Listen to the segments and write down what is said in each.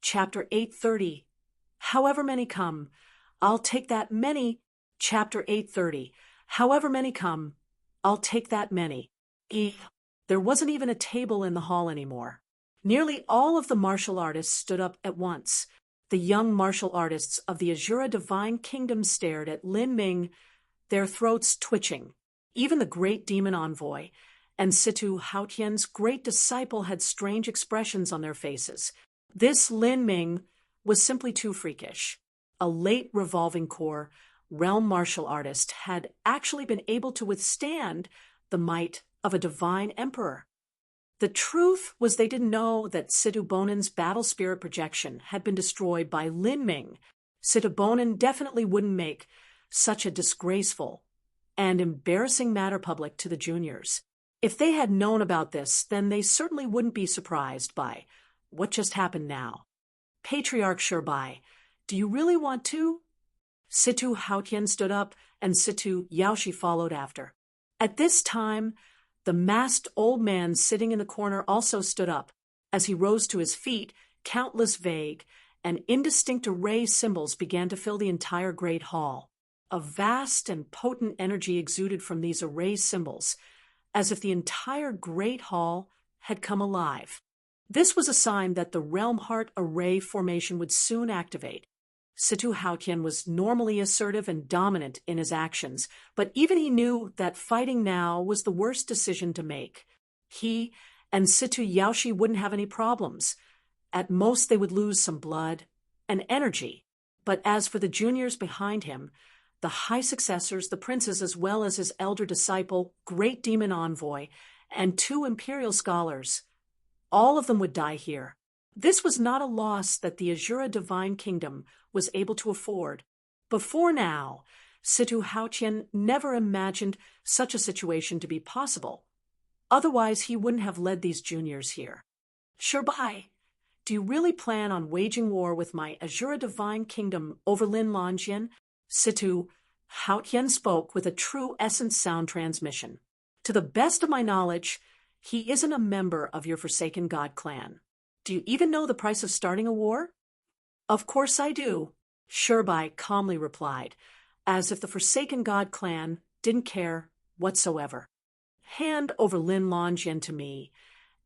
Chapter 830. However many come, I'll take that many. Chapter 830. However many come, I'll take that many. There wasn't even a table in the hall anymore. Nearly all of the martial artists stood up at once. The young martial artists of the Azura Divine Kingdom stared at Lin Ming, their throats twitching. Even the great demon envoy and Situ Haotian's great disciple had strange expressions on their faces. This Lin Ming was simply too freakish. A late revolving core realm martial artist had actually been able to withstand the might of a divine emperor. The truth was they didn't know that Situ Bonen's battle spirit projection had been destroyed by Lin Ming. Situ Bonen definitely wouldn't make such a disgraceful and embarrassing matter public to the juniors. If they had known about this, then they certainly wouldn't be surprised by what just happened now. Patriarch Shirbai, do you really want to? Situ Haotian stood up, and Situ Yaoshi followed after. At this time, the masked old man sitting in the corner also stood up. As he rose to his feet, countless vague and indistinct array symbols began to fill the entire great hall. A vast and potent energy exuded from these array symbols, as if the entire great hall had come alive. This was a sign that the Realm Heart Array formation would soon activate. Situ Haotian was normally assertive and dominant in his actions, but even he knew that fighting now was the worst decision to make. He and Situ Yaoshi wouldn't have any problems. At most they would lose some blood and energy. But as for the juniors behind him, the high successors, the princes, as well as his elder disciple, great demon envoy, and 2 imperial scholars, all of them would die here. This was not a loss that the Azura Divine Kingdom was able to afford. Before now, Situ Haotian never imagined such a situation to be possible. Otherwise, he wouldn't have led these juniors here. Shirbai, do you really plan on waging war with my Azura Divine Kingdom over Lin Longjin? Situ Haotian spoke with a true essence sound transmission. To the best of my knowledge, he isn't a member of your Forsaken God clan. Do you even know the price of starting a war? Of course I do, Shirbai calmly replied, as if the Forsaken God clan didn't care whatsoever. Hand over Lin Longjin to me,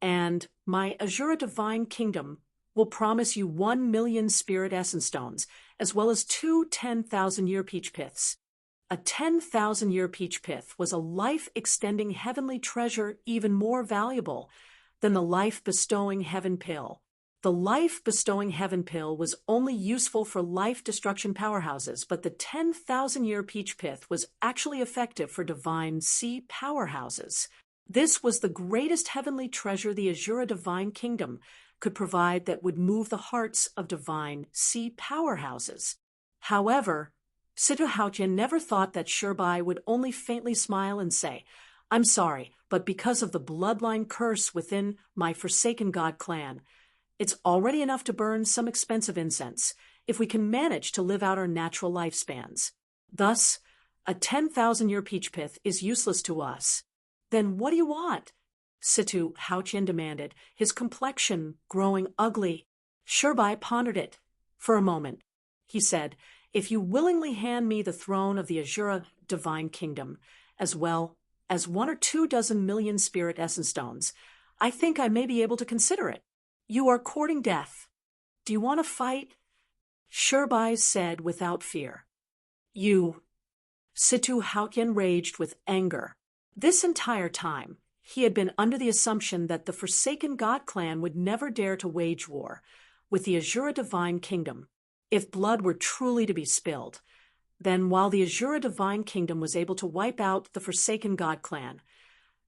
and my Azura Divine Kingdom will promise you 1 million spirit essence stones, as well as 2 10,000-year peach piths. A 10,000-year peach pith was a life-extending heavenly treasure even more valuable than the life-bestowing heaven pill. The life-bestowing heaven pill was only useful for life-destruction powerhouses, but the 10,000-year peach pith was actually effective for divine sea powerhouses. This was the greatest heavenly treasure the Azura Divine Kingdom could provide that would move the hearts of divine sea powerhouses. However, Situ Haotian never thought that Shirbai would only faintly smile and say, "I'm sorry, but because of the bloodline curse within my Forsaken God clan, it's already enough to burn some expensive incense if we can manage to live out our natural lifespans. Thus, a 10,000-year peach pith is useless to us." "Then what do you want?" Situ Haotian demanded, his complexion growing ugly. Shirbai pondered it for a moment. He said, "If you willingly hand me the throne of the Azura Divine Kingdom, as well as 1 or 2 dozen million spirit essence stones, I think I may be able to consider it. You are courting death. Do you want to fight?" Shirbai said without fear. "You." Situ Haotian raged with anger. This entire time, he had been under the assumption that the Forsaken God clan would never dare to wage war with the Azura Divine Kingdom. If blood were truly to be spilled, then while the Azura Divine Kingdom was able to wipe out the Forsaken God clan,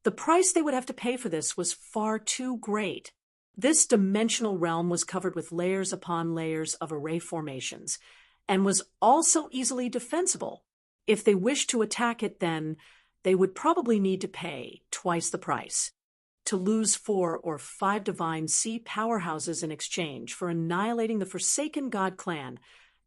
the price they would have to pay for this was far too great. This dimensional realm was covered with layers upon layers of array formations, and was also easily defensible. If they wished to attack it, then they would probably need to pay twice the price. To lose 4 or 5 divine sea powerhouses in exchange for annihilating the Forsaken God clan,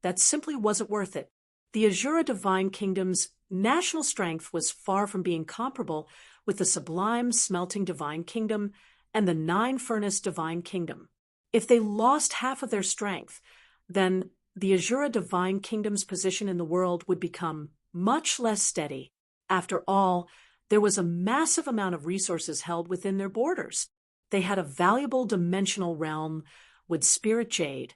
that simply wasn't worth it. The Azura Divine Kingdom's national strength was far from being comparable with the Sublime Smelting Divine Kingdom and the 9 Furnace Divine Kingdom. If they lost half of their strength, then the Azura Divine Kingdom's position in the world would become much less steady. After all, there was a massive amount of resources held within their borders. They had a valuable dimensional realm with spirit jade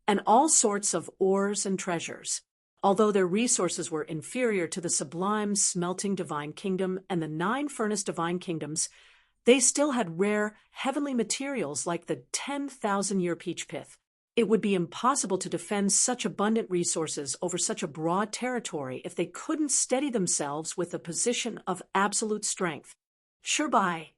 and all sorts of ores and treasures. Although their resources were inferior to the sublime smelting divine kingdom and the 9 furnace divine kingdoms, they still had rare heavenly materials like the 10,000-year peach pith. It would be impossible to defend such abundant resources over such a broad territory if they couldn't steady themselves with a position of absolute strength. Shirbai,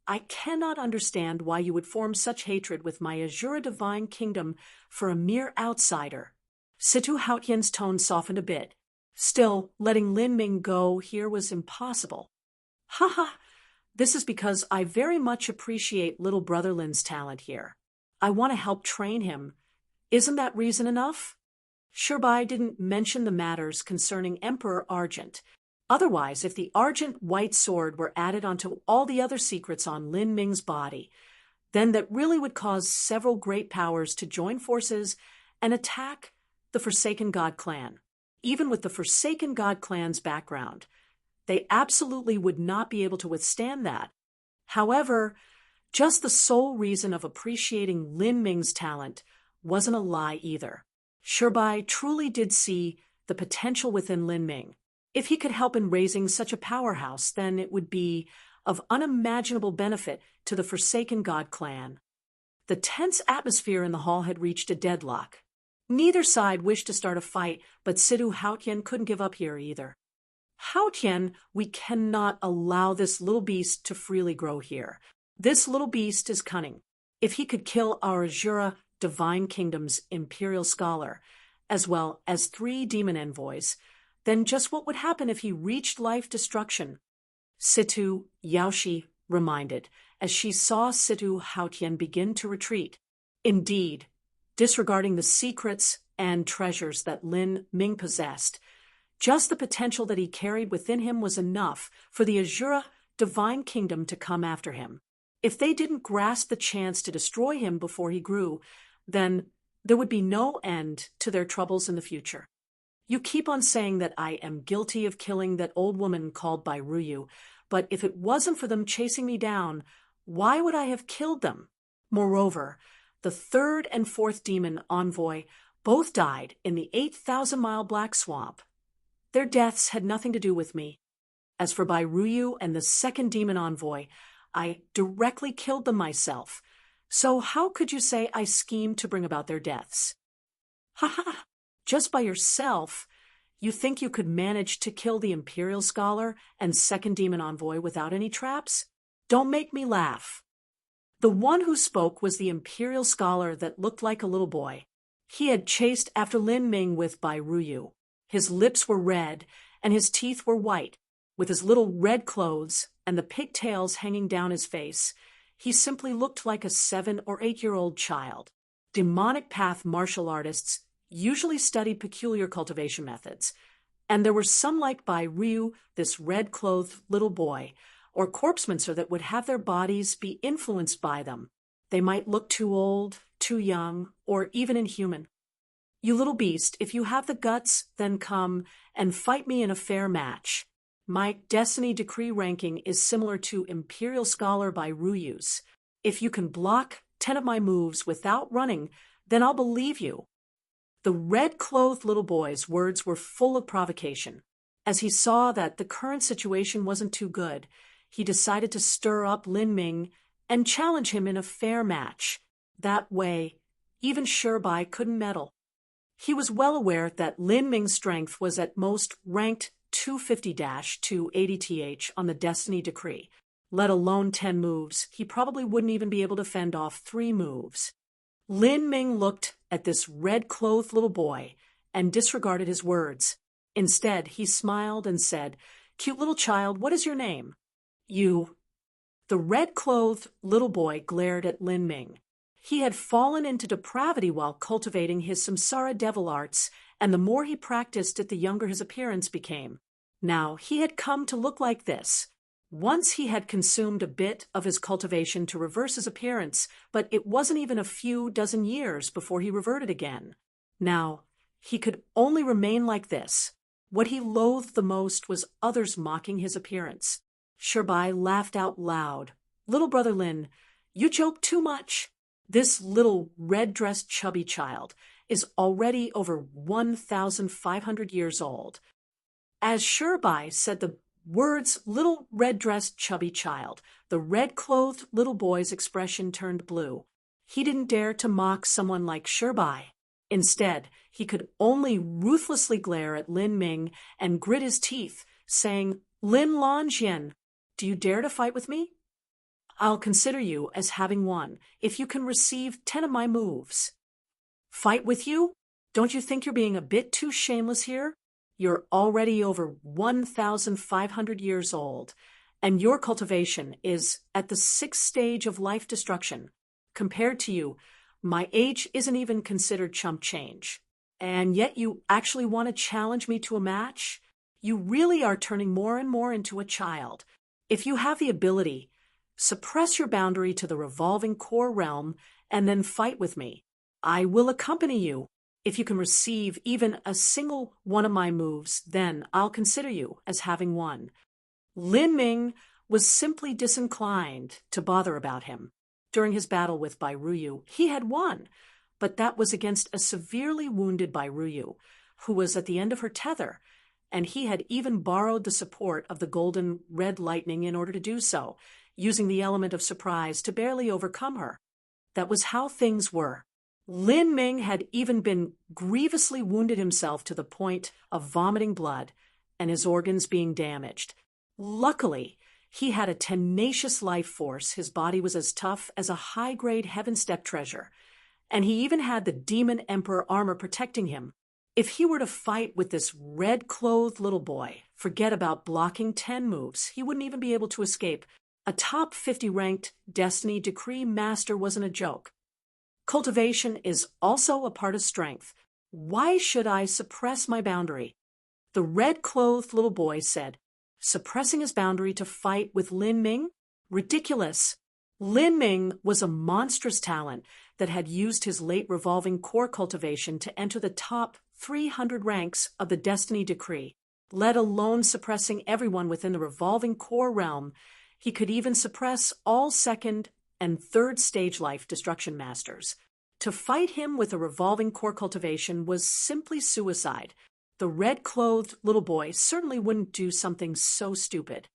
I cannot understand why you would form such hatred with my Azura Divine Kingdom for a mere outsider. Situ Haotian's tone softened a bit. Still, letting Lin Ming go here was impossible. Ha! This is because I very much appreciate little brother Lin's talent here. I want to help train him. Isn't that reason enough? Shirbai didn't mention the matters concerning Emperor Argent. Otherwise, if the Argent White Sword were added onto all the other secrets on Lin Ming's body, then that really would cause several great powers to join forces and attack the Forsaken God clan. Even with the Forsaken God clan's background, they absolutely would not be able to withstand that. However, just the sole reason of appreciating Lin Ming's talent wasn't a lie either. Shirbai truly did see the potential within Lin Ming. If he could help in raising such a powerhouse, then it would be of unimaginable benefit to the Forsaken God clan. The tense atmosphere in the hall had reached a deadlock. Neither side wished to start a fight, but Situ Haotian couldn't give up here either. Haotian, we cannot allow this little beast to freely grow here. This little beast is cunning. If he could kill our Azura Divine Kingdom's Imperial Scholar, as well as 3 demon envoys, then just what would happen if he reached life destruction? Situ Yaoshi reminded, as she saw Situ Haotian begin to retreat. Indeed, disregarding the secrets and treasures that Lin Ming possessed, just the potential that he carried within him was enough for the Azura Divine Kingdom to come after him. If they didn't grasp the chance to destroy him before he grew, then there would be no end to their troubles in the future. You keep on saying that I am guilty of killing that old woman called by Ruyu, but if it wasn't for them chasing me down, why would I have killed them? Moreover, the 3rd and 4th demon envoy both died in the 8,000-mile Black Swamp. Their deaths had nothing to do with me. As for Bai Ruyu and the 2nd demon envoy, I directly killed them myself. So how could you say I schemed to bring about their deaths? Ha! Just by yourself, you think you could manage to kill the Imperial Scholar and 2nd demon envoy without any traps? Don't make me laugh. The one who spoke was the Imperial Scholar that looked like a little boy. He had chased after Lin Ming with Bai Ruyu. His lips were red, and his teeth were white. With his little red clothes and the pigtails hanging down his face, he simply looked like a 7 or 8-year-old child. Demonic Path martial artists usually studied peculiar cultivation methods, and there were some like Bai Ryu, this red-clothed little boy, or corpsemancer that would have their bodies be influenced by them. They might look too old, too young, or even inhuman. You little beast, if you have the guts, then come and fight me in a fair match. My Destiny Decree ranking is similar to Imperial Scholar by Ruyu's. If you can block 10 of my moves without running, then I'll believe you. The red-clothed little boy's words were full of provocation. As he saw that the current situation wasn't too good, he decided to stir up Lin Ming and challenge him in a fair match. That way, even Shirbai couldn't meddle. He was well aware that Lin Ming's strength was at most ranked 250-280th on the Destiny Decree. Let alone 10 moves, he probably wouldn't even be able to fend off 3 moves. Lin Ming looked at this red-clothed little boy and disregarded his words. Instead, he smiled and said, "Cute little child, what is your name?" "You." The red-clothed little boy glared at Lin Ming. He had fallen into depravity while cultivating his samsara devil arts, and the more he practiced it, the younger his appearance became. Now he had come to look like this. Once he had consumed a bit of his cultivation to reverse his appearance, but it wasn't even a few dozen years before he reverted again. Now, he could only remain like this. What he loathed the most was others mocking his appearance. Shirbai laughed out loud. "Little brother Lin, you joke too much. This little red-dressed chubby child is already over 1,500 years old." As Shirbai said the words "little red-dressed chubby child," the red-clothed little boy's expression turned blue. He didn't dare to mock someone like Shirbai. Instead, he could only ruthlessly glare at Lin Ming and grit his teeth, saying, "Lin Lanjian, do you dare to fight with me? I'll consider you as having won if you can receive 10 of my moves." "Fight with you? Don't you think you're being a bit too shameless here? You're already over 1,500 years old, and your cultivation is at the 6th stage of life destruction. Compared to you, my age isn't even considered chump change. And yet you actually want to challenge me to a match? You really are turning more and more into a child. If you have the ability, suppress your boundary to the revolving core realm and then fight with me. I will accompany you. If you can receive even a single one of my moves, then I'll consider you as having won." Lin Ming was simply disinclined to bother about him. During his battle with Bai Ruyu, he had won, but that was against a severely wounded Bai Ruyu, who was at the end of her tether, and he had even borrowed the support of the golden red lightning in order to do so, using the element of surprise to barely overcome her. That was how things were. Lin Ming had even been grievously wounded himself to the point of vomiting blood and his organs being damaged. Luckily, he had a tenacious life force. His body was as tough as a high-grade Heaven Step treasure, and he even had the Demon Emperor armor protecting him. If he were to fight with this red-clothed little boy, forget about blocking 10 moves. He wouldn't even be able to escape. A top 50-ranked Destiny Decree Master wasn't a joke. Cultivation is also a part of strength. Why should I suppress my boundary? The red-clothed little boy said, suppressing his boundary to fight with Lin Ming? Ridiculous. Lin Ming was a monstrous talent that had used his late revolving core cultivation to enter the top 300 ranks of the Destiny Decree. Let alone suppressing everyone within the revolving core realm, he could even suppress all 2nd and 3rd stage life destruction masters. To fight him with a revolving core cultivation was simply suicide. The red-clothed little boy certainly wouldn't do something so stupid.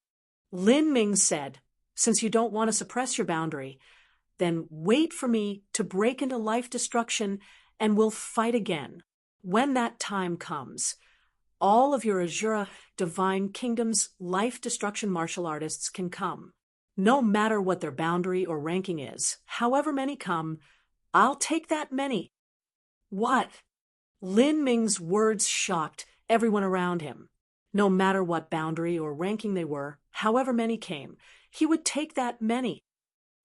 Lin Ming said, "Since you don't want to suppress your boundary, then wait for me to break into life destruction and we'll fight again. When that time comes, all of your Azura Divine Kingdom's life destruction martial artists can come. No matter what their boundary or ranking is, however many come, I'll take that many." What? Lin Ming's words shocked everyone around him. No matter what boundary or ranking they were, however many came, he would take that many.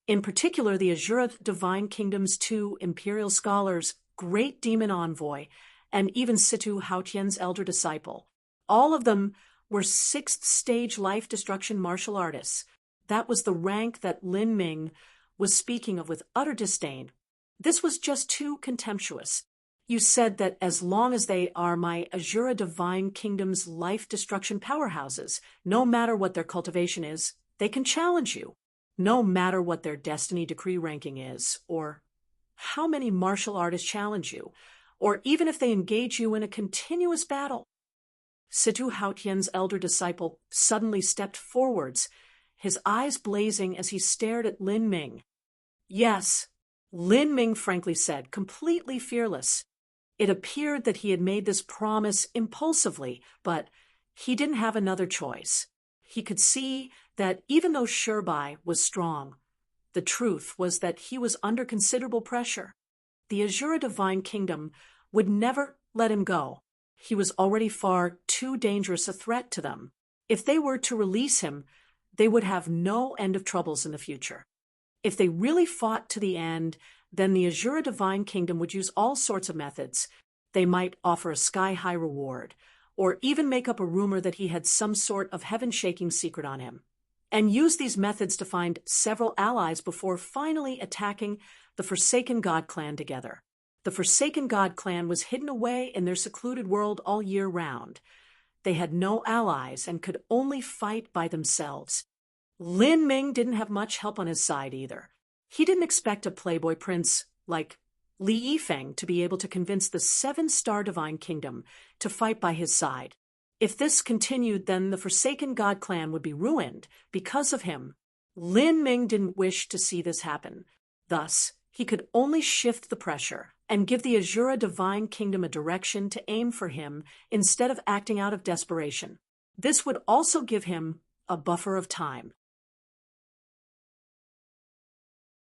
In particular, the Azura Divine Kingdom's 2 Imperial Scholars, Great Demon Envoy, and even Situ Haotian's elder disciple. All of them were 6th stage life destruction martial artists. That was the rank that Lin Ming was speaking of with utter disdain. This was just too contemptuous. You said that as long as they are my Azura Divine Kingdom's life destruction powerhouses, no matter what their cultivation is, they can challenge you. No matter what their Destiny Decree ranking is, or how many martial artists challenge you, or even if they engage you in a continuous battle. Situ Haotian's elder disciple suddenly stepped forwards, his eyes blazing as he stared at Lin Ming. "Yes," Lin Ming frankly said, completely fearless. It appeared that he had made this promise impulsively, but he didn't have another choice. He could see that even though Shirbai was strong, the truth was that he was under considerable pressure. The Azura Divine Kingdom would never let him go. He was already far too dangerous a threat to them. If they were to release him, they would have no end of troubles in the future. If they really fought to the end, then the Azura Divine Kingdom would use all sorts of methods. They might offer a sky-high reward, or even make up a rumor that he had some sort of heaven-shaking secret on him. and used these methods to find several allies before finally attacking the Forsaken God clan together. The Forsaken God clan was hidden away in their secluded world all year round. They had no allies and could only fight by themselves. Lin Ming didn't have much help on his side either. He didn't expect a playboy prince like Li Yifeng to be able to convince the 7-star Divine Kingdom to fight by his side. If this continued, then the Forsaken God clan would be ruined because of him. Lin Ming didn't wish to see this happen. Thus, he could only shift the pressure and give the Azura Divine Kingdom a direction to aim for him instead of acting out of desperation. This would also give him a buffer of time.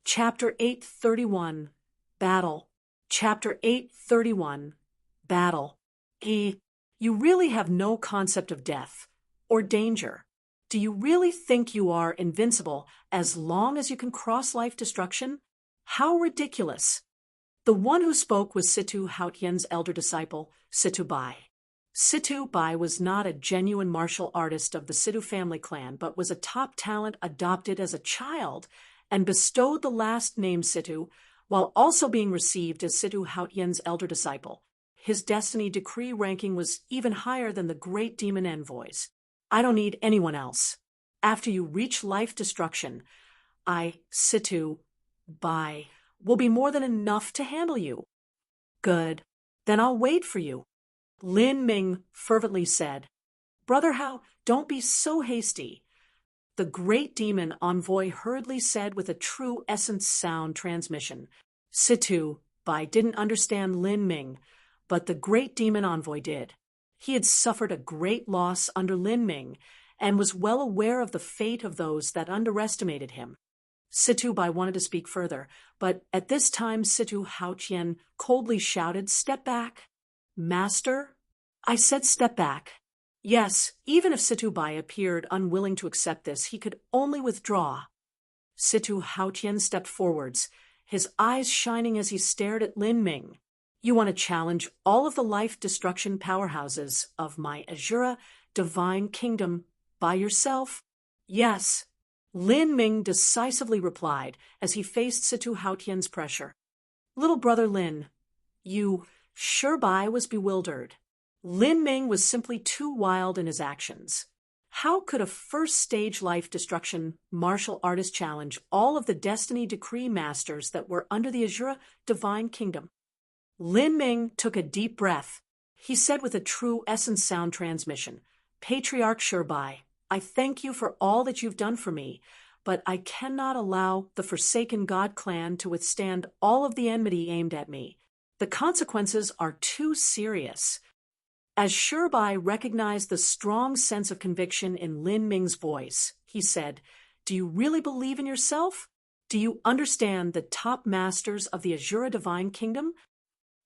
Chapter 831, Battle. Chapter 831, Battle. You really have no concept of death or danger. Do you really think you are invincible as long as you can cross life destruction? How ridiculous! The one who spoke was Situ Haotian's elder disciple, Situ Bai. Situ Bai was not a genuine martial artist of the Situ family clan, but was a top talent adopted as a child and bestowed the last name Situ, while also being received as Situ Haotian's elder disciple. His destiny decree ranking was even higher than the great demon envoys. I don't need anyone else. After you reach life destruction, Situ Bai, will be more than enough to handle you. Good. Then I'll wait for you. Lin Ming fervently said. Brother Hao, don't be so hasty. The great demon envoy hurriedly said with a true essence sound transmission. Situ Bai didn't understand Lin Ming, but the great demon envoy did. He had suffered a great loss under Lin Ming and was well aware of the fate of those that underestimated him. Situ Bai wanted to speak further, but at this time Situ Haotian coldly shouted, Step back. Master? I said step back. Yes, even if Situ Bai appeared unwilling to accept this, he could only withdraw. Situ Haotian stepped forwards, his eyes shining as he stared at Lin Ming. You want to challenge all of the life destruction powerhouses of my Azura Divine Kingdom by yourself? Yes. Lin Ming decisively replied as he faced Situ Haotian's pressure. Little brother Lin, Bai was bewildered. Lin Ming was simply too wild in his actions. How could a first-stage life destruction martial artist challenge all of the destiny decree masters that were under the Azura Divine Kingdom? Lin Ming took a deep breath. He said with a true essence sound transmission, Patriarch Bai, I thank you for all that you've done for me, but I cannot allow the Forsaken God clan to withstand all of the enmity aimed at me. The consequences are too serious. As Bai recognized the strong sense of conviction in Lin Ming's voice, he said, Do you really believe in yourself? Do you understand the top masters of the Azura Divine Kingdom?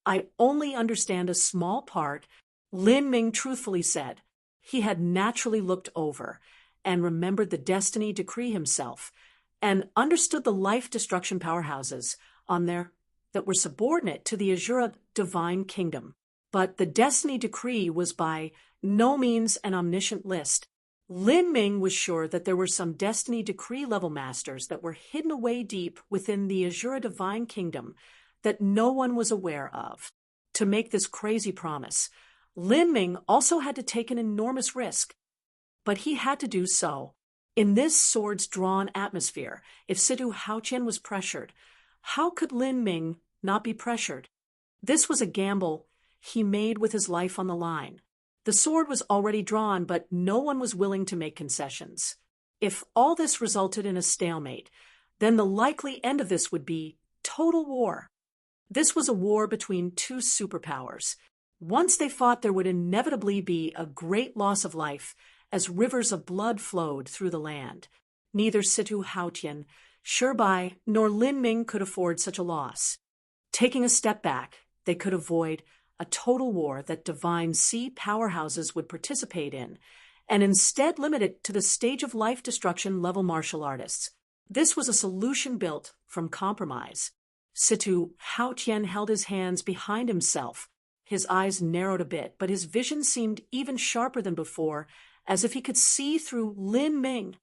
I only understand a small part, Lin Ming truthfully said. He had naturally looked over and remembered the destiny decree himself and understood the life destruction powerhouses on there that were subordinate to the Azura Divine Kingdom. But the destiny decree was by no means an omniscient list. Lin Ming was sure that there were some destiny decree level masters that were hidden away deep within the Azura Divine Kingdom that no one was aware of. To make this crazy promise, Lin Ming also had to take an enormous risk. But he had to do so. In this swords-drawn atmosphere, if Situ Haotian was pressured, how could Lin Ming not be pressured? This was a gamble he made with his life on the line. The sword was already drawn, but no one was willing to make concessions. If all this resulted in a stalemate, then the likely end of this would be total war. This was a war between two superpowers. Once they fought, there would inevitably be a great loss of life as rivers of blood flowed through the land. Neither Situ Haotian, Bai, nor Lin Ming could afford such a loss. Taking a step back, they could avoid a total war that divine sea powerhouses would participate in, and instead limit it to the stage of life destruction level martial artists. This was a solution built from compromise. Situ Haotian held his hands behind himself. His eyes narrowed a bit, but his vision seemed even sharper than before, as if he could see through Lin Ming.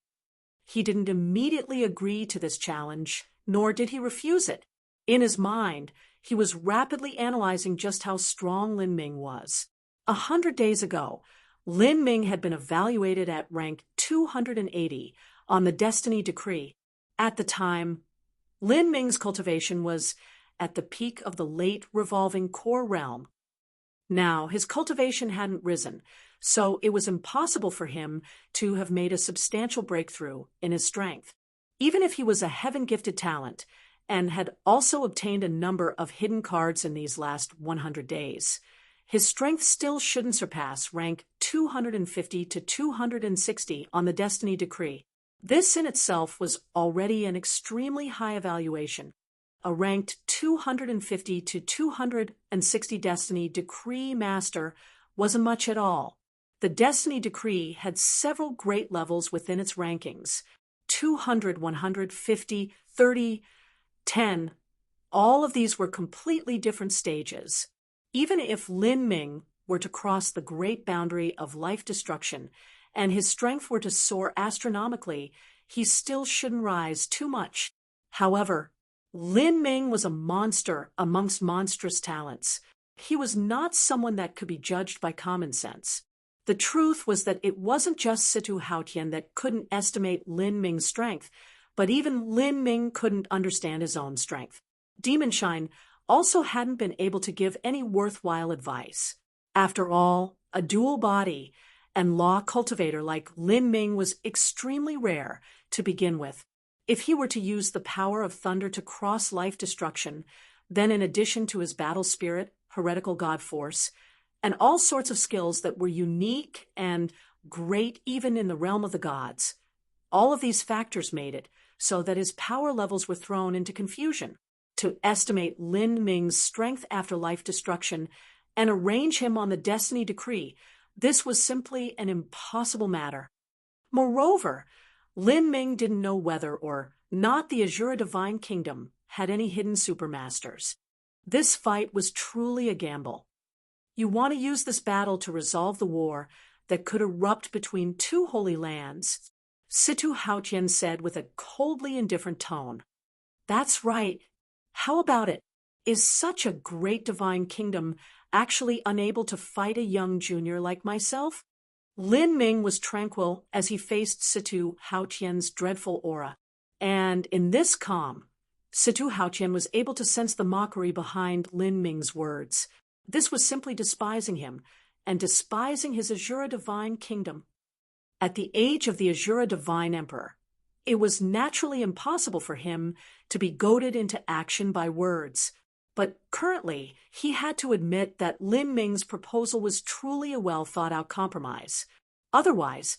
He didn't immediately agree to this challenge, nor did he refuse it. In his mind, he was rapidly analyzing just how strong Lin Ming was. 100 days ago, Lin Ming had been evaluated at rank 280 on the Destiny Decree. At the time, Lin Ming's cultivation was at the peak of the late revolving core realm. Now, his cultivation hadn't risen, so it was impossible for him to have made a substantial breakthrough in his strength. Even if he was a heaven-gifted talent and had also obtained a number of hidden cards in these last 100 days, his strength still shouldn't surpass rank 250 to 260 on the Destiny Decree. This in itself was already an extremely high evaluation. A ranked 250 to 260 Destiny Decree Master wasn't much at all. The Destiny Decree had several great levels within its rankings: 200, 150, 30, 10. All of these were completely different stages. Even if Lin Ming were to cross the great boundary of life destruction and his strength were to soar astronomically, he still shouldn't rise too much. However, Lin Ming was a monster amongst monstrous talents. He was not someone that could be judged by common sense. The truth was that it wasn't just Situ Haotian that couldn't estimate Lin Ming's strength, but even Lin Ming couldn't understand his own strength. Demonshine also hadn't been able to give any worthwhile advice. After all, a dual body and law cultivator like Lin Ming was extremely rare to begin with. If he were to use the power of thunder to cross life destruction, then in addition to his battle spirit, heretical god force, and all sorts of skills that were unique and great even in the realm of the gods, all of these factors made it so that his power levels were thrown into confusion. To estimate Lin Ming's strength after life destruction and arrange him on the Destiny Decree, this was simply an impossible matter. Moreover, Lin Ming didn't know whether or not the Azura Divine Kingdom had any hidden supermasters. This fight was truly a gamble. You want to use this battle to resolve the war that could erupt between two holy lands, Situ Haotian said with a coldly indifferent tone. That's right. How about it? Is such a great divine kingdom actually unable to fight a young junior like myself? Lin Ming was tranquil as he faced Situ Haotian's dreadful aura, and in this calm, Situ Haotian was able to sense the mockery behind Lin Ming's words. This was simply despising him, and despising his Azura Divine Kingdom. At the age of the Azura Divine Emperor, it was naturally impossible for him to be goaded into action by words, but currently he had to admit that Lin Ming's proposal was truly a well-thought-out compromise. Otherwise,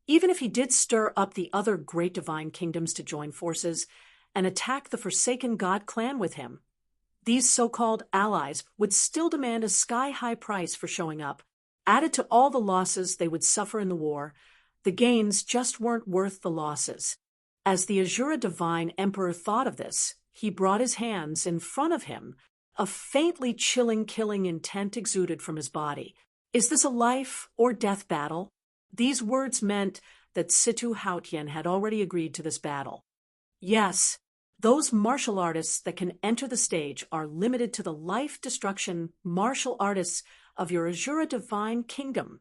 even if he did stir up the other great divine kingdoms to join forces and attack the Forsaken God clan with him, these so-called allies would still demand a sky-high price for showing up. Added to all the losses they would suffer in the war, the gains just weren't worth the losses. As the Azura Divine Emperor thought of this, he brought his hands in front of him. A faintly chilling, killing intent exuded from his body. Is this a life or death battle? These words meant that Situ Haotian had already agreed to this battle. Yes, those martial artists that can enter the stage are limited to the life-destruction martial artists of your Azura Divine Kingdom.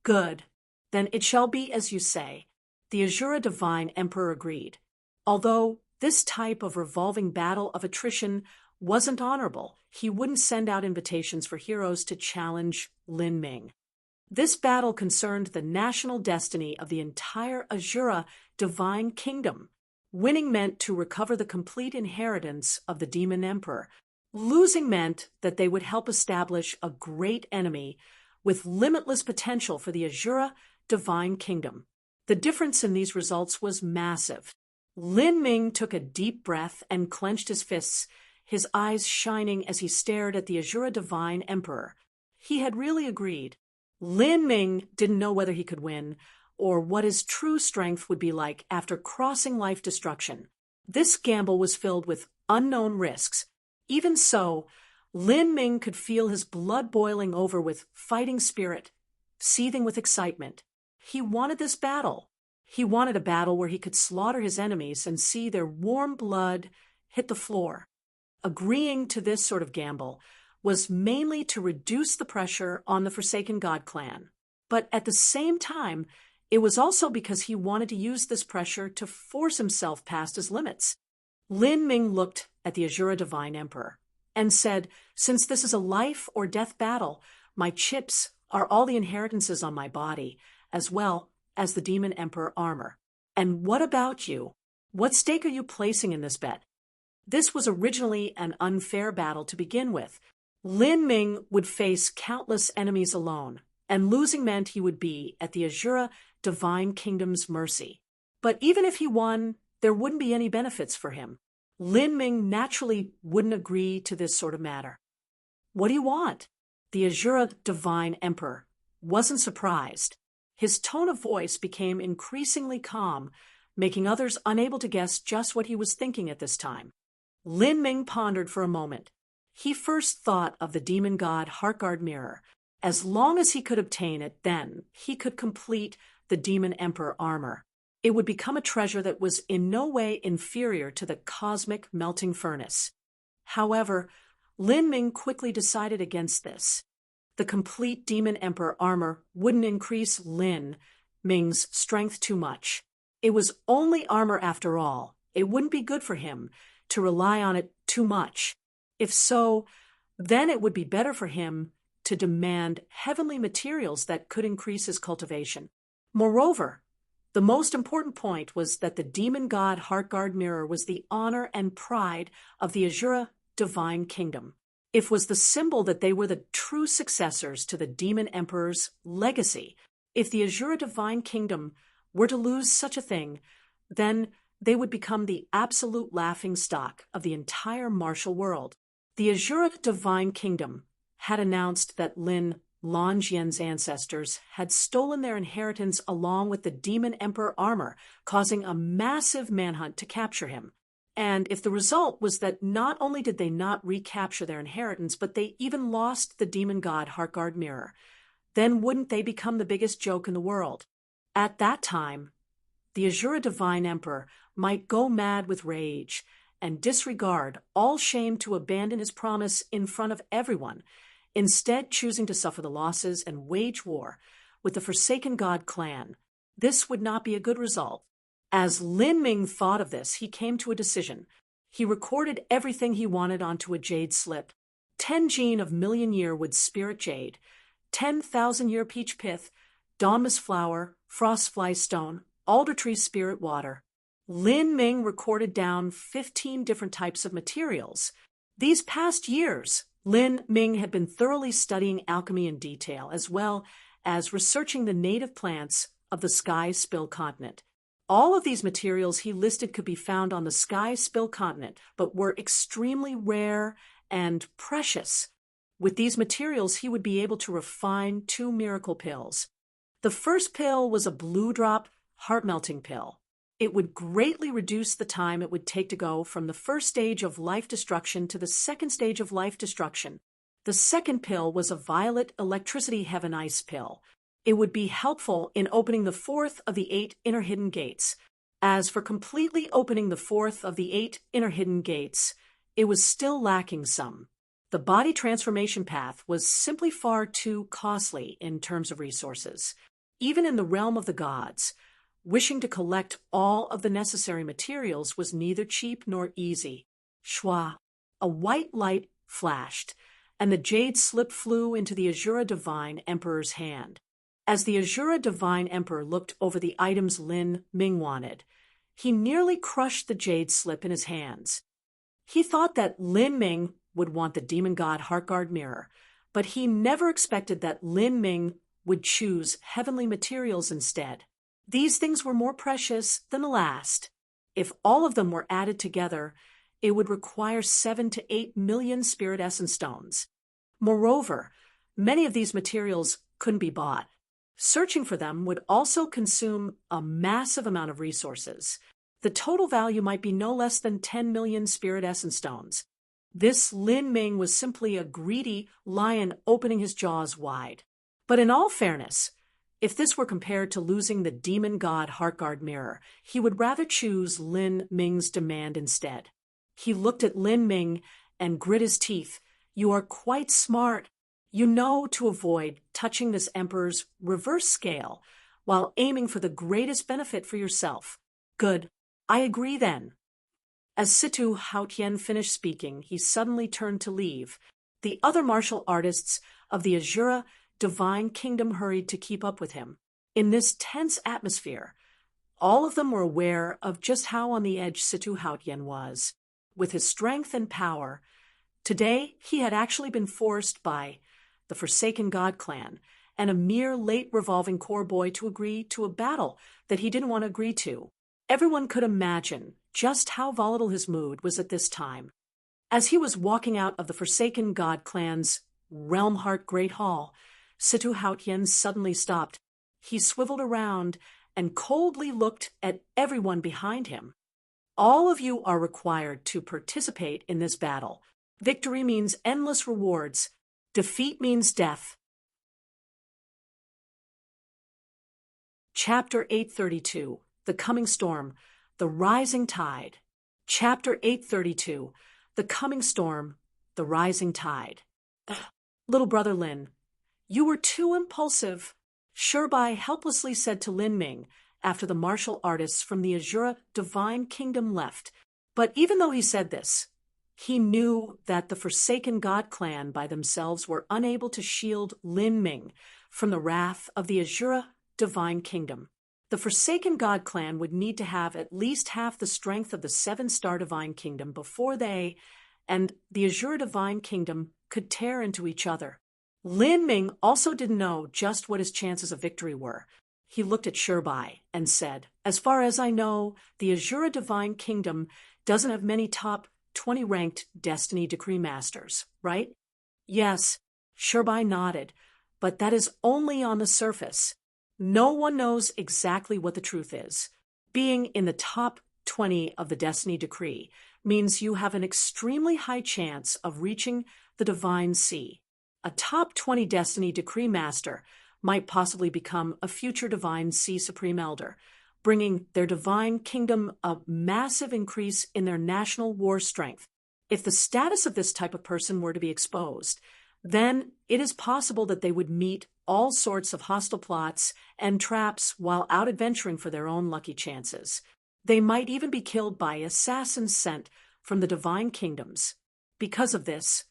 Good. Then it shall be as you say. The Azura Divine Emperor agreed. Although this type of revolving battle of attrition wasn't honorable, he wouldn't send out invitations for heroes to challenge Lin Ming. This battle concerned the national destiny of the entire Azura Divine Kingdom. Winning meant to recover the complete inheritance of the Demon Emperor. Losing meant that they would help establish a great enemy with limitless potential for the Azura Divine Kingdom. The difference in these results was massive. Lin Ming took a deep breath and clenched his fists, his eyes shining as he stared at the Azura Divine Emperor. He had really agreed. Lin Ming didn't know whether he could win, or what his true strength would be like after crossing life destruction. This gamble was filled with unknown risks. Even so, Lin Ming could feel his blood boiling over with fighting spirit, seething with excitement. He wanted this battle. He wanted a battle where he could slaughter his enemies and see their warm blood hit the floor. Agreeing to this sort of gamble was mainly to reduce the pressure on the Forsaken God clan. But at the same time, it was also because he wanted to use this pressure to force himself past his limits. Lin Ming looked at the Azura Divine Emperor and said, "Since this is a life or death battle, my chips are all the inheritances on my body, as well as the Demon Emperor armor. And what about you? What stake are you placing in this bet?" This was originally an unfair battle to begin with. Lin Ming would face countless enemies alone, and losing meant he would be at the Azura Divine Kingdom's mercy. But even if he won, there wouldn't be any benefits for him. Lin Ming naturally wouldn't agree to this sort of matter. "What do you want?" The Azura Divine Emperor wasn't surprised. His tone of voice became increasingly calm, making others unable to guess just what he was thinking at this time. Lin Ming pondered for a moment. He first thought of the demon god Heartguard mirror. As long as he could obtain it, then he could complete the Demon Emperor armor. It would become a treasure that was in no way inferior to the cosmic melting furnace. However, Lin Ming quickly decided against this. The complete Demon Emperor armor wouldn't increase Lin Ming's strength too much. It was only armor after all. It wouldn't be good for him to rely on it too much. If so, then it would be better for him to demand heavenly materials that could increase his cultivation. Moreover, the most important point was that the demon god Heartguard mirror was the honor and pride of the Azura Divine Kingdom. It was the symbol that they were the true successors to the Demon Emperor's legacy. If the Azura Divine Kingdom were to lose such a thing, then they would become the absolute laughingstock of the entire martial world. The Azura Divine Kingdom had announced that Lin Longyen's ancestors had stolen their inheritance along with the Demon Emperor armor, causing a massive manhunt to capture him. And if the result was that not only did they not recapture their inheritance, but they even lost the demon god Heartguard mirror, then wouldn't they become the biggest joke in the world? At that time, the Azura Divine Emperor might go mad with rage and disregard all shame to abandon his promise in front of everyone, instead choosing to suffer the losses and wage war with the Forsaken God clan. This would not be a good result. As Lin Ming thought of this, he came to a decision. He recorded everything he wanted onto a jade slip. 10 gene of million-year wood spirit jade, 10,000-year peach pith, dawnmas flower, frostfly stone, alder tree spirit water. Lin Ming recorded down 15 different types of materials. These past years, Lin Ming had been thoroughly studying alchemy in detail, as well as researching the native plants of the Sky Spill continent. All of these materials he listed could be found on the Sky Spill continent, but were extremely rare and precious. With these materials, he would be able to refine 2 miracle pills. The first pill was a blue drop heart-melting pill. It would greatly reduce the time it would take to go from the first stage of life destruction to the second stage of life destruction. The second pill was a violet electricity heaven ice pill. It would be helpful in opening the 4th of the 8 inner hidden gates. As for completely opening the 4th of the 8 inner hidden gates, it was still lacking some. The body transformation path was simply far too costly in terms of resources. Even in the realm of the gods, wishing to collect all of the necessary materials was neither cheap nor easy. Shwa! A white light flashed, and the jade slip flew into the Azura Divine Emperor's hand. As the Azura Divine Emperor looked over the items Lin Ming wanted, he nearly crushed the jade slip in his hands. He thought that Lin Ming would want the demon god Heartguard mirror, but he never expected that Lin Ming would choose heavenly materials instead. These things were more precious than the last. If all of them were added together, it would require 7 to 8 million spirit essence stones. Moreover, many of these materials couldn't be bought. Searching for them would also consume a massive amount of resources. The total value might be no less than 10 million spirit essence stones. This Lin Ming was simply a greedy lion opening his jaws wide. But in all fairness, If this were compared to losing the demon god Heartguard mirror, he would rather choose Lin Ming's demand instead. He looked at Lin Ming and grit his teeth. You are quite smart. You know to avoid touching this emperor's reverse scale while aiming for the greatest benefit for yourself. Good. I agree then. As Situ Haotian finished speaking, he suddenly turned to leave. The other martial artists of the Azura Divine Kingdom hurried to keep up with him. In this tense atmosphere, all of them were aware of just how on the edge Situ Haotian was. With his strength and power, today he had actually been forced by the Forsaken God clan and a mere late revolving core boy to agree to a battle that he didn't want to agree to. Everyone could imagine just how volatile his mood was at this time. As he was walking out of the Forsaken God clan's Realmheart Great Hall, Situ Haotian suddenly stopped. He swiveled around and coldly looked at everyone behind him. All of you are required to participate in this battle. Victory means endless rewards. Defeat means death. Chapter 832, The Coming Storm, The Rising Tide. Chapter 832, The Coming Storm, The Rising Tide. Little brother Lin, you were too impulsive, Shirbai helplessly said to Lin Ming after the martial artists from the Azura Divine Kingdom left. But even though he said this, he knew that the Forsaken God clan by themselves were unable to shield Lin Ming from the wrath of the Azura Divine Kingdom. The Forsaken God clan would need to have at least half the strength of the 7-star Divine Kingdom before they and the Azura Divine Kingdom could tear into each other. Lin Ming also didn't know just what his chances of victory were. He looked at Shirbai and said, as far as I know, the Azura Divine Kingdom doesn't have many top 20 ranked Destiny Decree Masters, right? Yes, Shirbai nodded, but that is only on the surface. No one knows exactly what the truth is. Being in the top 20 of the Destiny Decree means you have an extremely high chance of reaching the Divine Sea. A top 20 Destiny Decree Master might possibly become a future Divine Sea Supreme Elder, bringing their Divine Kingdom a massive increase in their national war strength. If the status of this type of person were to be exposed, then it is possible that they would meet all sorts of hostile plots and traps while out adventuring for their own lucky chances. They might even be killed by assassins sent from the Divine Kingdoms. Because of this,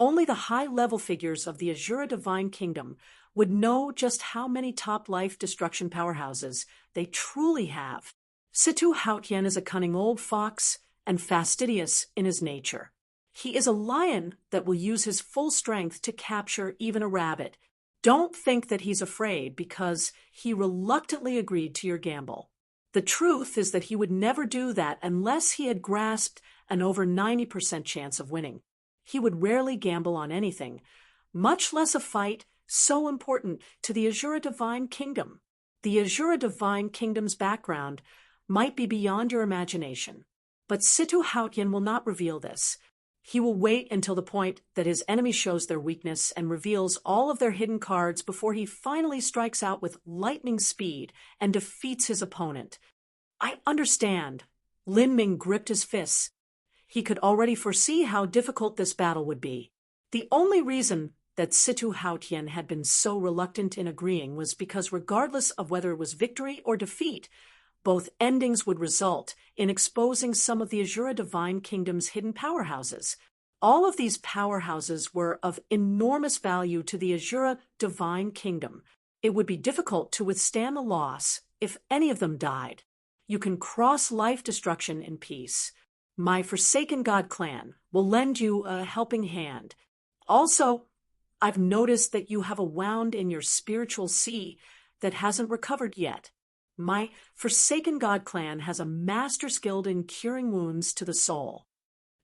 only the high-level figures of the Azura Divine Kingdom would know just how many top life destruction powerhouses they truly have. Situ Haotian is a cunning old fox and fastidious in his nature. He is a lion that will use his full strength to capture even a rabbit. Don't think that he's afraid because he reluctantly agreed to your gamble. The truth is that he would never do that unless he had grasped an over 90% chance of winning. He would rarely gamble on anything, much less a fight so important to the Azura Divine Kingdom. The Azura Divine Kingdom's background might be beyond your imagination, but Situ Haotian will not reveal this. He will wait until the point that his enemy shows their weakness and reveals all of their hidden cards before he finally strikes out with lightning speed and defeats his opponent. I understand. Lin Ming gripped his fists. He could already foresee how difficult this battle would be. The only reason that Situ Haotian had been so reluctant in agreeing was because regardless of whether it was victory or defeat, both endings would result in exposing some of the Azura Divine Kingdom's hidden powerhouses. All of these powerhouses were of enormous value to the Azura Divine Kingdom. It would be difficult to withstand the loss if any of them died. You can cross life destruction in peace. My Forsaken God clan will lend you a helping hand. Also, I've noticed that you have a wound in your spiritual sea that hasn't recovered yet. My Forsaken God clan has a master skilled in curing wounds to the soul.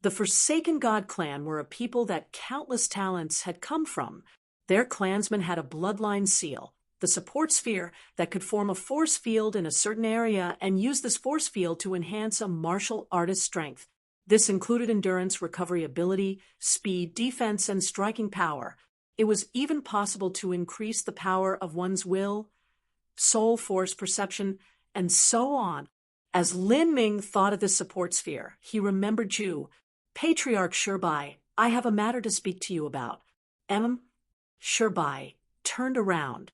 The Forsaken God clan were a people that countless talents had come from. Their clansmen had a bloodline seal, the support sphere that could form a force field in a certain area and use this force field to enhance a martial artist's strength. This included endurance, recovery ability, speed, defense, and striking power. It was even possible to increase the power of one's will soul, force, perception, and so on. As Lin Ming thought of this support sphere, he remembered Zhu. Patriarch Shirbai, I have a matter to speak to you about. Shirbai turned around.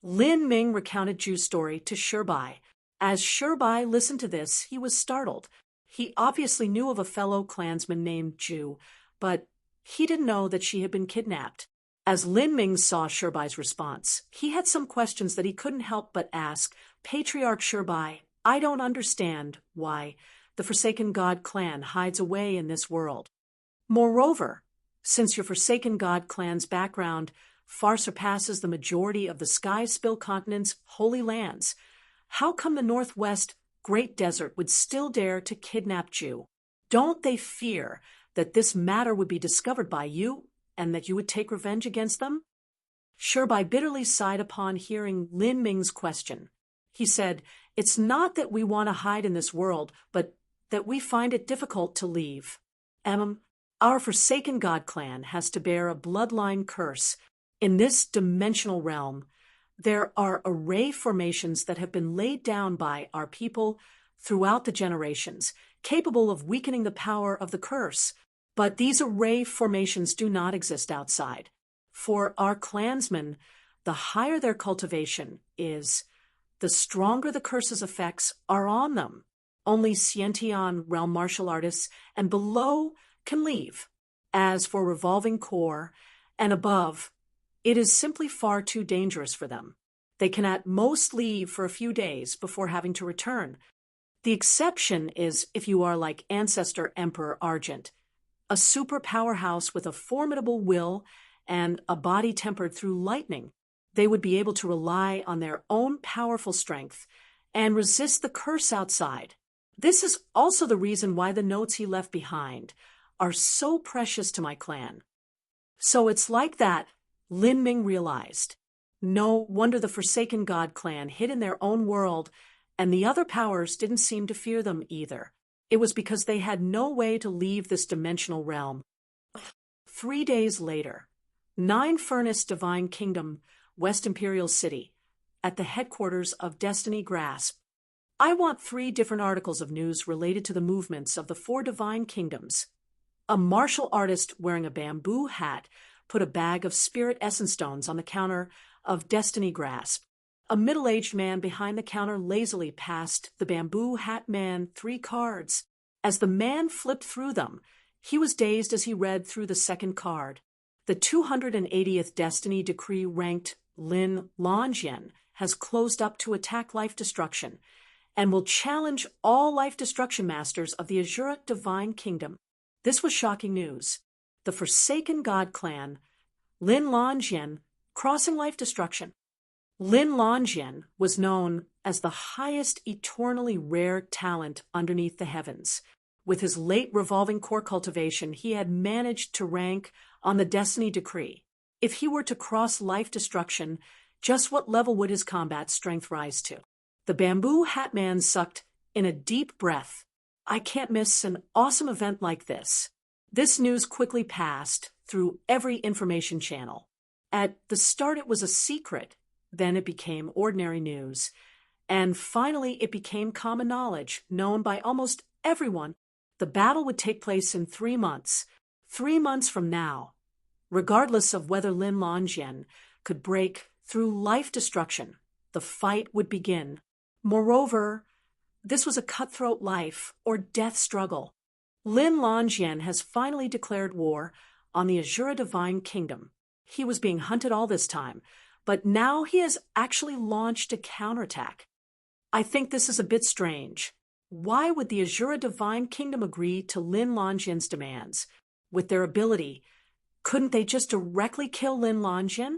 Lin Ming recounted Zhu's story to Shirbai. As Shirbai listened to this, he was startled. He obviously knew of a fellow clansman named Zhu, but he didn't know that she had been kidnapped. As Lin Ming saw Shirbai's response, he had some questions that he couldn't help but ask. Patriarch Shirbai, I don't understand why the Forsaken God clan hides away in this world. Moreover, since your Forsaken God clan's background far surpasses the majority of the Sky Spill continent's holy lands, how come the Northwest Great Desert would still dare to kidnap Zhu? Don't they fear that this matter would be discovered by you and that you would take revenge against them? Shirbai bitterly sighed upon hearing Lin Ming's question. He said, It's not that we want to hide in this world, but that we find it difficult to leave. Our Forsaken God clan has to bear a bloodline curse. In this dimensional realm, there are array formations that have been laid down by our people throughout the generations, capable of weakening the power of the curse. But these array formations do not exist outside. For our clansmen, the higher their cultivation is, the stronger the curse's effects are on them. Only Xiantian realm martial artists and below can leave. As for revolving core and above, it is simply far too dangerous for them. They can at most leave for a few days before having to return. The exception is if you are like Ancestor Emperor Argent, a super powerhouse with a formidable will and a body tempered through lightning. They would be able to rely on their own powerful strength and resist the curse outside. This is also the reason why the notes he left behind are so precious to my clan. So it's like that, Lin Ming realized. No wonder the Forsaken God clan hid in their own world, and the other powers didn't seem to fear them either. It was because they had no way to leave this dimensional realm. 3 days later, 9 Furnace Divine Kingdom, West Imperial City, at the headquarters of Destiny Grasp. I want 3 different articles of news related to the movements of the 4 Divine Kingdoms. A martial artist wearing a bamboo hat put a bag of spirit essence stones on the counter of Destiny Grasp. A middle-aged man behind the counter lazily passed the bamboo hat man 3 cards. As the man flipped through them, he was dazed as he read through the second card. The 280th Destiny Decree ranked Lin Longyan has closed up to attack life destruction and will challenge all life destruction masters of the Azura Divine Kingdom. This was shocking news. The Forsaken God clan, Lin Longyan, crossing life destruction. Lin Longyan was known as the highest eternally rare talent underneath the heavens. With his late revolving core cultivation, he had managed to rank on the Destiny Decree. If he were to cross life destruction, just what level would his combat strength rise to? The bamboo hat man sucked in a deep breath. I can't miss an awesome event like this. This news quickly passed through every information channel. At the start it was a secret, then it became ordinary news, and finally it became common knowledge, known by almost everyone. The battle would take place in 3 months, 3 months from now. Regardless of whether Lin Longyan could break through life destruction, the fight would begin. Moreover, this was a cutthroat life or death struggle. Lin Longyan has finally declared war on the Azura Divine Kingdom. He was being hunted all this time, but now he has actually launched a counterattack. I think this is a bit strange. Why would the Azura Divine Kingdom agree to Lin Longyan's demands? With their ability, couldn't they just directly kill Lin Longyan?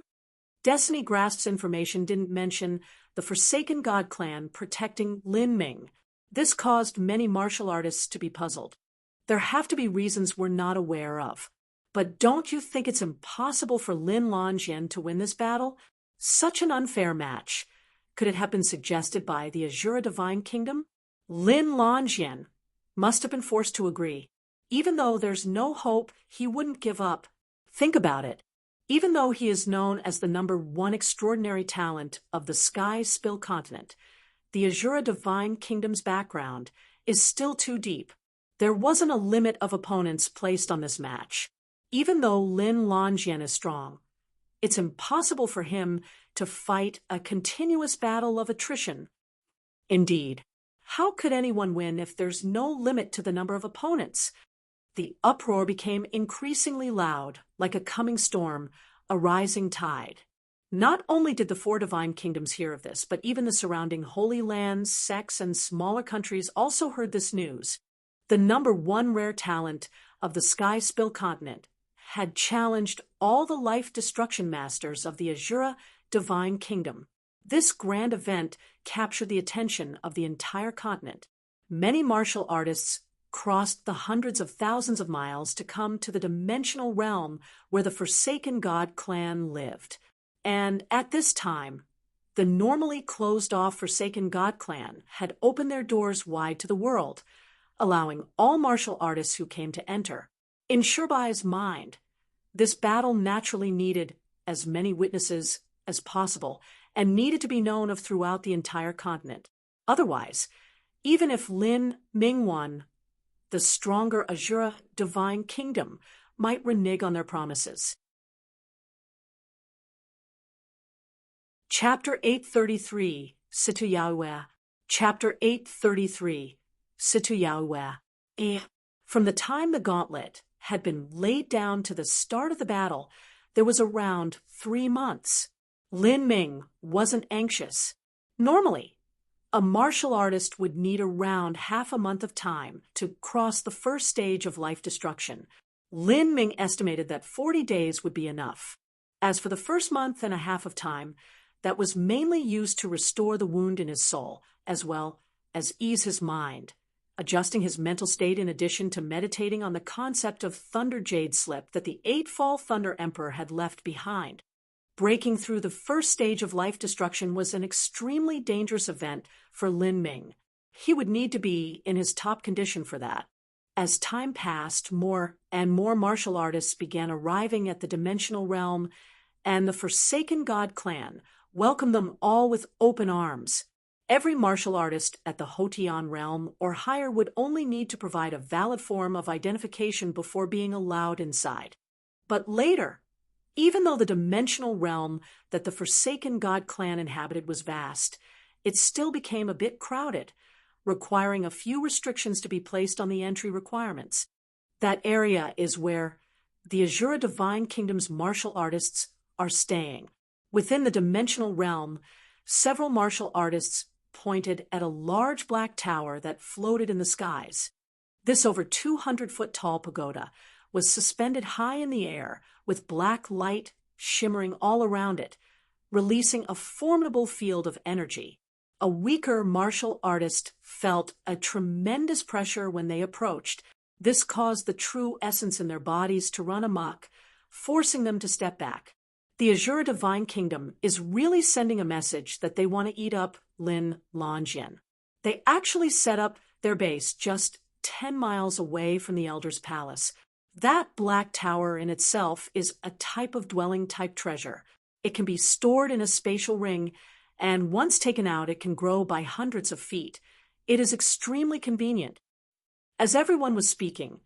Destiny Grasp's information didn't mention the Forsaken God clan protecting Lin Ming. This caused many martial artists to be puzzled. There have to be reasons we're not aware of. But don't you think it's impossible for Lin Longyan to win this battle? Such an unfair match. Could it have been suggested by the Azura Divine Kingdom? Lin Longyan must have been forced to agree. Even though there's no hope, he wouldn't give up. Think about it. Even though he is known as the #1 extraordinary talent of the Sky Spill continent, the Azura Divine Kingdom's background is still too deep. There wasn't a limit of opponents placed on this match. Even though Lin Longjien is strong, it's impossible for him to fight a continuous battle of attrition. Indeed, how could anyone win if there's no limit to the number of opponents? The uproar became increasingly loud, like a coming storm, a rising tide. Not only did the 4 divine kingdoms hear of this, but even the surrounding Holy Lands, sects, and smaller countries also heard this news. The #1 rare talent of the Sky Spill continent had challenged all the life destruction masters of the Azura Divine Kingdom. This grand event captured the attention of the entire continent. Many martial artists crossed the hundreds of thousands of miles to come to the dimensional realm where the Forsaken God clan lived. And at this time, the normally closed-off Forsaken God clan had opened their doors wide to the world, allowing all martial artists who came to enter. In Shirbai's mind, this battle naturally needed as many witnesses as possible and needed to be known of throughout the entire continent. Otherwise, even if Lin Ming won, the stronger Azura Divine Kingdom might renege on their promises. Chapter 833, Situyawe. Chapter 833, Situyawe. From the time the gauntlet had been laid down to the start of the battle, there was around 3 months. Lin Ming wasn't anxious. Normally, a martial artist would need around half a month of time to cross the first stage of life destruction. Lin Ming estimated that 40 days would be enough. As for the first month and a half of time, that was mainly used to restore the wound in his soul, as well as ease his mind, adjusting his mental state in addition to meditating on the concept of Thunder Jade Slip that the 8-Fall Thunder Emperor had left behind. Breaking through the first stage of life destruction was an extremely dangerous event for Lin Ming. He would need to be in his top condition for that. As time passed, more and more martial artists began arriving at the dimensional realm, and the Forsaken God clan welcomed them all with open arms. Every martial artist at the Hotian realm or higher would only need to provide a valid form of identification before being allowed inside. But later, even though the dimensional realm that the Forsaken God clan inhabited was vast, it still became a bit crowded, requiring a few restrictions to be placed on the entry requirements. That area is where the Azura Divine Kingdom's martial artists are staying. Within the dimensional realm, several martial artists pointed at a large black tower that floated in the skies. This over 200-foot-tall pagoda was suspended high in the air, with black light shimmering all around it, releasing a formidable field of energy. A weaker martial artist felt a tremendous pressure when they approached. This caused the true essence in their bodies to run amok, forcing them to step back. The Azura Divine Kingdom is really sending a message that they want to eat up Lin Longjien. They actually set up their base just 10 miles away from the Elder's Palace. That black tower in itself is a type of dwelling-type treasure. It can be stored in a spatial ring, and once taken out, it can grow by hundreds of feet. It is extremely convenient. As everyone was speaking,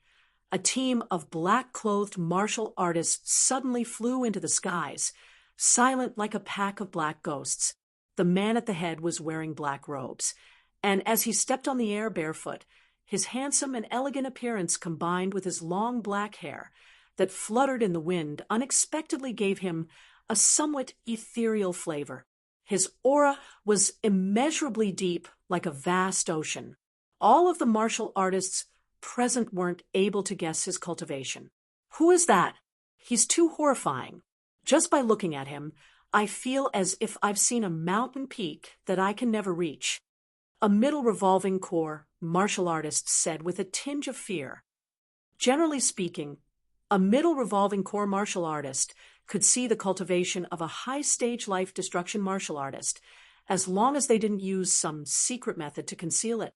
a team of black-clothed martial artists suddenly flew into the skies, silent like a pack of black ghosts. The man at the head was wearing black robes, and as he stepped on the air barefoot, his handsome and elegant appearance combined with his long black hair that fluttered in the wind unexpectedly gave him a somewhat ethereal flavor. His aura was immeasurably deep, like a vast ocean. All of the martial artists present weren't able to guess his cultivation. Who is that? He's too horrifying. Just by looking at him, I feel as if I've seen a mountain peak that I can never reach. A middle revolving core martial artist said with a tinge of fear. Generally speaking, a middle revolving core martial artist could see the cultivation of a high-stage life destruction martial artist, as long as they didn't use some secret method to conceal it.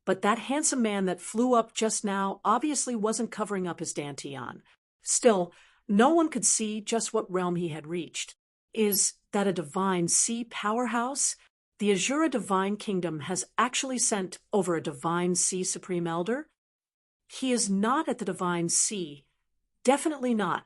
But that handsome man that flew up just now obviously wasn't covering up his dantian. Still, No one could see just what realm he had reached. Is that a divine sea powerhouse? The Azura Divine Kingdom has actually sent over a divine sea supreme elder? He is not at the divine sea. Definitely not.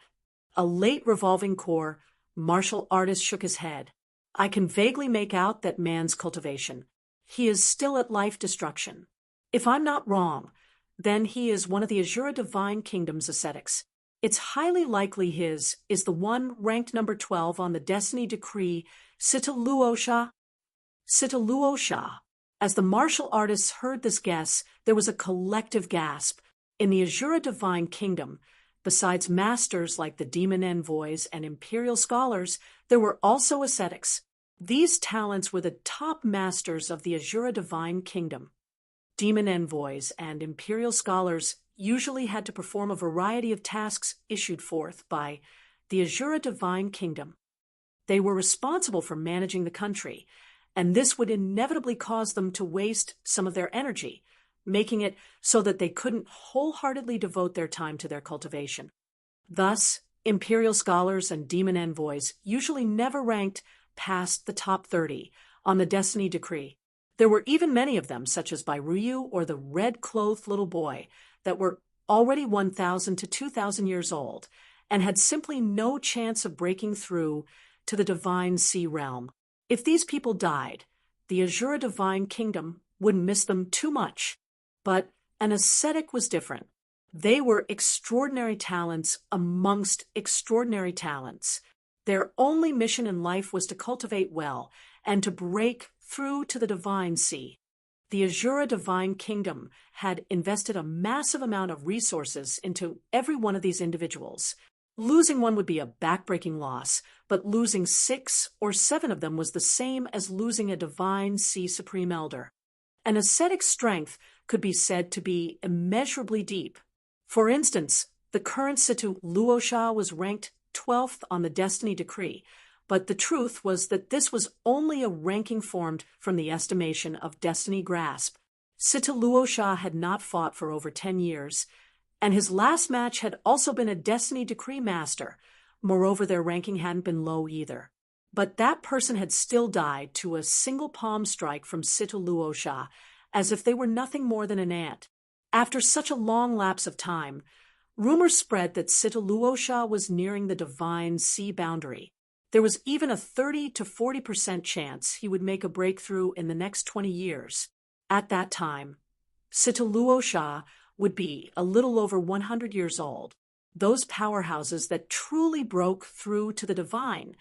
A late revolving core, martial artist shook his head. I can vaguely make out that man's cultivation. He is still at life destruction. If I'm not wrong, then he is one of the Azura Divine Kingdom's ascetics. It's highly likely his is the one ranked number 12 on the Destiny Decree, Sitaluosha. Sitaluosha. As the martial artists heard this guess, there was a collective gasp. In the Azura Divine Kingdom, besides masters like the demon envoys and imperial scholars, there were also ascetics. These talents were the top masters of the Azura Divine Kingdom. Demon envoys and imperial scholars usually had to perform a variety of tasks issued forth by the Azura Divine Kingdom. They were responsible for managing the country, and this would inevitably cause them to waste some of their energy, making it so that they couldn't wholeheartedly devote their time to their cultivation. Thus, imperial scholars and demon envoys usually never ranked past the top 30 on the Destiny Decree. There were even many of them, such as Bairuyu or the red-clothed little boy, that were already 1,000 to 2,000 years old and had simply no chance of breaking through to the divine sea realm. If these people died, the Azura Divine Kingdom wouldn't miss them too much. But an ascetic was different. They were extraordinary talents amongst extraordinary talents. Their only mission in life was to cultivate well and to break through to the divine sea. The Azura Divine Kingdom had invested a massive amount of resources into every one of these individuals. Losing one would be a backbreaking loss, but losing 6 or 7 of them was the same as losing a divine sea supreme elder. An ascetic strength could be said to be immeasurably deep. For instance, the current Situ Luosha was ranked 12th on the Destiny Decree, but the truth was that this was only a ranking formed from the estimation of Destiny Grasp. Situ Luosha had not fought for over 10 years, and his last match had also been a Destiny Decree master. Moreover, their ranking hadn't been low either. But that person had still died to a single palm strike from Situ Luosha, as if they were nothing more than an ant. After such a long lapse of time, rumors spread that Situ Luosha was nearing the divine sea boundary. There was even a 30 to 40% chance he would make a breakthrough in the next 20 years. At that time, Situ Luosha would be a little over 100 years old. Those powerhouses that truly broke through to the divine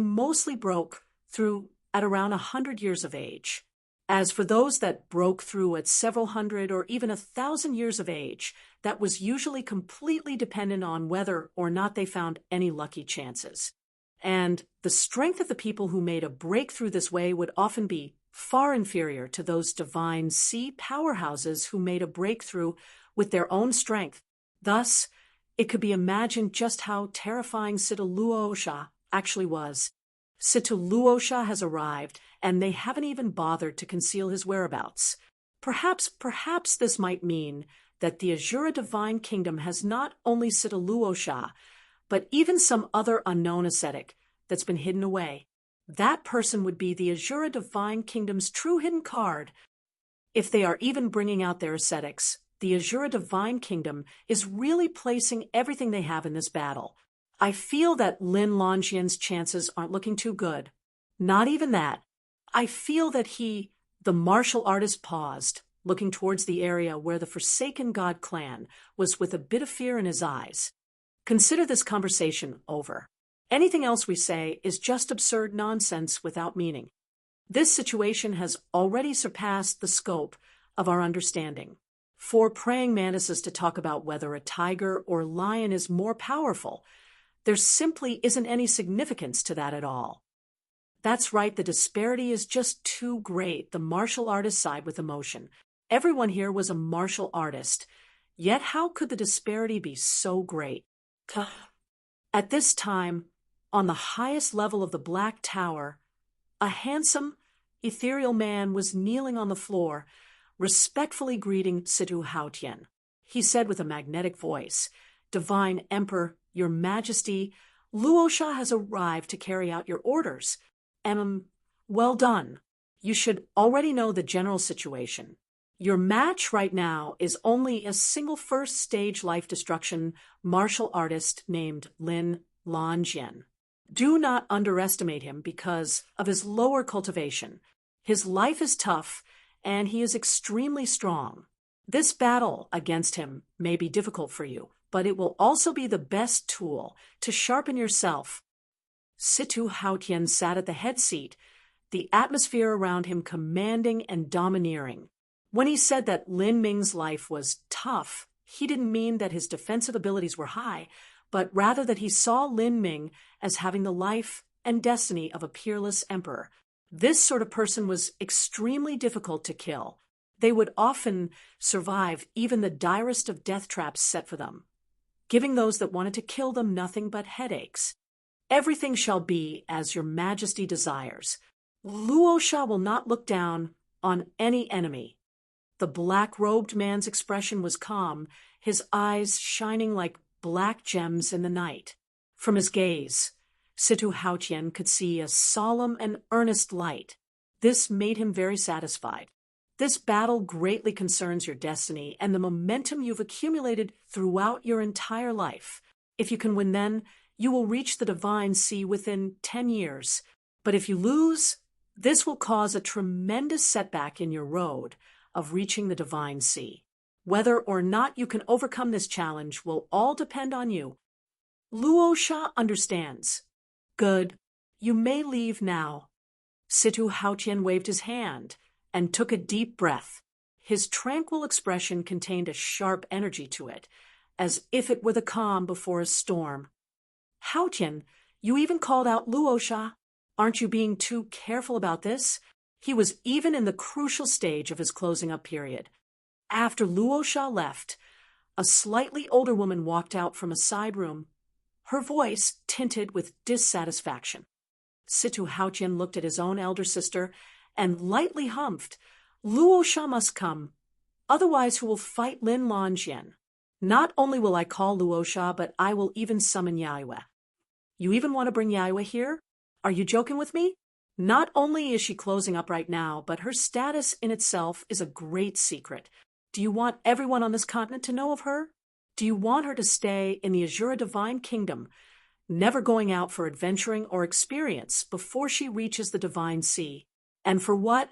mostly broke through at around 100 years of age. As for those that broke through at several hundred or even 1,000 years of age, that was usually completely dependent on whether or not they found any lucky chances. And the strength of the people who made a breakthrough this way would often be far inferior to those divine sea powerhouses who made a breakthrough with their own strength. Thus, it could be imagined just how terrifying Situ Luosha actually was. Situ Luosha has arrived, and they haven't even bothered to conceal his whereabouts. Perhaps this might mean that the Azura Divine Kingdom has not only Situ Luosha, but even some other unknown ascetic that's been hidden away. That person would be the Azura Divine Kingdom's true hidden card. If they are even bringing out their ascetics, the Azura Divine Kingdom is really placing everything they have in this battle. I feel that Lin Longian's chances aren't looking too good. Not even that. I feel that the martial artist, paused, looking towards the area where the Forsaken God clan was with a bit of fear in his eyes. Consider this conversation over. Anything else we say is just absurd nonsense without meaning. This situation has already surpassed the scope of our understanding. For praying mantises to talk about whether a tiger or lion is more powerful, there simply isn't any significance to that at all. That's right, the disparity is just too great, the martial artist sighed with emotion. Everyone here was a martial artist, yet how could the disparity be so great? At this time, on the highest level of the Black Tower, a handsome, ethereal man was kneeling on the floor, respectfully greeting Situ Haotian. He said with a magnetic voice, "Divine Emperor Your Majesty, Luosha has arrived to carry out your orders. And, well done. You should already know the general situation. Your match right now is only a single first-stage life destruction martial artist named Lin Lanjian. Do not underestimate him because of his lower cultivation. His life is tough, and he is extremely strong. This battle against him may be difficult for you, but it will also be the best tool to sharpen yourself. Situ Haotian sat at the head seat, the atmosphere around him commanding and domineering. When he said that Lin Ming's life was tough, he didn't mean that his defensive abilities were high, but rather that he saw Lin Ming as having the life and destiny of a peerless emperor. This sort of person was extremely difficult to kill. They would often survive even the direst of death traps set for them, giving those that wanted to kill them nothing but headaches. Everything shall be as your Majesty desires. Luosha will not look down on any enemy. The black-robed man's expression was calm, his eyes shining like black gems in the night. From his gaze, Situ Haotian could see a solemn and earnest light. This made him very satisfied. This battle greatly concerns your destiny and the momentum you've accumulated throughout your entire life. If you can win then, you will reach the Divine Sea within 10 years. But if you lose, this will cause a tremendous setback in your road of reaching the Divine Sea. Whether or not you can overcome this challenge will all depend on you. Luosha understands. Good. You may leave now. Situ Haotian waved his hand and took a deep breath. His tranquil expression contained a sharp energy to it, as if it were the calm before a storm. Haotian, you even called out Luosha. Aren't you being too careful about this? He was even in the crucial stage of his closing up period. After Luosha left, a slightly older woman walked out from a side room, her voice tinted with dissatisfaction. Situ Haotian looked at his own elder sister and lightly humphed. Luosha must come, otherwise who will fight Lin Lanjian? Not only will I call Luosha, but I will even summon Yaiwe. You even want to bring Yaiwe here? Are you joking with me? Not only is she closing up right now, but her status in itself is a great secret. Do you want everyone on this continent to know of her? Do you want her to stay in the Azura Divine Kingdom, never going out for adventuring or experience before she reaches the Divine Sea? And for what?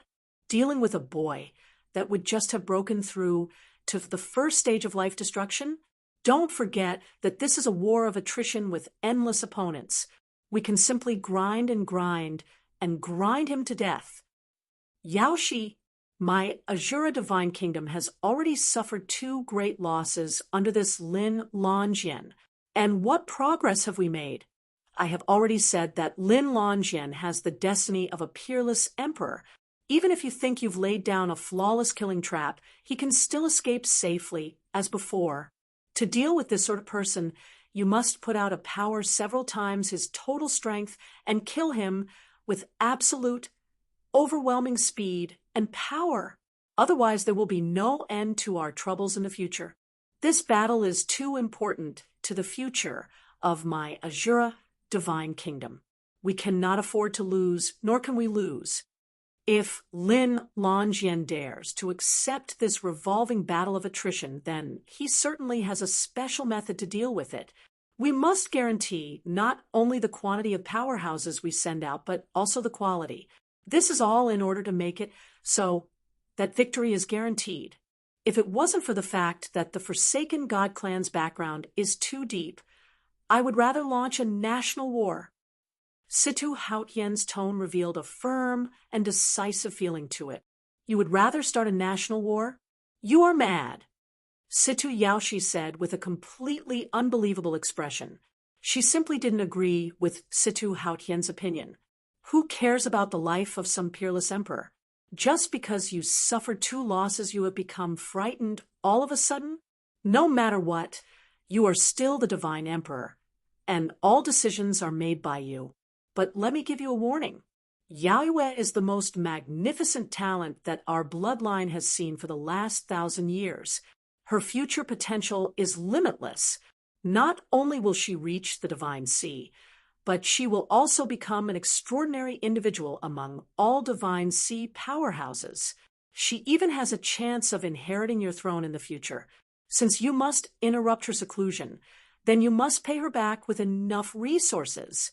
Dealing with a boy that would just have broken through to the first stage of life destruction? Don't forget that this is a war of attrition with endless opponents. We can simply grind and grind him to death. Yaoshi, my Azura Divine Kingdom has already suffered 2 great losses under this Lin Lanjian. And what progress have we made? I have already said that Lin Lanjian has the destiny of a peerless emperor. Even if you think you've laid down a flawless killing trap, he can still escape safely, as before. To deal with this sort of person, you must put out a power several times his total strength and kill him with absolute, overwhelming speed and power. Otherwise, there will be no end to our troubles in the future. This battle is too important to the future of my Azura Divine Kingdom. We cannot afford to lose, nor can we lose. If Lin Lanjian dares to accept this revolving battle of attrition, then he certainly has a special method to deal with it. We must guarantee not only the quantity of powerhouses we send out, but also the quality. This is all in order to make it so that victory is guaranteed. If it wasn't for the fact that the Forsaken God Clan's background is too deep, I would rather launch a national war. Situ Haotian's tone revealed a firm and decisive feeling to it. You would rather start a national war? You are mad. Situ Yaoshi said with a completely unbelievable expression. She simply didn't agree with Situ Haotian's opinion. Who cares about the life of some peerless emperor? Just because you suffered 2 losses, you have become frightened all of a sudden? No matter what, you are still the Divine Emperor, and all decisions are made by you. But let me give you a warning. Yaiwe is the most magnificent talent that our bloodline has seen for the last 1,000 years. Her future potential is limitless. Not only will she reach the divine sea, but she will also become an extraordinary individual among all divine sea powerhouses. She even has a chance of inheriting your throne in the future. Since you must interrupt her seclusion, then you must pay her back with enough resources.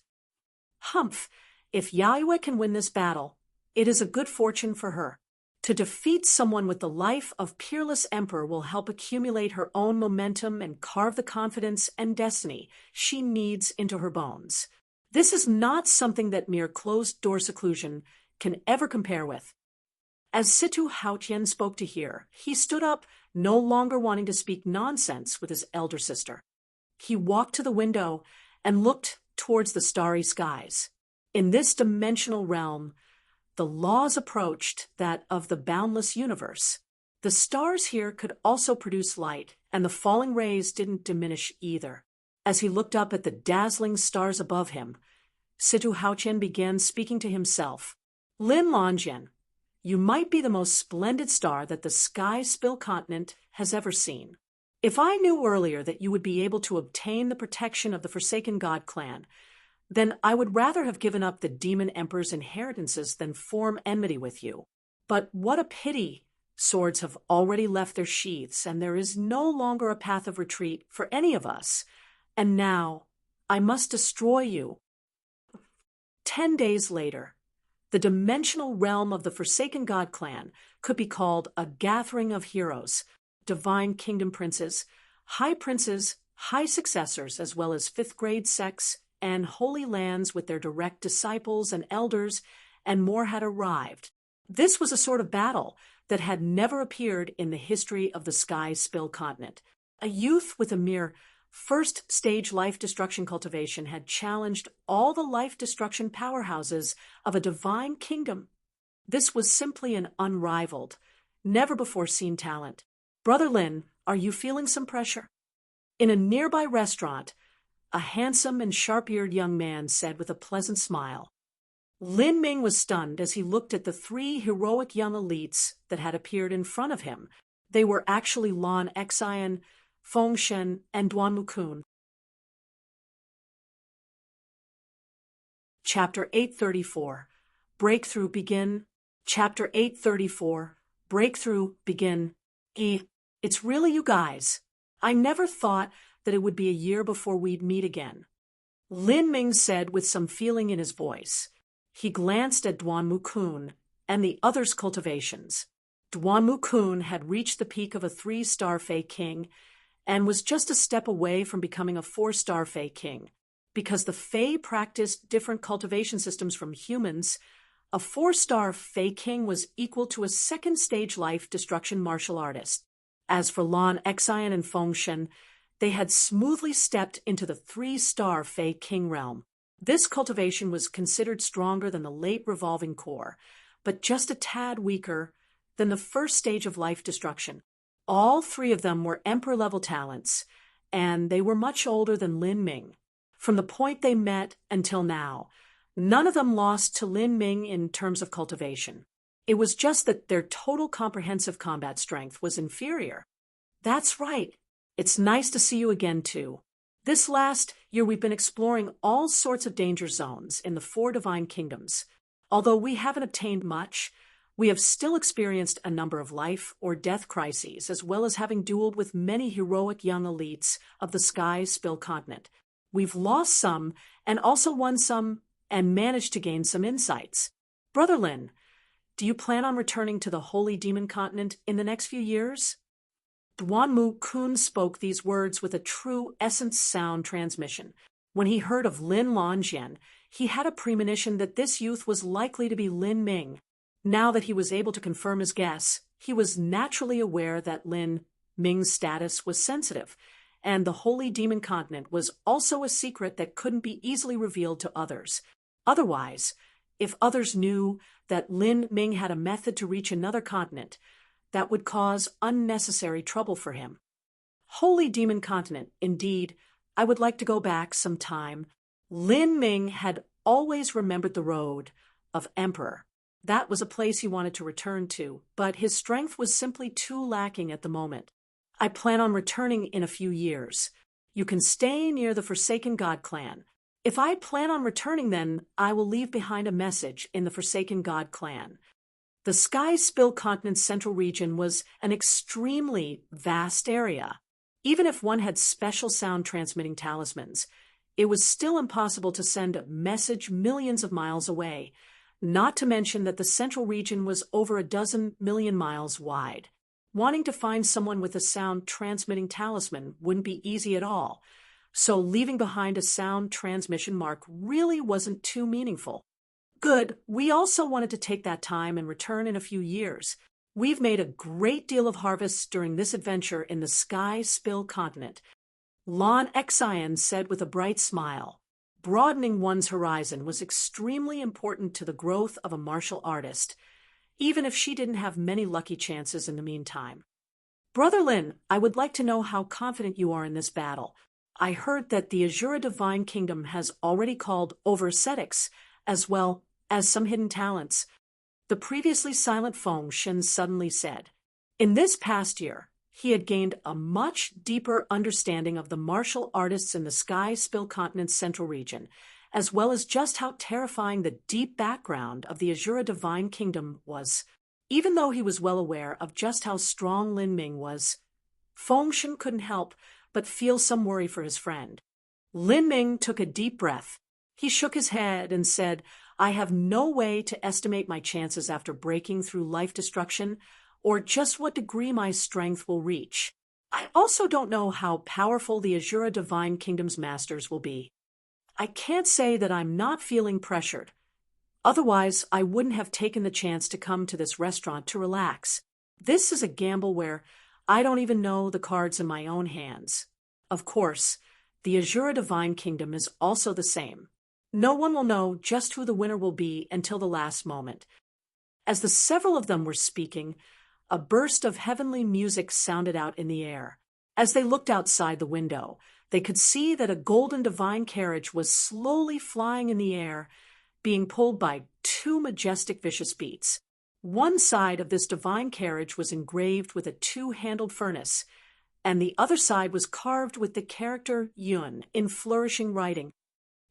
Humph! If Yahweh can win this battle, it is a good fortune for her. To defeat someone with the life of peerless emperor will help accumulate her own momentum and carve the confidence and destiny she needs into her bones. This is not something that mere closed-door seclusion can ever compare with. As Situ Hautian spoke to hear, he stood up, no longer wanting to speak nonsense with his elder sister. He walked to the window and looked towards the starry skies. In this dimensional realm, the laws approached that of the boundless universe. The stars here could also produce light, and the falling rays didn't diminish either. As he looked up at the dazzling stars above him, Situ Hautian began speaking to himself. Lin Longyan, you might be the most splendid star that the Sky Spill continent has ever seen. If I knew earlier that you would be able to obtain the protection of the Forsaken God clan, then I would rather have given up the Demon Emperor's inheritances than form enmity with you. But what a pity! Swords have already left their sheaths, and there is no longer a path of retreat for any of us. And now, I must destroy you. 10 days later, the dimensional realm of the Forsaken God clan could be called a gathering of heroes, divine kingdom princes, high successors, as well as fifth-grade sects and holy lands with their direct disciples and elders, and more had arrived. This was a sort of battle that had never appeared in the history of the Sky Spill continent. A youth with a mere first-stage life destruction cultivation had challenged all the life destruction powerhouses of a divine kingdom. This was simply an unrivaled, never-before-seen talent. Brother Lin, are you feeling some pressure? In a nearby restaurant, a handsome and sharp-eared young man said with a pleasant smile. Lin Ming was stunned as he looked at the 3 heroic young elites that had appeared in front of him. They were actually Lan Xian, Feng Shen, and Duan Mukun. Chapter 834. Breakthrough Begin. Chapter 834. Breakthrough Begin. It's really you guys. I never thought that it would be a year before we'd meet again. Lin Ming said with some feeling in his voice. He glanced at Duan Mukun and the others' cultivations. Duan Mukun had reached the peak of a 3-star Fey King and was just a step away from becoming a 4-star Fey King. Because the Fey practiced different cultivation systems from humans, a 4-star Fey King was equal to a second-stage life destruction martial artist. As for Lan Xian and Feng Shen, they had smoothly stepped into the 3-star Fey King realm. This cultivation was considered stronger than the late revolving core, but just a tad weaker than the first stage of life destruction. All 3 of them were emperor-level talents, and they were much older than Lin Ming. From the point they met until now, none of them lost to Lin Ming in terms of cultivation. It was just that their total comprehensive combat strength was inferior. That's right. It's nice to see you again, too. This last year we've been exploring all sorts of danger zones in the 4 divine kingdoms. Although we haven't obtained much, we have still experienced a number of life or death crises, as well as having dueled with many heroic young elites of the Sky Spill continent. We've lost some and also won some and managed to gain some insights. Brother Lin, do you plan on returning to the Holy Demon continent in the next few years? Duan Mukun spoke these words with a true essence sound transmission. When he heard of Lin Longyan, he had a premonition that this youth was likely to be Lin Ming. Now that he was able to confirm his guess, he was naturally aware that Lin Ming's status was sensitive, and the Holy Demon Continent was also a secret that couldn't be easily revealed to others. Otherwise, if others knew that Lin Ming had a method to reach another continent, that would cause unnecessary trouble for him. Holy Demon Continent, indeed, I would like to go back some time. Lin Ming had always remembered the road of Emperor. That was a place he wanted to return to, but his strength was simply too lacking at the moment. I plan on returning in a few years. You can stay near the Forsaken God clan. If I plan on returning, then I will leave behind a message in the Forsaken God clan. The Sky Spill Continent's central region was an extremely vast area. Even if one had special sound transmitting talismans, it was still impossible to send a message millions of miles away, not to mention that the central region was over 12 million miles wide. Wanting to find someone with a sound transmitting talisman wouldn't be easy at all, so leaving behind a sound transmission mark really wasn't too meaningful. Good, we also wanted to take that time and return in a few years. We've made a great deal of harvests during this adventure in the Sky Spill Continent, Lon Exian said with a bright smile. Broadening one's horizon was extremely important to the growth of a martial artist, even if she didn't have many lucky chances in the meantime. Brother Lin, I would like to know how confident you are in this battle. I heard that the Azura Divine Kingdom has already called over ascetics, as well as some hidden talents. The previously silent Feng Shen suddenly said. In this past year, he had gained a much deeper understanding of the martial artists in the Sky Spill Continent's central region, as well as just how terrifying the deep background of the Azura Divine Kingdom was. Even though he was well aware of just how strong Lin Ming was, Feng Shen couldn't help but feel some worry for his friend. Lin Ming took a deep breath. He shook his head and said, I have no way to estimate my chances after breaking through life destruction, or just what degree my strength will reach. I also don't know how powerful the Azura Divine Kingdom's masters will be. I can't say that I'm not feeling pressured. Otherwise, I wouldn't have taken the chance to come to this restaurant to relax. This is a gamble where I don't even know the cards in my own hands. Of course, the Azura Divine Kingdom is also the same. No one will know just who the winner will be until the last moment. As the several of them were speaking, a burst of heavenly music sounded out in the air. As they looked outside the window, they could see that a golden divine carriage was slowly flying in the air, being pulled by two majestic vicious beasts. One side of this divine carriage was engraved with a two-handled furnace, and the other side was carved with the character Yun in flourishing writing.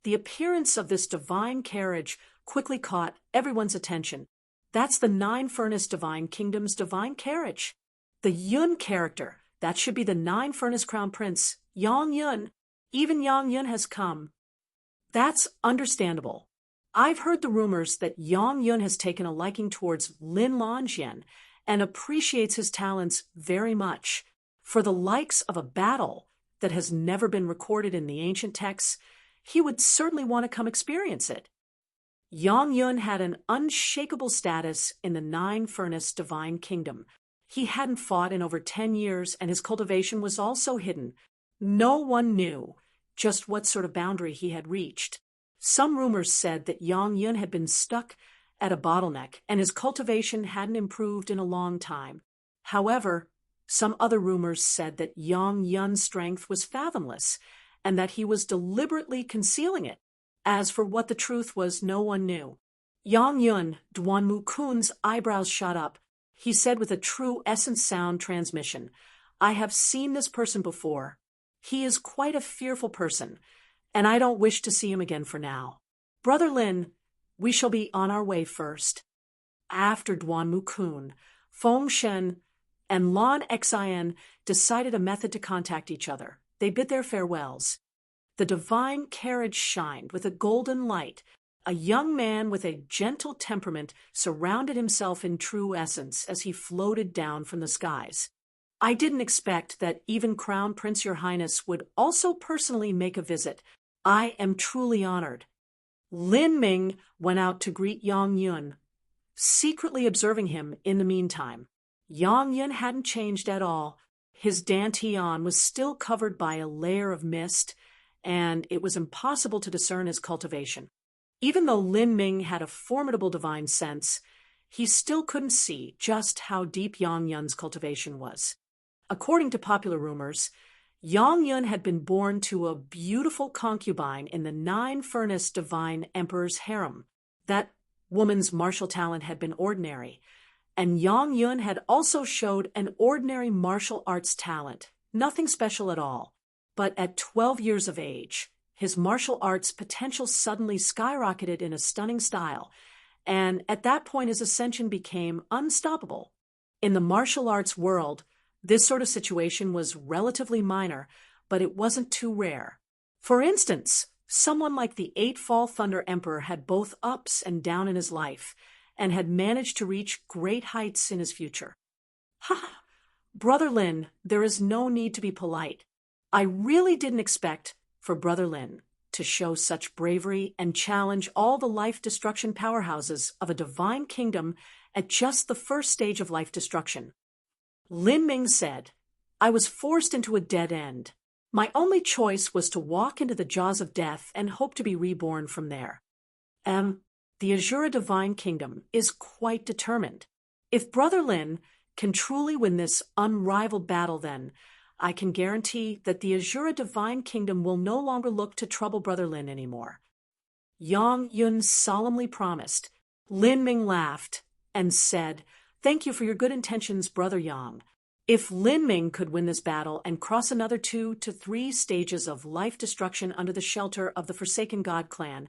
The appearance of this divine carriage quickly caught everyone's attention. That's the Nine-Furnace Divine Kingdom's divine carriage. The Yun character, that should be the Nine-Furnace Crown Prince, Yang Yun. Even Yang Yun has come. That's understandable. I've heard the rumors that Yang Yun has taken a liking towards Lin Lonjian and appreciates his talents very much. For the likes of a battle that has never been recorded in the ancient texts, he would certainly want to come experience it. Yang Yun had an unshakable status in the Nine-Furnace Divine Kingdom. He hadn't fought in over 10 years, and his cultivation was also hidden. No one knew just what sort of boundary he had reached. Some rumors said that Yang Yun had been stuck at a bottleneck, and his cultivation hadn't improved in a long time. However, some other rumors said that Yang Yun's strength was fathomless, and that he was deliberately concealing it. As for what the truth was, no one knew. Yang Yun, Duan Mu Kun's eyebrows shot up. He said with a true essence sound transmission, I have seen this person before. He is quite a fearful person, and I don't wish to see him again for now. Brother Lin, we shall be on our way first. After Duan Mu Kun, Feng Shen and Lon Exian decided a method to contact each other. They bid their farewells. The divine carriage shined with a golden light. A young man with a gentle temperament surrounded himself in true essence as he floated down from the skies. I didn't expect that even Crown Prince Your Highness would also personally make a visit. I am truly honored. Lin Ming went out to greet Yang Yun, secretly observing him in the meantime. Yang Yun hadn't changed at all. His dantian was still covered by a layer of mist, and it was impossible to discern his cultivation. Even though Lin Ming had a formidable divine sense, he still couldn't see just how deep Yang Yun's cultivation was. According to popular rumors, Yang Yun had been born to a beautiful concubine in the Nine-Furnace Divine Emperor's harem. That woman's martial talent had been ordinary, and Yang Yun had also showed an ordinary martial arts talent, nothing special at all. But at 12 years of age, his martial arts potential suddenly skyrocketed in a stunning style, and at that point his ascension became unstoppable. In the martial arts world, this sort of situation was relatively minor, but it wasn't too rare. For instance, someone like the Eightfall Thunder Emperor had both ups and downs in his life, and had managed to reach great heights in his future. Ha! Brother Lin, there is no need to be polite. I really didn't expect for Brother Lin to show such bravery and challenge all the life-destruction powerhouses of a divine kingdom at just the first stage of life destruction. Lin Ming said, I was forced into a dead end. My only choice was to walk into the jaws of death and hope to be reborn from there. The Azura Divine Kingdom is quite determined. If Brother Lin can truly win this unrivaled battle, then I can guarantee that the Azura Divine Kingdom will no longer look to trouble Brother Lin anymore. Yang Yun solemnly promised. Lin Ming laughed and said, Thank you for your good intentions, Brother Yang. If Lin Ming could win this battle and cross another 2 to 3 stages of life destruction under the shelter of the Forsaken God clan,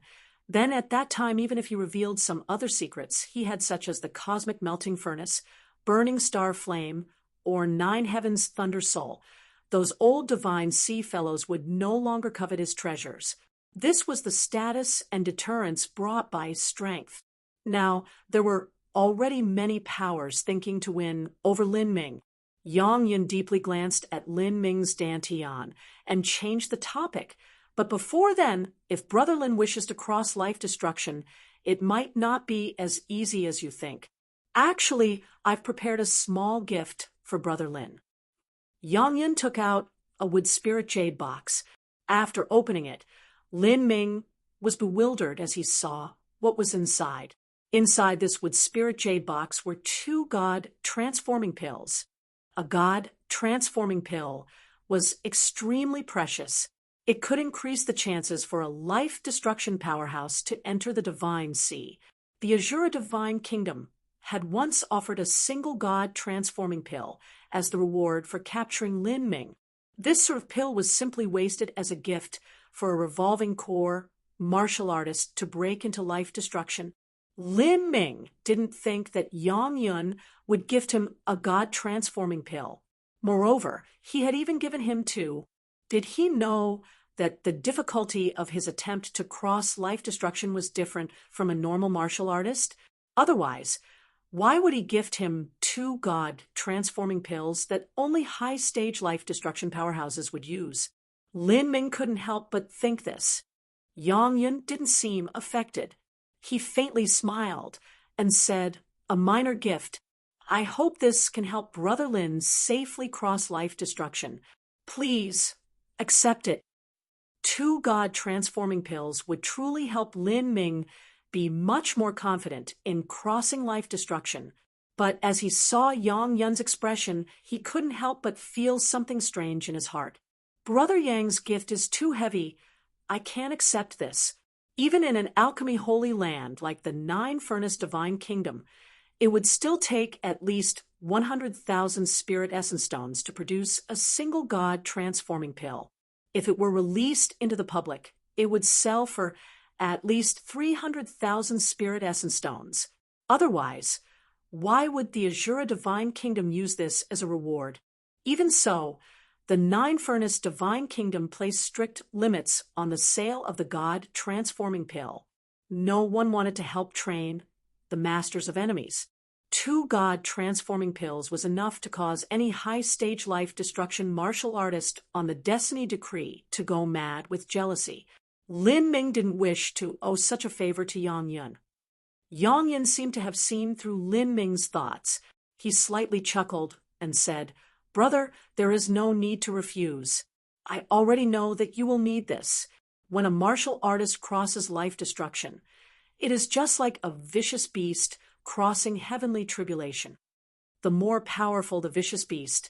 then at that time, even if he revealed some other secrets he had, such as the cosmic melting furnace, burning star flame, or 9 heavens thunder soul, those old divine sea fellows would no longer covet his treasures. This was the status and deterrence brought by strength. Now, there were already many powers thinking to win over Lin Ming. Yang Yun deeply glanced at Lin Ming's dantian and changed the topic. But before then, if Brother Lin wishes to cross life destruction, it might not be as easy as you think. Actually, I've prepared a small gift for Brother Lin. Yang Yun took out a wood spirit jade box. After opening it, Lin Ming was bewildered as he saw what was inside. Inside this wood spirit jade box were 2 god transforming pills. A god transforming pill was extremely precious. It could increase the chances for a life destruction powerhouse to enter the divine sea. The Azura Divine Kingdom had once offered a single god transforming pill as the reward for capturing Lin Ming. This sort of pill was simply wasted as a gift for a revolving core martial artist to break into life destruction. Lin Ming didn't think that Yang Yun would gift him a god transforming pill. Moreover, he had even given him 2. Did he know that the difficulty of his attempt to cross life destruction was different from a normal martial artist? Otherwise, why would he gift him 2 god transforming pills that only high-stage life destruction powerhouses would use? Lin Ming couldn't help but think this. Yang Yun didn't seem affected. He faintly smiled and said, A minor gift. I hope this can help Brother Lin safely cross life destruction. Please, accept it. 2 god transforming pills would truly help Lin Ming be much more confident in crossing life destruction. But as he saw Yang Yun's expression, he couldn't help but feel something strange in his heart. Brother Yang's gift is too heavy. I can't accept this. Even in an alchemy holy land like the 9 Furnace Divine Kingdom, it would still take at least 100,000 spirit essence stones to produce a single god transforming pill. If it were released into the public, it would sell for at least 300,000 spirit essence stones. Otherwise, why would the Azura Divine Kingdom use this as a reward? Even so, the 9 Furnace Divine Kingdom placed strict limits on the sale of the god transforming pill. No one wanted to help train the masters of enemies. 2 god transforming pills was enough to cause any high-stage life destruction martial artist on the Destiny Decree to go mad with jealousy. Lin Ming didn't wish to owe such a favor to Yang Yun. Yang Yun seemed to have seen through Lin Ming's thoughts. He slightly chuckled and said, Brother, there is no need to refuse. I already know that you will need this. When a martial artist crosses life destruction, it is just like a vicious beast crossing heavenly tribulation. The more powerful the vicious beast,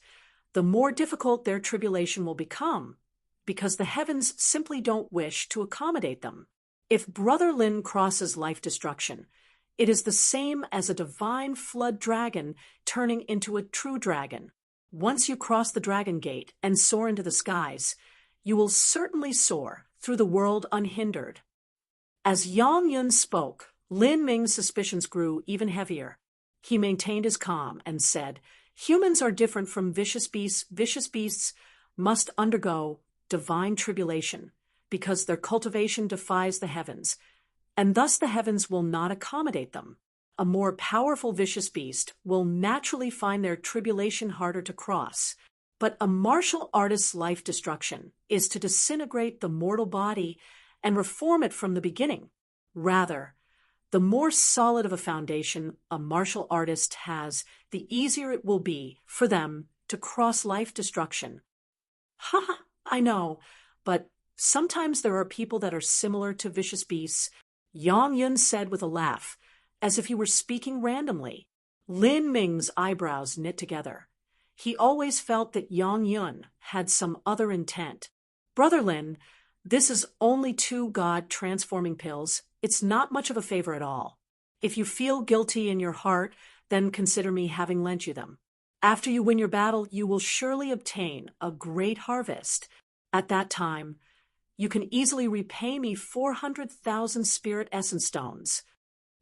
the more difficult their tribulation will become, because the heavens simply don't wish to accommodate them. If Brother Lin crosses life destruction, it is the same as a divine flood dragon turning into a true dragon. Once you cross the dragon gate and soar into the skies, you will certainly soar through the world unhindered." As Yang Yun spoke, Lin Ming's suspicions grew even heavier. He maintained his calm and said, "Humans are different from vicious beasts. Vicious beasts must undergo divine tribulation because their cultivation defies the heavens, and thus the heavens will not accommodate them. A more powerful vicious beast will naturally find their tribulation harder to cross. But a martial artist's life destruction is to disintegrate the mortal body and reform it from the beginning. Rather, the more solid of a foundation a martial artist has, the easier it will be for them to cross life destruction." "Ha, I know, but sometimes there are people that are similar to vicious beasts," Yang Yun said with a laugh, as if he were speaking randomly. Lin Ming's eyebrows knit together. He always felt that Yang Yun had some other intent. "Brother Lin, this is only 2 God-transforming pills. It's not much of a favor at all. If you feel guilty in your heart, then consider me having lent you them. After you win your battle, you will surely obtain a great harvest. At that time, you can easily repay me 400,000 spirit essence stones."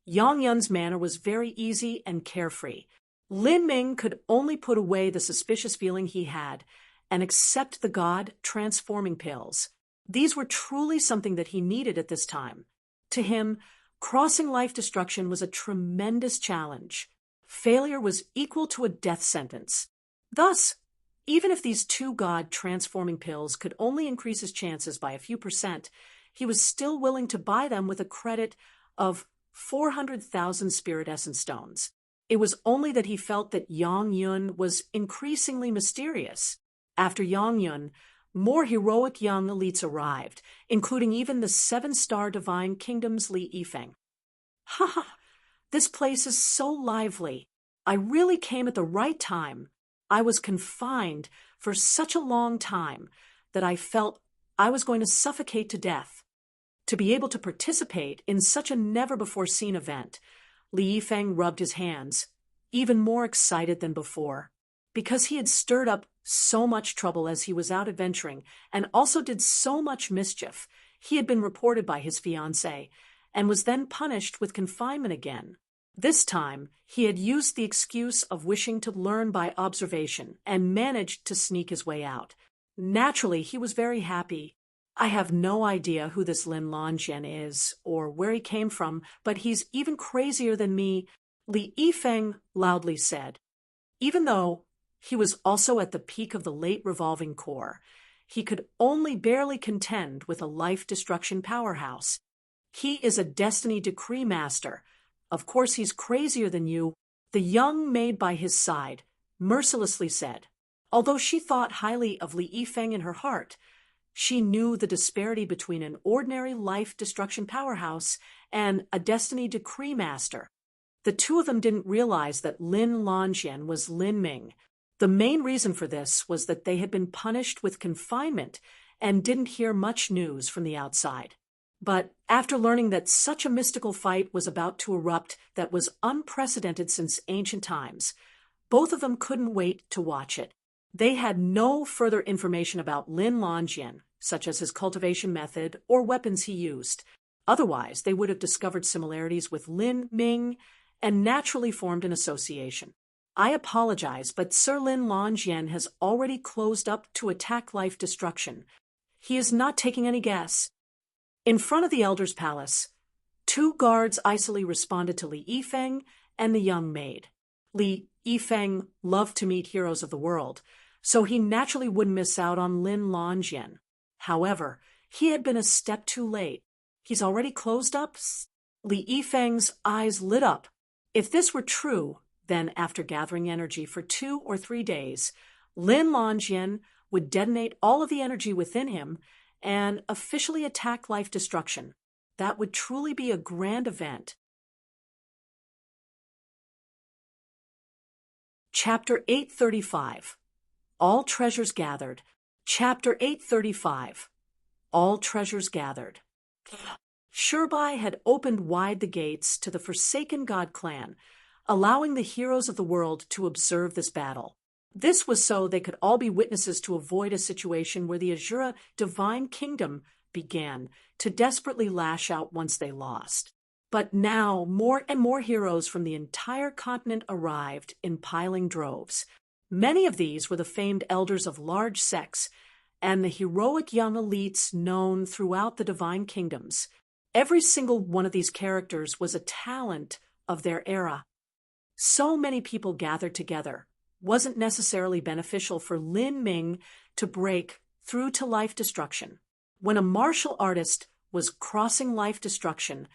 Yang Yun's manner was very easy and carefree. Lin Ming could only put away the suspicious feeling he had and accept the God-transforming pills. These were truly something that he needed at this time. To him, crossing life destruction was a tremendous challenge. Failure was equal to a death sentence. Thus, even if these 2 God-transforming pills could only increase his chances by a few %, he was still willing to buy them with a credit of 400,000 spirit essence stones. It was only that he felt that Yang Yun was increasingly mysterious. After Yang Yun, more heroic young elites arrived, including even the 7-star Divine Kingdom's Li Yifeng. "Ha ha! This place is so lively. I really came at the right time. I was confined for such a long time that I felt I was going to suffocate to death. To be able to participate in such a never-before-seen event," Li Yifeng rubbed his hands, even more excited than before. Because he had stirred up so much trouble as he was out adventuring and also did so much mischief, he had been reported by his fiancée and was then punished with confinement again. This time, he had used the excuse of wishing to learn by observation and managed to sneak his way out. Naturally, he was very happy. "I have no idea who this Lin Lanjian is or where he came from, but he's even crazier than me," Li Yifeng loudly said. Even though he was also at the peak of the late revolving core, he could only barely contend with a life destruction powerhouse. "He is a destiny decree master. Of course he's crazier than you," the young maid by his side mercilessly said. Although she thought highly of Li Yifeng in her heart, she knew the disparity between an ordinary life destruction powerhouse and a destiny decree master. The 2 of them didn't realize that Lin Lanjian was Lin Ming. The main reason for this was that they had been punished with confinement and didn't hear much news from the outside. But after learning that such a mystical fight was about to erupt that was unprecedented since ancient times, both of them couldn't wait to watch it. They had no further information about Lin Lanjian, such as his cultivation method or weapons he used. Otherwise, they would have discovered similarities with Lin Ming and naturally formed an association. "I apologize, but Sir Lin Lanjian has already closed up to attack life destruction. He is not taking any guess." In front of the elder's palace, 2 guards icily responded to Li Yifeng and the young maid. Li Yifeng loved to meet heroes of the world, so he naturally wouldn't miss out on Lin Lanjian. However, he had been a step too late. "He's already closed up?" Li Yifeng's eyes lit up. If this were true, then after gathering energy for 2 or 3 days, Lin Lanjian would detonate all of the energy within him and officially attack life destruction. That would truly be a grand event. Chapter 835. All Treasures Gathered. Chapter 835. All Treasures Gathered. Shurbai had opened wide the gates to the Forsaken God clan, allowing the heroes of the world to observe this battle. This was so they could all be witnesses to avoid a situation where the Azura divine kingdom began to desperately lash out once they lost. But now more and more heroes from the entire continent arrived in piling droves. Many of these were the famed elders of large sects and the heroic young elites known throughout the divine kingdoms. Every single one of these characters was a talent of their era. So many people gathered together wasn't necessarily beneficial for Lin Ming to break through to life destruction. When a martial artist was crossing life destruction,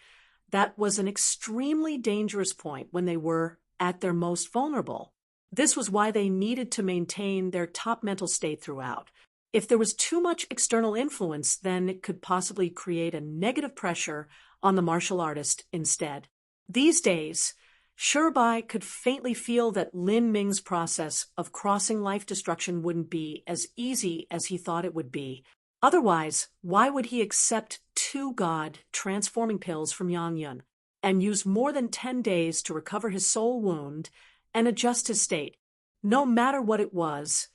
that was an extremely dangerous point when they were at their most vulnerable. This was why they needed to maintain their top mental state throughout. If there was too much external influence, then it could possibly create a negative pressure on the martial artist instead. These days, Shirbai could faintly feel that Lin Ming's process of crossing life destruction wouldn't be as easy as he thought it would be. Otherwise, why would he accept 2 god transforming pills from Yang Yun and use more than 10 days to recover his soul wound and adjust his state? No matter what it was,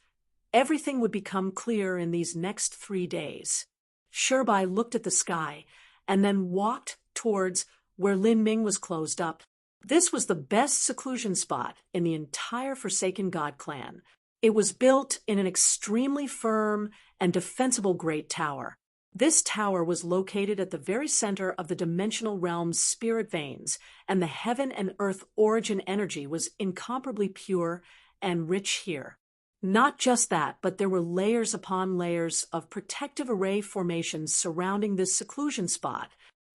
everything would become clear in these next 3 days. Shirbai looked at the sky and then walked towards where Lin Ming was closed up. This was the best seclusion spot in the entire Forsaken God clan. It was built in an extremely firm and defensible great tower. This tower was located at the very center of the dimensional realm's spirit veins, and the heaven and earth origin energy was incomparably pure and rich here. Not just that, but there were layers upon layers of protective array formations surrounding this seclusion spot.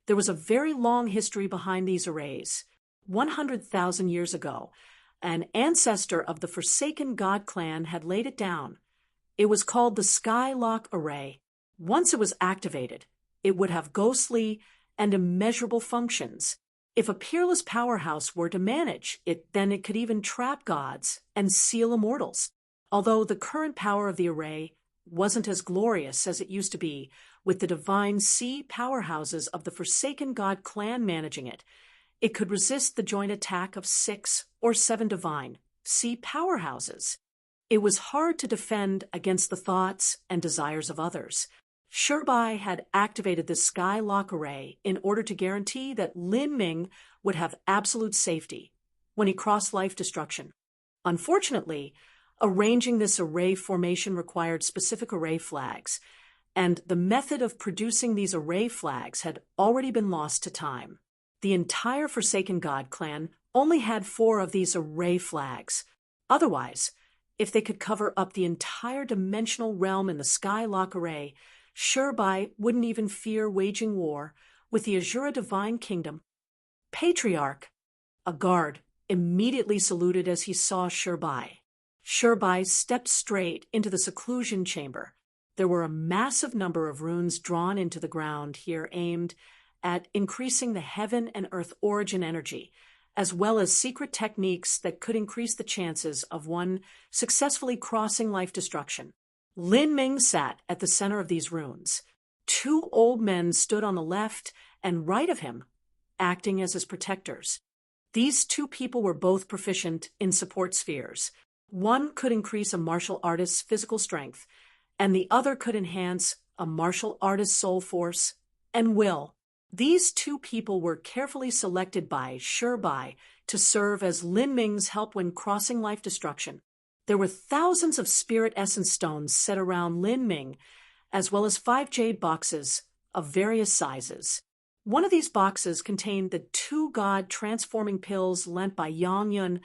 There was a very long history behind these arrays. 100,000 years ago, an ancestor of the Forsaken God clan had laid it down. It was called the Skylock Array. Once it was activated, it would have ghostly and immeasurable functions. If a peerless powerhouse were to manage it, then it could even trap gods and seal immortals. Although the current power of the array wasn't as glorious as it used to be, with the divine sea powerhouses of the Forsaken God clan managing it, it could resist the joint attack of 6 or 7 divine sea powerhouses. It was hard to defend against the thoughts and desires of others. Shirbai had activated the Skylock Array in order to guarantee that Lin Ming would have absolute safety when he crossed life destruction. Unfortunately, arranging this array formation required specific array flags, and the method of producing these array flags had already been lost to time. The entire Forsaken God clan only had 4 of these array flags. Otherwise, if they could cover up the entire dimensional realm in the Skylock Array, Shirbai wouldn't even fear waging war with the Azura Divine Kingdom. Patriarch, a guard, immediately saluted as he saw Shirbai. Shirbai stepped straight into the seclusion chamber. There were a massive number of runes drawn into the ground here aimed at increasing the heaven and earth origin energy, as well as secret techniques that could increase the chances of one successfully crossing life destruction. Lin Ming sat at the center of these runes. 2 old men stood on the left and right of him, acting as his protectors. These 2 people were both proficient in support spheres. One could increase a martial artist's physical strength, and the other could enhance a martial artist's soul force and will. These 2 people were carefully selected by Shirbai to serve as Lin Ming's help when crossing life destruction. There were thousands of spirit essence stones set around Lin Ming, as well as 5 jade boxes of various sizes. One of these boxes contained the 2 god transforming pills lent by Yang Yun.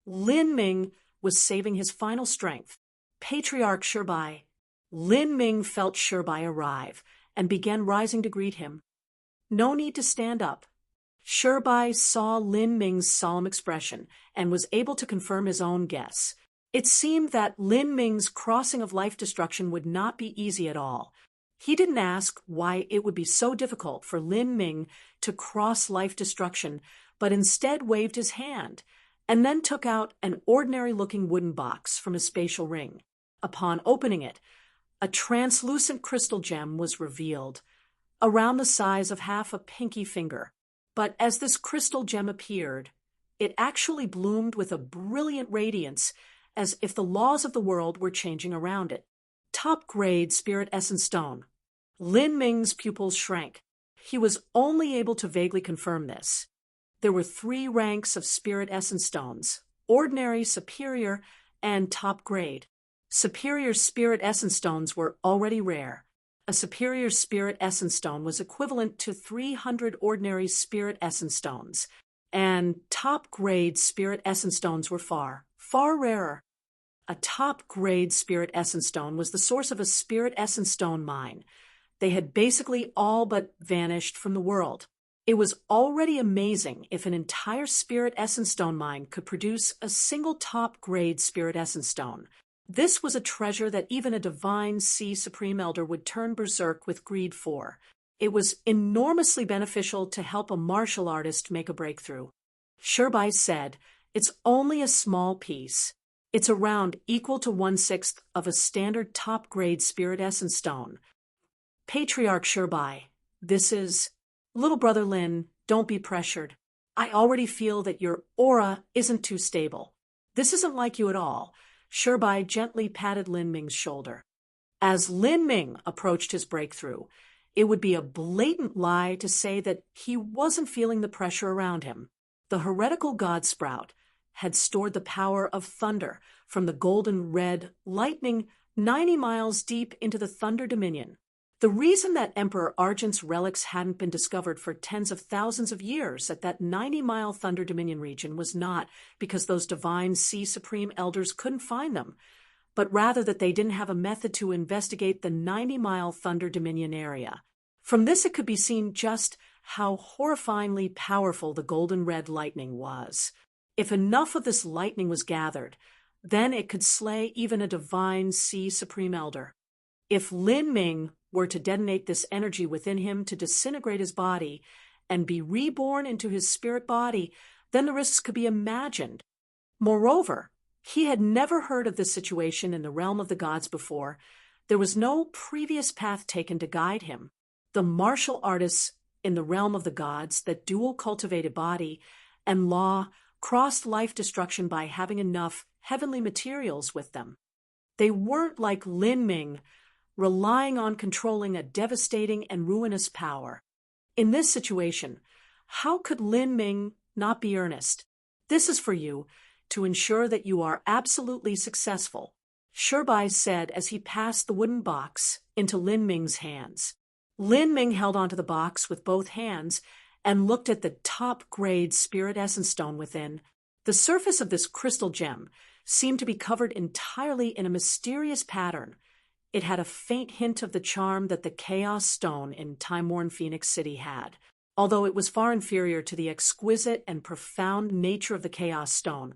Lin Ming was saving his final strength. Patriarch Shirbai. Lin Ming felt Shirbai arrive and began rising to greet him. No need to stand up. Shirbai saw Lin Ming's solemn expression and was able to confirm his own guess. It seemed that Lin Ming's crossing of life destruction would not be easy at all. He didn't ask why it would be so difficult for Lin Ming to cross life destruction, but instead waved his hand and then took out an ordinary-looking wooden box from his spatial ring. Upon opening it, a translucent crystal gem was revealed, around the size of half a pinky finger. But as this crystal gem appeared, it actually bloomed with a brilliant radiance as if the laws of the world were changing around it. Top-grade spirit essence stone. Lin Ming's pupils shrank. He was only able to vaguely confirm this. There were 3 ranks of spirit essence stones: ordinary, superior, and top grade. Superior spirit essence stones were already rare. A superior spirit essence stone was equivalent to 300 ordinary spirit essence stones, and top-grade spirit essence stones were far, far rarer. A top-grade spirit essence stone was the source of a spirit essence stone mine. They had basically all but vanished from the world. It was already amazing if an entire spirit essence stone mine could produce a single top-grade spirit essence stone. This was a treasure that even a divine sea supreme elder would turn berserk with greed for. It was enormously beneficial to help a martial artist make a breakthrough. Shirbai said, "It's only a small piece. It's around equal to 1/6 of a standard top-grade spirit essence stone." Patriarch Shirbai, this is... Little brother Lin, don't be pressured. I already feel that your aura isn't too stable. This isn't like you at all. Shirbai gently patted Lin Ming's shoulder. As Lin Ming approached his breakthrough, it would be a blatant lie to say that he wasn't feeling the pressure around him. The heretical god sprout had stored the power of thunder from the golden red lightning 90 miles deep into the Thunder Dominion. The reason that Emperor Argent's relics hadn't been discovered for tens of thousands of years at that 90-mile Thunder Dominion region was not because those divine sea supreme elders couldn't find them, but rather that they didn't have a method to investigate the 90-mile Thunder Dominion area. From this it could be seen just how horrifyingly powerful the golden red lightning was. If enough of this lightning was gathered, then it could slay even a divine sea supreme elder. If Lin Ming were to detonate this energy within him to disintegrate his body and be reborn into his spirit body, then the risks could be imagined. Moreover, he had never heard of this situation in the realm of the gods before. There was no previous path taken to guide him. The martial artists in the realm of the gods, that dual cultivated body and law, crossed life destruction by having enough heavenly materials with them. They weren't like Lin Ming, relying on controlling a devastating and ruinous power. In this situation, how could Lin Ming not be earnest? This is for you, to ensure that you are absolutely successful, Shirbai said as he passed the wooden box into Lin Ming's hands. Lin Ming held onto the box with both hands and looked at the top-grade spirit essence stone within. The surface of this crystal gem seemed to be covered entirely in a mysterious pattern. It had a faint hint of the charm that the Chaos Stone in time-worn Phoenix City had. Although it was far inferior to the exquisite and profound nature of the Chaos Stone,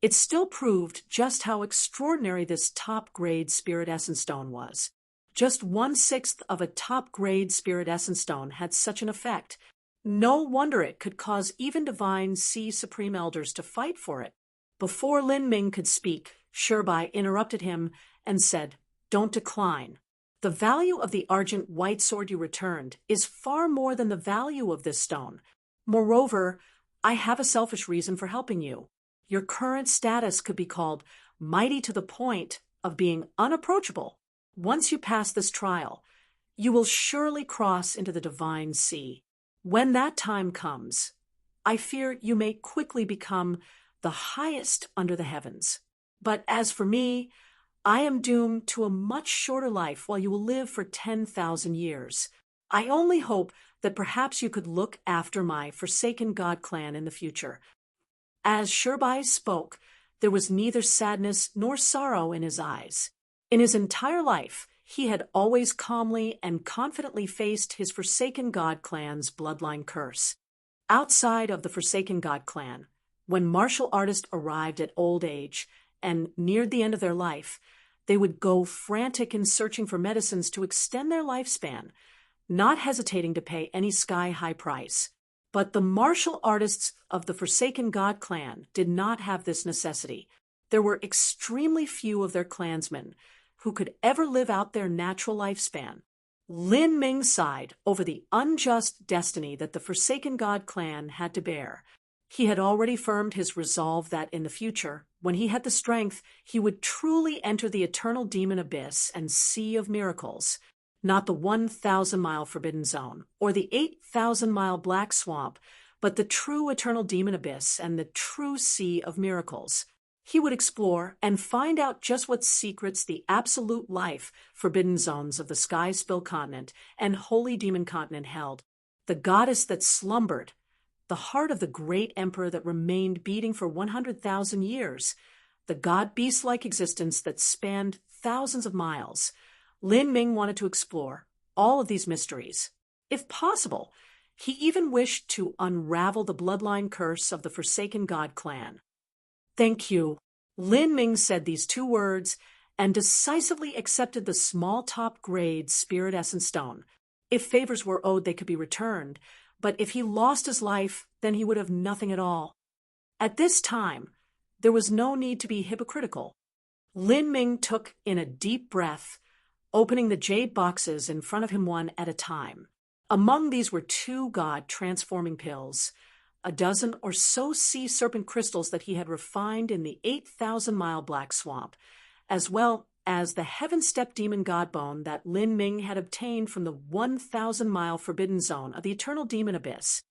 it still proved just how extraordinary this top-grade spirit essence stone was. Just 1/6 of a top-grade spirit essence stone had such an effect. No wonder it could cause even divine sea supreme elders to fight for it. Before Lin Ming could speak, Shirbai interrupted him and said, "Don't decline. The value of the argent white sword you returned is far more than the value of this stone. Moreover, I have a selfish reason for helping you. Your current status could be called mighty to the point of being unapproachable. Once you pass this trial, you will surely cross into the divine sea. When that time comes, I fear you may quickly become the highest under the heavens. But as for me, I am doomed to a much shorter life while you will live for 10,000 years. I only hope that perhaps you could look after my Forsaken God clan in the future." As Shirbai spoke, there was neither sadness nor sorrow in his eyes. In his entire life, he had always calmly and confidently faced his Forsaken God clan's bloodline curse. Outside of the Forsaken God clan, when martial artists arrived at old age and neared the end of their life, they would go frantic in searching for medicines to extend their lifespan, not hesitating to pay any sky-high price. But the martial artists of the Forsaken God clan did not have this necessity. There were extremely few of their clansmen who could ever live out their natural lifespan. Lin Ming sighed over the unjust destiny that the Forsaken God clan had to bear. He had already firmed his resolve that in the future, when he had the strength, he would truly enter the eternal demon abyss and sea of miracles, not the 1,000-mile forbidden zone or the 8,000-mile black swamp, but the true eternal demon abyss and the true sea of miracles. He would explore and find out just what secrets the absolute life forbidden zones of the Sky Spill continent and Holy Demon continent held. The goddess that slumbered, the heart of the great emperor that remained beating for 100,000 years, the god-beast-like existence that spanned thousands of miles. Lin Ming wanted to explore all of these mysteries. If possible, he even wished to unravel the bloodline curse of the Forsaken God clan. "Thank you." Lin Ming said these two words and decisively accepted the small top-grade spirit essence stone. If favors were owed, they could be returned, but if he lost his life, then he would have nothing at all. At this time, there was no need to be hypocritical. Lin Ming took in a deep breath, opening the jade boxes in front of him one at a time. Among these were 2 god-transforming pills, a dozen or so sea serpent crystals that he had refined in the 8,000-mile black swamp, as well as the heaven-step demon god bone that Lin Ming had obtained from the 1,000-mile forbidden zone of the eternal demon abyss.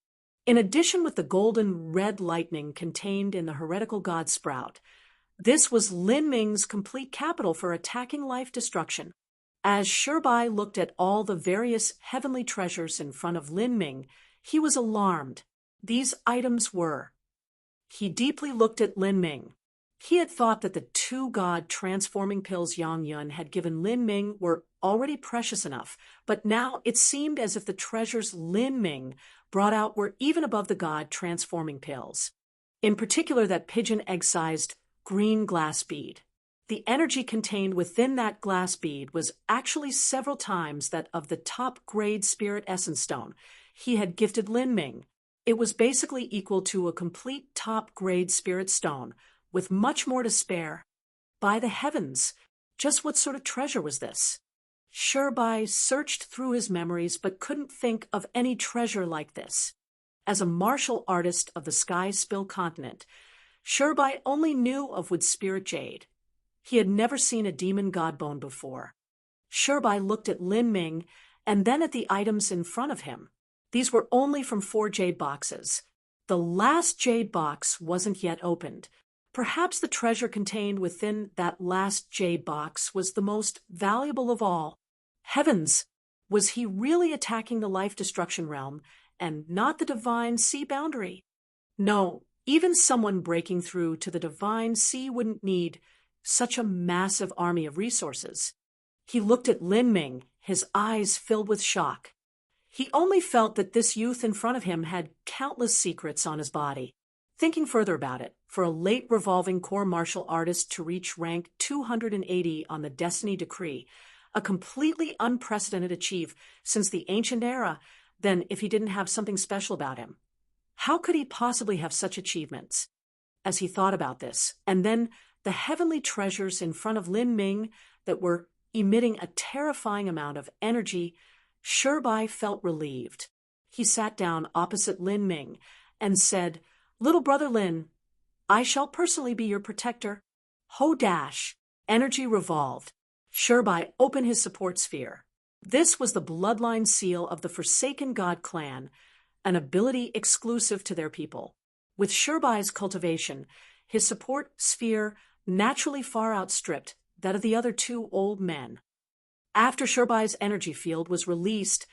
In addition with the golden red lightning contained in the heretical god sprout, this was Lin Ming's complete capital for attacking life destruction. As Shirbai looked at all the various heavenly treasures in front of Lin Ming, he was alarmed. These items were. He deeply looked at Lin Ming. He had thought that the 2 god-transforming pills Yang Yun had given Lin Ming were already precious enough, but now it seemed as if the treasures Lin Ming brought out were even above the god-transforming pills. In particular, that pigeon egg-sized green glass bead. The energy contained within that glass bead was actually several times that of the top-grade spirit essence stone he had gifted Lin Ming. It was basically equal to a complete top-grade spirit stone, with much more to spare. By the heavens, just what sort of treasure was this? Shirbai searched through his memories but couldn't think of any treasure like this. As a martial artist of the Sky Spill continent, Shirbai only knew of wood spirit jade. He had never seen a demon god bone before. Shirbai looked at Lin Ming and then at the items in front of him. These were only from 4 jade boxes. The last jade box wasn't yet opened. Perhaps the treasure contained within that last jade box was the most valuable of all. Heavens! Was he really attacking the life destruction realm and not the divine sea boundary? No, even someone breaking through to the divine sea wouldn't need such a massive army of resources. He looked at Lin Ming, his eyes filled with shock. He only felt that this youth in front of him had countless secrets on his body. Thinking further about it, for a late revolving core martial artist to reach rank 280 on the Destiny Decree, a completely unprecedented achieve since the ancient era, then if he didn't have something special about him, how could he possibly have such achievements? As he thought about this, and then the heavenly treasures in front of Lin Ming that were emitting a terrifying amount of energy, Shirbai felt relieved. He sat down opposite Lin Ming and said, "Little brother Lin, I shall personally be your protector." Ho dash. Energy revolved. Shirbai opened his support sphere. This was the bloodline seal of the Forsaken God clan, an ability exclusive to their people. With Shirbai's cultivation, his support sphere naturally far outstripped that of the other 2 old men. After Shirbai's energy field was released,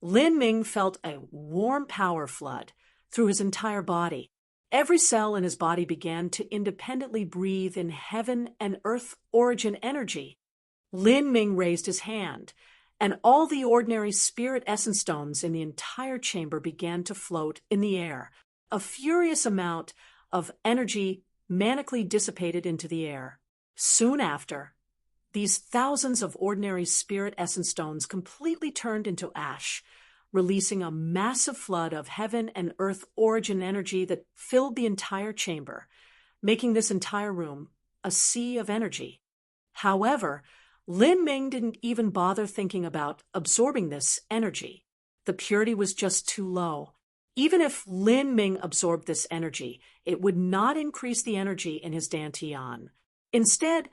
Lin Ming felt a warm power flood through his entire body. Every cell in his body began to independently breathe in heaven and earth origin energy. Lin Ming raised his hand, and all the ordinary spirit essence stones in the entire chamber began to float in the air. A furious amount of energy manically dissipated into the air. Soon after, these thousands of ordinary spirit essence stones completely turned into ash, releasing a massive flood of heaven and earth origin energy that filled the entire chamber, making this entire room a sea of energy. However, Lin Ming didn't even bother thinking about absorbing this energy. The purity was just too low. Even if Lin Ming absorbed this energy, it would not increase the energy in his dantian. Instead,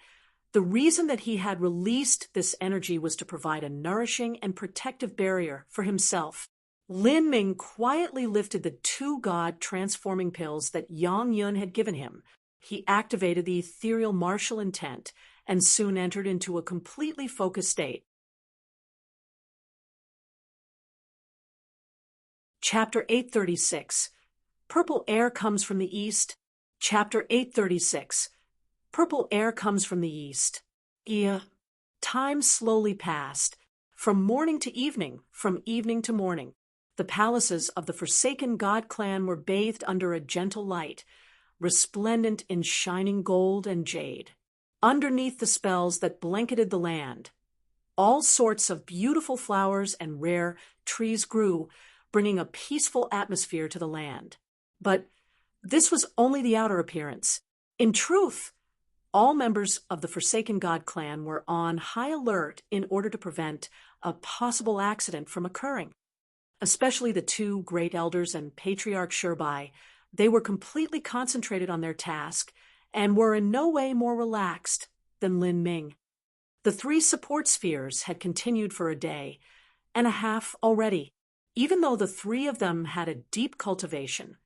the reason that he had released this energy was to provide a nourishing and protective barrier for himself. Lin Ming quietly lifted the two God transforming pills that Yang Yun had given him. He activated the ethereal martial intent and soon entered into a completely focused state. Chapter 836. Purple air comes from the east. Chapter 836. Purple air comes from the east. Time slowly passed. From morning to evening, from evening to morning, the palaces of the Forsaken God clan were bathed under a gentle light, resplendent in shining gold and jade. Underneath the spells that blanketed the land, all sorts of beautiful flowers and rare trees grew, bringing a peaceful atmosphere to the land. But this was only the outer appearance. In truth, all members of the Forsaken God clan were on high alert in order to prevent a possible accident from occurring. Especially the two great elders and Patriarch Shirbai, they were completely concentrated on their task and were in no way more relaxed than Lin Ming. The three support spheres had continued for a day and a half already. Even though the three of them had a deep cultivation,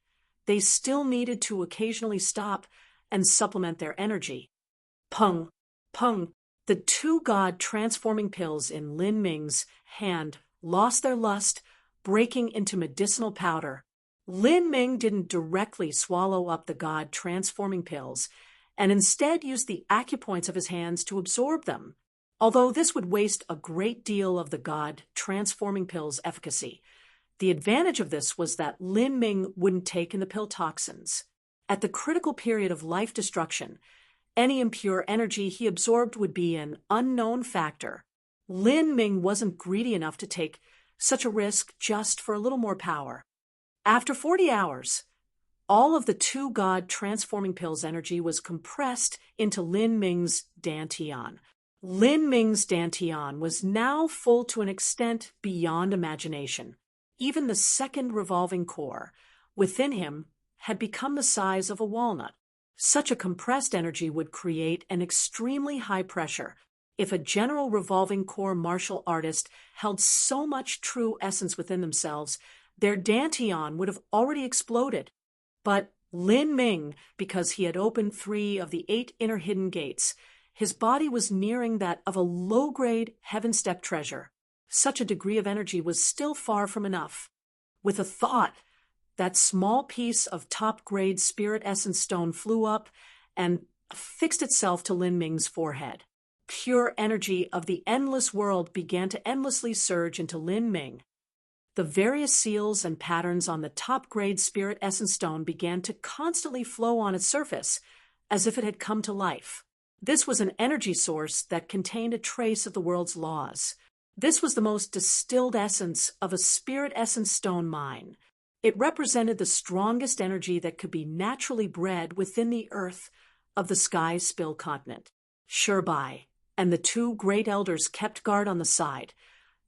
they still needed to occasionally stop and supplement their energy. Pung, pung, the two God transforming pills in Lin Ming's hand lost their lust, breaking into medicinal powder. Lin Ming didn't directly swallow up the God transforming pills, and instead used the acupoints of his hands to absorb them, although this would waste a great deal of the God transforming pills' efficacy. The advantage of this was that Lin Ming wouldn't take in the pill toxins. At the critical period of life destruction, any impure energy he absorbed would be an unknown factor. Lin Ming wasn't greedy enough to take such a risk just for a little more power. After 40 hours, all of the two God transforming pills' energy was compressed into Lin Ming's dantian. Lin Ming's dantian was now full to an extent beyond imagination. Even the second revolving core within him had become the size of a walnut. Such a compressed energy would create an extremely high pressure. If a general revolving core martial artist held so much true essence within themselves, their dantian would have already exploded. But Lin Ming, because he had opened 3 of the 8 inner hidden gates, his body was nearing that of a low-grade heaven-step treasure. Such a degree of energy was still far from enough. With a thought, that small piece of top-grade spirit essence stone flew up and fixed itself to Lin Ming's forehead. Pure energy of the endless world began to endlessly surge into Lin Ming. The various seals and patterns on the top-grade spirit essence stone began to constantly flow on its surface, as if it had come to life. This was an energy source that contained a trace of the world's laws. This was the most distilled essence of a spirit essence stone mine. It represented the strongest energy that could be naturally bred within the earth of the sky spill continent. Shirbai and the 2 great elders kept guard on the side,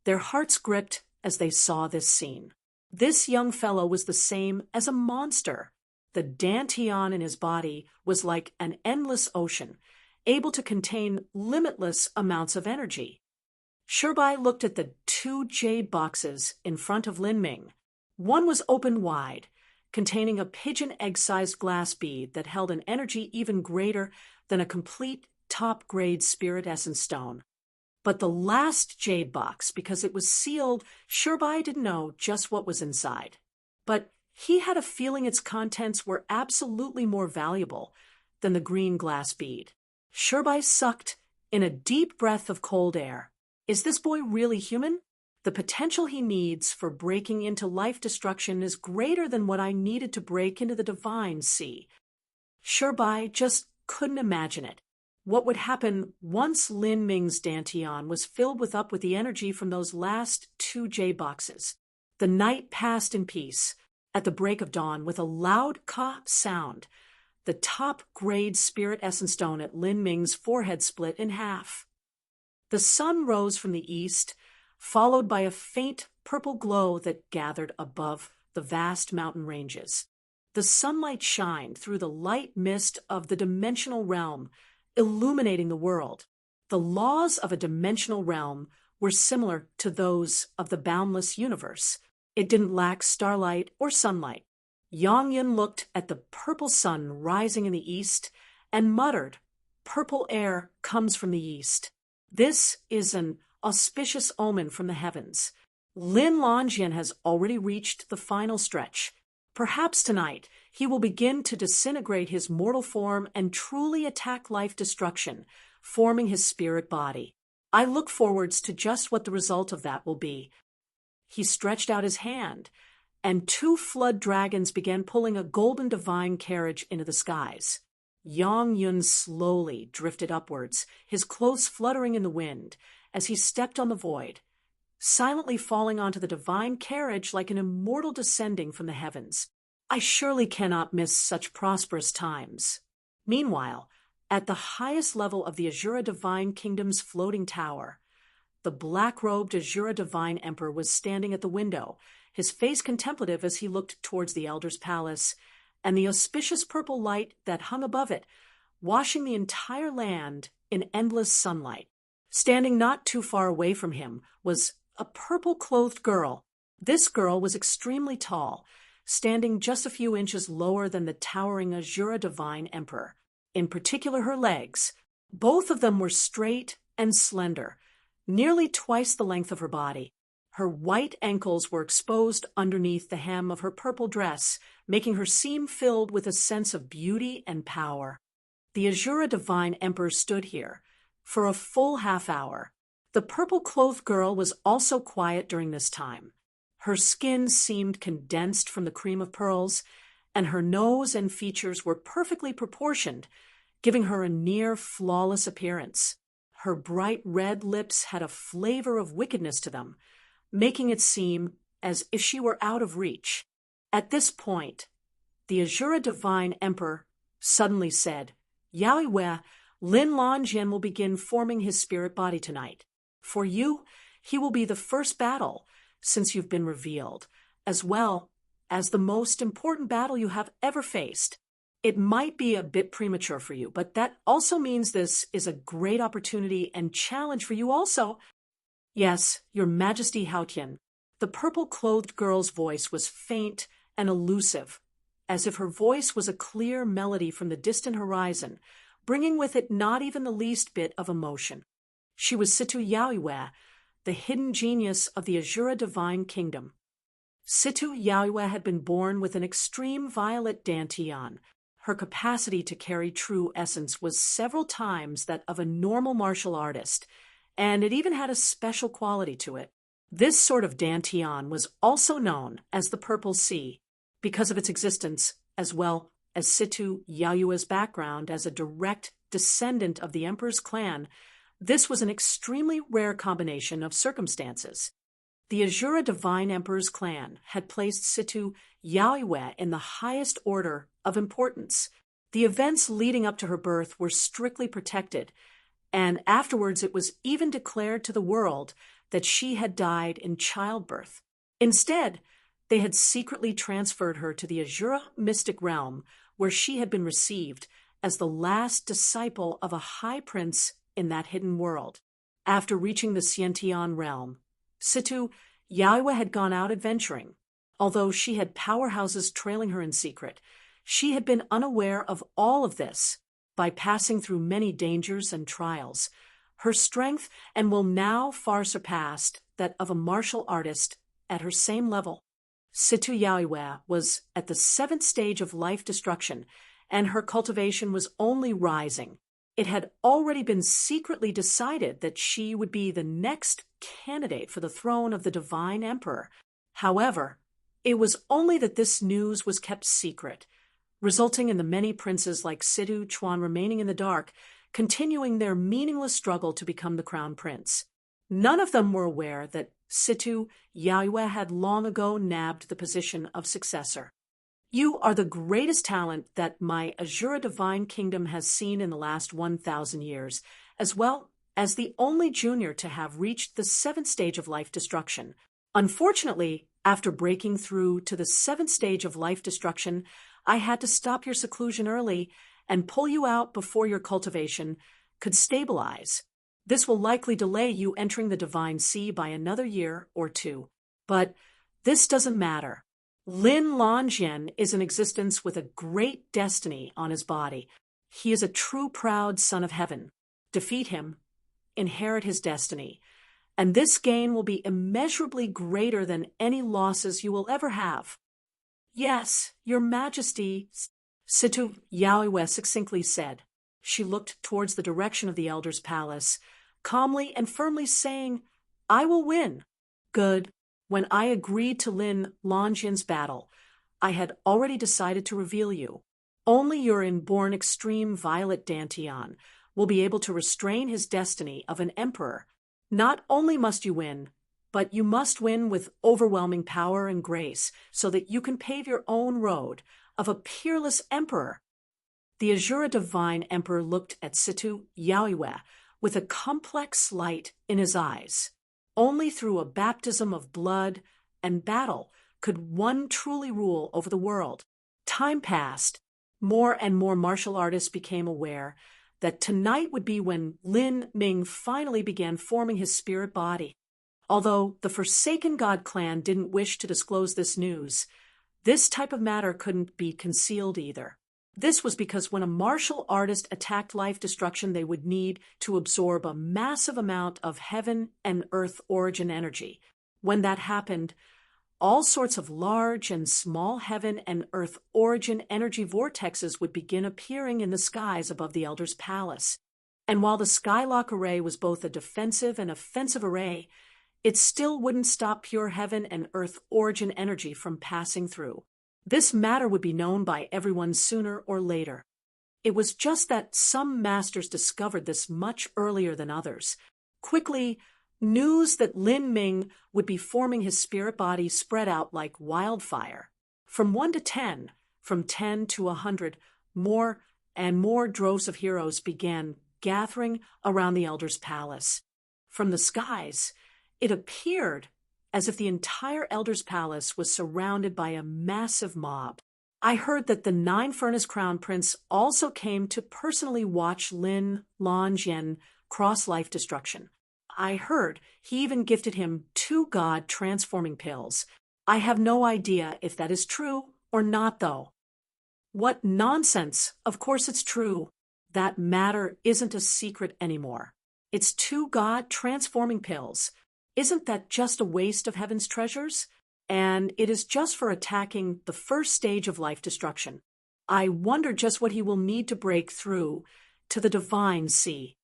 their hearts gripped as they saw this scene. This young fellow was the same as a monster. The dantian in his body was like an endless ocean, able to contain limitless amounts of energy. Shirbai looked at the 2 jade boxes in front of Lin Ming. One was open wide, containing a pigeon egg-sized glass bead that held an energy even greater than a complete top-grade spirit essence stone. But the last jade box, because it was sealed, Shirbai didn't know just what was inside. But he had a feeling its contents were absolutely more valuable than the green glass bead. Shirbai sucked in a deep breath of cold air. Is this boy really human? The potential he needs for breaking into life destruction is greater than what I needed to break into the divine sea. Shirbai just couldn't imagine it. What would happen once Lin Ming's dantian was filled up with the energy from those last 2 jade boxes? The night passed in peace. At the break of dawn, with a loud ka sound, the top-grade spirit essence stone at Lin Ming's forehead split in half. The sun rose from the east, followed by a faint purple glow that gathered above the vast mountain ranges. The sunlight shined through the light mist of the dimensional realm, illuminating the world. The laws of a dimensional realm were similar to those of the boundless universe. It didn't lack starlight or sunlight. Yang Yun looked at the purple sun rising in the east and muttered, "Purple air comes from the east. This is an auspicious omen from the heavens. Lin Longjin has already reached the final stretch. Perhaps tonight he will begin to disintegrate his mortal form and truly attack life destruction, forming his spirit body. I look forwards to just what the result of that will be." He stretched out his hand, and 2 flood dragons began pulling a golden divine carriage into the skies. Yang Yun slowly drifted upwards, his clothes fluttering in the wind, as he stepped on the void, silently falling onto the divine carriage like an immortal descending from the heavens. I surely cannot miss such prosperous times. Meanwhile, at the highest level of the Azura Divine Kingdom's floating tower, the black-robed Azura Divine Emperor was standing at the window, his face contemplative as he looked towards the Elder's palace, and the auspicious purple light that hung above it, washing the entire land in endless sunlight. Standing not too far away from him was a purple-clothed girl. This girl was extremely tall, standing just a few inches lower than the towering Azura Divine Emperor. In particular, her legs. Both of them were straight and slender, nearly twice the length of her body. Her white ankles were exposed underneath the hem of her purple dress, making her seem filled with a sense of beauty and power. The Azura Divine Emperor stood here for a full half-hour. The purple-clothed girl was also quiet during this time. Her skin seemed condensed from the cream of pearls, and her nose and features were perfectly proportioned, giving her a near-flawless appearance. Her bright red lips had a flavor of wickedness to them, making it seem as if she were out of reach. At this point, the Azura Divine Emperor suddenly said, "Yaoiwei, Lin Longjin will begin forming his spirit body tonight. For you, he will be the first battle since you've been revealed, as well as the most important battle you have ever faced. It might be a bit premature for you, but that also means this is a great opportunity and challenge for you also." "Yes, Your Majesty Haotian." The purple-clothed girl's voice was faint and elusive, as if her voice was a clear melody from the distant horizon, bringing with it not even the least bit of emotion. She was Situ Yaoiwei, the hidden genius of the Azura Divine Kingdom. Situ Yaoiwei had been born with an extreme violet dantian. Her capacity to carry true essence was several times that of a normal martial artist, and it even had a special quality to it. This sort of dantian was also known as the Purple Sea, because of its existence, as well as Situ Yaoiwei's background as a direct descendant of the Emperor's clan. This was an extremely rare combination of circumstances. The Azura Divine Emperor's clan had placed Situ Yaoiwei in the highest order of importance. The events leading up to her birth were strictly protected, and afterwards it was even declared to the world that she had died in childbirth. Instead, they had secretly transferred her to the Azura mystic realm, where she had been received as the last disciple of a high prince in that hidden world. After reaching the Xiantian realm, Situ Yaoiwei had gone out adventuring. Although she had powerhouses trailing her in secret, she had been unaware of all of this. By passing through many dangers and trials, her strength and will now far surpassed that of a martial artist at her same level. Situ Yaoiwei was at the 7th stage of life destruction, and her cultivation was only rising. It had already been secretly decided that she would be the next candidate for the throne of the Divine Emperor. However, it was only that this news was kept secret, resulting in the many princes like Situ Chuan remaining in the dark, continuing their meaningless struggle to become the crown prince. None of them were aware that Situ Yaoiwei had long ago nabbed the position of successor. "You are the greatest talent that my Azura Divine Kingdom has seen in the last 1,000 years, as well as the only junior to have reached the 7th stage of life destruction. Unfortunately, After breaking through to the 7th stage of life destruction, I had to stop your seclusion early and pull you out before your cultivation could stabilize. This will likely delay you entering the divine sea by another year or two. But this doesn't matter. Lin Longjien is in existence with a great destiny on his body. He is a true proud son of heaven. Defeat him, inherit his destiny, and this gain will be immeasurably greater than any losses you will ever have. Yes, your majesty, Situ Yaoiwe succinctly said. She looked towards the direction of the elder's palace, calmly and firmly saying, I will win. Good. When I agreed to Lin Longjian's battle, I had already decided to reveal you. Only your inborn extreme Violet Dantian will be able to restrain his destiny of an emperor. Not only must you win, but you must win with overwhelming power and grace so that you can pave your own road of a peerless emperor. The Azura Divine Emperor looked at Situ Yaoiwe with a complex light in his eyes. Only through a baptism of blood and battle could one truly rule over the world. Time passed. More and more martial artists became aware that tonight would be when Lin Ming finally began forming his spirit body. Although the Forsaken God clan didn't wish to disclose this news, this type of matter couldn't be concealed either. This was because when a martial artist attacked life destruction, they would need to absorb a massive amount of heaven and earth origin energy. When that happened, all sorts of large and small heaven and earth origin energy vortexes would begin appearing in the skies above the Elder's palace. And while the Skylock array was both a defensive and offensive array, it still wouldn't stop pure heaven and earth origin energy from passing through. This matter would be known by everyone sooner or later. It was just that some masters discovered this much earlier than others. Quickly, news that Lin Ming would be forming his spirit body spread out like wildfire. From 1 to 10, from 10 to 100, more and more droves of heroes began gathering around the Elder's palace. From the skies, it appeared as if the entire Elder's palace was surrounded by a massive mob. I heard that the 9-Furnace Crown Prince also came to personally watch Lin Longjian cross life destruction. I heard he even gifted him 2 god transforming pills. I have no idea if that is true or not, though. What nonsense! Of course it's true. That matter isn't a secret anymore. It's 2 god transforming pills. Isn't that just a waste of heaven's treasures? And it is just for attacking the first stage of life destruction. I wonder just what he will need to break through to the divine sea.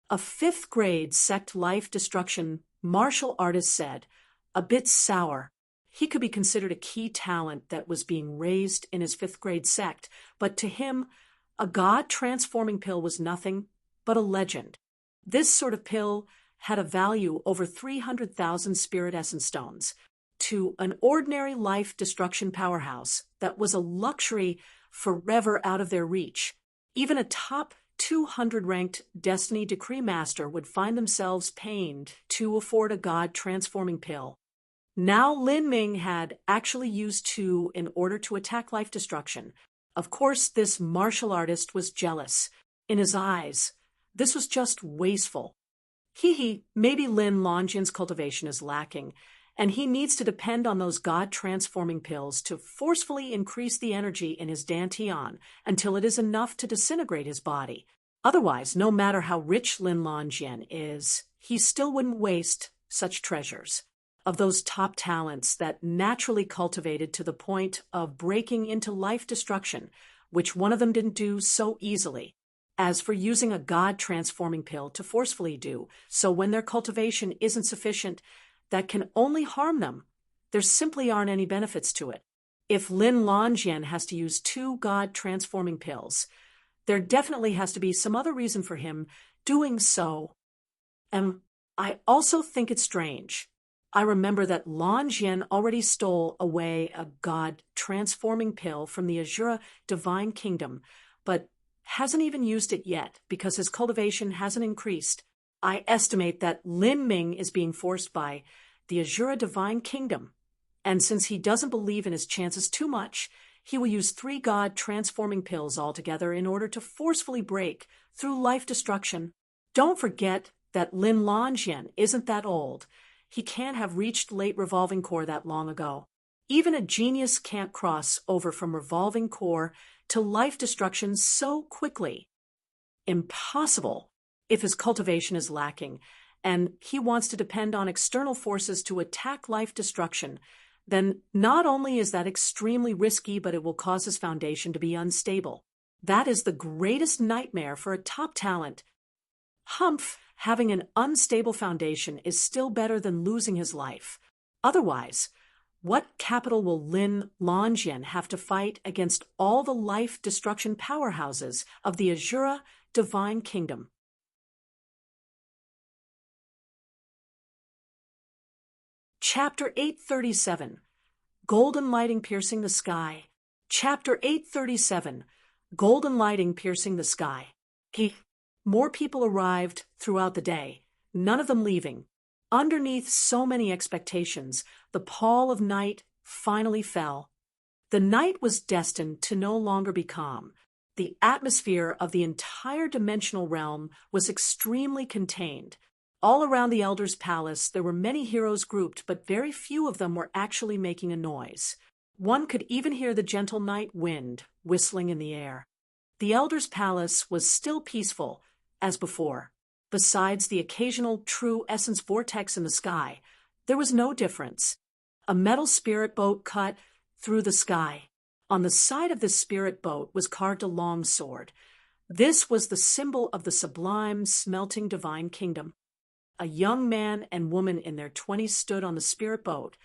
A 5th grade sect life destruction martial artist said, a bit sour. He could be considered a key talent that was being raised in his 5th grade sect, but to him, a god transforming pill was nothing but a legend. This sort of pill had a value over 300,000 spirit essence stones. To an ordinary life destruction powerhouse, that was a luxury forever out of their reach. Even a top 200 ranked Destiny Decree Master would find themselves pained to afford a god transforming pill. Now Lin Ming had actually used 2 in order to attack life destruction. Of course, this martial artist was jealous. In his eyes, this was just wasteful. Maybe Lin Longjian's cultivation is lacking, and he needs to depend on those god-transforming pills to forcefully increase the energy in his Dantian until it is enough to disintegrate his body. Otherwise, no matter how rich Lin Longjian is, he still wouldn't waste such treasures. Of those top talents that naturally cultivated to the point of breaking into life destruction, which one of them didn't do so easily. As for using a god-transforming pill to forcefully do, so when their cultivation isn't sufficient, that can only harm them. There simply aren't any benefits to it. If Lin Longjian has to use 2 god-transforming pills, there definitely has to be some other reason for him doing so. And I also think it's strange. I remember that Longjian already stole away a god-transforming pill from the Azura Divine Kingdom, but hasn't even used it yet because his cultivation hasn't increased. I estimate that Lin Ming is being forced by the Azura Divine Kingdom And since he doesn't believe in his chances too much, he will use 3 God-transforming pills altogether in order to forcefully break through life destruction. Don't forget that Lin Longjin isn't that old. He can't have reached late revolving core that long ago. Even a genius can't cross over from revolving core to life destruction so quickly. Impossible if his cultivation is lacking, and he wants to depend on external forces to attack life destruction. Then not only is that extremely risky, but it will cause his foundation to be unstable. That is the greatest nightmare for a top talent. Humph, having an unstable foundation is still better than losing his life. Otherwise, what capital will Lin Longjin have to fight against all the life destruction powerhouses of the Azura Divine Kingdom? Chapter 837, Golden Lighting Piercing the Sky. Chapter 837, Golden Lighting Piercing the Sky. More people arrived throughout the day, none of them leaving. Underneath so many expectations, the pall of night finally fell. The night was destined to no longer be calm. The atmosphere of the entire dimensional realm was extremely contained. All around the Elder's palace there were many heroes grouped, but very few of them were actually making a noise. One could even hear the gentle night wind whistling in the air. The Elder's palace was still peaceful, as before. Besides the occasional true essence vortex in the sky, there was no difference. A metal spirit boat cut through the sky. On the side of this spirit boat was carved a long sword. This was the symbol of the sublime, smelting divine kingdom. A young man and woman in their 20s stood on the spirit boat,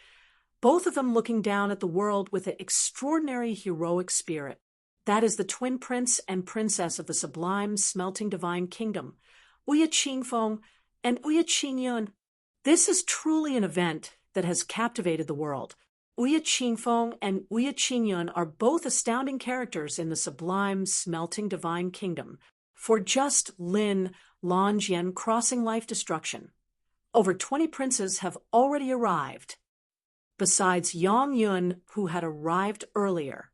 both of them looking down at the world with an extraordinary heroic spirit. That is the twin prince and princess of the sublime, smelting divine kingdom, Uya Qingfeng and Uya Qingyun. This is truly an event that has captivated the world. Uya Qingfeng and Uya Qingyun are both astounding characters in the sublime, smelting divine kingdom. For just Lin Longjin crossing life destruction, over 20 princes have already arrived. Besides Yang Yun, who had arrived earlier,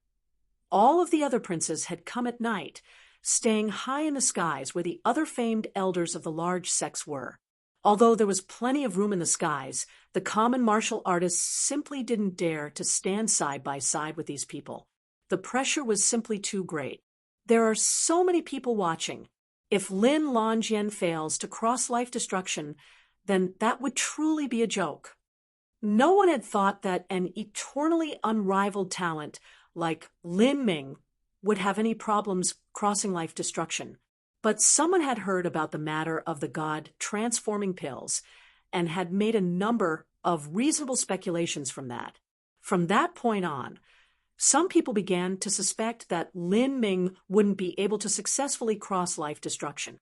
all of the other princes had come at night, staying high in the skies where the other famed elders of the large sex were. Although there was plenty of room in the skies, the common martial artists simply didn't dare to stand side by side with these people. The pressure was simply too great. There are so many people watching. If Lin Longjin fails to cross life destruction, then that would truly be a joke. No one had thought that an eternally unrivaled talent like Lin Ming would have any problems crossing life destruction. But someone had heard about the matter of the god transforming pills and had made a number of reasonable speculations from that. From that point on, some people began to suspect that Lin Ming wouldn't be able to successfully cross life destruction.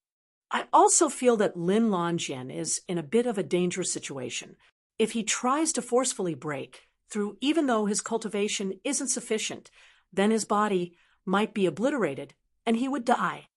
I also feel that Lin Longjin is in a bit of a dangerous situation. If he tries to forcefully break through, even though his cultivation isn't sufficient, then his body might be obliterated and he would die.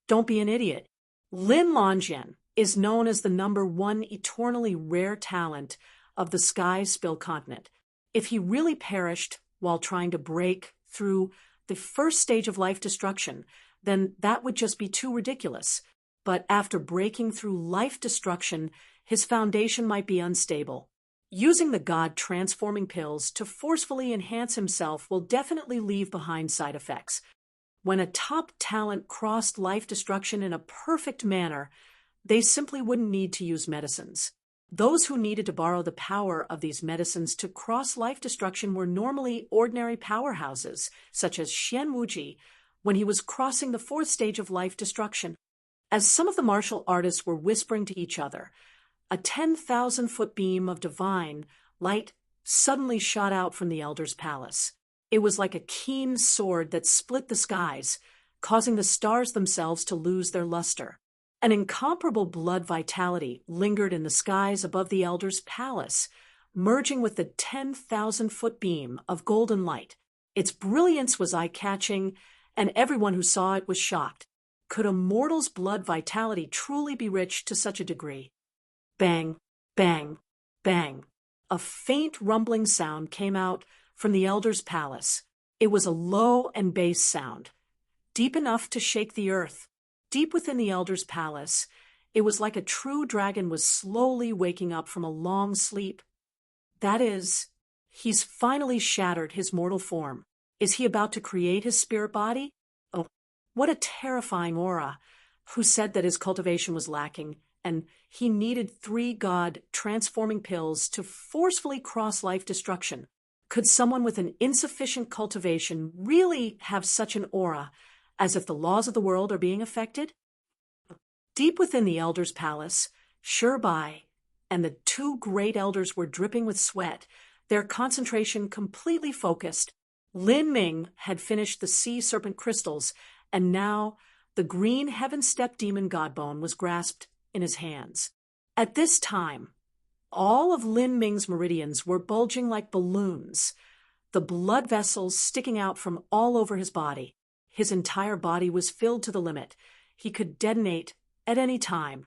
Don't be an idiot. Lin Longjin is known as the #1 eternally rare talent of the Sky Spill continent. If he really perished while trying to break through the first stage of life destruction, then that would just be too ridiculous. But after breaking through life destruction, his foundation might be unstable. Using the god-transforming pills to forcefully enhance himself will definitely leave behind side effects. When a top talent crossed life destruction in a perfect manner, they simply wouldn't need to use medicines. Those who needed to borrow the power of these medicines to cross life destruction were normally ordinary powerhouses, such as Xian Wuji, when he was crossing the 4th stage of life destruction. As some of the martial artists were whispering to each other, a 10,000-foot beam of divine light suddenly shot out from the Elder's palace. It was like a keen sword that split the skies, causing the stars themselves to lose their luster. An incomparable blood vitality lingered in the skies above the Elder's palace, merging with the 10,000-foot beam of golden light. Its brilliance was eye-catching, and everyone who saw it was shocked. Could a mortal's blood vitality truly be rich to such a degree? Bang, bang, bang. a faint rumbling sound came out from the elder's palace. It was a low and bass sound, deep enough to shake the earth. Deep within the elder's palace, it was like a true dragon was slowly waking up from a long sleep. That is, he's finally shattered his mortal form. Is he about to create his spirit body? Oh, what a terrifying aura. Who said that his cultivation was lacking, and he needed 3 god transforming pills to forcefully cross life destruction? Could someone with an insufficient cultivation really have such an aura, as if the laws of the world are being affected? Deep within the elder's palace, Shirbai and the 2 great elders were dripping with sweat, their concentration completely focused. Lin Ming had finished the sea serpent crystals, and now the green heaven-step demon godbone was grasped in his hands. At this time, all of Lin Ming's meridians were bulging like balloons, the blood vessels sticking out from all over his body. His entire body was filled to the limit. He could detonate at any time.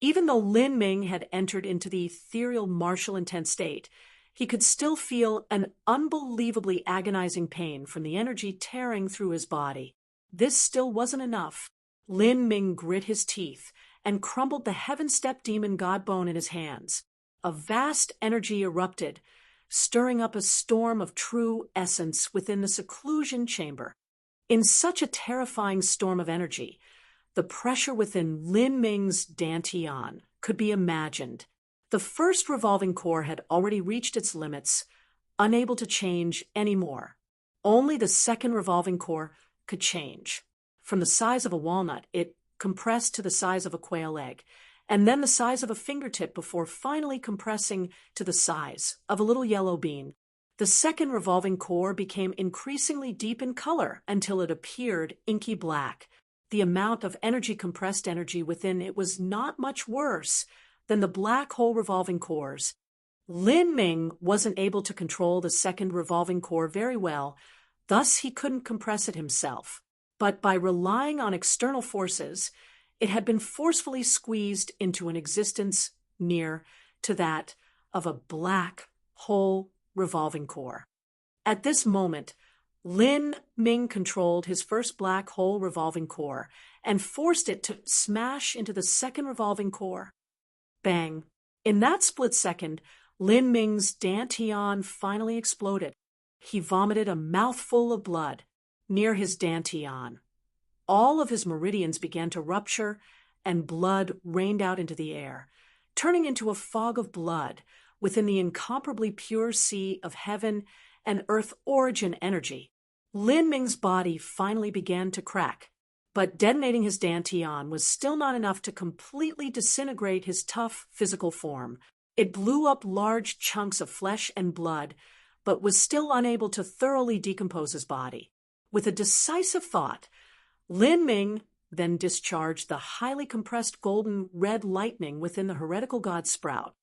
Even though Lin Ming had entered into the ethereal martial intent state, he could still feel an unbelievably agonizing pain from the energy tearing through his body. This still wasn't enough. Lin Ming grit his teeth and crumbled the heaven-step demon godbone in his hands. A vast energy erupted, stirring up a storm of true essence within the seclusion chamber. In such a terrifying storm of energy, the pressure within Lin Ming's Dantian could be imagined. The first revolving core had already reached its limits, unable to change anymore. Only the second revolving core could change. From the size of a walnut, it compressed to the size of a quail egg, and then the size of a fingertip before finally compressing to the size of a little yellow bean. The second revolving core became increasingly deep in color until it appeared inky black. The amount of compressed energy within it was not much worse than the black hole revolving cores. Lin Ming wasn't able to control the second revolving core very well, thus he couldn't compress it himself. But by relying on external forces, it had been forcefully squeezed into an existence near to that of a black hole revolving core. At this moment, Lin Ming controlled his first black hole revolving core and forced it to smash into the second revolving core. Bang! In that split second, Lin Ming's Dantian finally exploded. He vomited a mouthful of blood near his Dantian. All of his meridians began to rupture, and blood rained out into the air, turning into a fog of blood within the incomparably pure sea of heaven and earth origin energy. Lin Ming's body finally began to crack, but detonating his Dantian was still not enough to completely disintegrate his tough physical form. It blew up large chunks of flesh and blood, but was still unable to thoroughly decompose his body. With a decisive thought, Lin Ming then discharged the highly compressed golden red lightning within the heretical god Sprout.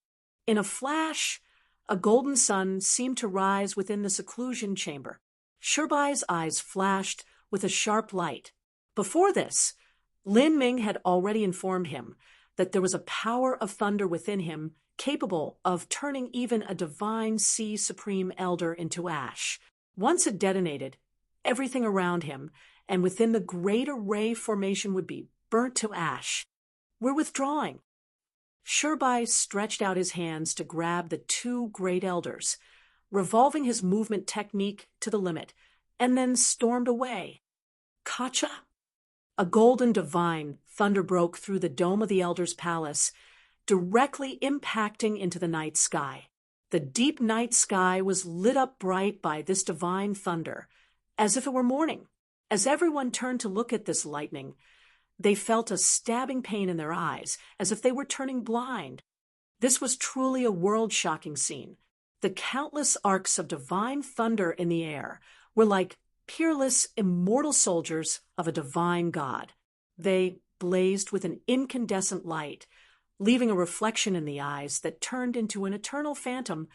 In a flash, a golden sun seemed to rise within the seclusion chamber. Shirbai's eyes flashed with a sharp light. Before this, Lin Ming had already informed him that there was a power of thunder within him capable of turning even a divine sea supreme elder into ash. Once it detonated, everything around him and within the great array formation would be burnt to ash. We're withdrawing. Shirbai stretched out his hands to grab the 2 great elders, revolving his movement technique to the limit, and then stormed away. Kacha? A golden divine thunder broke through the dome of the elder's palace, directly impacting into the night sky. The deep night sky was lit up bright by this divine thunder, as if it were morning. As everyone turned to look at this lightning, they felt a stabbing pain in their eyes, as if they were turning blind. This was truly a world-shocking scene. The countless arcs of divine thunder in the air were like peerless, immortal soldiers of a divine god. They blazed with an incandescent light, leaving a reflection in the eyes that turned into an eternal phantom,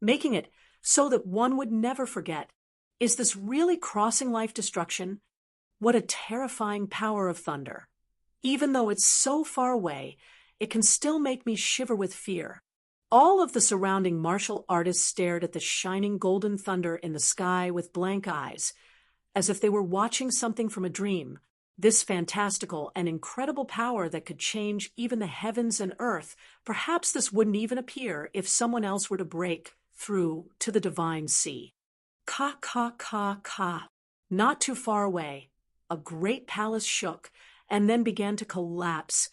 making it so that one would never forget. Is this really crossing life destruction? What a terrifying power of thunder. Even though it's so far away, it can still make me shiver with fear. All of the surrounding martial artists stared at the shining golden thunder in the sky with blank eyes, as if they were watching something from a dream. This fantastical and incredible power that could change even the heavens and earth, perhaps this wouldn't even appear if someone else were to break through to the divine sea. Ka, ka, ka, ka. Not too far away, a great palace shook and then began to collapse,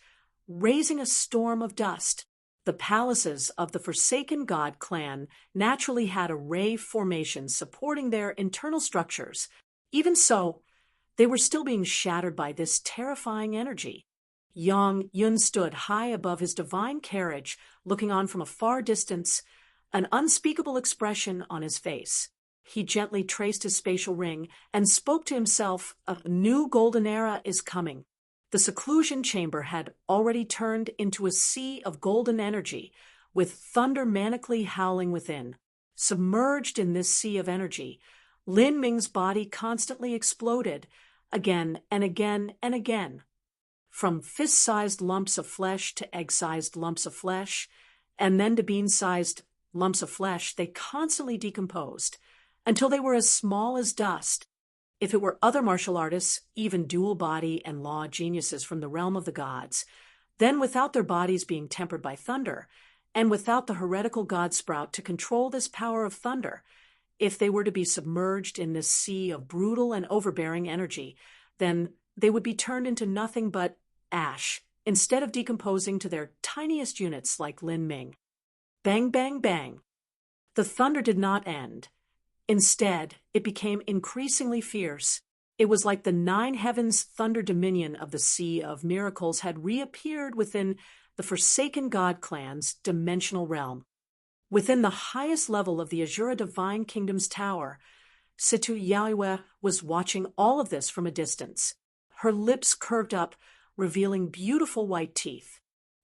raising a storm of dust. The palaces of the Forsaken God clan naturally had a ray formation supporting their internal structures. Even so, they were still being shattered by this terrifying energy. Yang Yun stood high above his divine carriage, looking on from a far distance, an unspeakable expression on his face. He gently traced his spatial ring and spoke to himself, "A new golden era is coming." The seclusion chamber had already turned into a sea of golden energy, with thunder manically howling within. Submerged in this sea of energy, Lin Ming's body constantly exploded, again and again and again. From fist-sized lumps of flesh to egg-sized lumps of flesh, and then to bean-sized lumps of flesh, they constantly decomposed, until they were as small as dust. If it were other martial artists, even dual-body and law geniuses from the realm of the gods, then without their bodies being tempered by thunder, and without the heretical god sprout to control this power of thunder, if they were to be submerged in this sea of brutal and overbearing energy, then they would be turned into nothing but ash, instead of decomposing to their tiniest units like Lin Ming. Bang, bang, bang. The thunder did not end. Instead, it became increasingly fierce. It was like the 9 heavens thunder dominion of the Sea of Miracles had reappeared within the Forsaken God clan's dimensional realm. Within the highest level of the Azura Divine Kingdom's tower, Situ Yaiwe was watching all of this from a distance. Her lips curved up, revealing beautiful white teeth.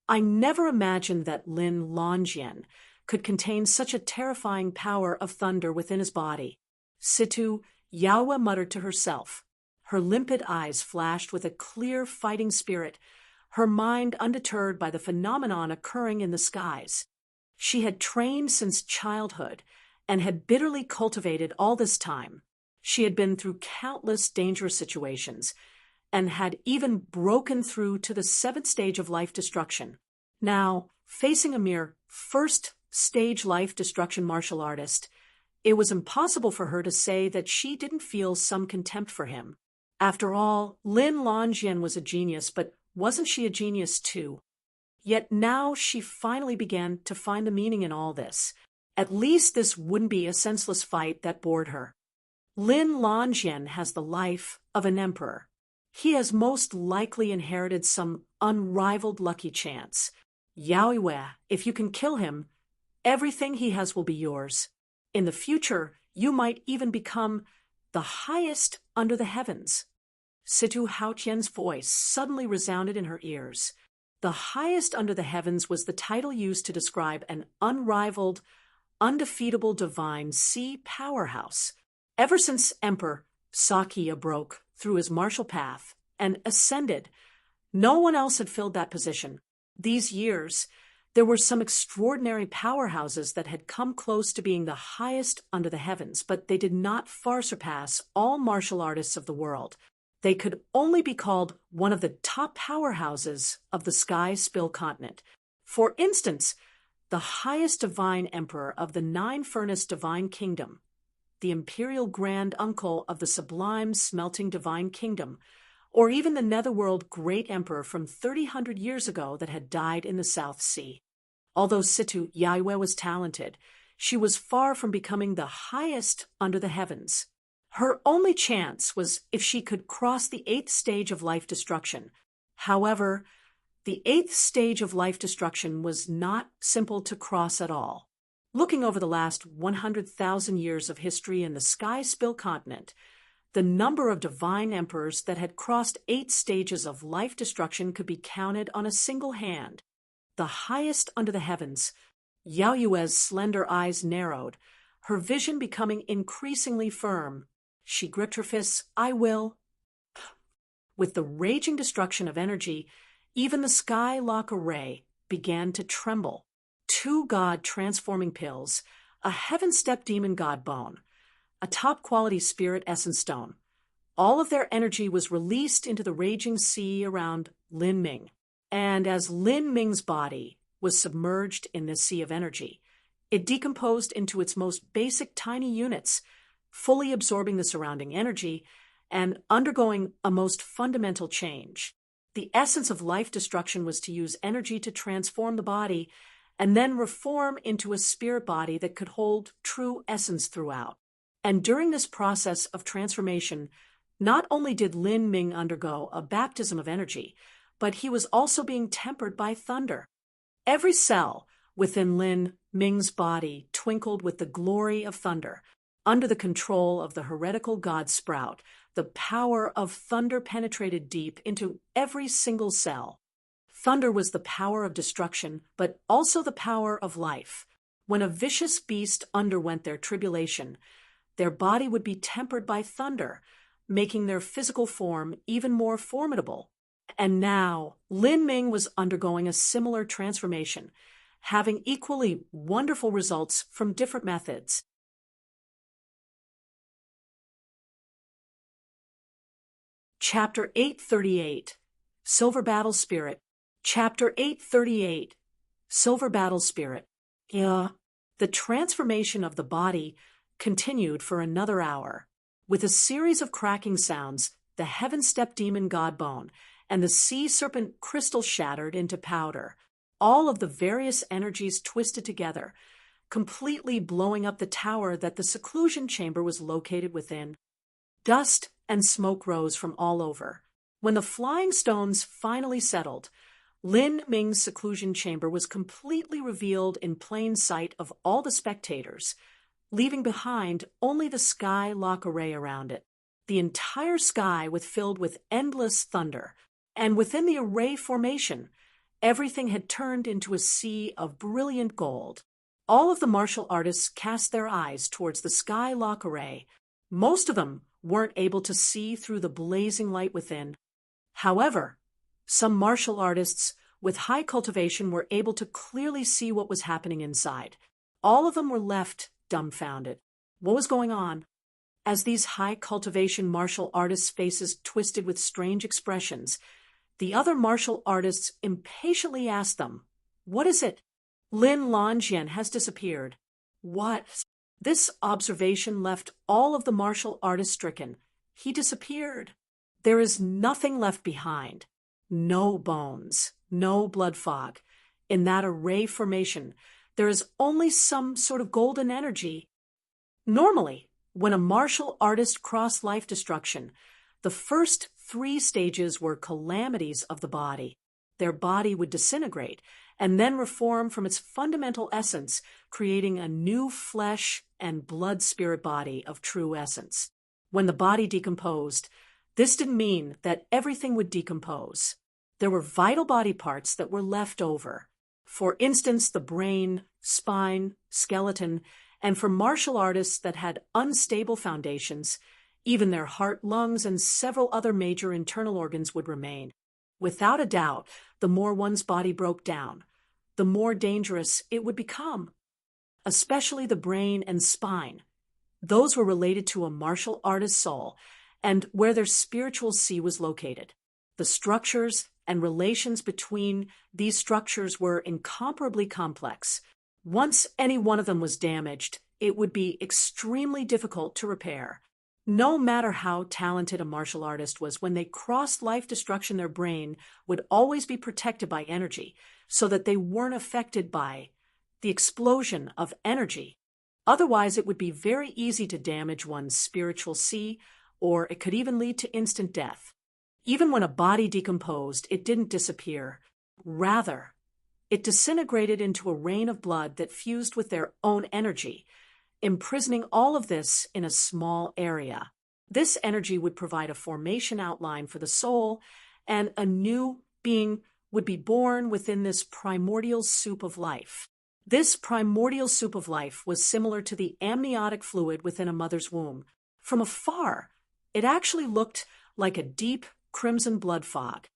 I never imagined that Lin Longyan could contain such a terrifying power of thunder within his body. Situ Yaiwe muttered to herself. Her limpid eyes flashed with a clear fighting spirit, her mind undeterred by the phenomenon occurring in the skies. She had trained since childhood and had bitterly cultivated all this time. She had been through countless dangerous situations and had even broken through to the 7th stage of life destruction. Now, facing a mere first-stage life destruction martial artist, it was impossible for her to say that she didn't feel some contempt for him. After all, Lin Longyan was a genius, but wasn't she a genius too? Yet now she finally began to find the meaning in all this. At least this wouldn't be a senseless fight that bored her. Lin Longyan has the life of an emperor. He has most likely inherited some unrivaled lucky chance. Yaiwe, if you can kill him, everything he has will be yours. In the future, you might even become the highest under the heavens. Situ Haotian's voice suddenly resounded in her ears. The highest under the heavens was the title used to describe an unrivaled, undefeatable divine sea powerhouse. Ever since Emperor Sakya broke through his martial path and ascended, no one else had filled that position. These years, there were some extraordinary powerhouses that had come close to being the highest under the heavens, but they did not far surpass all martial artists of the world. They could only be called one of the top powerhouses of the Sky Spill continent. For instance, the highest divine emperor of the 9-furnace divine kingdom, the imperial grand uncle of the sublime smelting divine kingdom, or even the netherworld great emperor from 300 years ago that had died in the South Sea. Although Situ Yaiwe was talented, she was far from becoming the highest under the heavens. Her only chance was if she could cross the 8th stage of life destruction. However, the 8th stage of life destruction was not simple to cross at all. Looking over the last 100,000 years of history in the Sky Spill continent, the number of divine emperors that had crossed 8 stages of life destruction could be counted on a single hand. The highest under the heavens, Yaiwe's slender eyes narrowed, her vision becoming increasingly firm. She gripped her fists. I will. With the raging destruction of energy, even the Skylock array began to tremble. 2 god transforming pills, a heaven-step demon god bone, a top-quality spirit essence stone. All of their energy was released into the raging sea around Lin Ming. And as Lin Ming's body was submerged in this sea of energy, it decomposed into its most basic tiny units, fully absorbing the surrounding energy and undergoing a most fundamental change. The essence of life destruction was to use energy to transform the body and then reform into a spirit body that could hold true essence throughout. And during this process of transformation, not only did Lin Ming undergo a baptism of energy, but he was also being tempered by thunder. Every cell within Lin Ming's body twinkled with the glory of thunder. Under the control of the heretical god Sprout, the power of thunder penetrated deep into every single cell. Thunder was the power of destruction, but also the power of life. When a vicious beast underwent their tribulation, their body would be tempered by thunder, making their physical form even more formidable. And now, Lin Ming was undergoing a similar transformation, having equally wonderful results from different methods. Chapter 838, Silver Battle Spirit. Chapter 838, Silver Battle Spirit. The transformation of the body continued for another hour. With a series of cracking sounds, the heaven-step demon god bone and the sea serpent crystal shattered into powder. All of the various energies twisted together, completely blowing up the tower that the seclusion chamber was located within. Dust and smoke rose from all over. When the flying stones finally settled, Lin Ming's seclusion chamber was completely revealed in plain sight of all the spectators, leaving behind only the sky lock array around it. The entire sky was filled with endless thunder, and within the array formation, everything had turned into a sea of brilliant gold. All of the martial artists cast their eyes towards the sky lock array. Most of them weren't able to see through the blazing light within. However, some martial artists with high cultivation were able to clearly see what was happening inside. All of them were left dumbfounded. What was going on? As these high cultivation martial artists' faces twisted with strange expressions, the other martial artists impatiently asked them, "What is it?" Lin Lanjian has disappeared. What? This observation left all of the martial artists stricken. He disappeared. There is nothing left behind. No bones, no blood fog. In that array formation, there is only some sort of golden energy. Normally, when a martial artist crossed life destruction, the first 3 stages were calamities of the body. Their body would disintegrate and then reform from its fundamental essence, creating a new flesh and blood spirit body of true essence. When the body decomposed, this didn't mean that everything would decompose. There were vital body parts that were left over. For instance, the brain, spine, skeleton, and for martial artists that had unstable foundations, even their heart, lungs, and several other major internal organs would remain. Without a doubt, the more one's body broke down, the more dangerous it would become. Especially the brain and spine. Those were related to a martial artist's soul and where their spiritual sea was located. The structures and relations between these structures were incomparably complex. Once any one of them was damaged, it would be extremely difficult to repair. No matter how talented a martial artist was, when they crossed life destruction, their brain would always be protected by energy so that they weren't affected by the explosion of energy. Otherwise, it would be very easy to damage one's spiritual sea, or it could even lead to instant death. Even when a body decomposed, it didn't disappear. Rather, it disintegrated into a rain of blood that fused with their own energy, imprisoning all of this in a small area. This energy would provide a formation outline for the soul, and a new being would be born within this primordial soup of life. This primordial soup of life was similar to the amniotic fluid within a mother's womb. From afar, it actually looked like a deep crimson blood fog.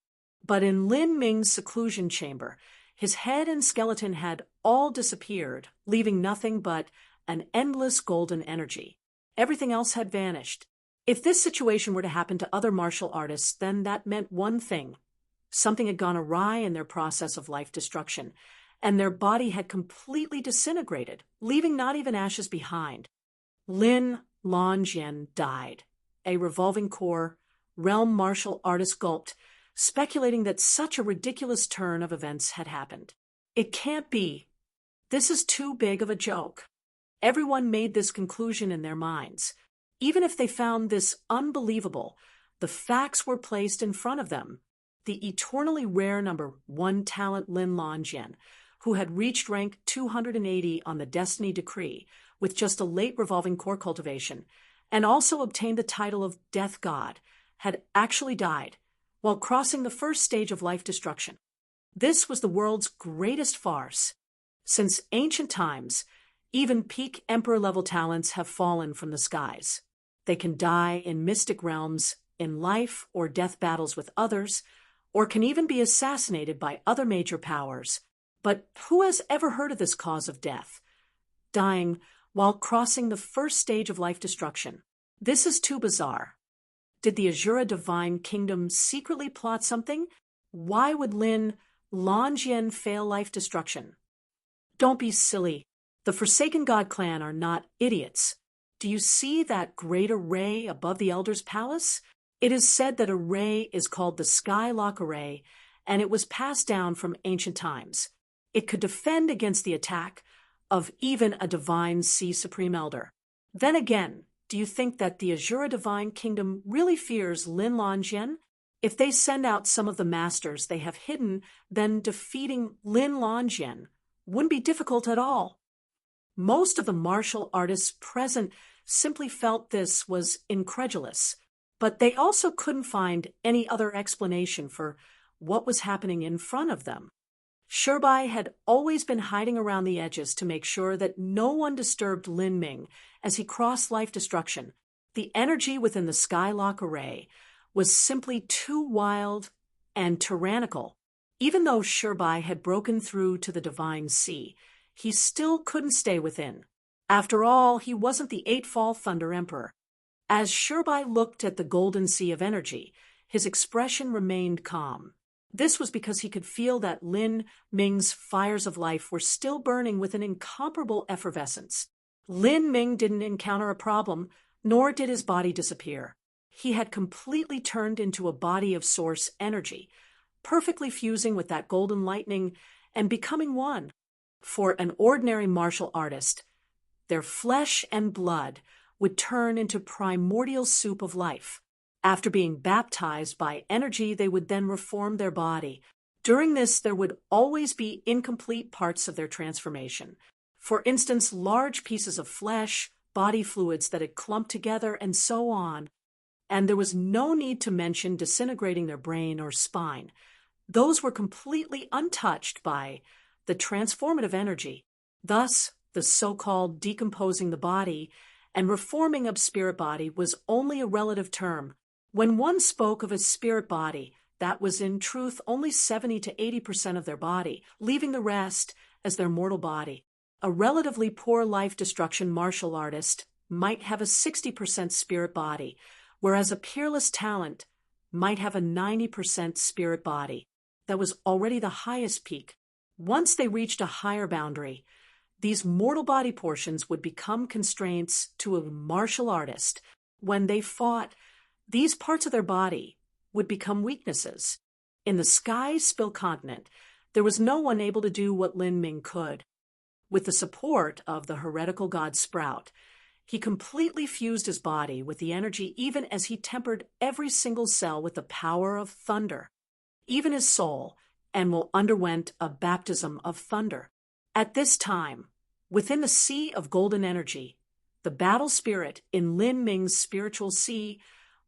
But in Lin Ming's seclusion chamber, His head and skeleton had all disappeared, leaving nothing but an endless golden energy. Everything else had vanished. If this situation were to happen to other martial artists, then that meant one thing. Something had gone awry in their process of life destruction, and their body had completely disintegrated, leaving not even ashes behind. Lin Longjin died. A revolving core, realm martial artist gulped, speculating that such a ridiculous turn of events had happened. It can't be. This is too big of a joke. Everyone made this conclusion in their minds. Even if they found this unbelievable, the facts were placed in front of them. The eternally rare number 1 talent Lin Longjin, who had reached rank 280 on the Destiny Decree with just a late revolving core cultivation, and also obtained the title of Death God, had actually died while crossing the first stage of life destruction. This was the world's greatest farce. Since ancient times, even peak emperor-level talents have fallen from the skies. They can die in mystic realms, in life or death battles with others, or can even be assassinated by other major powers. But who has ever heard of this cause of death? Dying while crossing the first stage of life destruction. This is too bizarre. Did the Azura Divine Kingdom secretly plot something? Why would Lin Longjin fail life destruction? Don't be silly. The Forsaken God clan are not idiots. Do you see that great array above the Elder's Palace? It is said that array is called the Skylock Array, and it was passed down from ancient times. It could defend against the attack of even a divine Sea Supreme Elder. Then again, do you think that the Azura Divine Kingdom really fears Lin Longjin? If they send out some of the masters they have hidden, then defeating Lin Longjin wouldn't be difficult at all. Most of the martial artists present simply felt this was incredulous, but they also couldn't find any other explanation for what was happening in front of them. Shirbai had always been hiding around the edges to make sure that no one disturbed Lin Ming as he crossed life destruction. The energy within the Skylock Array was simply too wild and tyrannical. Even though Shirbai had broken through to the Divine Sea, he still couldn't stay within. After all, he wasn't the Eightfall Thunder Emperor. As Shirbai looked at the golden sea of energy, his expression remained calm. This was because he could feel that Lin Ming's fires of life were still burning with an incomparable effervescence. Lin Ming didn't encounter a problem, nor did his body disappear. He had completely turned into a body of source energy, perfectly fusing with that golden lightning and becoming one. For an ordinary martial artist, their flesh and blood would turn into primordial soup of life. After being baptized by energy, they would then reform their body. During this, there would always be incomplete parts of their transformation. For instance, large pieces of flesh, body fluids that had clumped together, and so on. And there was no need to mention disintegrating their brain or spine. Those were completely untouched by the transformative energy. Thus, the so-called decomposing the body and reforming of spirit body was only a relative term. When one spoke of a spirit body, that was in truth only 70 to 80% of their body, leaving the rest as their mortal body. A relatively poor life destruction martial artist might have a 60% spirit body, whereas a peerless talent might have a 90% spirit body. That was already the highest peak. Once they reached a higher boundary, these mortal body portions would become constraints to a martial artist. When they fought, these parts of their body would become weaknesses. In the Sky Spill continent, there was no one able to do what Lin Ming could. With the support of the heretical god Sprout, he completely fused his body with the energy even as he tempered every single cell with the power of thunder. Even his soul, and underwent a baptism of thunder. At this time, within the sea of golden energy, the battle spirit in Lin Ming's spiritual sea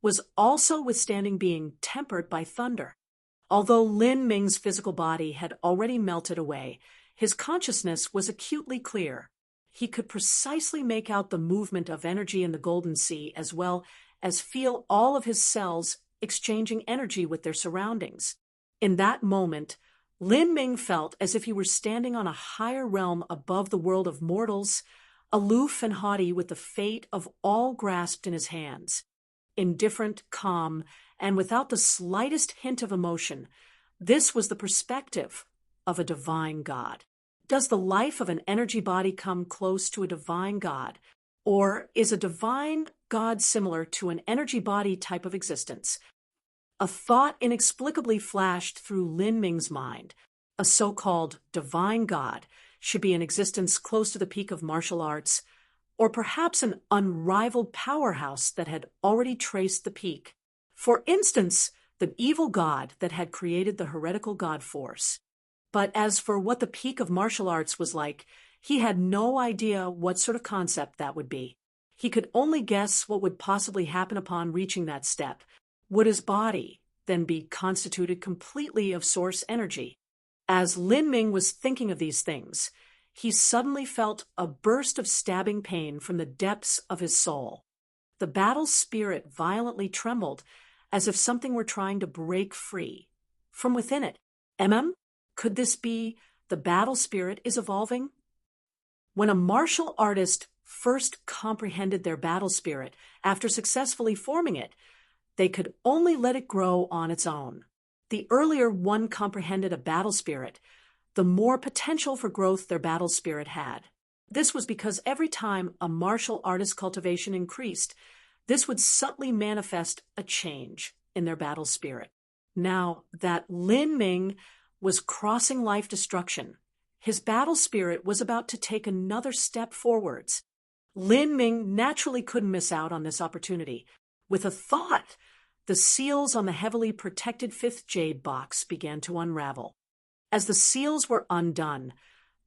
was also withstanding being tempered by thunder. Although Lin Ming's physical body had already melted away, his consciousness was acutely clear. He could precisely make out the movement of energy in the golden sea as well as feel all of his cells exchanging energy with their surroundings. In that moment, Lin Ming felt as if he were standing on a higher realm above the world of mortals, aloof and haughty with the fate of all grasped in his hands. Indifferent, calm, and without the slightest hint of emotion, this was the perspective of a divine God. Does the life of an energy body come close to a divine God? Or is a divine God similar to an energy body type of existence? A thought inexplicably flashed through Lin Ming's mind. A so-called divine God should be in existence close to the peak of martial arts, or perhaps an unrivaled powerhouse that had already traced the peak. For instance, the evil god that had created the heretical god force. But as for what the peak of martial arts was like, he had no idea what sort of concept that would be. He could only guess what would possibly happen upon reaching that step. Would his body then be constituted completely of source energy? As Lin Ming was thinking of these things, he suddenly felt a burst of stabbing pain from the depths of his soul. The battle spirit violently trembled, as if something were trying to break free. From within it, could this be the battle spirit is evolving? When a martial artist first comprehended their battle spirit after successfully forming it, they could only let it grow on its own. The earlier one comprehended a battle spirit, the more potential for growth their battle spirit had. This was because every time a martial artist's cultivation increased, this would subtly manifest a change in their battle spirit. Now that Lin Ming was crossing life destruction, his battle spirit was about to take another step forwards. Lin Ming naturally couldn't miss out on this opportunity. With a thought, the seals on the heavily protected fifth jade box began to unravel. As the seals were undone,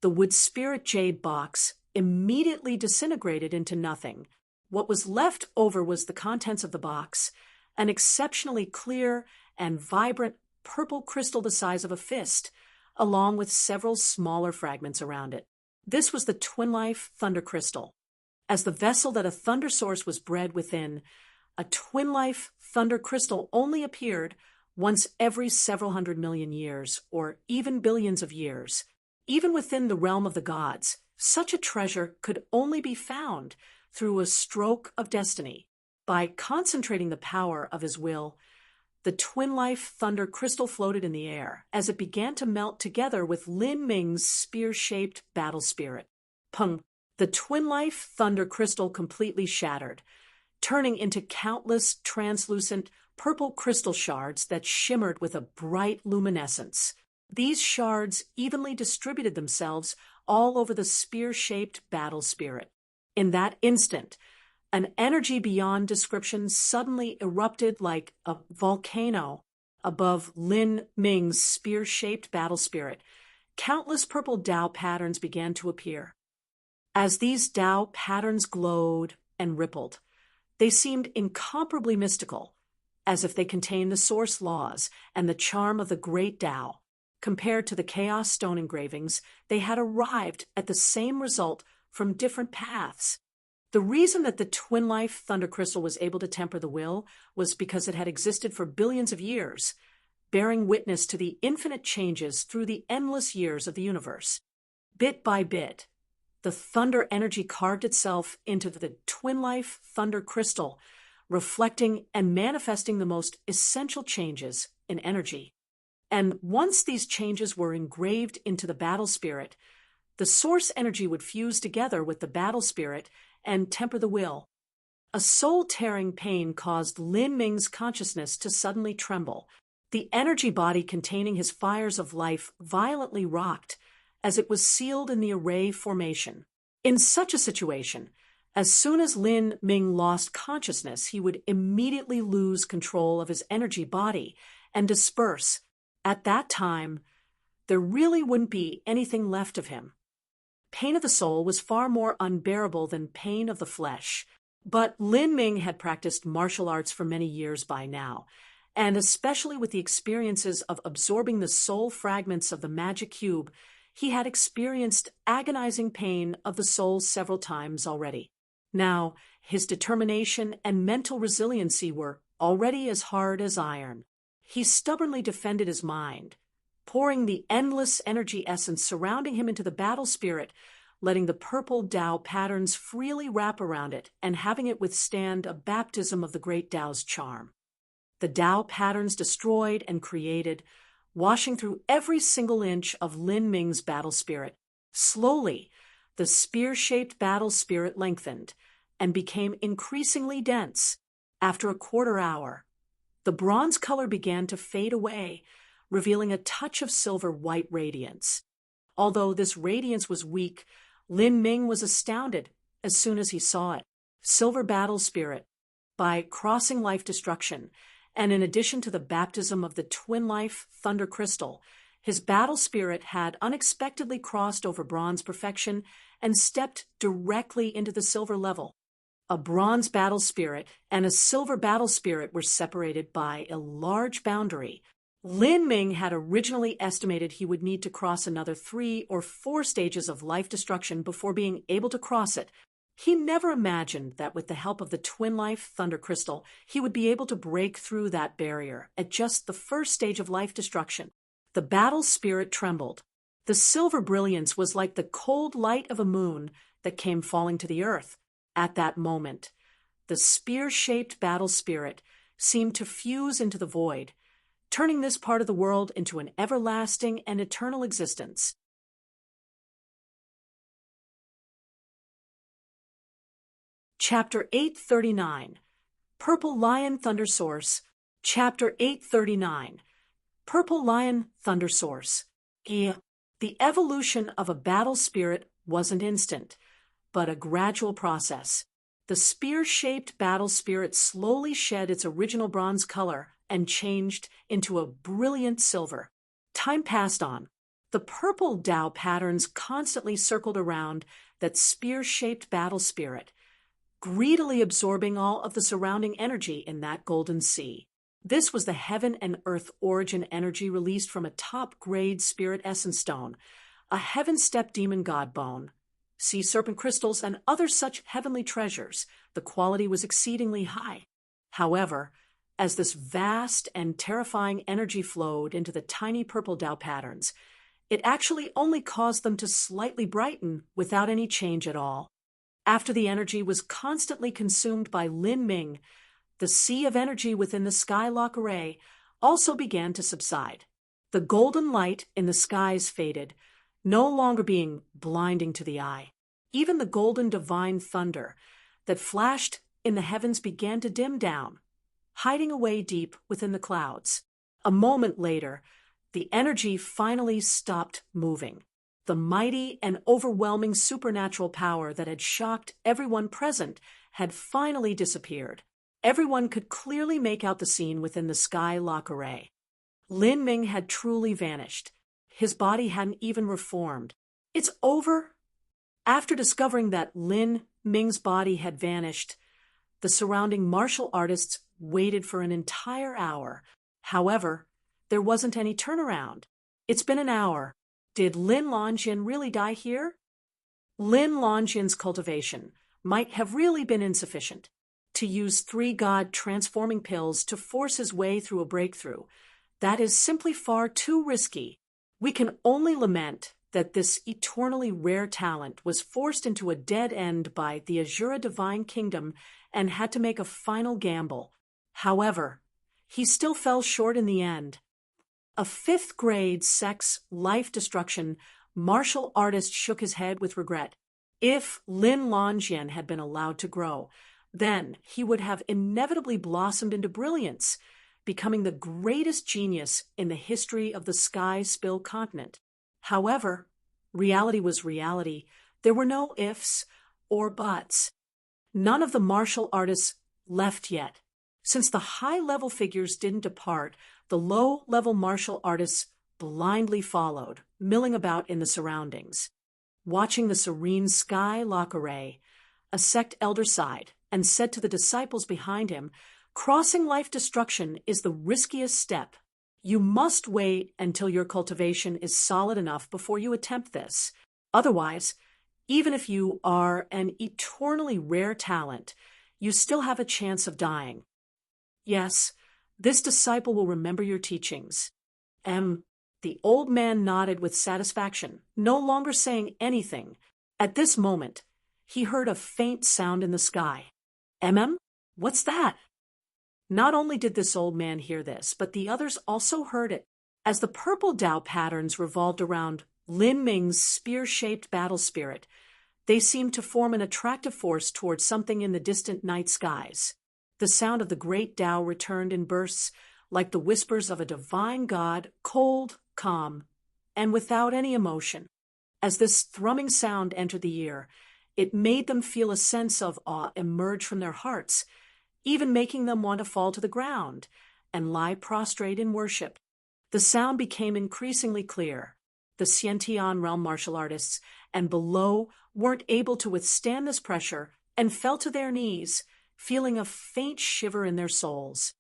the wood spirit jade box immediately disintegrated into nothing. What was left over was the contents of the box, an exceptionally clear and vibrant purple crystal the size of a fist, along with several smaller fragments around it. This was the Twin Life Thunder Crystal. As the vessel that a thunder source was bred within, a Twin Life Thunder Crystal only appeared once every several 100 million years, or even billions of years. Even within the realm of the gods, such a treasure could only be found through a stroke of destiny. By concentrating the power of his will, the Twin Life Thunder Crystal floated in the air as it began to melt together with Lin Ming's spear-shaped battle spirit. Pung! The Twin Life Thunder Crystal completely shattered, turning into countless translucent purple crystal shards that shimmered with a bright luminescence. These shards evenly distributed themselves all over the spear-shaped battle spirit. In that instant, an energy beyond description suddenly erupted like a volcano above Lin Ming's spear-shaped battle spirit. Countless purple Tao patterns began to appear. As these Tao patterns glowed and rippled, they seemed incomparably mystical, as if they contained the source laws and the charm of the great Tao. Compared to the chaos stone engravings, they had arrived at the same result from different paths. The reason that the Twin Life Thunder Crystal was able to temper the will was because it had existed for billions of years, bearing witness to the infinite changes through the endless years of the universe. Bit by bit, the thunder energy carved itself into the Twin Life Thunder Crystal, reflecting and manifesting the most essential changes in energy. And once these changes were engraved into the battle spirit, the source energy would fuse together with the battle spirit and temper the will. A soul-tearing pain caused Lin Ming's consciousness to suddenly tremble. The energy body containing his fires of life violently rocked as it was sealed in the array formation. In such a situation, as soon as Lin Ming lost consciousness, he would immediately lose control of his energy body and disperse. At that time, there really wouldn't be anything left of him. Pain of the soul was far more unbearable than pain of the flesh. But Lin Ming had practiced martial arts for many years by now, and especially with the experiences of absorbing the soul fragments of the magic cube, he had experienced agonizing pain of the soul several times already. Now, his determination and mental resiliency were already as hard as iron. He stubbornly defended his mind, pouring the endless energy essence surrounding him into the battle spirit, letting the purple Tao patterns freely wrap around it and having it withstand a baptism of the great Tao's charm. The Tao patterns destroyed and created, washing through every single inch of Lin Ming's battle spirit. Slowly, the spear-shaped battle spirit lengthened and became increasingly dense. After a quarter hour, the bronze color began to fade away, revealing a touch of silver-white radiance. Although this radiance was weak, Lin Ming was astounded as soon as he saw it. Silver battle spirit, by crossing life destruction, and in addition to the baptism of the twin life thunder crystal, his battle spirit had unexpectedly crossed over bronze perfection and stepped directly into the silver level. A bronze battle spirit and a silver battle spirit were separated by a large boundary. Lin Ming had originally estimated he would need to cross another 3 or 4 stages of life destruction before being able to cross it. He never imagined that with the help of the twin life thunder crystal, he would be able to break through that barrier at just the first stage of life destruction. The battle spirit trembled. The silver brilliance was like the cold light of a moon that came falling to the earth. At that moment, the spear-shaped battle spirit seemed to fuse into the void, turning this part of the world into an everlasting and eternal existence. Chapter 839, Purple Lion Thunder Source. Chapter 839, Purple Lion Thunder Source. The evolution of a battle spirit wasn't instant, but a gradual process. The spear-shaped battle spirit slowly shed its original bronze color and changed into a brilliant silver. Time passed on. The purple Tao patterns constantly circled around that spear-shaped battle spirit, greedily absorbing all of the surrounding energy in that golden sea. This was the heaven and earth origin energy released from a top-grade spirit essence stone, a heaven-step demon god bone, sea serpent crystals, and other such heavenly treasures. The quality was exceedingly high. However, as this vast and terrifying energy flowed into the tiny purple Tao patterns, it actually only caused them to slightly brighten without any change at all. After the energy was constantly consumed by Lin Ming, the sea of energy within the Skylock array also began to subside. The golden light in the skies faded, no longer being blinding to the eye. Even the golden divine thunder that flashed in the heavens began to dim down, hiding away deep within the clouds. A moment later, the energy finally stopped moving. The mighty and overwhelming supernatural power that had shocked everyone present had finally disappeared. Everyone could clearly make out the scene within the Skylock array. Lin Ming had truly vanished. His body hadn't even reformed. It's over. After discovering that Lin Ming's body had vanished, the surrounding martial artists waited for an entire hour. However, there wasn't any turnaround. It's been an hour. Did Lin Longjin really die here? Lin Longjin's cultivation might have really been insufficient. To use 3 god transforming pills to force his way through a breakthrough, that is simply far too risky. We can only lament that this eternally rare talent was forced into a dead end by the Azura Divine Kingdom and had to make a final gamble. However, he still fell short in the end. A 5th grade sex life destruction martial artist shook his head with regret. If Lin Longjin had been allowed to grow, then he would have inevitably blossomed into brilliance, becoming the greatest genius in the history of the Sky Spill continent. However, reality was reality. There were no ifs or buts. None of the martial artists left yet. Since the high-level figures didn't depart, the low-level martial artists blindly followed, milling about in the surroundings. Watching the serene Skylock array, a sect elder sighed and said to the disciples behind him, "Crossing life destruction is the riskiest step. You must wait until your cultivation is solid enough before you attempt this. Otherwise, even if you are an eternally rare talent, you still have a chance of dying. Yes, this disciple will remember your teachings." The old man nodded with satisfaction, no longer saying anything. At this moment, he heard a faint sound in the sky. What's that? Not only did this old man hear this, but the others also heard it. As the purple Tao patterns revolved around Lin Ming's spear-shaped battle spirit, they seemed to form an attractive force towards something in the distant night skies. The sound of the great Tao returned in bursts, like the whispers of a divine god, cold, calm, and without any emotion. As this thrumming sound entered the ear, it made them feel a sense of awe emerge from their hearts, even making them want to fall to the ground and lie prostrate in worship. The sound became increasingly clear. The Xiantian realm martial artists and below weren't able to withstand this pressure and fell to their knees, feeling a faint shiver in their souls.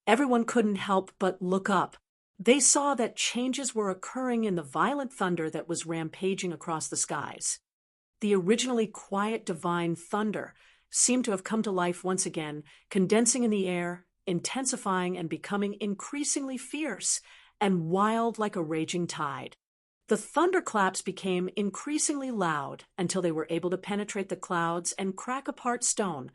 Everyone couldn't help but look up. They saw that changes were occurring in the violent thunder that was rampaging across the skies. The originally quiet divine thunder seemed to have come to life once again, condensing in the air, intensifying and becoming increasingly fierce and wild like a raging tide. The thunderclaps became increasingly loud until they were able to penetrate the clouds and crack apart stone,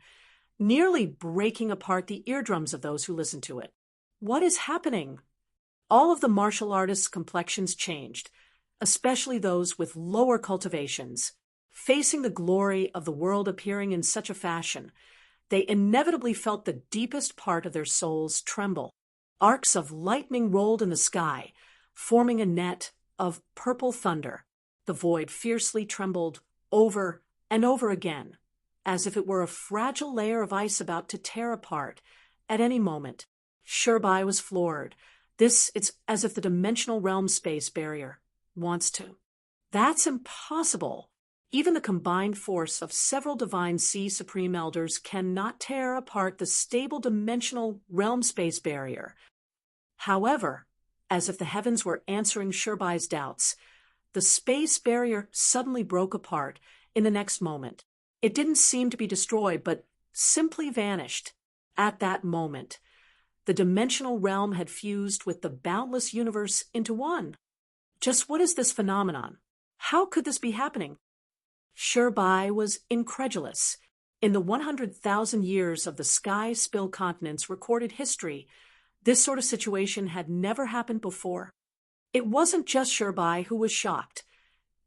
nearly breaking apart the eardrums of those who listened to it. What is happening? All of the martial artists' complexions changed, especially those with lower cultivations. Facing the glory of the world appearing in such a fashion, they inevitably felt the deepest part of their souls tremble. Arcs of lightning rolled in the sky, forming a net of purple thunder. The void fiercely trembled over and over again, as if it were a fragile layer of ice about to tear apart at any moment. Shirbai was floored. It's as if the dimensional realm space barrier wants to. That's impossible. Even the combined force of several divine sea supreme elders cannot tear apart the stable dimensional realm space barrier. However, as if the heavens were answering Shirbai's doubts, the space barrier suddenly broke apart in the next moment. It didn't seem to be destroyed, but simply vanished. At that moment, the dimensional realm had fused with the boundless universe into one. Just what is this phenomenon? How could this be happening? Shirbai was incredulous. In the 100,000 years of the Sky Spill Continent's recorded history, this sort of situation had never happened before. It wasn't just Shirbai who was shocked.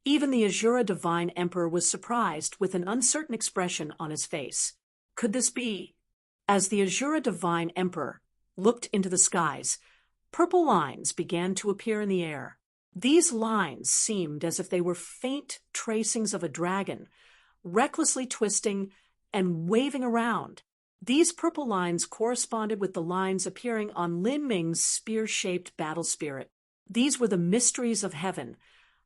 Even the Azura Divine Emperor was surprised, with an uncertain expression on his face. Could this be? As the Azura Divine Emperor looked into the skies, purple lines began to appear in the air. These lines seemed as if they were faint tracings of a dragon, recklessly twisting and waving around. These purple lines corresponded with the lines appearing on Lin Ming's spear-shaped battle spirit. These were the mysteries of heaven,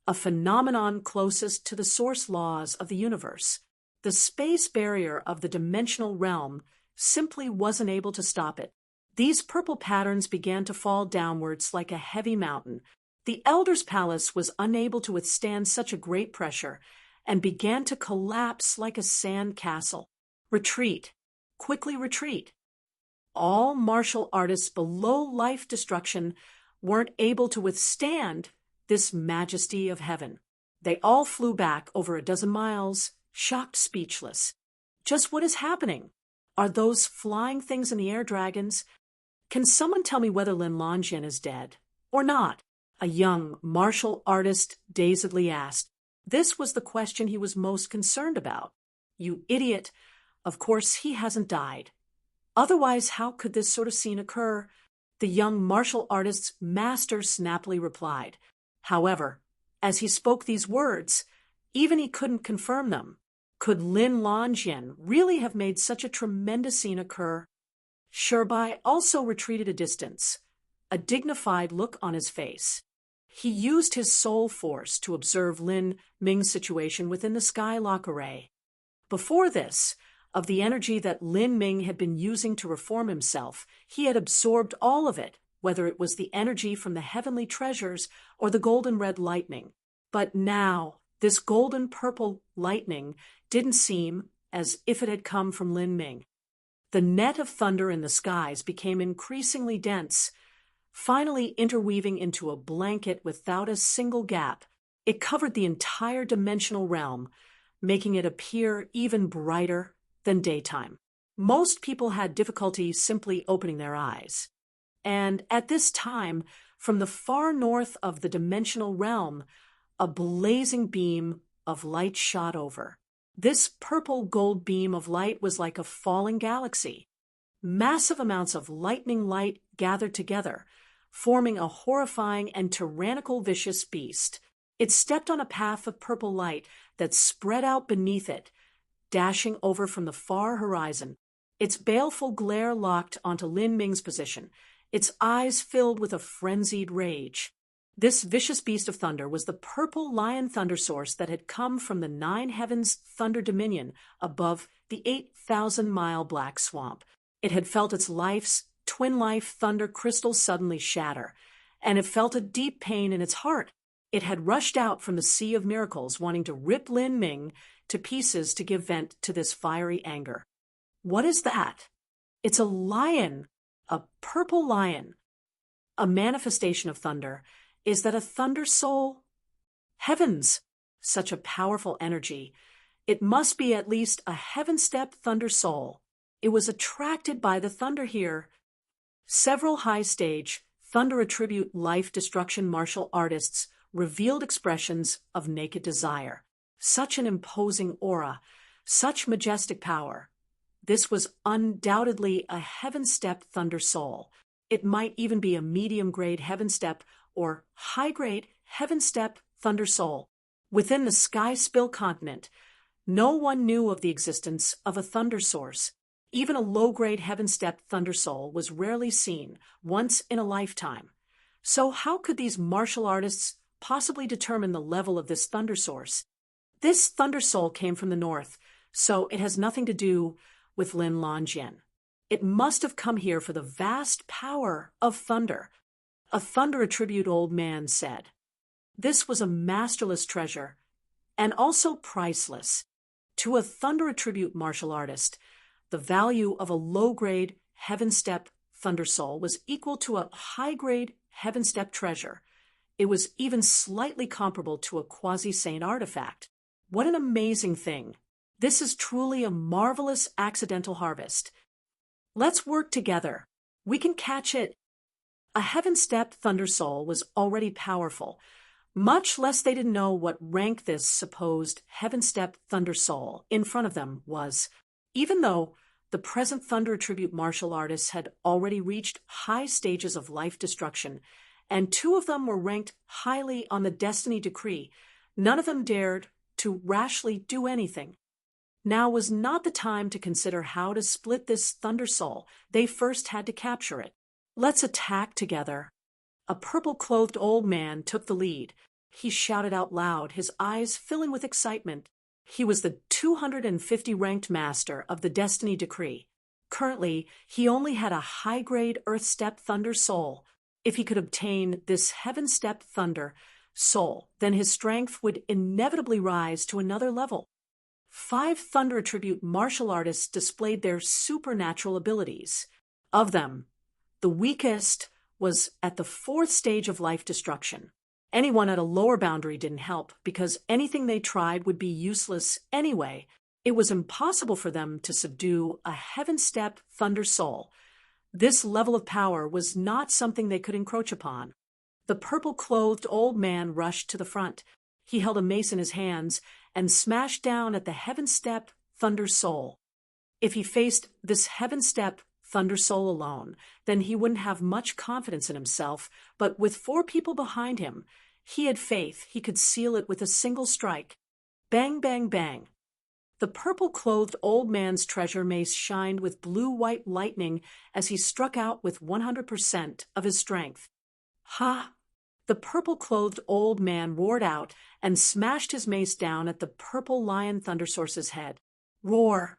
a phenomenon closest to the source laws of the universe. The space barrier of the dimensional realm simply wasn't able to stop it. These purple patterns began to fall downwards like a heavy mountain. The Elder's Palace was unable to withstand such a great pressure and began to collapse like a sand castle. Retreat. Quickly retreat. All martial artists below life destruction weren't able to withstand this majesty of heaven. They all flew back over a dozen miles, shocked, speechless. Just what is happening? Are those flying things in the air dragons? Can someone tell me whether Lin Longjin is dead or not? A young martial artist dazedly asked. This was the question he was most concerned about. You idiot. Of course he hasn't died. Otherwise, how could this sort of scene occur? The young martial artist's master snappily replied. However, as he spoke these words, even he couldn't confirm them. Could Lin Longjin really have made such a tremendous scene occur? Shirbai also retreated a distance, a dignified look on his face. He used his soul force to observe Lin Ming's situation within the Skylock array. Before this, of the energy that Lin Ming had been using to reform himself, he had absorbed all of it, whether it was the energy from the heavenly treasures or the golden red lightning. But now, this golden purple lightning didn't seem as if it had come from Lin Ming. The net of thunder in the skies became increasingly dense. finally interweaving into a blanket without a single gap. It covered the entire dimensional realm, making it appear even brighter than daytime. Most people had difficulty simply opening their eyes. And at this time, from the far north of the dimensional realm, a blazing beam of light shot over. This purple gold beam of light was like a falling galaxy. Massive amounts of lightning light gathered together, forming a horrifying and tyrannical vicious beast. It stepped on a path of purple light that spread out beneath it, dashing over from the far horizon. Its baleful glare locked onto Lin Ming's position, its eyes filled with a frenzied rage. This vicious beast of thunder was the purple lion thunder source that had come from the Nine Heavens thunder dominion above the 8,000-mile black swamp. It had felt its life's twin-life thunder crystal suddenly shatter, and it felt a deep pain in its heart. It had rushed out from the Sea of Miracles, wanting to rip Lin Ming to pieces to give vent to this fiery anger. What is that? It's a lion, a purple lion. A manifestation of thunder. Is that a thunder soul? Heavens! Such a powerful energy. It must be at least a heaven-step thunder soul. It was attracted by the thunder here. Several high-stage, thunder-attribute life-destruction martial artists revealed expressions of naked desire. Such an imposing aura, such majestic power. This was undoubtedly a heaven-step thunder soul. It might even be a medium-grade heaven-step or high-grade heaven-step thunder soul. Within the Sky Spill continent, no one knew of the existence of a thunder source. Even a low-grade heaven-step thunder soul was rarely seen, once in a lifetime. So how could these martial artists possibly determine the level of this thunder source? This thunder soul came from the north, so it has nothing to do with Lin Longjin. It must have come here for the vast power of thunder. A thunder-attribute old man said. This was a masterless treasure, and also priceless. To a thunder-attribute martial artist, the value of a low-grade heaven-step thunder soul was equal to a high-grade heaven-step treasure. It was even slightly comparable to a quasi-saint artifact. What an amazing thing. This is truly a marvelous accidental harvest. Let's work together. We can catch it. A heaven-step thunder soul was already powerful, much less they didn't know what rank this supposed heaven-step thunder soul in front of them was. Even though the present thunder-attribute martial artists had already reached high stages of life destruction, and two of them were ranked highly on the destiny decree, none of them dared to rashly do anything. Now was not the time to consider how to split this thunder soul. They first had to capture it. Let's attack together. A purple-clothed old man took the lead. He shouted out loud, his eyes filling with excitement. He was the 250-ranked master of the Destiny Decree. Currently, he only had a high-grade Earth-step thunder soul. If he could obtain this heaven-step thunder soul, then his strength would inevitably rise to another level. 5 thunder-attribute martial artists displayed their supernatural abilities. Of them, the weakest was at the 4th stage of life destruction. Anyone at a lower boundary didn't help, because anything they tried would be useless anyway. It was impossible for them to subdue a heaven-step thunder soul. This level of power was not something they could encroach upon. The purple-clothed old man rushed to the front. He held a mace in his hands and smashed down at the heaven-step thunder soul. If he faced this heaven-step thunder soul alone, then he wouldn't have much confidence in himself, but with 4 people behind him, he had faith he could seal it with a single strike. Bang, bang, bang. The purple-clothed old man's treasure mace shined with blue-white lightning as he struck out with 100% of his strength. Ha! The purple-clothed old man roared out and smashed his mace down at the purple lion thunder source's head. Roar!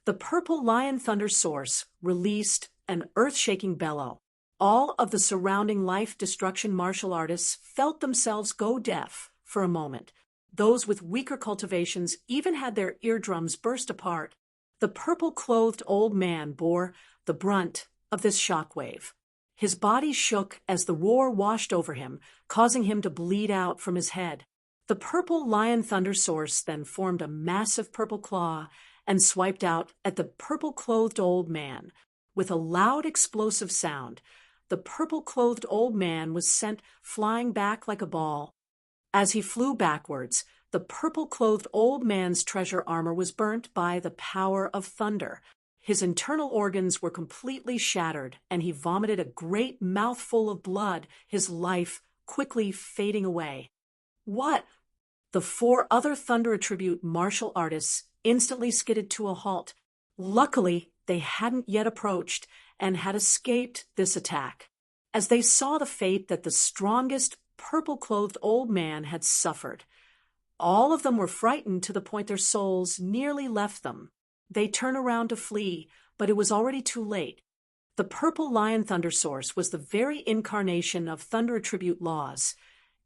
The purple lion thunder source released an earth-shaking bellow. All of the surrounding life-destruction martial artists felt themselves go deaf for a moment. Those with weaker cultivations even had their eardrums burst apart. The purple-clothed old man bore the brunt of this shockwave. His body shook as the roar washed over him, causing him to bleed out from his head. The purple lion thunder source then formed a massive purple claw and swiped out at the purple-clothed old man. With a loud explosive sound, the purple-clothed old man was sent flying back like a ball. As he flew backwards, the purple-clothed old man's treasure armor was burnt by the power of thunder. His internal organs were completely shattered, and he vomited a great mouthful of blood, his life quickly fading away. What? The 4 other Thunder Attribute martial artists instantly skidded to a halt. Luckily, they hadn't yet approached and had escaped this attack. As they saw the fate that the strongest purple-clothed old man had suffered, all of them were frightened to the point their souls nearly left them. They turned around to flee, but it was already too late. The purple lion thunder source was the very incarnation of Thunder Attribute laws.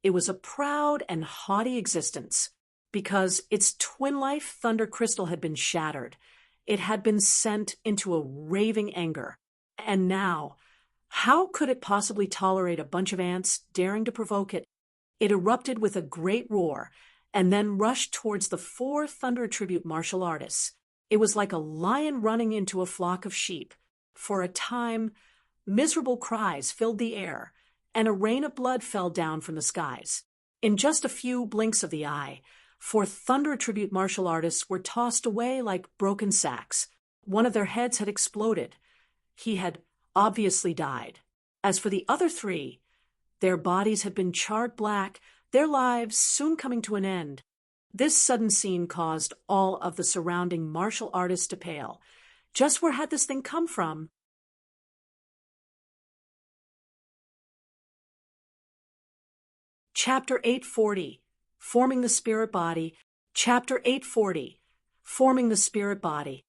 It was a proud and haughty existence. Because its twin-life thunder crystal had been shattered, it had been sent into a raving anger. And now, how could it possibly tolerate a bunch of ants daring to provoke it? It erupted with a great roar, and then rushed towards the 4 Thunder Attribute martial artists. It was like a lion running into a flock of sheep. For a time, miserable cries filled the air, and a rain of blood fell down from the skies. In just a few blinks of the eye, 4 Thunder Attribute martial artists were tossed away like broken sacks. One of their heads had exploded. He had obviously died. As for the other 3, their bodies had been charred black, their lives soon coming to an end. This sudden scene caused all of the surrounding martial artists to pale. Just where had this thing come from? Chapter 840, Forming the Spirit Body. Chapter 840, Forming the Spirit Body.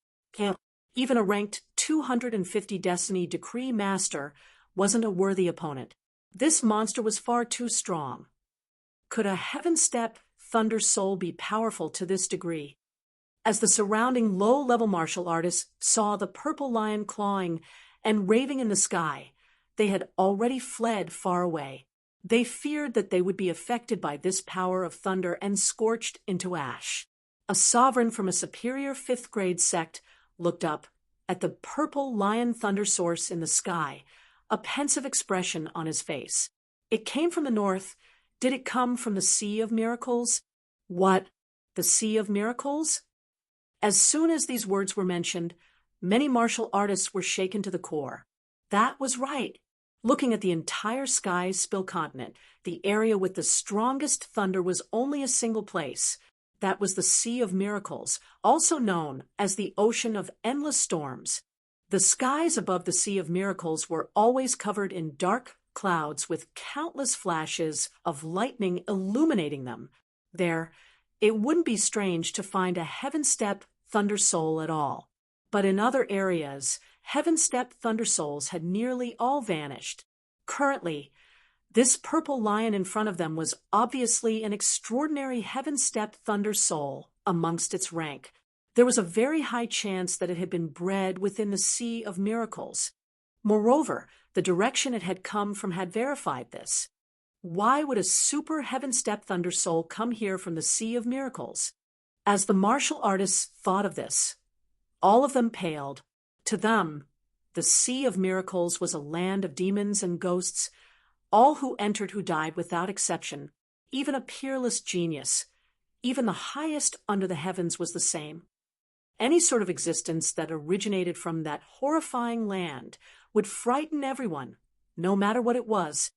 Even a ranked 250 Destiny Decree Master wasn't a worthy opponent. This monster was far too strong. Could a Heaven Step Thunder Soul be powerful to this degree? As the surrounding low-level martial artists saw the purple lion clawing and raving in the sky, they had already fled far away. They feared that they would be affected by this power of thunder and scorched into ash. A sovereign from a superior 5th-grade sect looked up at the purple lion thunder source in the sky, a pensive expression on his face. It came from the north. Did it come from the Sea of Miracles? What? The Sea of Miracles? As soon as these words were mentioned, many martial artists were shaken to the core. That was right. Looking at the entire sky's spill continent, the area with the strongest thunder was only a single place. That was the Sea of Miracles, also known as the Ocean of Endless Storms. The skies above the Sea of Miracles were always covered in dark clouds with countless flashes of lightning illuminating them. There, it wouldn't be strange to find a Heaven Step Thunder Soul at all. But in other areas, Heaven Step Thunder Souls had nearly all vanished. Currently, this purple lion in front of them was obviously an extraordinary Heaven Step Thunder Soul amongst its rank. There was a very high chance that it had been bred within the Sea of Miracles. Moreover, the direction it had come from had verified this. Why would a super Heaven Step Thunder Soul come here from the Sea of Miracles? As the martial artists thought of this, all of them paled. To them, the Sea of Miracles was a land of demons and ghosts, all who entered who died without exception, even a peerless genius. Even the highest under the heavens was the same. Any sort of existence that originated from that horrifying land would frighten everyone, no matter what it was.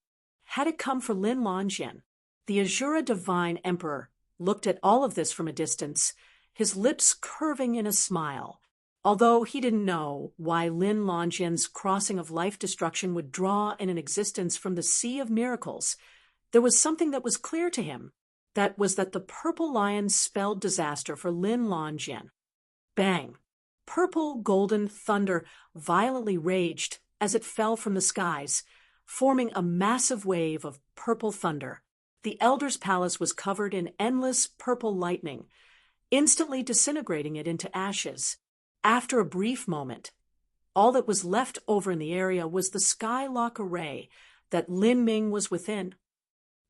Had it come for Lin Longjin? The Azura Divine Emperor looked at all of this from a distance, his lips curving in a smile. Although he didn't know why Lin Longjin's crossing of life destruction would draw in an existence from the Sea of Miracles, there was something that was clear to him. That was that the purple lion spelled disaster for Lin Longjin. Bang! Purple golden thunder violently raged as it fell from the skies, forming a massive wave of purple thunder. The Elder's palace was covered in endless purple lightning, instantly disintegrating it into ashes. After a brief moment, All that was left over in the area was the skylock array that Lin Ming was within.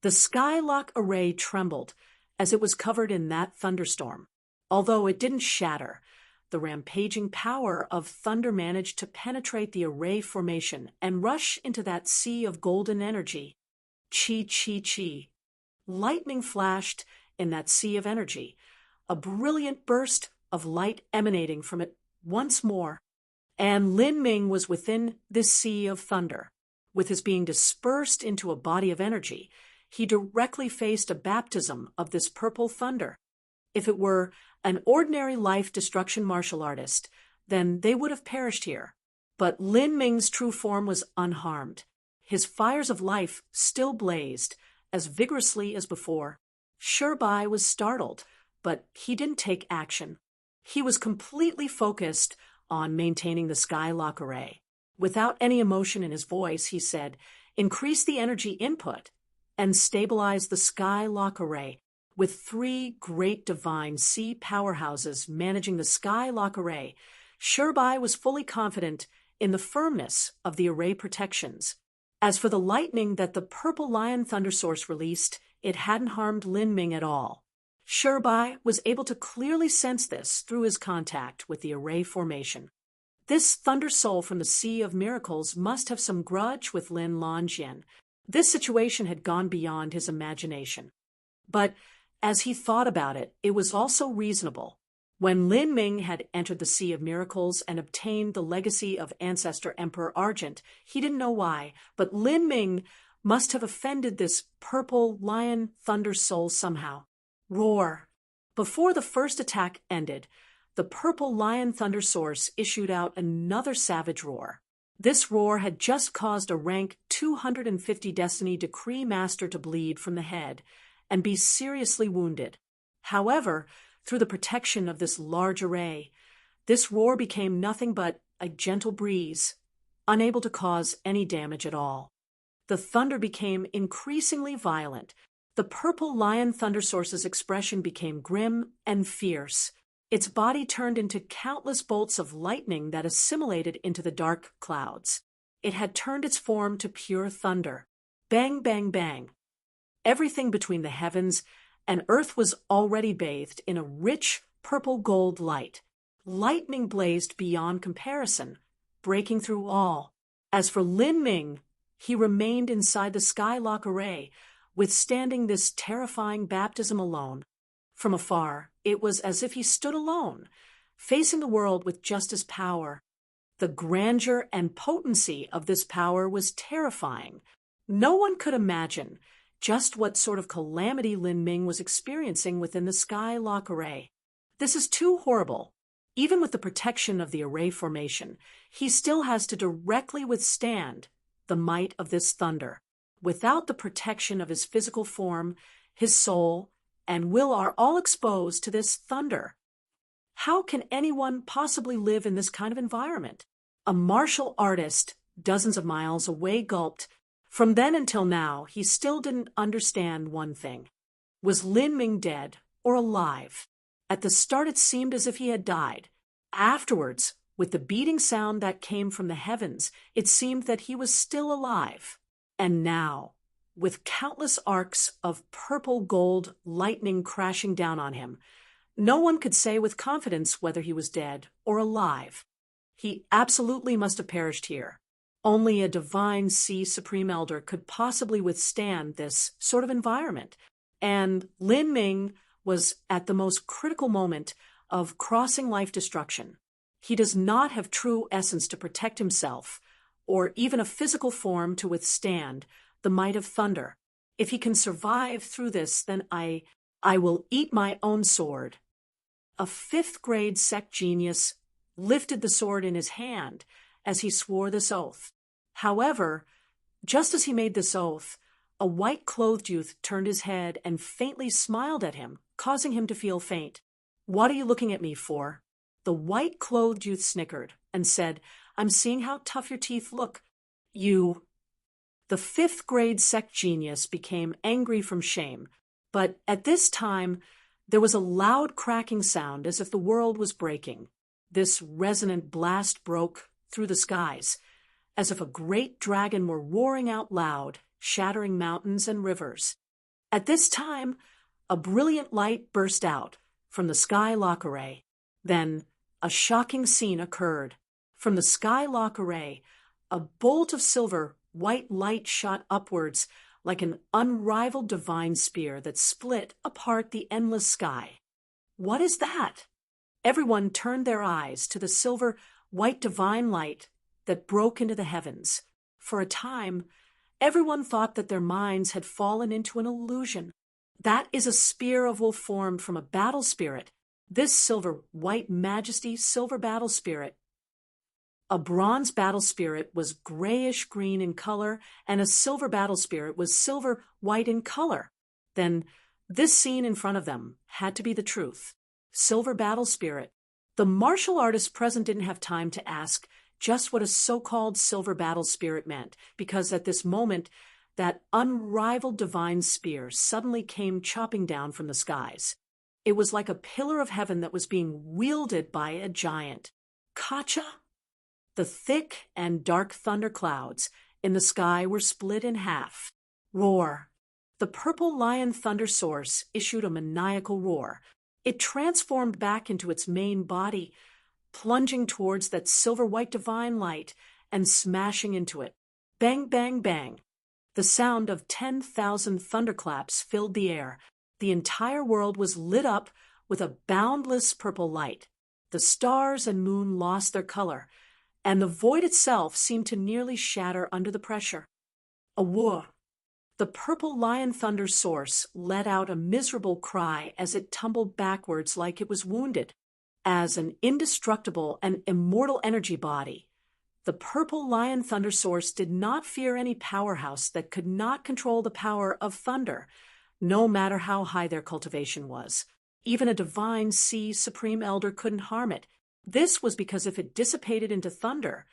The skylock array trembled as it was covered in that thunderstorm. Although it didn't shatter, the rampaging power of thunder managed to penetrate the array formation and rush into that sea of golden energy. Chi, chi, chi. Lightning flashed in that sea of energy, a brilliant burst of light emanating from it once more. And Lin Ming was within this sea of thunder. With his being dispersed into a body of energy, he directly faced a baptism of this purple thunder. If it were an ordinary life-destruction martial artist, then they would have perished here. But Lin Ming's true form was unharmed. His fires of life still blazed as vigorously as before. Shirbai was startled, but he didn't take action. He was completely focused on maintaining the skylock array. Without any emotion in his voice, he said, "Increase the energy input and stabilize the skylock array." With 3 great divine sea powerhouses managing the skylock array, Shirbai was fully confident in the firmness of the array protections. As for the lightning that the purple lion thunder source released, it hadn't harmed Lin Ming at all. Shirbai was able to clearly sense this through his contact with the array formation. This thunder soul from the Sea of Miracles must have some grudge with Lin Longjin. This situation had gone beyond his imagination. But as he thought about it, it was also reasonable. When Lin Ming had entered the Sea of Miracles and obtained the legacy of Ancestor Emperor Argent, he didn't know why, but Lin Ming must have offended this purple lion thunder soul somehow. Roar! Before the first attack ended, the purple lion thunder source issued out another savage roar. This roar had just caused a rank 250 Destiny Decree Master to bleed from the head and be seriously wounded. However, through the protection of this large array, this roar became nothing but a gentle breeze, unable to cause any damage at all. The thunder became increasingly violent. The purple lion thunder source's expression became grim and fierce. Its body turned into countless bolts of lightning that assimilated into the dark clouds. It had turned its form to pure thunder. Bang, bang, bang. Everything between the heavens and earth was already bathed in a rich purple-gold light. Lightning blazed beyond comparison, breaking through all. As for Lin Ming, he remained inside the skylock array, withstanding this terrifying baptism alone. From afar, it was as if he stood alone, facing the world with just his power. The grandeur and potency of this power was terrifying. No one could imagine just what sort of calamity Lin Ming was experiencing within the skylock array. This is too horrible. Even with the protection of the array formation, he still has to directly withstand the might of this thunder. Without the protection of his physical form, his soul and will are all exposed to this thunder. How can anyone possibly live in this kind of environment? A martial artist dozens of miles away gulped. From then until now, he still didn't understand one thing. Was Lin Ming dead or alive? At the start, it seemed as if he had died. Afterwards, with the beating sound that came from the heavens, it seemed that he was still alive. And now, with countless arcs of purple gold lightning crashing down on him, no one could say with confidence whether he was dead or alive. He absolutely must have perished here. Only a divine Sea Supreme Elder could possibly withstand this sort of environment. And Lin Ming was at the most critical moment of crossing life destruction. He does not have true essence to protect himself, or even a physical form to withstand the might of thunder. If he can survive through this, then I will eat my own sword. A 5th grade sect genius lifted the sword in his hand as he swore this oath. However, just as he made this oath, a white-clothed youth turned his head and faintly smiled at him, causing him to feel faint. "What are you looking at me for?" The white-clothed youth snickered and said, "I'm seeing how tough your teeth look. You..." The 5th grade sect genius became angry from shame, but at this time there was a loud cracking sound as if the world was breaking. This resonant blast broke through the skies, as if a great dragon were roaring out loud, shattering mountains and rivers. At this time, a brilliant light burst out from the sky lock array. Then, a shocking scene occurred. From the sky lock array, a bolt of silver, white light shot upwards like an unrivaled divine spear that split apart the endless sky. What is that? Everyone turned their eyes to the silver, white divine light that broke into the heavens. For a time, everyone thought that their minds had fallen into an illusion. That is a spear of wool formed from a battle spirit. This silver, white majesty, silver battle spirit. A bronze battle spirit was grayish-green in color, and a silver battle spirit was silver-white in color. Then, this scene in front of them had to be the truth. Silver battle spirit. The martial artists present didn't have time to ask just what a so-called silver battle spirit meant, because at this moment, that unrivaled divine spear suddenly came chopping down from the skies. It was like a pillar of heaven that was being wielded by a giant. Kacha? The thick and dark thunder clouds in the sky were split in half. Roar. The purple lion thunder source issued a maniacal roar. It transformed back into its main body, plunging towards that silver-white divine light and smashing into it. Bang, bang, bang. The sound of 10,000 thunderclaps filled the air. The entire world was lit up with a boundless purple light. The stars and moon lost their color, and the void itself seemed to nearly shatter under the pressure. A roar. The purple lion thunder source let out a miserable cry as it tumbled backwards like it was wounded. As an indestructible and immortal energy body, the purple lion thunder source did not fear any powerhouse that could not control the power of thunder, no matter how high their cultivation was. Even a divine sea supreme elder couldn't harm it. This was because if it dissipated into thunder,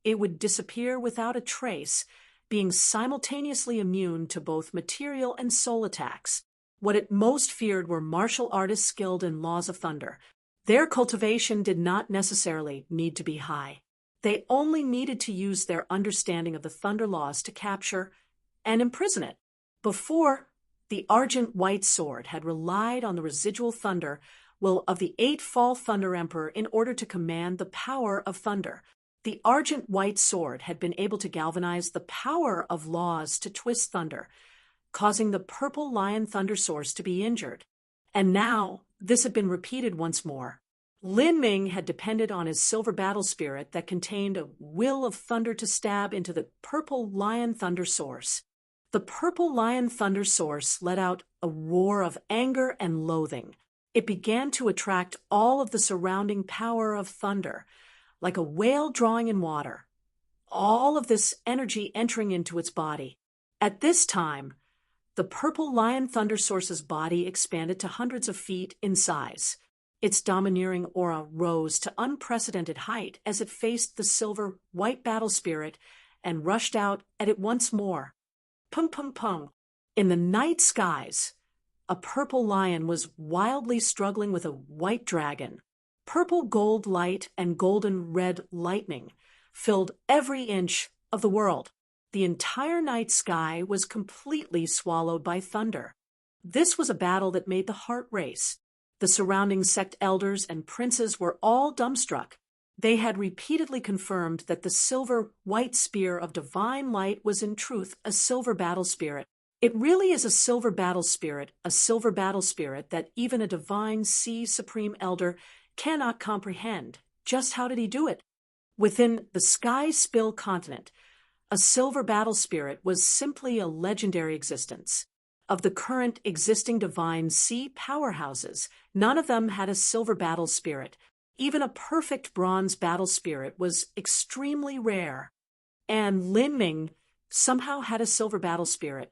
it would disappear without a trace, being simultaneously immune to both material and soul attacks. What it most feared were martial artists skilled in laws of thunder. Their cultivation did not necessarily need to be high. They only needed to use their understanding of the thunder laws to capture and imprison it. Before, the argent white sword had relied on the residual thunder of the 8-fall Thunder Emperor in order to command the power of thunder. The argent white sword had been able to galvanize the power of laws to twist thunder, causing the purple lion thunder source to be injured. And now, this had been repeated once more. Lin Ming had depended on his silver battle spirit that contained a will of thunder to stab into the purple lion thunder source. The purple lion thunder source let out a roar of anger and loathing. It began to attract all of the surrounding power of thunder, like a whale drawing in water. All of this energy entering into its body. At this time, the purple lion thunder source's body expanded to hundreds of feet in size. Its domineering aura rose to unprecedented height as it faced the silver white battle spirit and rushed out at it once more. Pung, pung, pung. In the night skies, a purple lion was wildly struggling with a white dragon. Purple gold light and golden red lightning filled every inch of the world. The entire night sky was completely swallowed by thunder. This was a battle that made the heart race. The surrounding sect elders and princes were all dumbstruck. They had repeatedly confirmed that the silver-white spear of divine light was in truth a silver battle spirit. It really is a silver battle spirit that even a divine sea supreme elder cannot comprehend. Just how did he do it? Within the Sky Spill continent, a silver battle spirit was simply a legendary existence. Of the current existing divine sea powerhouses, none of them had a silver battle spirit. Even a perfect bronze battle spirit was extremely rare. And Lin Ming somehow had a silver battle spirit.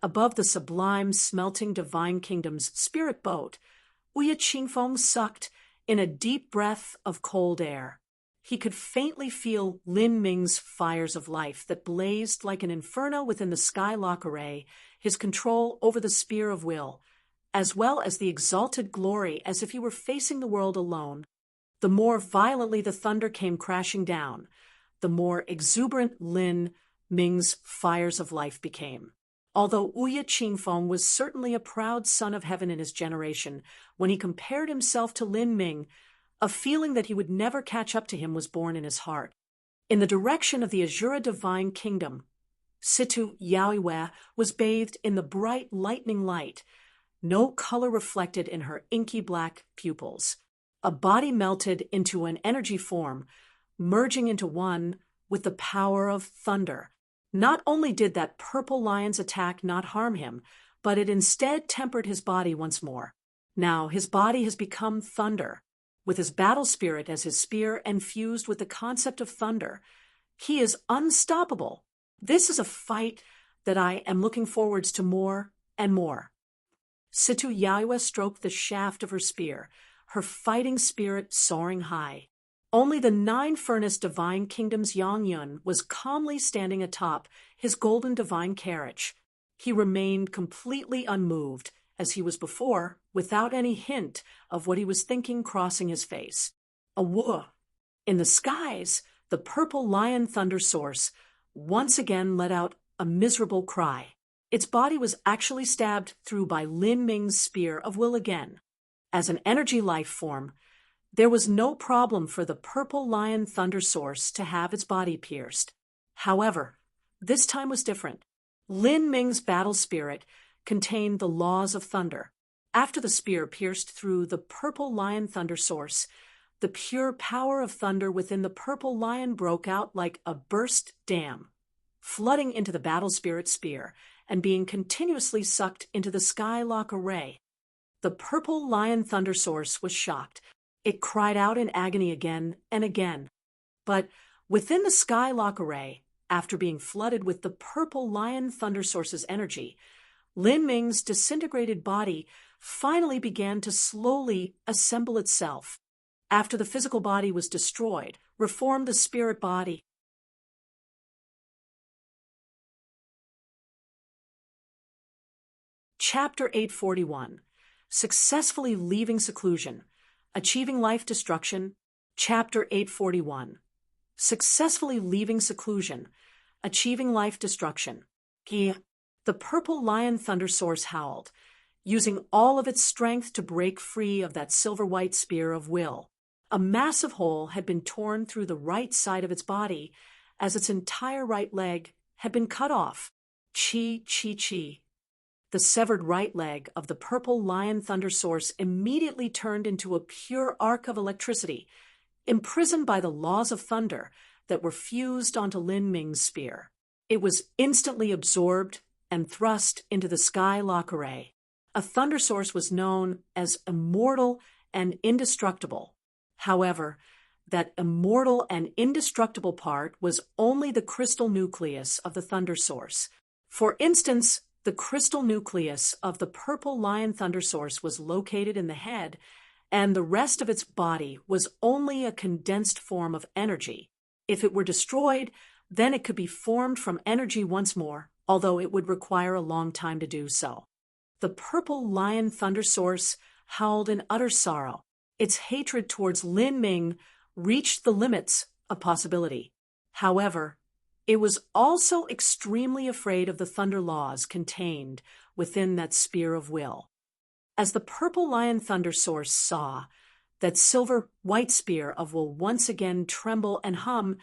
Above the sublime smelting divine kingdom's spirit boat, Uya Qingfeng sucked in a deep breath of cold air. He could faintly feel Lin Ming's fires of life that blazed like an inferno within the skylock array, his control over the spear of will, as well as the exalted glory as if he were facing the world alone. The more violently the thunder came crashing down, the more exuberant Lin Ming's fires of life became. Although Uya Qingfeng was certainly a proud son of heaven in his generation, when he compared himself to Lin Ming, a feeling that he would never catch up to him was born in his heart. In the direction of the Azura divine kingdom, Situ Yaoiwe was bathed in the bright lightning light, no color reflected in her inky black pupils. A body melted into an energy form, merging into one with the power of thunder. Not only did that purple lion's attack not harm him, but it instead tempered his body once more. Now his body has become thunder. With his battle spirit as his spear and fused with the concept of thunder, he is unstoppable. This is a fight that I am looking forwards to more and more. Situ Yaoiwe stroked the shaft of her spear, her fighting spirit soaring high. Only the nine-furnace divine kingdom's Yangyun was calmly standing atop his golden divine carriage. He remained completely unmoved, as he was before, without any hint of what he was thinking crossing his face. Awoo! In the skies, the purple lion thunder source once again let out a miserable cry. Its body was actually stabbed through by Lin Ming's spear of will again. As an energy life form, there was no problem for the purple lion thunder source to have its body pierced. However, this time was different. Lin Ming's battle spirit contained the laws of thunder. After the spear pierced through the purple lion thunder source, the pure power of thunder within the purple lion broke out like a burst dam, flooding into the battle spirit spear and being continuously sucked into the Skylock array. The purple lion thunder source was shocked. It cried out in agony again and again. But within the Skylock array, after being flooded with the purple lion thunder source's energy, Lin Ming's disintegrated body finally began to slowly assemble itself. After the physical body was destroyed, reformed the spirit body. Chapter 841. Successfully leaving seclusion. Achieving life destruction. Chapter 841. Successfully leaving seclusion. Achieving life destruction. The purple lion thunder source howled, using all of its strength to break free of that silver-white spear of will. A massive hole had been torn through the right side of its body, as its entire right leg had been cut off. Chi, chi, chi. The severed right leg of the purple lion thunder source immediately turned into a pure arc of electricity, imprisoned by the laws of thunder that were fused onto Lin Ming's spear. It was instantly absorbed and thrust into the Skylock array. A thunder source was known as immortal and indestructible. However, that immortal and indestructible part was only the crystal nucleus of the thunder source. For instance, the crystal nucleus of the purple lion thunder source was located in the head, and the rest of its body was only a condensed form of energy. If it were destroyed, then it could be formed from energy once more, although it would require a long time to do so. The purple lion thunder source howled in utter sorrow. Its hatred towards Lin Ming reached the limits of possibility. However, it was also extremely afraid of the thunder laws contained within that spear of will. As the purple lion thunder source saw that silver-white spear of will once again tremble and hum,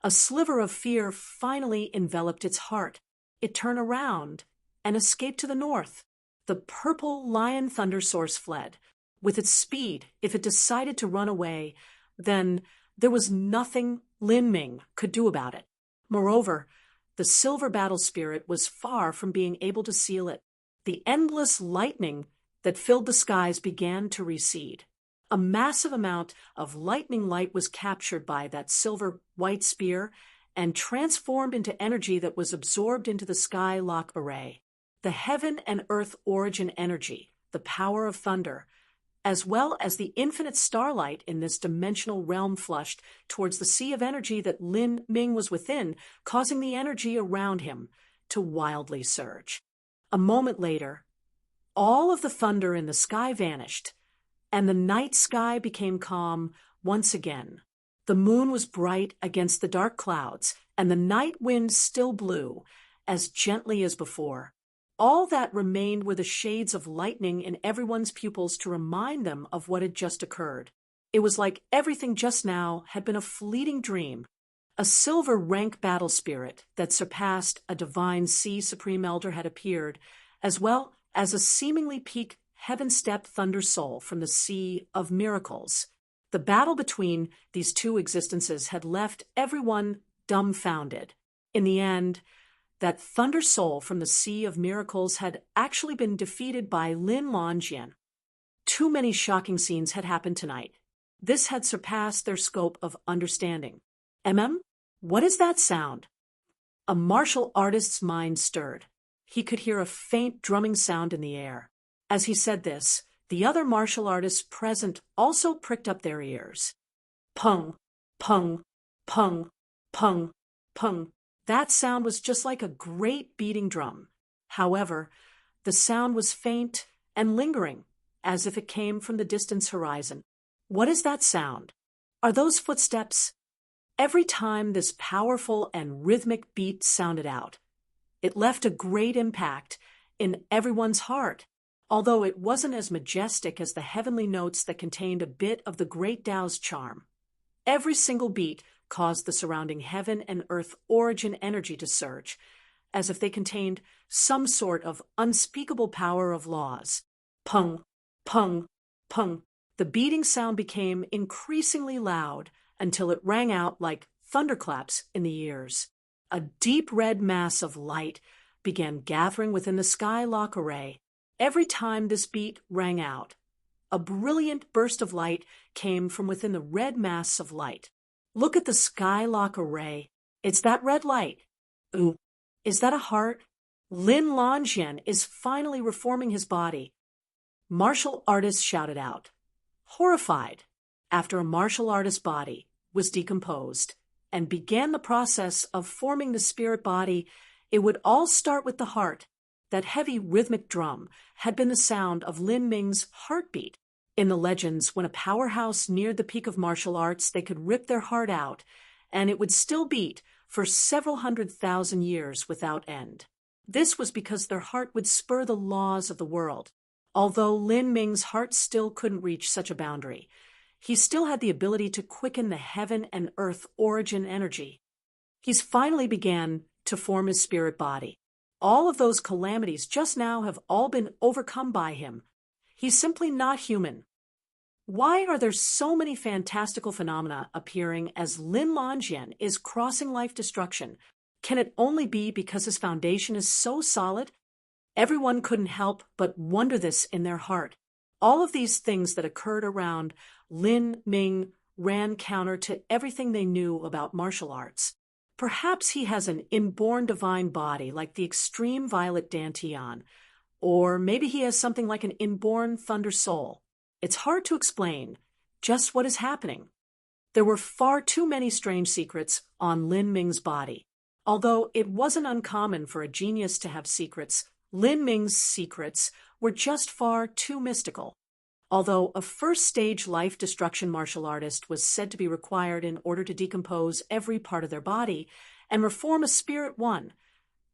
a sliver of fear finally enveloped its heart. It turned around and escaped to the north. The purple lion thunder source fled. With its speed, if it decided to run away, then there was nothing Lin Ming could do about it. Moreover, the silver battle spirit was far from being able to seal it. The endless lightning that filled the skies began to recede. A massive amount of lightning light was captured by that silver-white spear and transformed into energy that was absorbed into the Skylock array. The heaven and earth origin energy, the power of thunder, as well as the infinite starlight in this dimensional realm flushed towards the sea of energy that Lin Ming was within, causing the energy around him to wildly surge. A moment later, all of the thunder in the sky vanished, and the night sky became calm once again. The moon was bright against the dark clouds, and the night wind still blew, as gently as before. All that remained were the shades of lightning in everyone's pupils to remind them of what had just occurred. It was like everything just now had been a fleeting dream. A silver rank battle spirit that surpassed a divine sea supreme elder had appeared, as well as a seemingly peak heaven-stepped thunder soul from the sea of miracles. The battle between these two existences had left everyone dumbfounded. In the end, that thunder soul from the sea of miracles had actually been defeated by Lin Longjin. Too many shocking scenes had happened tonight. This had surpassed their scope of understanding. What is that sound? A martial artist's mind stirred. He could hear a faint drumming sound in the air. As he said this, the other martial artists present also pricked up their ears. Pung, pung, pung, pung, pung. That sound was just like a great beating drum. However, the sound was faint and lingering, as if it came from the distant horizon. What is that sound? Are those footsteps? Every time this powerful and rhythmic beat sounded out, it left a great impact in everyone's heart. Although it wasn't as majestic as the heavenly notes that contained a bit of the great Tao's charm. Every single beat caused the surrounding heaven and earth origin energy to surge, as if they contained some sort of unspeakable power of laws. Pung, pung, pung. The beating sound became increasingly loud until it rang out like thunderclaps in the ears. A deep red mass of light began gathering within the Skylock array. Every time this beat rang out, a brilliant burst of light came from within the red mass of light. Look at the Skylock array. It's that red light. Ooh, is that a heart? Lin Longjin is finally reforming his body. Martial artists shouted out, horrified, after a martial artist's body was decomposed and began the process of forming the spirit body. It would all start with the heart. That heavy rhythmic drum had been the sound of Lin Ming's heartbeat. In the legends, when a powerhouse neared the peak of martial arts, they could rip their heart out, and it would still beat for several 100,000 years without end. This was because their heart would spur the laws of the world. Although Lin Ming's heart still couldn't reach such a boundary, he still had the ability to quicken the heaven and earth origin energy. He's finally began to form his spirit body. All of those calamities just now have all been overcome by him. He's simply not human. Why are there so many fantastical phenomena appearing as Lin Longjin is crossing life destruction? Can it only be because his foundation is so solid? Everyone couldn't help but wonder this in their heart. All of these things that occurred around Lin Ming ran counter to everything they knew about martial arts. Perhaps he has an inborn divine body like the extreme violet Dantian, or maybe he has something like an inborn thunder soul. It's hard to explain just what is happening. There were far too many strange secrets on Lin Ming's body. Although it wasn't uncommon for a genius to have secrets, Lin Ming's secrets were just far too mystical. Although a first-stage life destruction martial artist was said to be required in order to decompose every part of their body and reform a spirit one,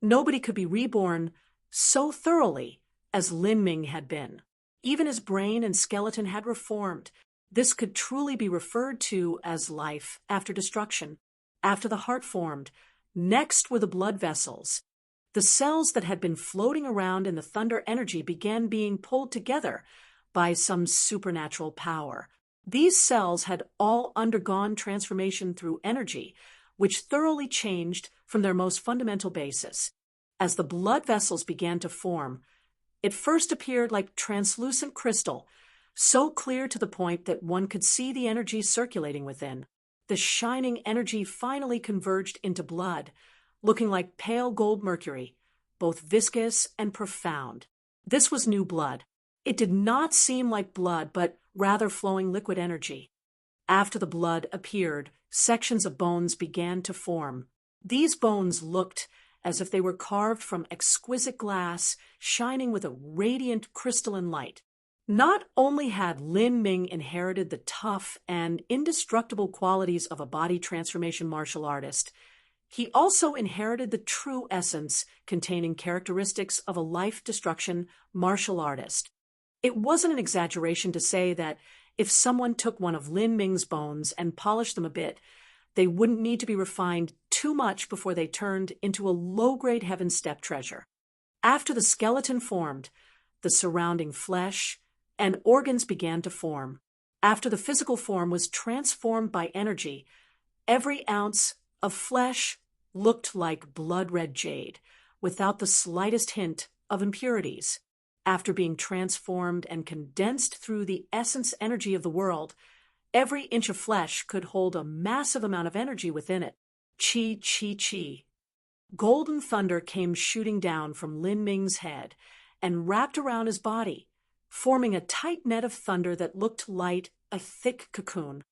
nobody could be reborn so thoroughly as Lin Ming had been. Even his brain and skeleton had reformed. This could truly be referred to as life after destruction. After the heart formed, next were the blood vessels. The cells that had been floating around in the thunder energy began being pulled together by some supernatural power. These cells had all undergone transformation through energy, which thoroughly changed from their most fundamental basis. As the blood vessels began to form, it first appeared like translucent crystal, so clear to the point that one could see the energy circulating within. The shining energy finally converged into blood, looking like pale gold mercury, both viscous and profound. This was new blood. It did not seem like blood, but rather flowing liquid energy. After the blood appeared, sections of bones began to form. These bones looked as if they were carved from exquisite glass, shining with a radiant crystalline light. Not only had Lin Ming inherited the tough and indestructible qualities of a body transformation martial artist, he also inherited the true essence containing characteristics of a life destruction martial artist. It wasn't an exaggeration to say that if someone took one of Lin Ming's bones and polished them a bit, they wouldn't need to be refined too much before they turned into a low-grade heaven step treasure. After the skeleton formed, the surrounding flesh and organs began to form. After the physical form was transformed by energy, every ounce of flesh looked like blood-red jade, without the slightest hint of impurities. After being transformed and condensed through the essence energy of the world, every inch of flesh could hold a massive amount of energy within it. Chi, chi, chi. Golden thunder came shooting down from Lin Ming's head and wrapped around his body, forming a tight net of thunder that looked like a thick cocoon.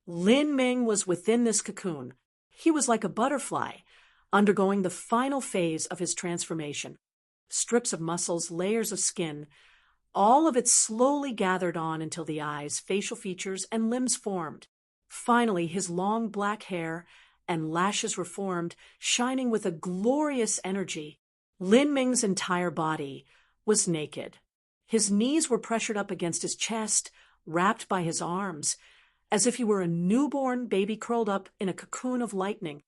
Lin Ming was within this cocoon. He was like a butterfly, undergoing the final phase of his transformation. Strips of muscles, layers of skin, all of it slowly gathered on until the eyes, facial features, and limbs formed. Finally, his long black hair and lashes were formed, shining with a glorious energy. Lin Ming's entire body was naked. His knees were pressured up against his chest, wrapped by his arms, as if he were a newborn baby curled up in a cocoon of lightning.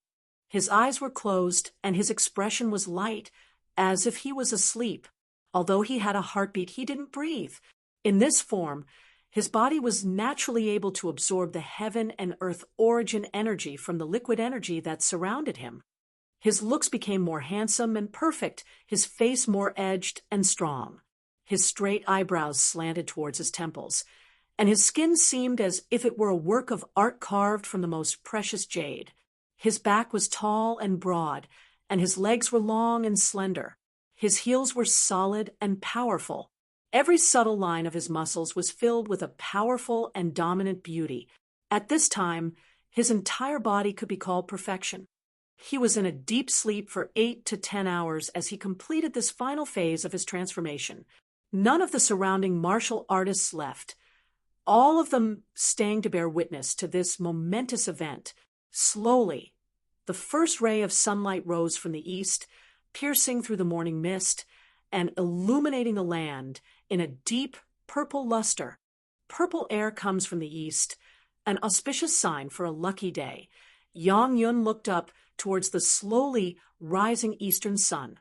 His eyes were closed, and his expression was light, as if he was asleep. Although he had a heartbeat, he didn't breathe. In this form, his body was naturally able to absorb the heaven and earth origin energy from the liquid energy that surrounded him. His looks became more handsome and perfect, his face more edged and strong. His straight eyebrows slanted towards his temples, and his skin seemed as if it were a work of art carved from the most precious jade. His back was tall and broad, and his legs were long and slender. His heels were solid and powerful. Every subtle line of his muscles was filled with a powerful and dominant beauty. At this time, his entire body could be called perfection. He was in a deep sleep for 8 to 10 hours as he completed this final phase of his transformation. None of the surrounding martial artists left, all of them staying to bear witness to this momentous event. Slowly, the first ray of sunlight rose from the east, piercing through the morning mist and illuminating the land in a deep purple luster. Purple air comes from the east, an auspicious sign for a lucky day. Yang Yun looked up towards the slowly rising eastern sun,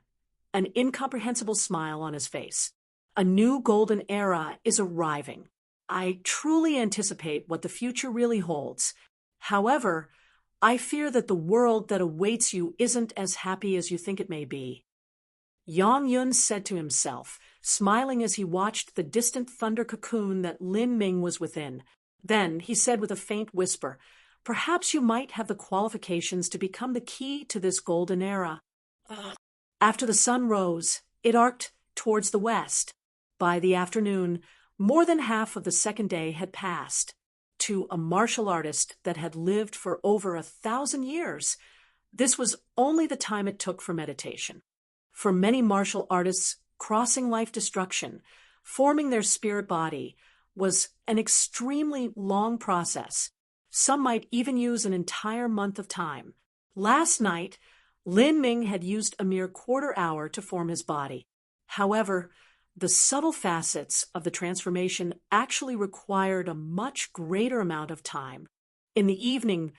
an incomprehensible smile on his face. A new golden era is arriving. I truly anticipate what the future really holds. However, I fear that the world that awaits you isn't as happy as you think it may be. Yang Yun said to himself, smiling as he watched the distant thunder cocoon that Lin Ming was within. Then he said with a faint whisper, "Perhaps you might have the qualifications to become the key to this golden era." After the sun rose, it arced towards the west. By the afternoon, more than half of the second day had passed. To a martial artist that had lived for over 1,000 years, this was only the time it took for meditation. For many martial artists, crossing life destruction, forming their spirit body, was an extremely long process. Some might even use an entire month of time. Last night, Lin Ming had used a mere quarter hour to form his body. However, the subtle facets of the transformation actually required a much greater amount of time. In the evening,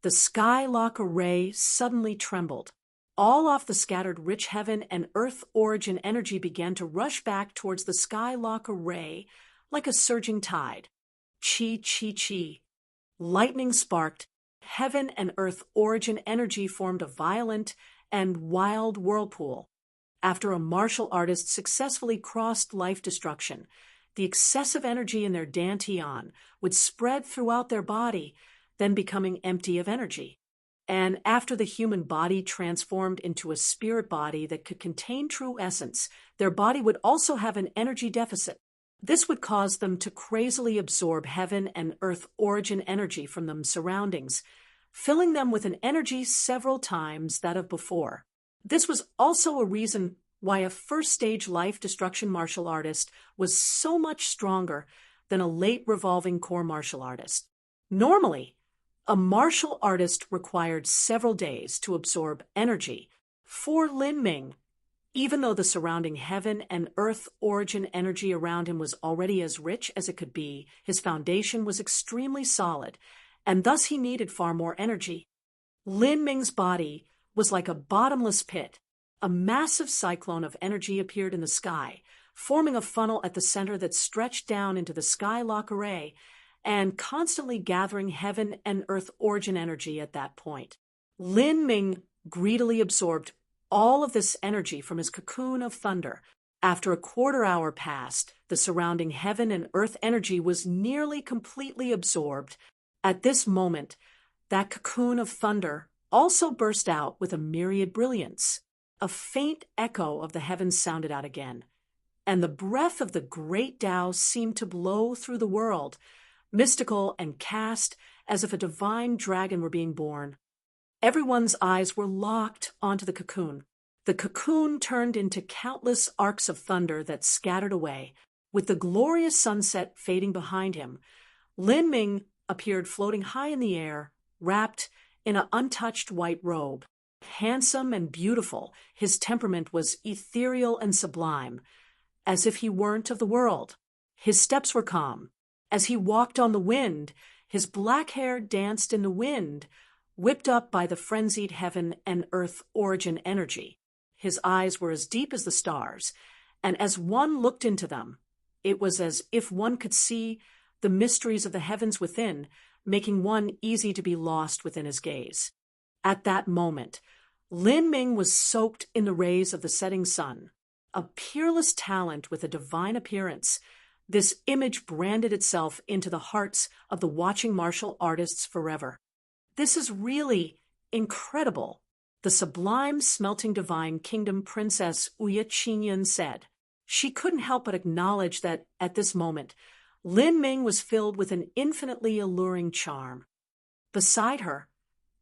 the sky-lock array suddenly trembled. All of the scattered rich heaven and earth origin energy began to rush back towards the sky-lock array like a surging tide. Chi, chi, chi. Lightning sparked. Heaven and earth origin energy formed a violent and wild whirlpool. After a martial artist successfully crossed life destruction, the excessive energy in their dantian would spread throughout their body, then becoming empty of energy. And after the human body transformed into a spirit body that could contain true essence, their body would also have an energy deficit. This would cause them to crazily absorb heaven and earth origin energy from the surroundings, filling them with an energy several times that of before. This was also a reason why a first-stage life-destruction martial artist was so much stronger than a late revolving core martial artist. Normally, a martial artist required several days to absorb energy. For Lin Ming, even though the surrounding heaven and earth origin energy around him was already as rich as it could be, his foundation was extremely solid, and thus he needed far more energy. Lin Ming's body was like a bottomless pit. A massive cyclone of energy appeared in the sky, forming a funnel at the center that stretched down into the skylock array and constantly gathering heaven and earth origin energy at that point. Lin Ming greedily absorbed all of this energy from his cocoon of thunder. After a quarter hour passed, the surrounding heaven and earth energy was nearly completely absorbed. At this moment, that cocoon of thunder also burst out with a myriad brilliance. A faint echo of the heavens sounded out again, and the breath of the great Tao seemed to blow through the world, mystical and cast as if a divine dragon were being born. Everyone's eyes were locked onto the cocoon. The cocoon turned into countless arcs of thunder that scattered away. With the glorious sunset fading behind him, Lin Ming appeared floating high in the air, wrapped in an untouched white robe. Handsome and beautiful, his temperament was ethereal and sublime, as if he weren't of the world. His steps were calm. As he walked on the wind, his black hair danced in the wind, whipped up by the frenzied heaven and earth origin energy. His eyes were as deep as the stars, and as one looked into them, it was as if one could see the mysteries of the heavens within, making one easy to be lost within his gaze. At that moment, Lin Ming was soaked in the rays of the setting sun. A peerless talent with a divine appearance, this image branded itself into the hearts of the watching martial artists forever. This is really incredible, the sublime smelting divine kingdom princess Uya Qingyan said. She couldn't help but acknowledge that, at this moment, Lin Ming was filled with an infinitely alluring charm. Beside her,